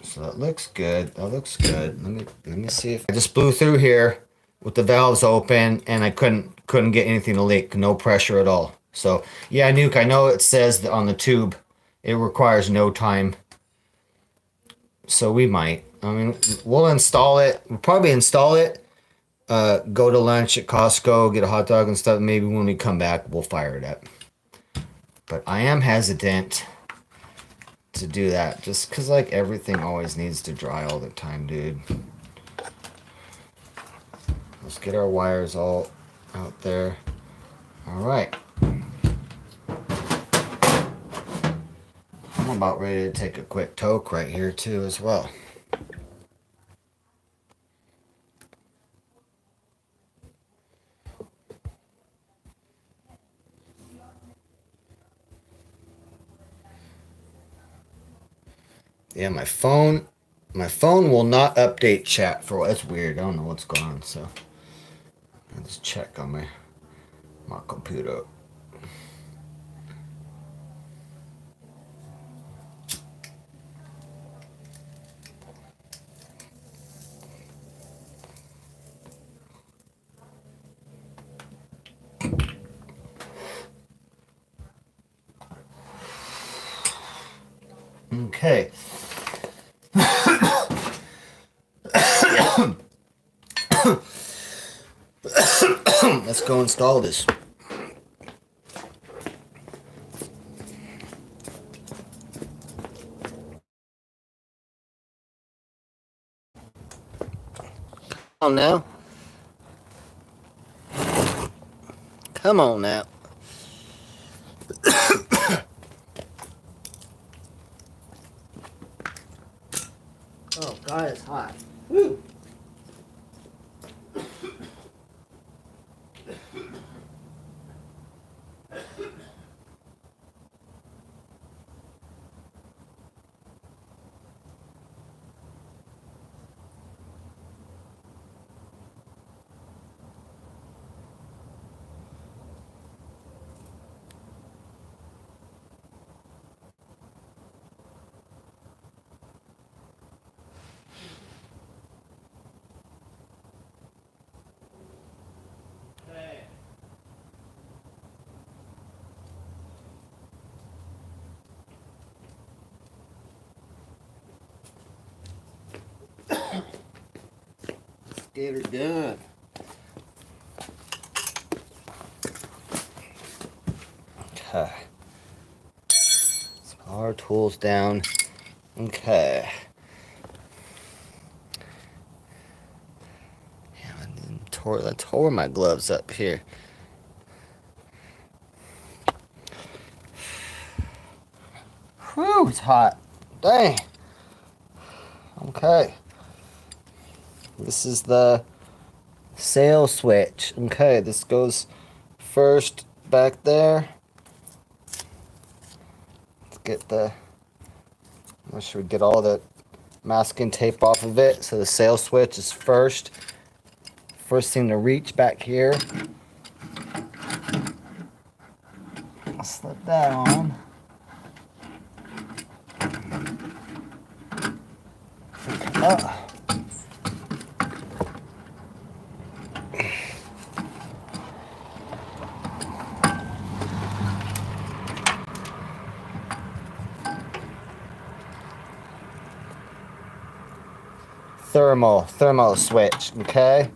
So that looks good. That looks good. Let me see if I just blew through here with the valves open and I couldn't get anything to leak. No pressure at all. So yeah, Nuke, I know it says that on the tube it requires no time. So we might. I mean, we'll install it. We'll probably install it. Go to lunch at Costco, get a hot dog and stuff. Maybe when we come back, we'll fire it up. But I am hesitant to do that just because, like, everything always needs to dry all the time, dude. Let's get our wires all out there. All right. I'm about ready to take a quick toke right here, too, as well. Yeah, my phone will not update chat for that's weird. I don't know what's going on, so I'll just check on my computer. Okay. Let's go install this. Come on now. Come on now. God, it's hot. Woo! Get her done. Okay. Let's put our tools down. Okay. Yeah, I tore my gloves up here. Whew, it's hot. Dang. Okay. This is the sail switch. Okay, this goes first back there. Let's get the, make sure we get all the masking tape off of it. So the sail switch is first. First thing to reach back here. I'll slip that on. Oh. Thermal switch, okay?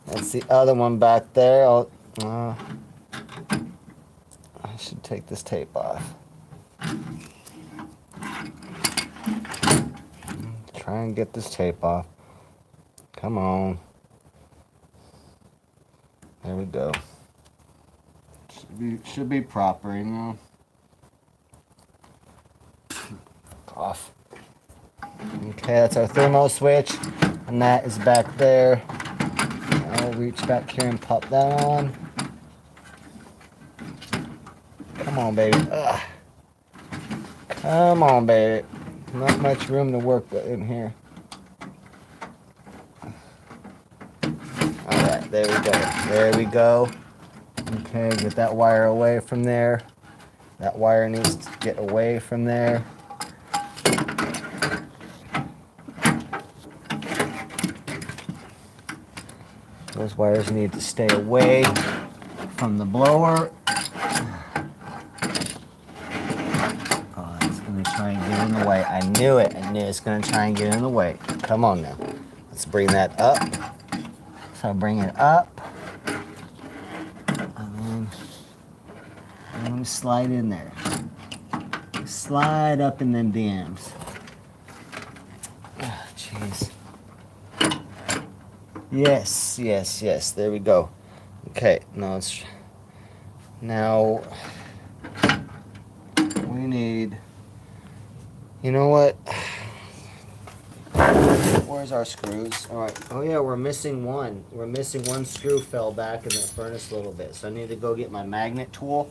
That's the other one back there. I should take this tape off. Try and get this tape off. Come on. There we go. Should be proper, you know. Off. Okay, that's our thermal switch, and that is back there. I'll reach back here and pop that on. Come on, baby. Ugh. Come on, baby. Not much room to work with in here. Alright, there we go. There we go. Okay, get that wire away from there. That wire needs to get away from there. Those wires need to stay away from the blower. Oh, it's going to try and get in the way. I knew it. I knew it's going to try and get in the way. Come on now. Let's bring that up. So bring it up. And then slide in there. Slide up in them dams. Oh, jeez. Yes, yes, yes. There we go. Okay, now we need, you know what? Where's our screws? All right. Oh yeah, we're missing one. We're missing one screw. Fell back in the furnace a little bit, so I need to go get my magnet tool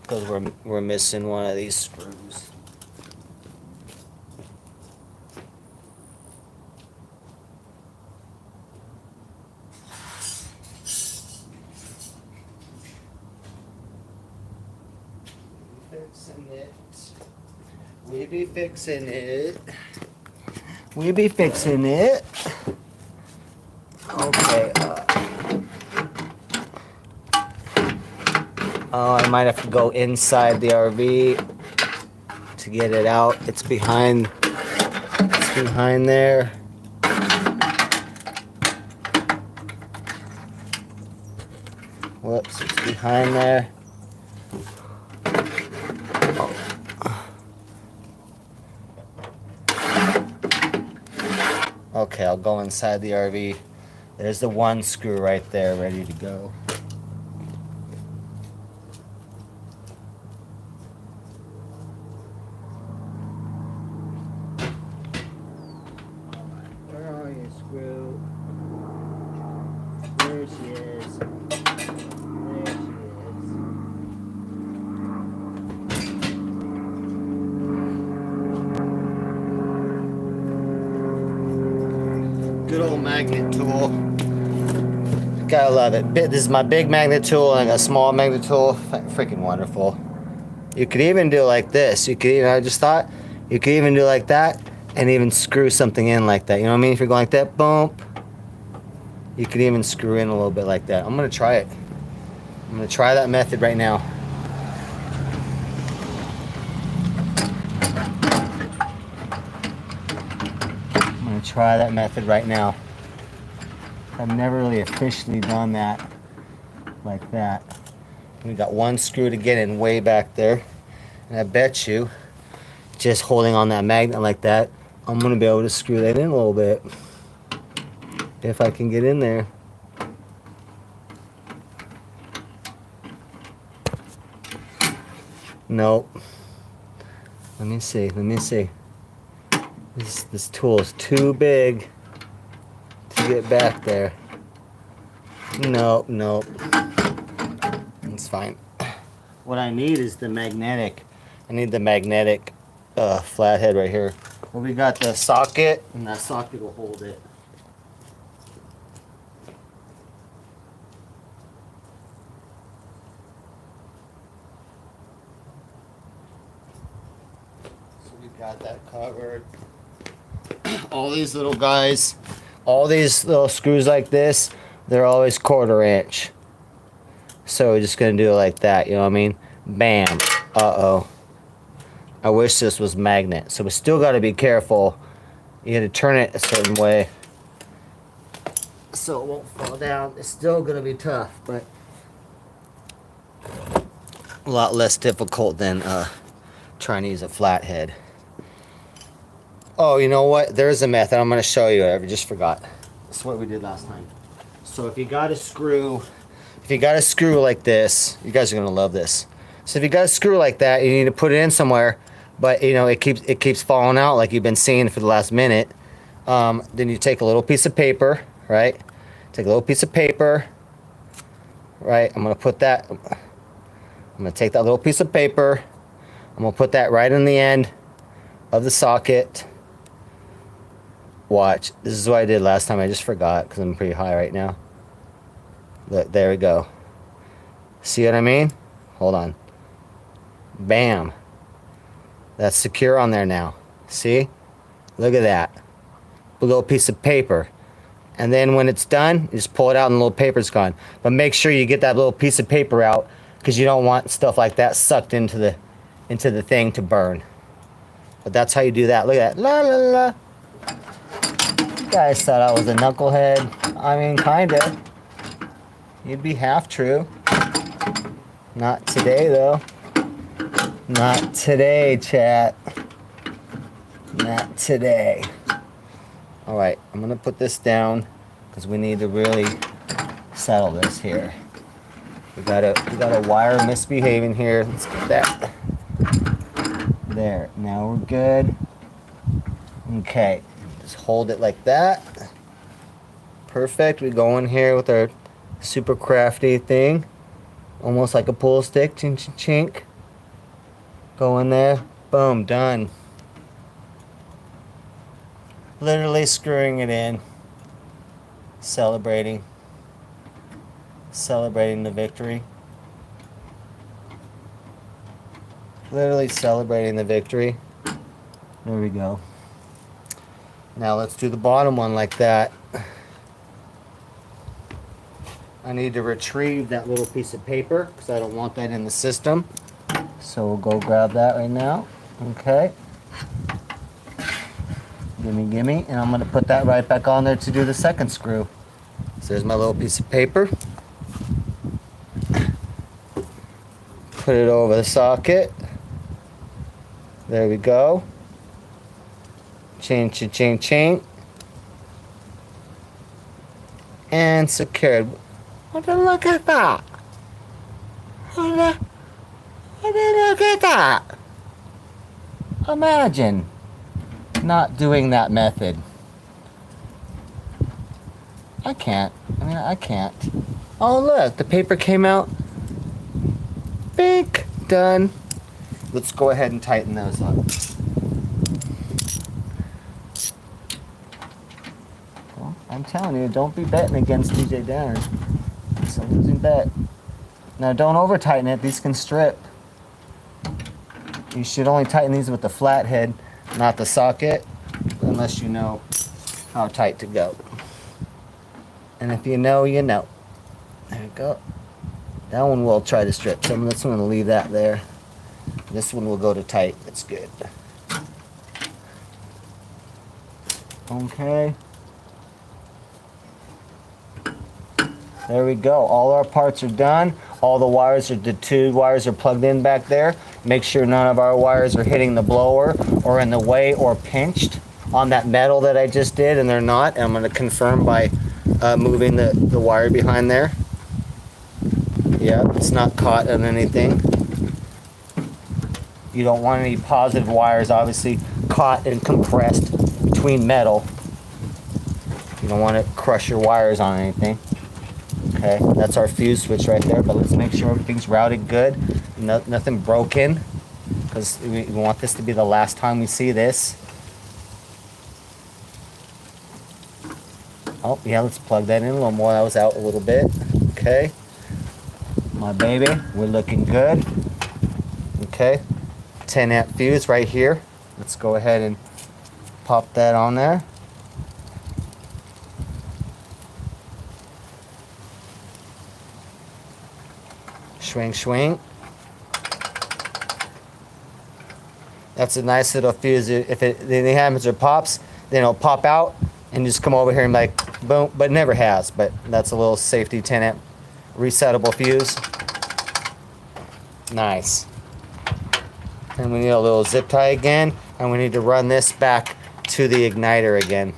because we're missing one of these screws. We be fixing it. We be fixing it. Okay. Oh, I might have to go inside the RV to get it out. It's behind. It's behind there. Whoops! It's behind there. Okay, I'll go inside the RV. There's the one screw right there, ready to go. There she is. There she is. Good old magnet tool. Gotta love it. This is my big magnet tool and a small magnet tool. Freaking wonderful. You could even do like this. You could even, I just thought, you could even do like that and even screw something in like that. You know what I mean? If you're going like that, boom. You could even screw in a little bit like that. I'm gonna try it. I'm gonna try that method right now. I'm gonna try that method right now. I've never really officially done that like that. We got one screw to get in way back there. And I bet you, just holding on that magnet like that, I'm gonna be able to screw that in a little bit. If I can get in there. Nope. Let me see, let me see. This tool is too big to get back there. Nope, nope. It's fine. What I need is the magnetic. I need the magnetic flathead right here. Well, we got the socket, and that socket will hold it. So we got that covered. All these little guys, all these little screws like this, they're always 1/4 inch. So we're just gonna do it like that, you know what I mean? Bam. Uh-oh. I wish this was magnet. So we still gotta be careful. You gotta turn it a certain way so it won't fall down. It's still gonna be tough, but a lot less difficult than trying to use a flathead. Oh, you know what? There's a method. I'm gonna show you. I just forgot. That's what we did last time. So if you got a screw like this, you guys are gonna love this. So if you got a screw like that, you need to put it in somewhere, but you know it keeps falling out like you've been seeing for the last minute. Then you take a little piece of paper, right? Take a little piece of paper, right? I'm gonna take that little piece of paper. I'm gonna put that right in the end of the socket. Watch. This is what I did last time. I just forgot because I'm pretty high right now. Look, there we go. See what I mean? Hold on. Bam. That's secure on there now. See? Look at that. A little piece of paper. And then when it's done, you just pull it out and the little paper's gone. But make sure you get that little piece of paper out because you don't want stuff like that sucked into the thing to burn. But that's how you do that. Look at that. La la la. You guys thought I was a knucklehead. I mean, kinda. You'd be half true. Not today, though. Not today, chat. Not today. All right, I'm gonna put this down because we need to really settle this here. We got a wire misbehaving here. Let's get that. There. Now we're good. Okay. Just hold it like that. Perfect. We go in here with our super crafty thing. Almost like a pool stick. Chink, chink, chink. Go in there. Boom. Done. Literally screwing it in. Celebrating. Celebrating the victory. Literally celebrating the victory. There we go. Now let's do the bottom one like that. I need to retrieve that little piece of paper because I don't want that in the system. So we'll go grab that right now. Okay. Gimme, gimme. And I'm going to put that right back on there to do the second screw. So there's my little piece of paper. Put it over the socket. There we go. Chain, chain, chain, chain. And secured. Look at that. Look at that. Imagine not doing that method. I can't. I can't. Oh, look, the paper came out. Bink. Done. Let's go ahead and tighten those up. Well, I'm telling you, don't be betting against DJ Danner. It's a losing bet. Now, don't over tighten it. These can strip. You should only tighten these with the flat head, not the socket, unless you know how tight to go. And if you know, you know. There we go. That one will try to strip. So this one will leave that there. This one will go to tight. That's good. Okay. There we go. All our parts are done. All the wires the 2 wires are plugged in back there. Make sure none of our wires are hitting the blower or in the way or pinched on that metal that I just did, and they're not. And I'm going to confirm by moving the wire behind there. Yeah, it's not caught on anything. You don't want any positive wires obviously caught and compressed between metal. You don't want to crush your wires on anything. Okay, that's our fuse switch right there, but let's make sure everything's routed good. Nothing broken, because we want this to be the last time we see this. Oh, yeah, let's plug that in a little more. That was out a little bit. Okay. My baby, we're looking good. Okay. 10 amp fuse right here. Let's go ahead and pop that on there. Swing, swing. That's a nice little fuse. If anything happens or pops, then it'll pop out and just come over here and like boom, but it never has. But that's a little safety 10 amp resettable fuse. Nice. And we need a little zip tie again, and we need to run this back to the igniter again,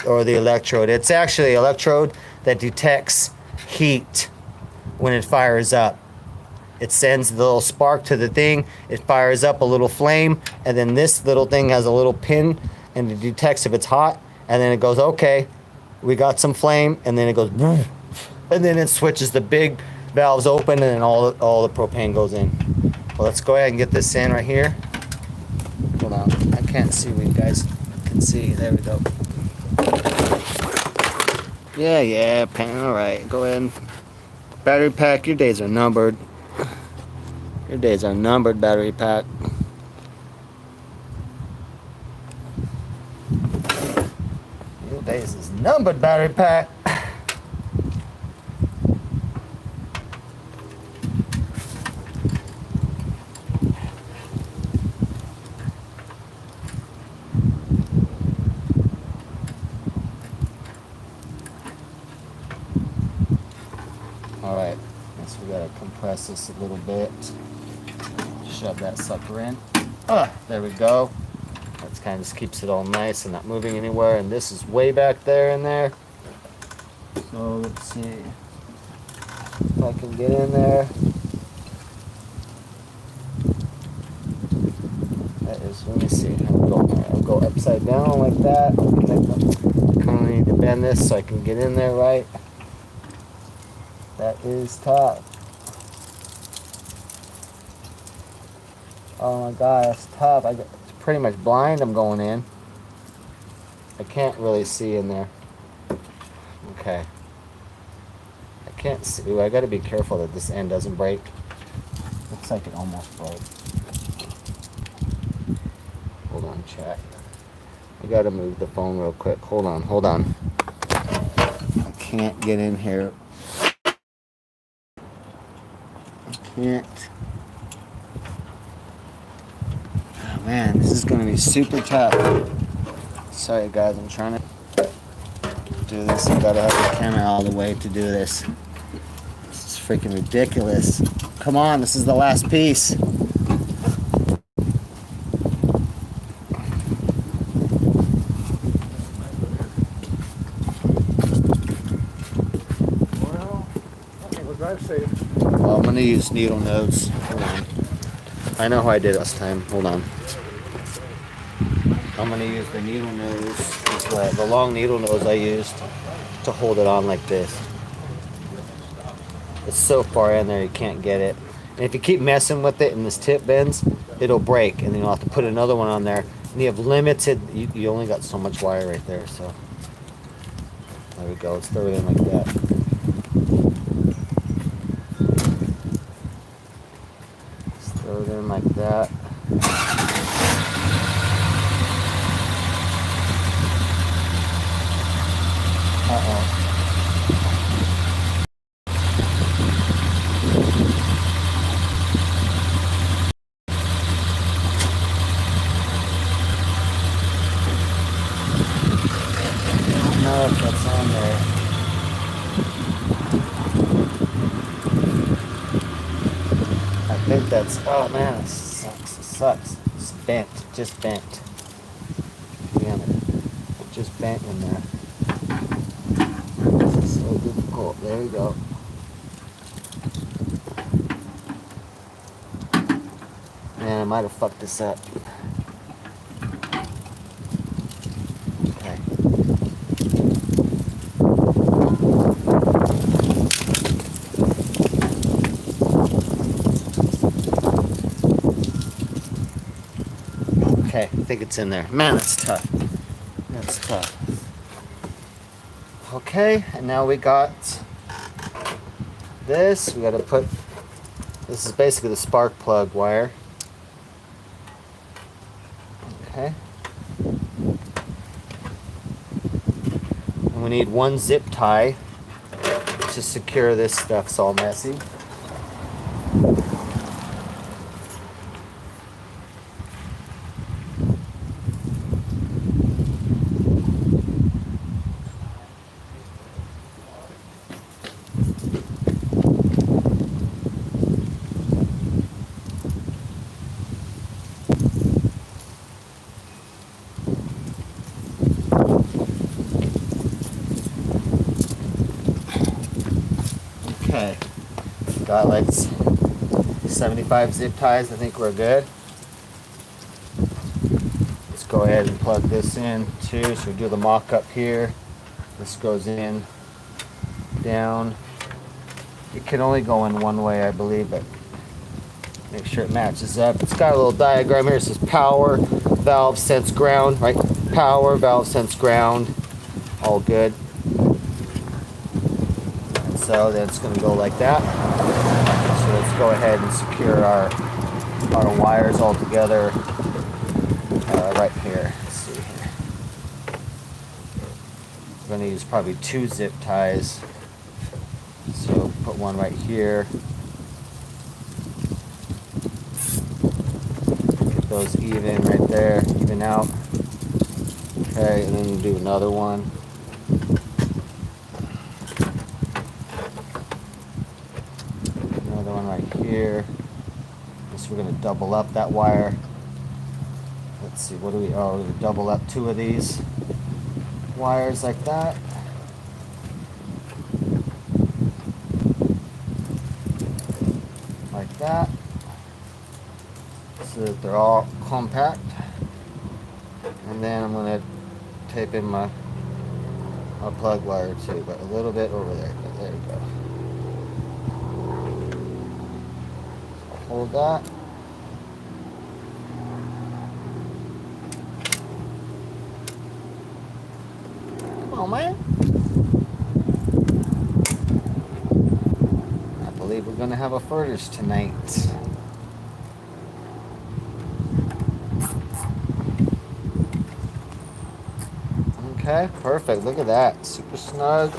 or the electrode. It's actually an electrode that detects heat when it fires up. It sends the little spark to the thing, it fires up a little flame, and then this little thing has a little pin, and it detects if it's hot, and then it goes, okay, we got some flame, and then it goes, and then it switches the big valves open, and then all the propane goes in. Well, let's go ahead and get this in right here. Hold on, I can't see what you guys can see. There we go. Yeah, all right, go ahead and battery pack, your days are numbered. Your days are numbered, battery pack. Your days is numbered, battery pack. All right, guess we gotta compress this a little bit. Shove that sucker in. There we go. That kind of just keeps it all nice and not moving anywhere. And this is way back there in there. So let's see if I can get in there. That is, let me see. I'll go upside down like that. Kind of need to bend this so I can get in there right. That is tough. Oh my god, that's tough. It's pretty much blind I'm going in. I can't really see in there. Okay. I can't see. Ooh, I gotta be careful that this end doesn't break. Looks like it almost broke. Hold on, chat. I gotta move the phone real quick. Hold on. I can't get in here. Can't. Oh man, this is gonna be super tough. Sorry guys, I'm trying to do this. I gotta have the camera all the way to do this. This is freaking ridiculous. Come on, this is the last piece. Well, I think we're drive safe. Well, I'm gonna use needle nose. Hold on. I know how I did last time. Hold on. I'm gonna use the needle nose. The long needle nose I used. to hold it on like this. It's so far in there you can't get it. And if you keep messing with it and this tip bends, it'll break, and then you'll have to put another one on there. And you have limited, you only got so much wire right there, so. There we go, let's throw it in like that. Let's throw it in like that. Uh-oh. No, if that's on there. I think that's, oh man, it sucks, it sucks. It's bent, just bent. Damn it. It just bent in there. This is so difficult. There we go. Man, I might have fucked this up. Okay. Okay, I think it's in there. Man, that's tough. That's tough. Okay, and now we got this. We got to put, this is basically the spark plug wire. Okay. And we need one zip tie to secure this stuff. It's all messy. Okay, got like 75 zip ties. I think we're good. Let's go ahead and plug this in too. So we do the mock up here. This goes in, down. It can only go in one way, I believe, but make sure it matches up. It's got a little diagram here. It says power, valve, sense ground, right? Power, valve, sense ground. All good. So then it's going to go like that. So let's go ahead and secure our wires all together right here. Let's see here. We're going to use probably 2 zip ties. So put one right here. Get those even right there, even out. Okay, and then do another one. Here. So we're going to double up that wire. Let's see, what do we, oh, we're going to double up 2 of these wires like that. Like that. So that they're all compact. And then I'm going to tape in my plug wire too, but a little bit over there. But there you go. Hold that. Come on, man. I believe we're going to have a furnace tonight. Okay, perfect. Look at that. Super snug.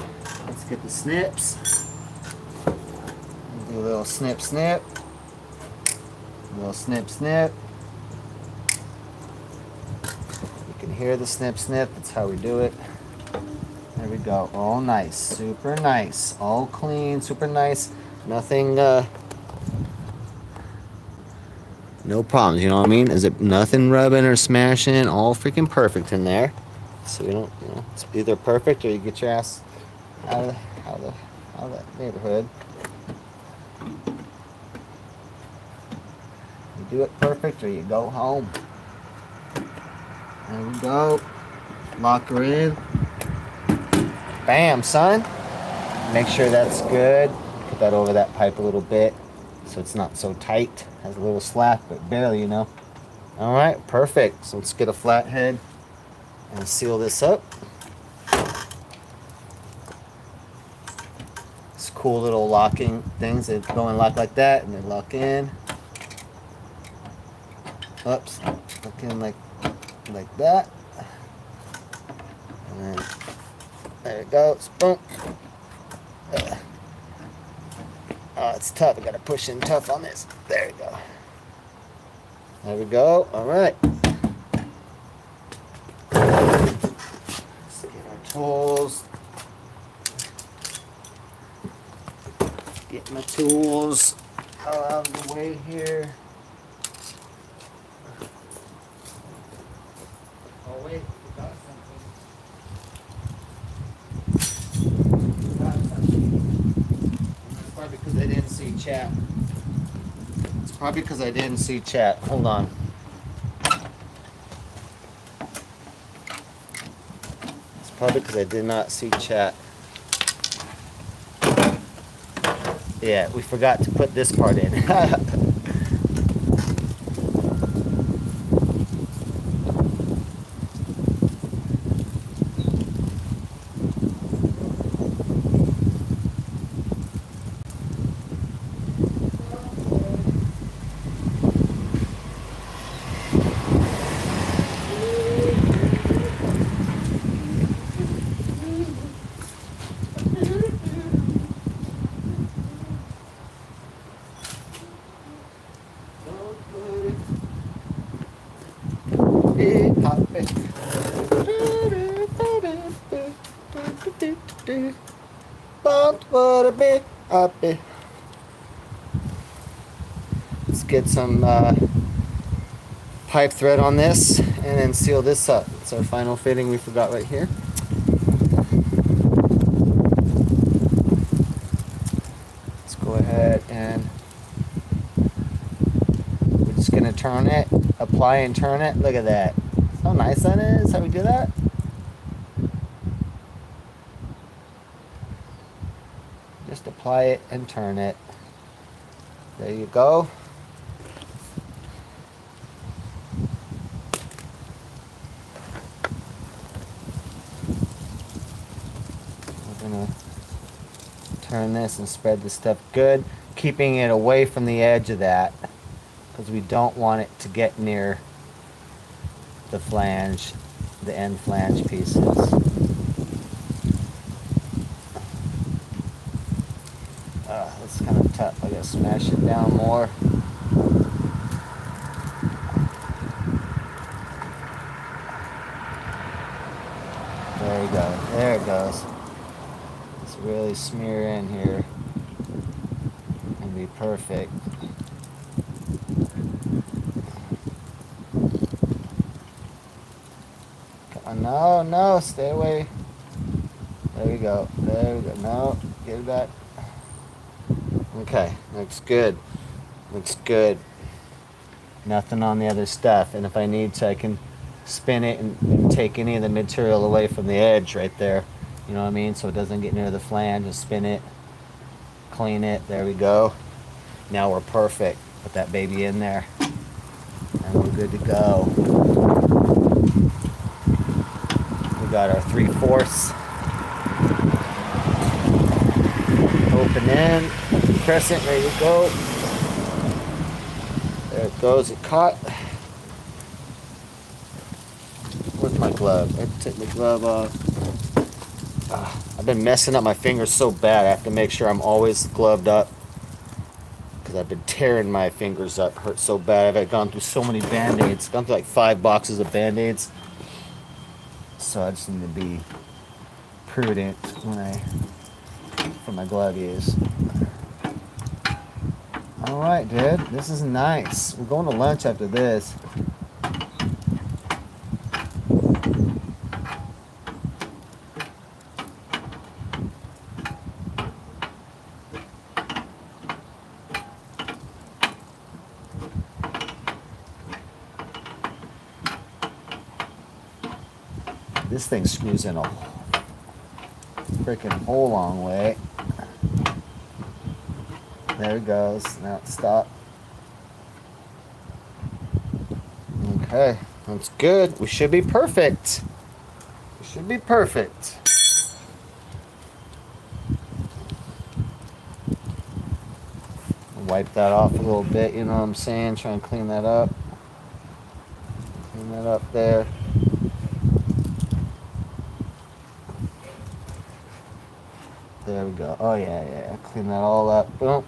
Let's get the snips. Do a little snip, snip. A little snip, snip. You can hear the snip, snip. That's how we do it. There we go. All nice. Super nice. All clean. Super nice. Nothing, no problems. You know what I mean? Is it nothing rubbing or smashing? All freaking perfect in there. So you don't, you know, it's either perfect or you get your ass out of that neighborhood. You do it perfect or you go home. There we go. Lock her in. Bam, son. Make sure that's good. Put that over that pipe a little bit so it's not so tight. Has a little slap, but barely, you know. All right, perfect. So let's get a flathead and seal this up. It's cool little locking things that go and lock like that, and they lock in. Oops, lock in like that. And then there it goes. Boom. Oh, it's tough. I gotta push in tough on this. There we go. There we go. All right. Let's get our tools. Get my tools out of the way here. Oh wait, forgot something. Forgot something. That's probably because I didn't see chat. It's probably because I didn't see chat. Hold on. It's probably because I did not see chat. Yeah, we forgot to put this part in. Let's get some pipe thread on this and then seal this up. It's our final fitting we forgot right here. Let's go ahead and we're just gonna turn it, apply and turn it. Look at that. How nice that is. How we do that? Just apply it and turn it. There you go. We're gonna turn this and spread this stuff good, keeping it away from the edge of that because we don't want it to get near the flange, the end flange pieces. That's kind of tough. I gotta smash it down more. There you go. There it goes. Let's really smear in here and be perfect. No, no, stay away. There we go. There we go. No, get it back. Okay, looks good. Looks good. Nothing on the other stuff. And if I need to, I can spin it and take any of the material away from the edge right there. You know what I mean? So it doesn't get near the flange. Just spin it, clean it. There we go. Now we're perfect. Put that baby in there. And we're good to go. We got our 3/4. Open in. Crescent, ready to go. There it goes. It caught. Where's my glove? I have to take my glove off. I've been messing up my fingers so bad. I have to make sure I'm always gloved up because I've been tearing my fingers up. Hurt so bad. I've gone through so many band-aids. Gone through like 5 boxes of band-aids. So I just need to be prudent when for my glove use. All right, dude. This is nice. We're going to lunch after this. This thing screws in a freaking whole long way. There it goes. Now it stopped. Okay, that's good. We should be perfect. We should be perfect. Wipe that off a little bit, you know what I'm saying? Try and clean that up. Clean that up there. There we go. Oh yeah. Clean that all up. Boom.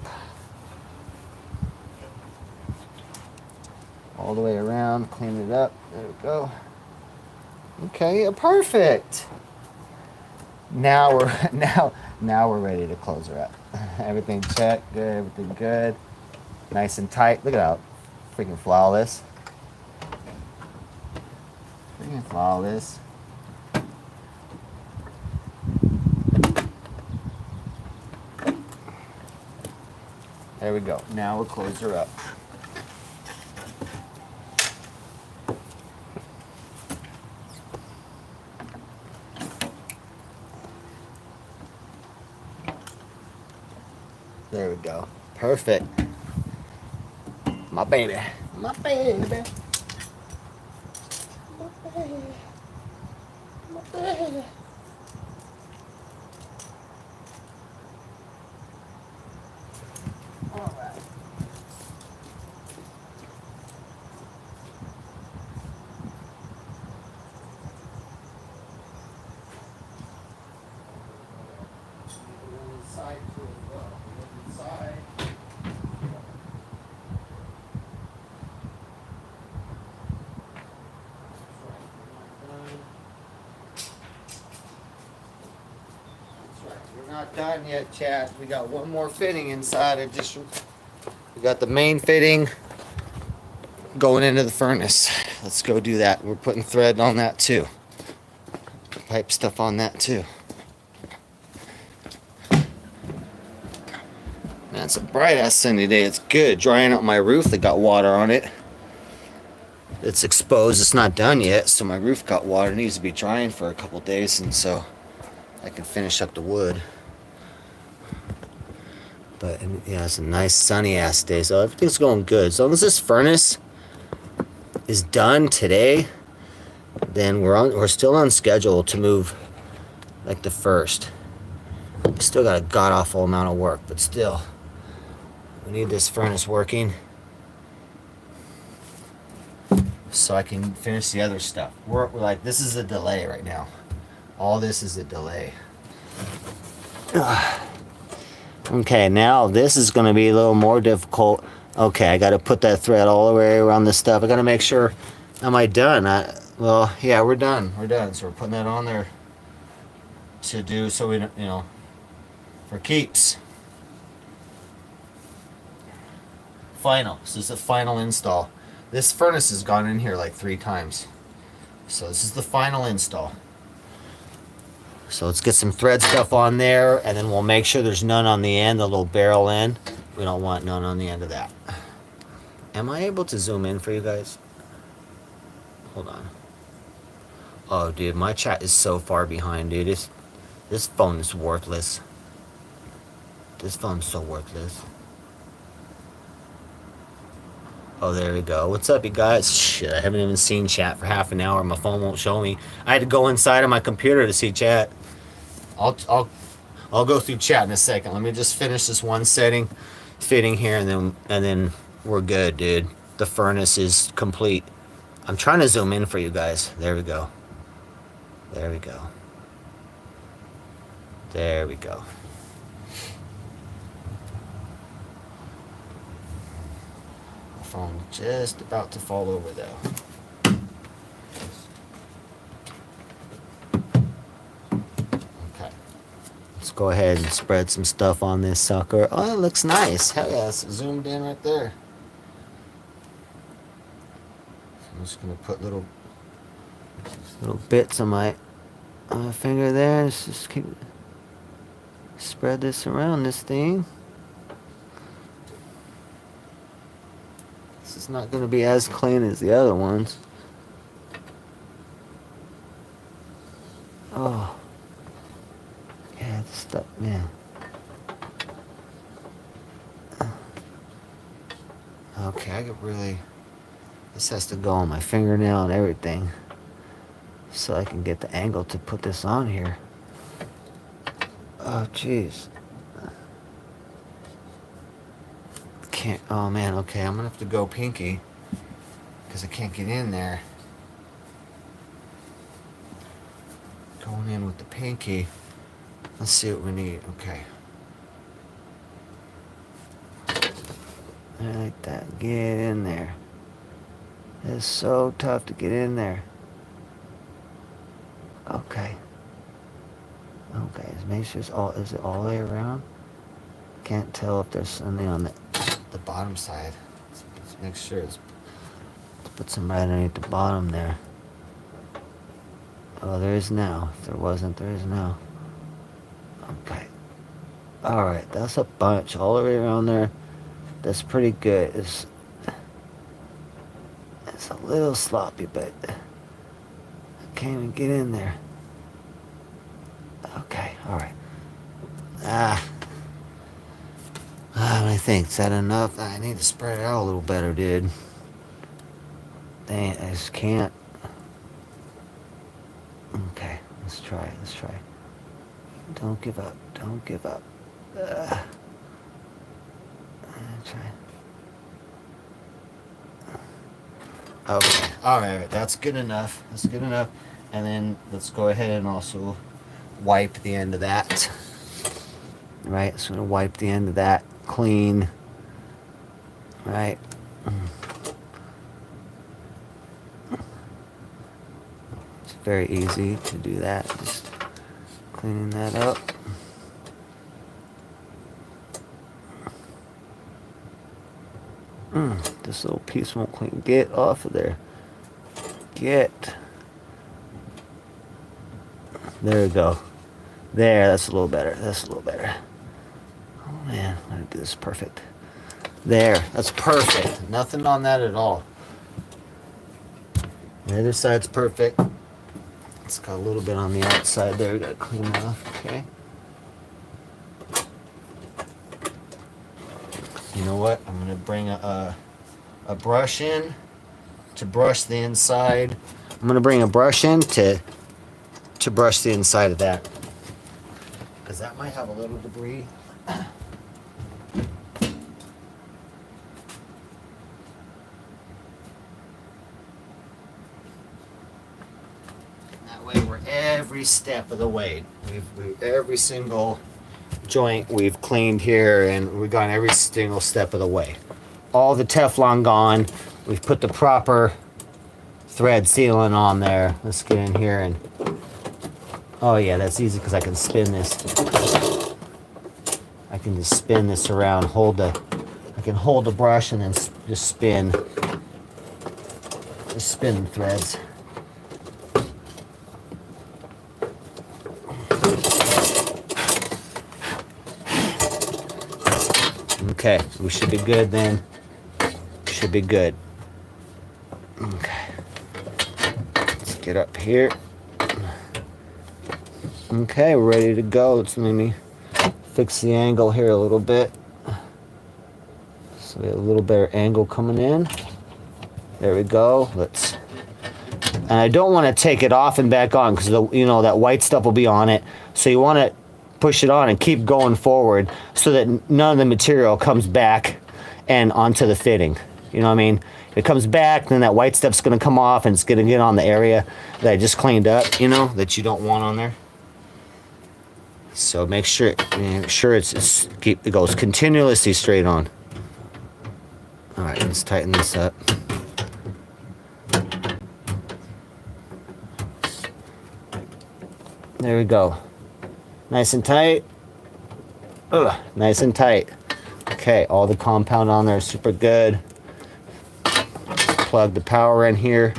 All the way around. Clean it up. There we go. Okay, yeah, perfect. Now we're now we're ready to close her up. Everything checked. Good. Everything good. Nice and tight. Look at that. Freaking flawless. Freaking flawless. There we go. Now we'll close her up. There we go. Perfect. My baby. My baby. My baby. My baby. All right. Inside too as well. Look inside. We're not done yet, Chad. We got one more fitting inside. We got the main fitting going into the furnace. Let's go do that. We're putting thread on that too. Pipe stuff on that too. Man, it's a bright ass sunny day. It's good. Drying out my roof that got water on it. It's exposed. It's not done yet, so my roof got water. It needs to be drying for a couple days, and so I can finish up the wood. But yeah, it's a nice sunny ass day, so everything's going good. As long as this furnace is done today, then we're still on schedule to move like the 1st. We still got a god awful amount of work, but still, we need this furnace working so I can finish the other stuff. We're like, this is a delay right now. All this is a delay. Okay, now this is going to be a little more difficult. Okay, I got to put that thread all the way around this stuff. I got to make sure, am I done? Well, yeah, we're done. We're done. So we're putting that on there to do so we don't, for keeps. Final. This is the final install. This furnace has gone in here like 3 times. So this is the final install. So let's get some thread stuff on there, and then we'll make sure there's none on the end, the little barrel end. We don't want none on the end of that. Am I able to zoom in for you guys? Hold on. Oh, dude, my chat is so far behind, dude. This phone is worthless. This phone's so worthless. Oh, there we go. What's up, you guys? Shit, I haven't even seen chat for half an hour. My phone won't show me. I had to go inside of my computer to see chat. I'll go through chat in a second. Let me just finish this one fitting here, and then we're good, dude. The furnace is complete. I'm trying to zoom in for you guys. There we go. There we go. There we go. Phone just about to fall over though. Okay. Let's go ahead and spread some stuff on this sucker. Oh, it looks nice. Hell yeah, it's zoomed in right there. So I'm just gonna put little bits on my finger there. Let's just keep spread this around this thing. It's not going to be as clean as the other ones. Oh. Yeah, Okay, I could really. This has to go on my fingernail and everything, so I can get the angle to put this on here. Oh, jeez. Can't. Oh man. Okay, I'm gonna have to go pinky because I can't get in there. Going in with the pinky. Let's see what we need. Okay. I like that. Get in there. It's so tough to get in there. Okay. Okay. Make sure it's all. Is it all the way around? Can't tell if there's something on the bottom side. Let's make sure it's. Let's put some right underneath the bottom there. Oh, there is now. If there wasn't, there is now. Okay. Alright, that's a bunch all the way around there. That's pretty good. It's a little sloppy, but I can't even get in there. Okay, alright. I think, is that enough? I need to spread it out a little better, dude. Dang, I just can't. Okay, let's try. Don't give up. Don't give up. Try. Okay. All right. That's good enough. And then let's go ahead and also wipe the end of that. Right. So I'm gonna wipe the end of that clean. Right. It's very easy to do that. Just cleaning that up. This little piece won't clean. Get off of there. Get. There we go. There, that's a little better. Oh man, I'm gonna do this perfect. There, that's perfect. Nothing on that at all. The other side's perfect. It's got a little bit on the outside there. We gotta clean that off. Okay. You know what? I'm gonna bring a brush in to brush the inside. I'm gonna bring a brush in to brush the inside of that, because that might have a little debris. That way we're every step of the way. We've every single joint we've cleaned here, and we've gone every single step of the way. All the Teflon gone. We've put the proper thread sealant on there. Let's get in here and, oh yeah, that's easy because I can spin this. I can just spin this around, I can hold the brush and then just spin the threads. Okay, we should be good then. Should be good. Okay. Let's get up here. Okay, we're ready to go. Let's maybe fix the angle here a little bit. So we have a little better angle coming in. There we go. And I don't want to take it off and back on because that white stuff will be on it. So you want to push it on and keep going forward so that none of the material comes back and onto the fitting. You know what I mean? If it comes back, then that white stuff's going to come off and it's going to get on the area that I just cleaned up, that you don't want on there. So make sure it goes continuously straight on. All right, let's tighten this up. There we go. Nice and tight. Ugh, nice and tight. Okay, all the compound on there is super good. Plug the power in here.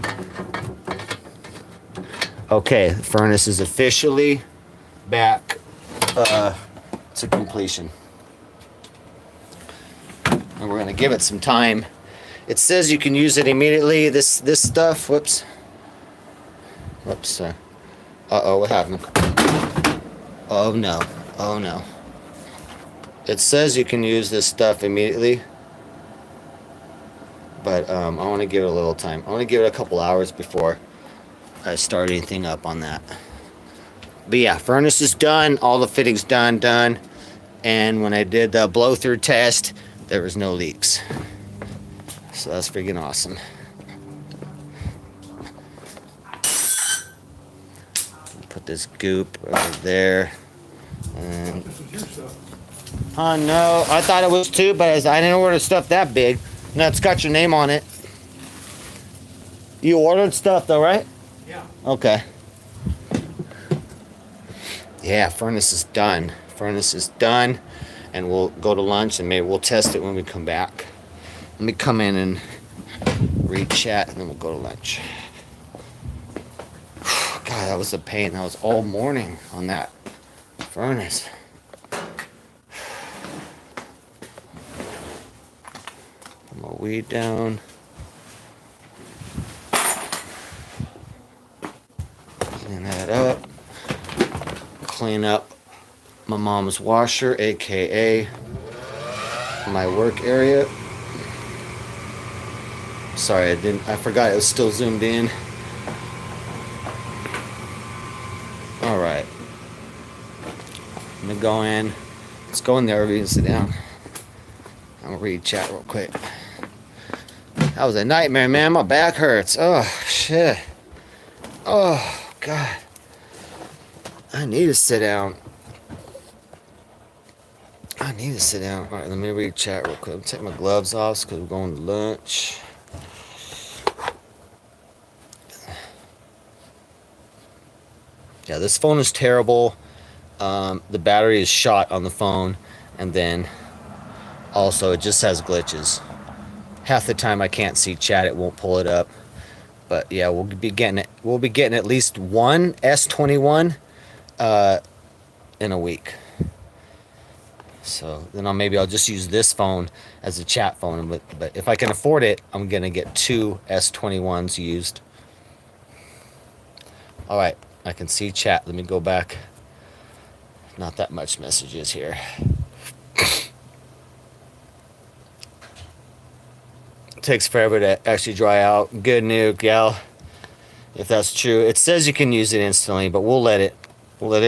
Okay, the furnace is officially back to completion. And we're going to give it some time. It says you can use it immediately. This stuff, whoops. Uh-oh, what happened? Oh no. It says you can use this stuff immediately. but I want to give it a little time. I want to give it a couple hours before I start anything up on that. But yeah, furnace is done. All the fittings done. And when I did the blow through test, there was no leaks. So that's freaking awesome. Put this goop over there. And This is your stuff. oh no, I thought it was too, but I didn't order stuff that big. No, it's got your name on it. You ordered stuff though, right? Yeah. Okay. Yeah, furnace is done. Furnace is done. And we'll go to lunch and maybe we'll test it when we come back. Let me come in and read chat and then we'll go to lunch. God, that was a pain. That was all morning on that furnace. Put my weed down. Clean that up. Clean up my mom's washer, aka my work area. Sorry, I forgot it was still zoomed in. All right. I'm gonna go in. Let's go in the RV and sit down. I'm gonna read chat real quick. That was a nightmare, man. My back hurts. Oh, shit. Oh, God. I need to sit down. All right, let me read chat real quick. Take my gloves off because we're going to lunch. Yeah, this phone is terrible. The battery is shot on the phone, and then also it just has glitches. Half the time I can't see chat; it won't pull it up. But yeah, we'll be getting it. We'll be getting at least one S21 in a week. So then maybe I'll just use this phone as a chat phone. But if I can afford it, I'm gonna get two S21s used. All right, I can see chat. Let me go back. Not that much messages here. It takes forever to actually dry out. Good news, gal. If that's true, it says you can use it instantly, but we'll let it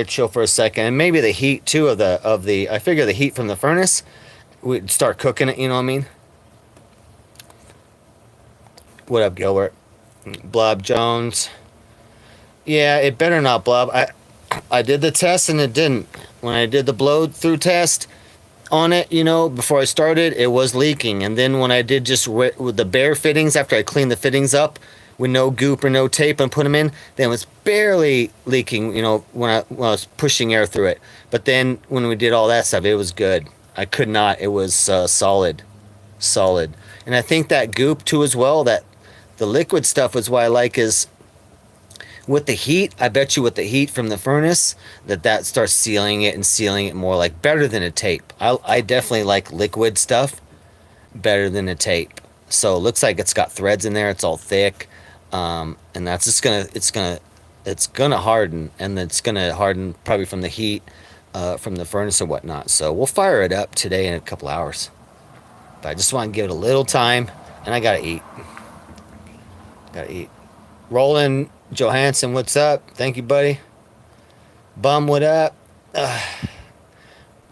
chill for a second. And maybe the heat too of the I figure the heat from the furnace would start cooking it, you know what I mean? What up, Gilbert? Blob Jones. Yeah, it better not blob. I did the test and it didn't. When I did the blow through test on it, you know, before I started, it was leaking. And then when I did just with the bare fittings, after I cleaned the fittings up with no goop or no tape and put them in, then it was barely leaking, you know, when I was pushing air through it. But then when we did all that stuff, it was good. I could not. It was solid. And I think that goop too as well, that the liquid stuff is what I like is with the heat. I bet you with the heat from the furnace that starts sealing it more, like better than a tape. I definitely like liquid stuff better than a tape. So it looks like it's got threads in there. It's all thick, and that's just it's gonna harden, and it's gonna harden probably from the heat from the furnace or whatnot. So we'll fire it up today in a couple hours. But I just want to give it a little time, and I gotta eat. Roland Johansson, what's up? Thank you, buddy. Bum, what up?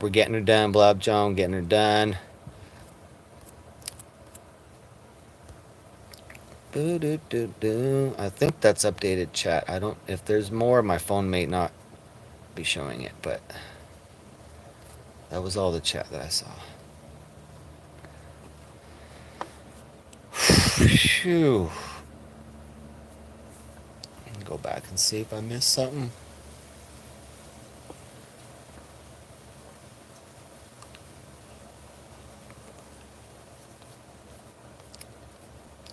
We're getting her done, Blob John, getting her done. I think that's updated chat. I don't, if there's more, my phone may not be showing it, but that was all the chat that I saw. Phew. Go back and see if I missed something.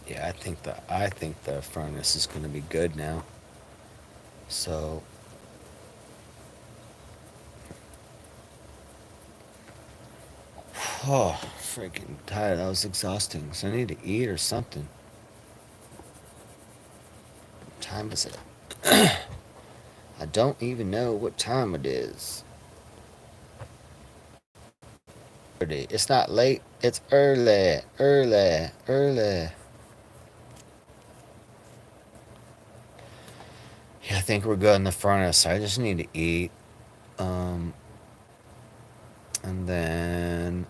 Yeah, I think the furnace is going to be good now. So oh, freaking tired. That was exhausting. So I need to eat or something. What time is it? I don't even know what time it is. It's not late. It's early. think we're good in the furnace. I just need to eat. And then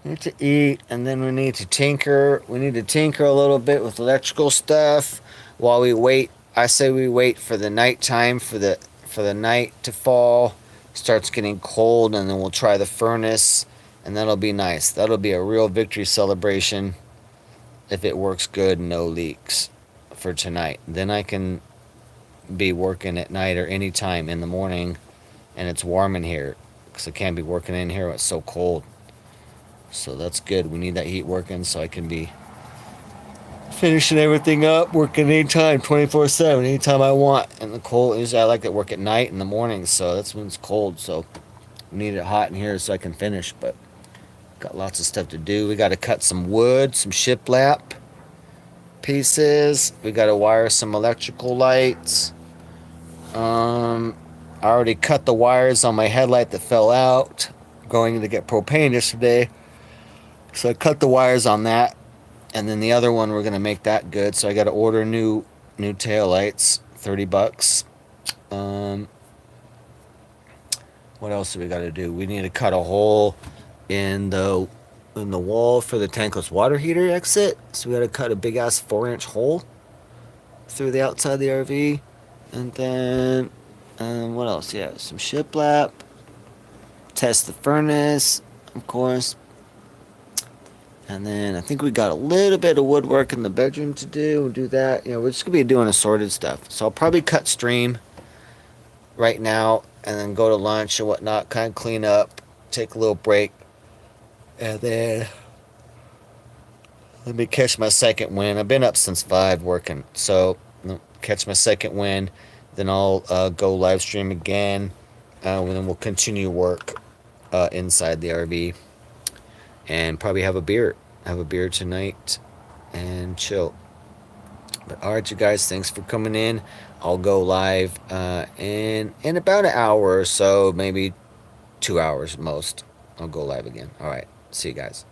need to eat, and then we need to tinker. We need to tinker a little bit with electrical stuff while we wait. I say we wait for the nighttime for the night to fall. Starts getting cold, and then we'll try the furnace, and that'll be nice. That'll be a real victory celebration if it works good, no leaks for tonight. Then I can be working at night or any time in the morning, and it's warm in here because I can't be working in here when it's so cold. So that's good. We need that heat working so I can be finishing everything up, working anytime, 24/7, anytime I want. And the cold, usually I like to work at night in the morning, so that's when it's cold. So we need it hot in here so I can finish. But got lots of stuff to do. We got to cut some wood, some shiplap pieces. We got to wire some electrical lights. I already cut the wires on my headlight that fell out going to get propane yesterday. So I cut the wires on that, and then the other one we're gonna make that good. So I got to order new tail lights, $30. What else do we got to do? We need to cut a hole in the wall for the tankless water heater exit. So we got to cut a big ass 4-inch hole through the outside of the RV, and then what else? Yeah, some shiplap. Test the furnace, of course. And then I think we got a little bit of woodwork in the bedroom to do. We'll do that. We're just going to be doing assorted stuff. So I'll probably cut stream right now and then go to lunch and whatnot, kind of clean up, take a little break. And then let me catch my second wind. I've been up since 5 working. So catch my second wind. Then I'll go live stream again. And then we'll continue work inside the RV. And probably have a beer tonight and chill. But all right, you guys, thanks for coming in. I'll go live in about an hour or so, maybe 2 hours most. I'll go live again. All right, see you guys.